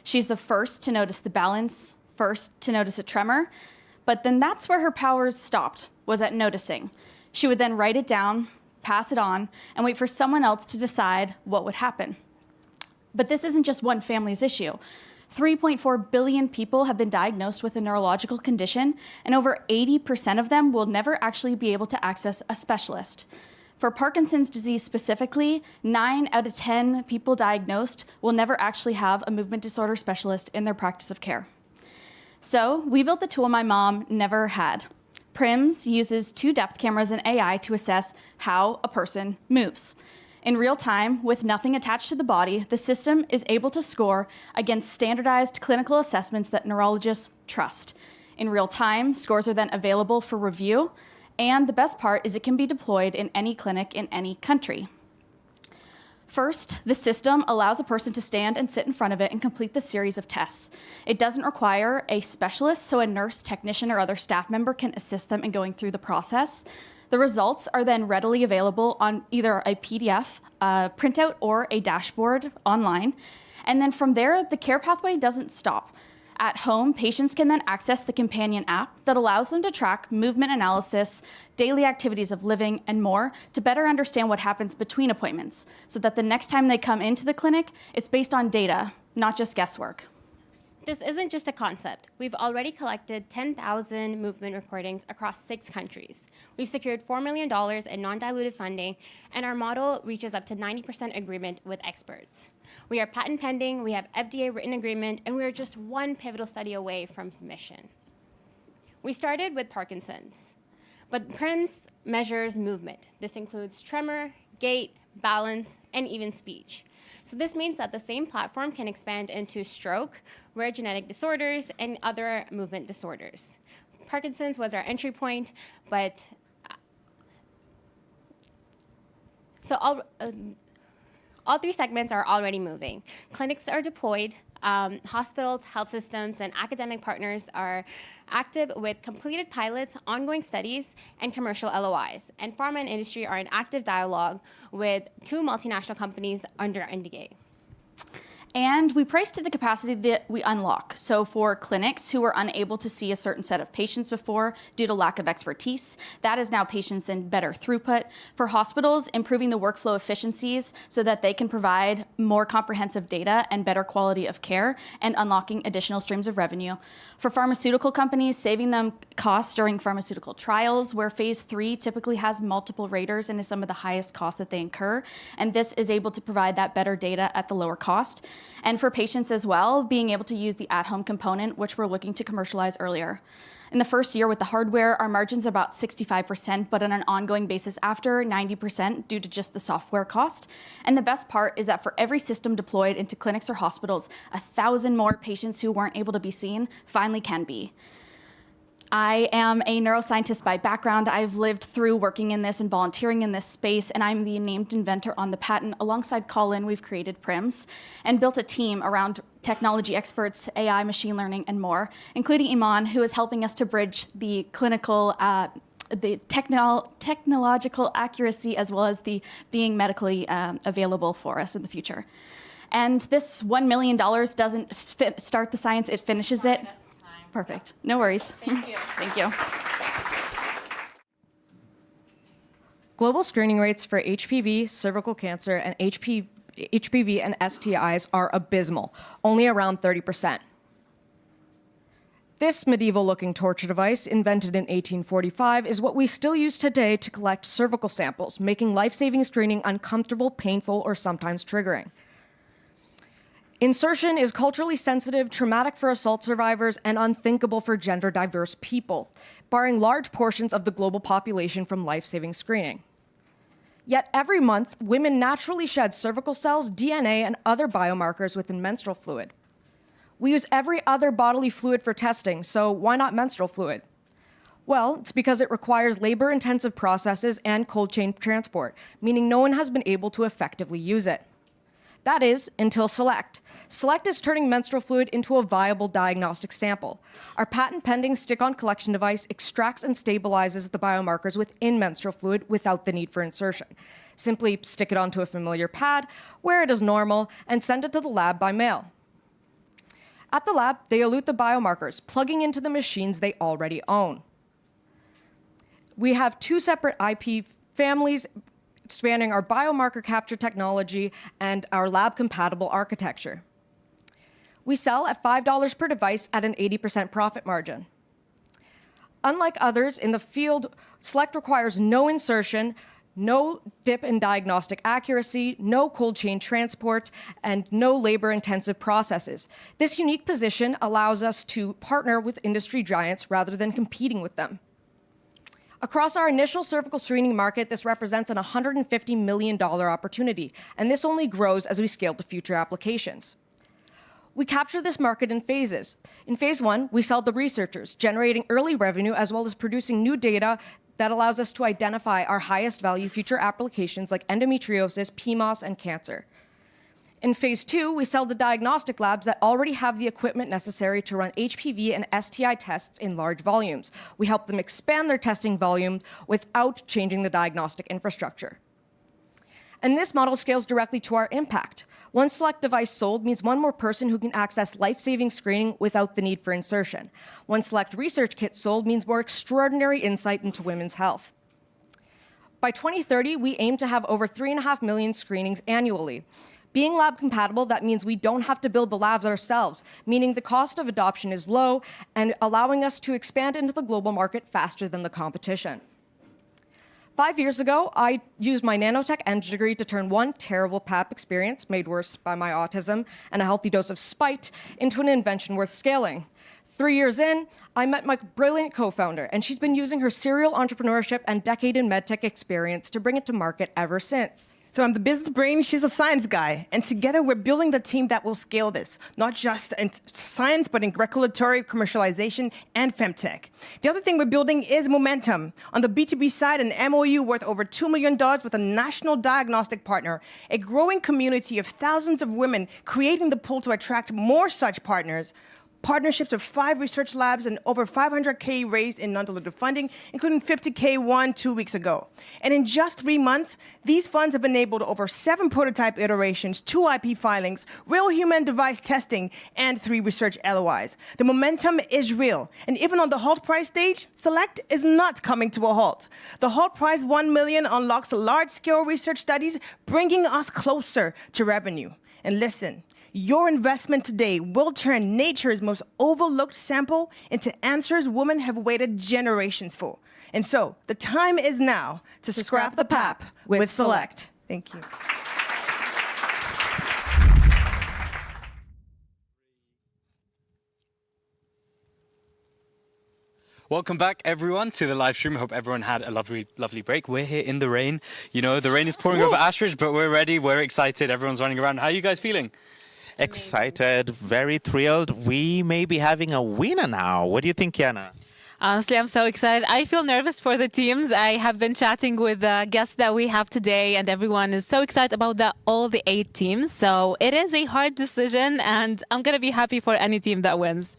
She's the first to notice the balance, first to notice a tremor, but then that's where her powers stopped, was at noticing. She would then write it down, pass it on, and wait for someone else to decide what would happen. But this isn't just one family's issue. 3.4 billion people have been diagnosed with a neurological condition, and over 80% of them will never actually be able to access a specialist. For Parkinson's disease specifically, 9 out of 10 people diagnosed will never actually have a movement disorder specialist in their practice of care. So we built the tool my mom never had. PRIMS uses 2 depth cameras and AI to assess how a person moves. In real time, with nothing attached to the body, the system is able to score against standardized clinical assessments that neurologists trust. in real time. Scores are then available for review. And the best part is it can be deployed in any clinic in any country. First, the system allows a person to stand and sit in front of it and complete the series of tests. It doesn't require a specialist, so a nurse, technician, or other staff member can assist them in going through the process. The results are then readily available on either a PDF, a printout, or a dashboard online. And then from there, the care pathway doesn't stop. At home, patients can then access the companion app that allows them to track movement analysis, daily activities of living, and more to better understand what happens between appointments, so that the next time they come into the clinic, it's based on data, not just guesswork. This isn't just a concept. We've already collected 10,000 movement recordings across 6 countries. We've secured $4 million in non-dilutive funding, and our model reaches up to 90% agreement with experts. We are patent pending, we have FDA written agreement, and we are just one pivotal study away from submission. We started with Parkinson's, but PRIMS measures movement. This includes tremor, gait, balance, and even speech. So this means that the same platform can expand into stroke, rare genetic disorders, and other movement disorders. Parkinson's was our entry point, but all 3 segments are already moving. Clinics are deployed, hospitals, health systems, and academic partners are active with completed pilots, ongoing studies, and commercial LOIs. And pharma and industry are in active dialogue with 2 multinational companies under NDA. And we price to the capacity that we unlock. So for clinics who were unable to see a certain set of patients before due to lack of expertise, that is now patients in better throughput. For hospitals, improving the workflow efficiencies so that they can provide more comprehensive data and better quality of care, and unlocking additional streams of revenue. For pharmaceutical companies, saving them costs during pharmaceutical trials, where phase 3 typically has multiple raters and is some of the highest costs that they incur. And this is able to provide that better data at the lower cost. And for patients as well, being able to use the at-home component, which we're looking to commercialize earlier. In the first year with the hardware, our margins are about 65%, but on an ongoing basis after, 90% due to just the software cost. And the best part is that for every system deployed into clinics or hospitals, 1,000 more patients who weren't able to be seen finally can be. I am a neuroscientist by background. I've lived through working in this and volunteering in this space, and I'm the named inventor on the patent. Alongside Colin, we've created PRIMS and built a team around technology experts, AI, machine learning, and more, including Iman, who is helping us to bridge the clinical, technological accuracy as well as the being medically available for us in the future. And this $1 million doesn't start the science, it finishes it. Perfect. No worries. Thank you. Thank you. Global screening rates for HPV, cervical cancer, and HPV and STIs are abysmal, only around 30%. This medieval-looking torture device, invented in 1845, is what we still use today to collect cervical samples, making life-saving screening uncomfortable, painful, or sometimes triggering. Insertion is culturally sensitive, traumatic for assault survivors, and unthinkable for gender-diverse people, barring large portions of the global population from life-saving screening. Yet every month, women naturally shed cervical cells, DNA, and other biomarkers within menstrual fluid. We use every other bodily fluid for testing, so why not menstrual fluid? Well, it's because it requires labor-intensive processes and cold chain transport, meaning no one has been able to effectively use it. That is, until SELECT. SELECT is turning menstrual fluid into a viable diagnostic sample. Our patent-pending stick-on collection device extracts and stabilizes the biomarkers within menstrual fluid without the need for insertion. Simply stick it onto a familiar pad, wear it as normal, and send it to the lab by mail. At the lab, they elute the biomarkers, plugging into the machines they already own. We have 2 separate IP families spanning our biomarker capture technology and our lab-compatible architecture. We sell at $5 per device at an 80% profit margin. Unlike others in the field, SELECT requires no insertion, no dip in diagnostic accuracy, no cold chain transport, and no labor-intensive processes. This unique position allows us to partner with industry giants rather than competing with them. Across our initial cervical screening market, this represents an $150 million opportunity, and this only grows as we scale to future applications. We capture this market in phases. In phase 1, we sell to researchers, generating early revenue as well as producing new data that allows us to identify our highest value future applications like endometriosis, PMOS, and cancer. In phase 2, we sell to diagnostic labs that already have the equipment necessary to run HPV and STI tests in large volumes. We help them expand their testing volume without changing the diagnostic infrastructure. And this model scales directly to our impact. One select device sold means one more person who can access life-saving screening without the need for insertion. One select research kit sold means more extraordinary insight into women's health. By 2030, we aim to have over 3.5 million screenings annually. Being lab compatible, that means we don't have to build the labs ourselves, meaning the cost of adoption is low and allowing us to expand into the global market faster than the competition. 5 years ago, I used my nanotech eng degree to turn one terrible PAP experience, made worse by my autism, and a healthy dose of spite, into an invention worth scaling. 3 years in, I met my brilliant co-founder, and she's been using her serial entrepreneurship and decade in medtech experience to bring it to market ever since. So I'm the business brain, she's a science guy, and together we're building the team that will scale this, not just in science, but in regulatory, commercialization, and femtech. The other thing we're building is momentum. On the B2B side, an MOU worth over $2 million with a national diagnostic partner, a growing community of thousands of women creating the pool to attract more such partners, partnerships with 5 research labs and over $500K raised in non-dilutive funding, including $50K won 2 weeks ago. And in just 3 months, these funds have enabled over 7 prototype iterations, 2 IP filings, real human device testing, and 3 research LOIs. The momentum is real. And even on the Hult Prize stage, Select is not coming to a halt. The Hult Prize $1 million unlocks large-scale research studies, bringing us closer to revenue. And listen, your investment today will turn nature's most overlooked sample into answers women have waited generations for. And so, the time is now to scrap the PAP with Select. Thank you. Welcome back, everyone, to the live stream. I hope everyone had a lovely, lovely break. We're here in the rain. You know, the rain is pouring over Ashridge, but we're ready. We're excited. Everyone's running around. How are you guys feeling? Excited, very thrilled. We may be having a winner now. What do you think, Kiana? Honestly, I'm so excited. I feel nervous for the teams. I have been chatting with the guests that we have today, and everyone is so excited about all the 8 teams. So it is a hard decision, and I'm going to be happy for any team that wins.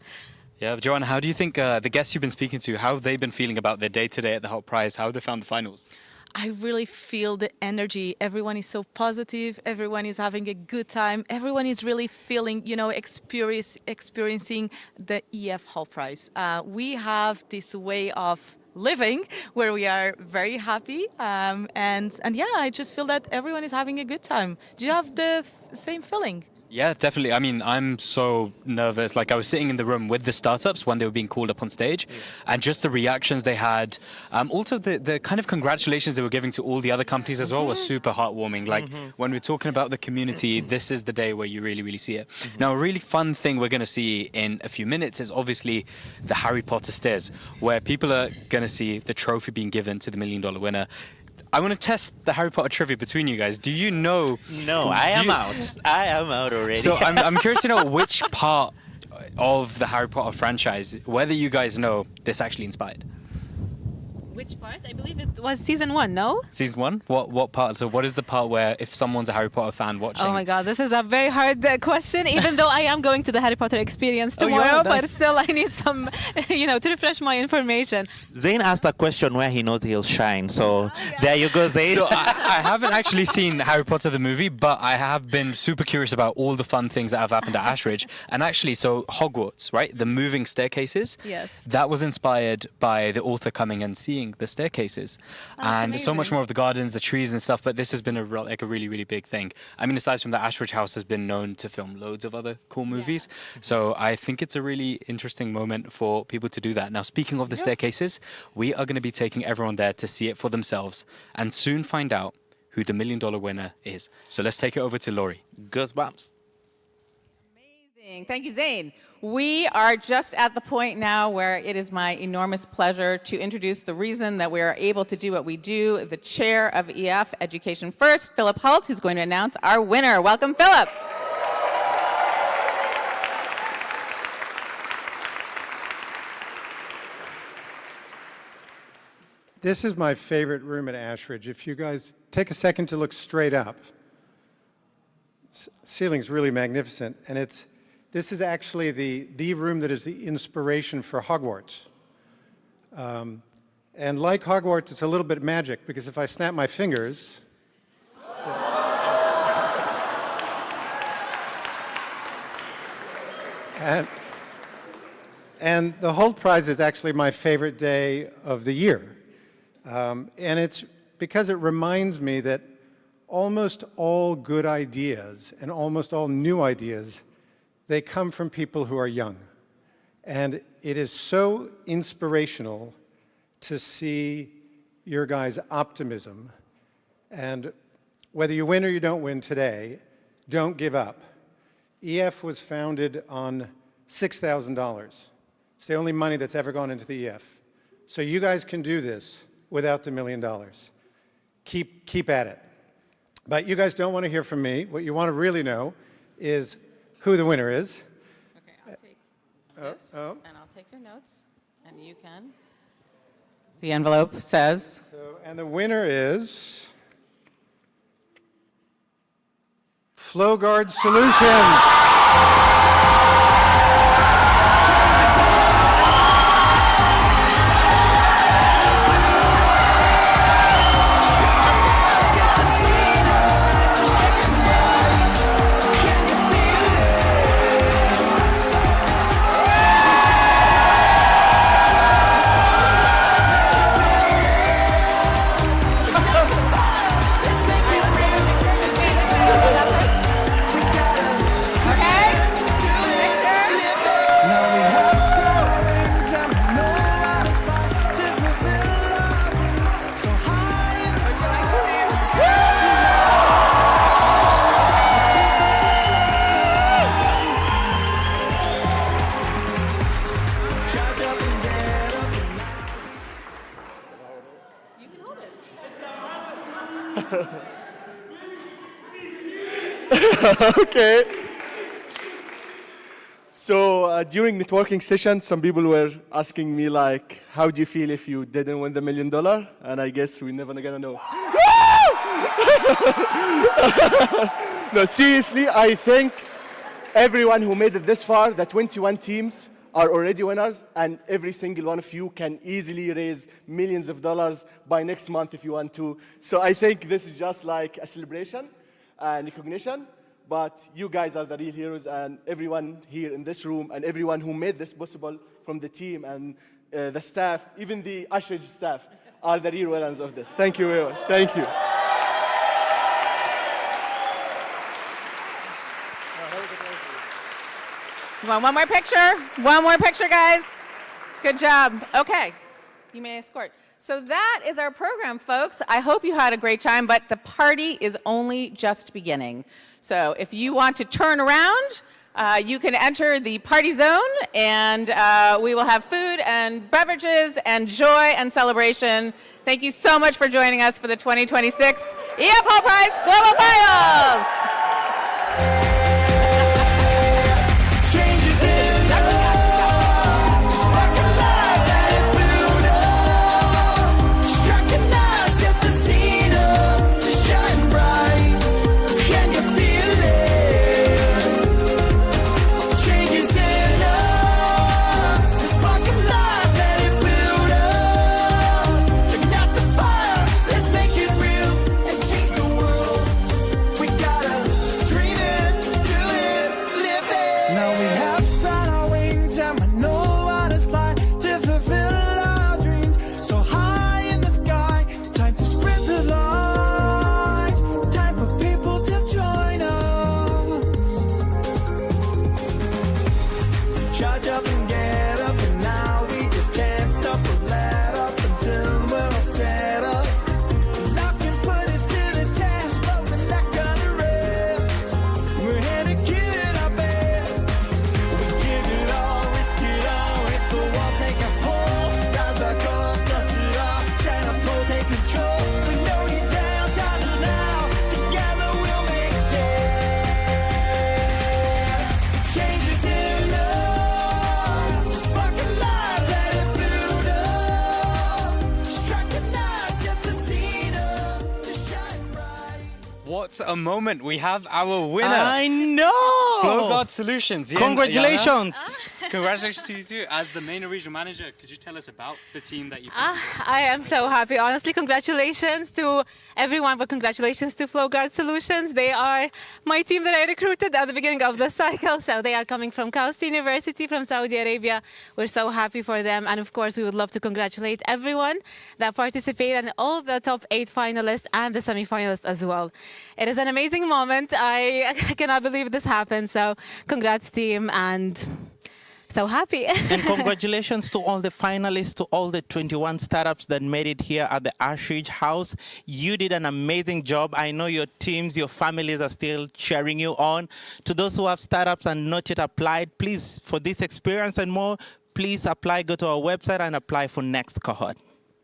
Yeah, Joanna, how do you think the guests you've been speaking to, how have they been feeling about their day today at the Hult Prize? How have they found the finals? I really feel the energy. Everyone is so positive. Everyone is having a good time. Everyone is really feeling, you know, experiencing the EF Hult Prize. We have this way of living where we are very happy. And yeah, I just feel that everyone is having a good time. Do you have the same feeling? Yeah, definitely. I mean, I'm so nervous. Like, I was sitting in the room with the startups when they were being called up on stage, and just the reactions they had. Also, the kind of congratulations they were giving to all the other companies as well was super heartwarming. Like, when we're talking about the community, this is the day where you really, really see it. Now, a really fun thing we're going to see in a few minutes is obviously the Harry Potter stairs, where people are going to see the trophy being given to the $1 million winner. I want to test the Harry Potter trivia between you guys. Do you know? No, I am out. I am out already. So I'm curious to know which part of the Harry Potter franchise, whether you guys know, this actually inspired. Which part? I believe it was season 1, no? Season 1? What part? So what is the part where if someone's a Harry Potter fan watching? Oh my god, this is a very hard question, even though I am going to the Harry Potter experience tomorrow, but still I need some, you know, to refresh my information. Zayn asked a question where he knows he'll shine, so there you go, Zayn. So I haven't actually seen Harry Potter the movie, but I have been super curious about all the fun things that have happened at Ashridge. And actually, so Hogwarts, right? The moving staircases. Yes. That was inspired by the author coming and seeing the staircases. And so much more of the gardens, the trees and stuff, but this has been a really, really big thing. I mean, aside from that, Ashridge House has been known to film loads of other cool movies. So I think it's a really interesting moment for people to do that. Now, speaking of the staircases, we are going to be taking everyone there to see it for themselves and soon find out who the $1 million winner is. So let's take it over to Laurie. Goosebumps. Amazing. Thank you, Zayn. We are just at the point now where it is my enormous pleasure to introduce the reason that we are able to do what we do, the chair of EF Education First, Philip Hult, who's going to announce our winner. Welcome, Philip. This is my favorite room at Ashridge. If you guys take a second to look straight up, ceiling's really magnificent, and this is actually the room that is the inspiration for Hogwarts. And like Hogwarts, it's a little bit magic, because if I snap my fingers, and the Hult Prize is actually my favorite day of the year. And it's because it reminds me that almost all good ideas and almost all new ideas, they come from people who are young. And it is so inspirational to see your guys' optimism. And whether you win or you don't win today, don't give up. EF was founded on $6,000. It's the only money that's ever gone into the EF. So you guys can do this without the $1 million. Keep at it. But you guys don't want to hear from me. What you want to really know is who the winner is. Okay, I'll take this, and I'll take your notes, and you can. The envelope says. And the winner is FlowGuard Solutions. Okay. So during networking sessions, some people were asking me like, how do you feel if you didn't win the $1 million? And I guess we're never gonna know. No, seriously, I think everyone who made it this far, the 21 teams, are already winners, and every single one of you can easily raise millions of dollars by next month if you want to. So I think this is just like a celebration and recognition. But you guys are the real heroes, and everyone here in this room and everyone who made this possible from the team and the staff, even the Ashridge staff, are the real winners of this. Thank you very much. Thank you. You want one more picture? One more picture, guys. Good job. Okay. You may escort. So that is our program, folks. I hope you had a great time, but the party is only just beginning. So if you want to turn around, you can enter the party zone, and we will have food and beverages and joy and celebration. Thank you so much for joining us for the 2026 EF Hult Prize Global Finals. We gotta What a moment. We have our winner. I know. FlowGuard Solutions. Congratulations. Congratulations to you too. As the main and regional manager, could you tell us about the team that you found? I am so happy. Honestly, congratulations to everyone, but congratulations to FlowGuard Solutions. They are my team that I recruited at the beginning of the cycle. So they are coming from Kaust University from Saudi Arabia. We're so happy for them. And of course, we would love to congratulate everyone that participated and all the top 8 finalists and the semi-finalists as well. It is an amazing moment. I cannot believe this happened. So congrats team, and so happy. And congratulations to all the finalists, to all the 21 startups that made it here at the Ashridge House. You did an amazing job. I know your teams, your families are still cheering you on. To those who have startups and not yet applied, please, for this experience and more, please apply, go to our website and apply for next cohort.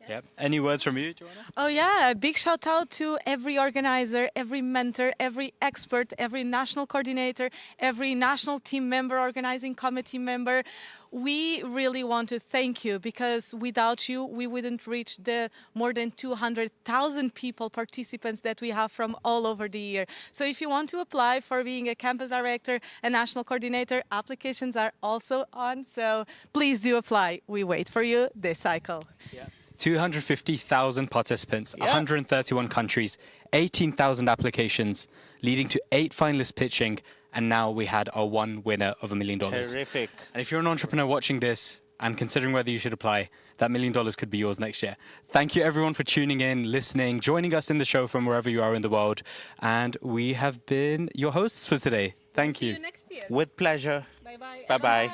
Yep. Any words from you, Joanna? Oh yeah, a big shout out to every organizer, every mentor, every expert, every national coordinator, every national team member, organizing committee member. We really want to thank you, because without you, we wouldn't reach the more than 200,000 people, participants that we have from all over the year. So if you want to apply for being a campus director, a national coordinator, applications are also on. So please do apply. We wait for you this cycle. Yeah. 250,000 participants, 131 countries, 18,000 applications, leading to 8 finalists pitching, and now we had our one winner of $1 million. Terrific. And if you're an entrepreneur watching this and considering whether you should apply, that $1 million could be yours next year. Thank you everyone for tuning in, listening, joining us in the show from wherever you are in the world. And we have been your hosts for today. Thank you. With pleasure. Bye-bye. Bye-bye.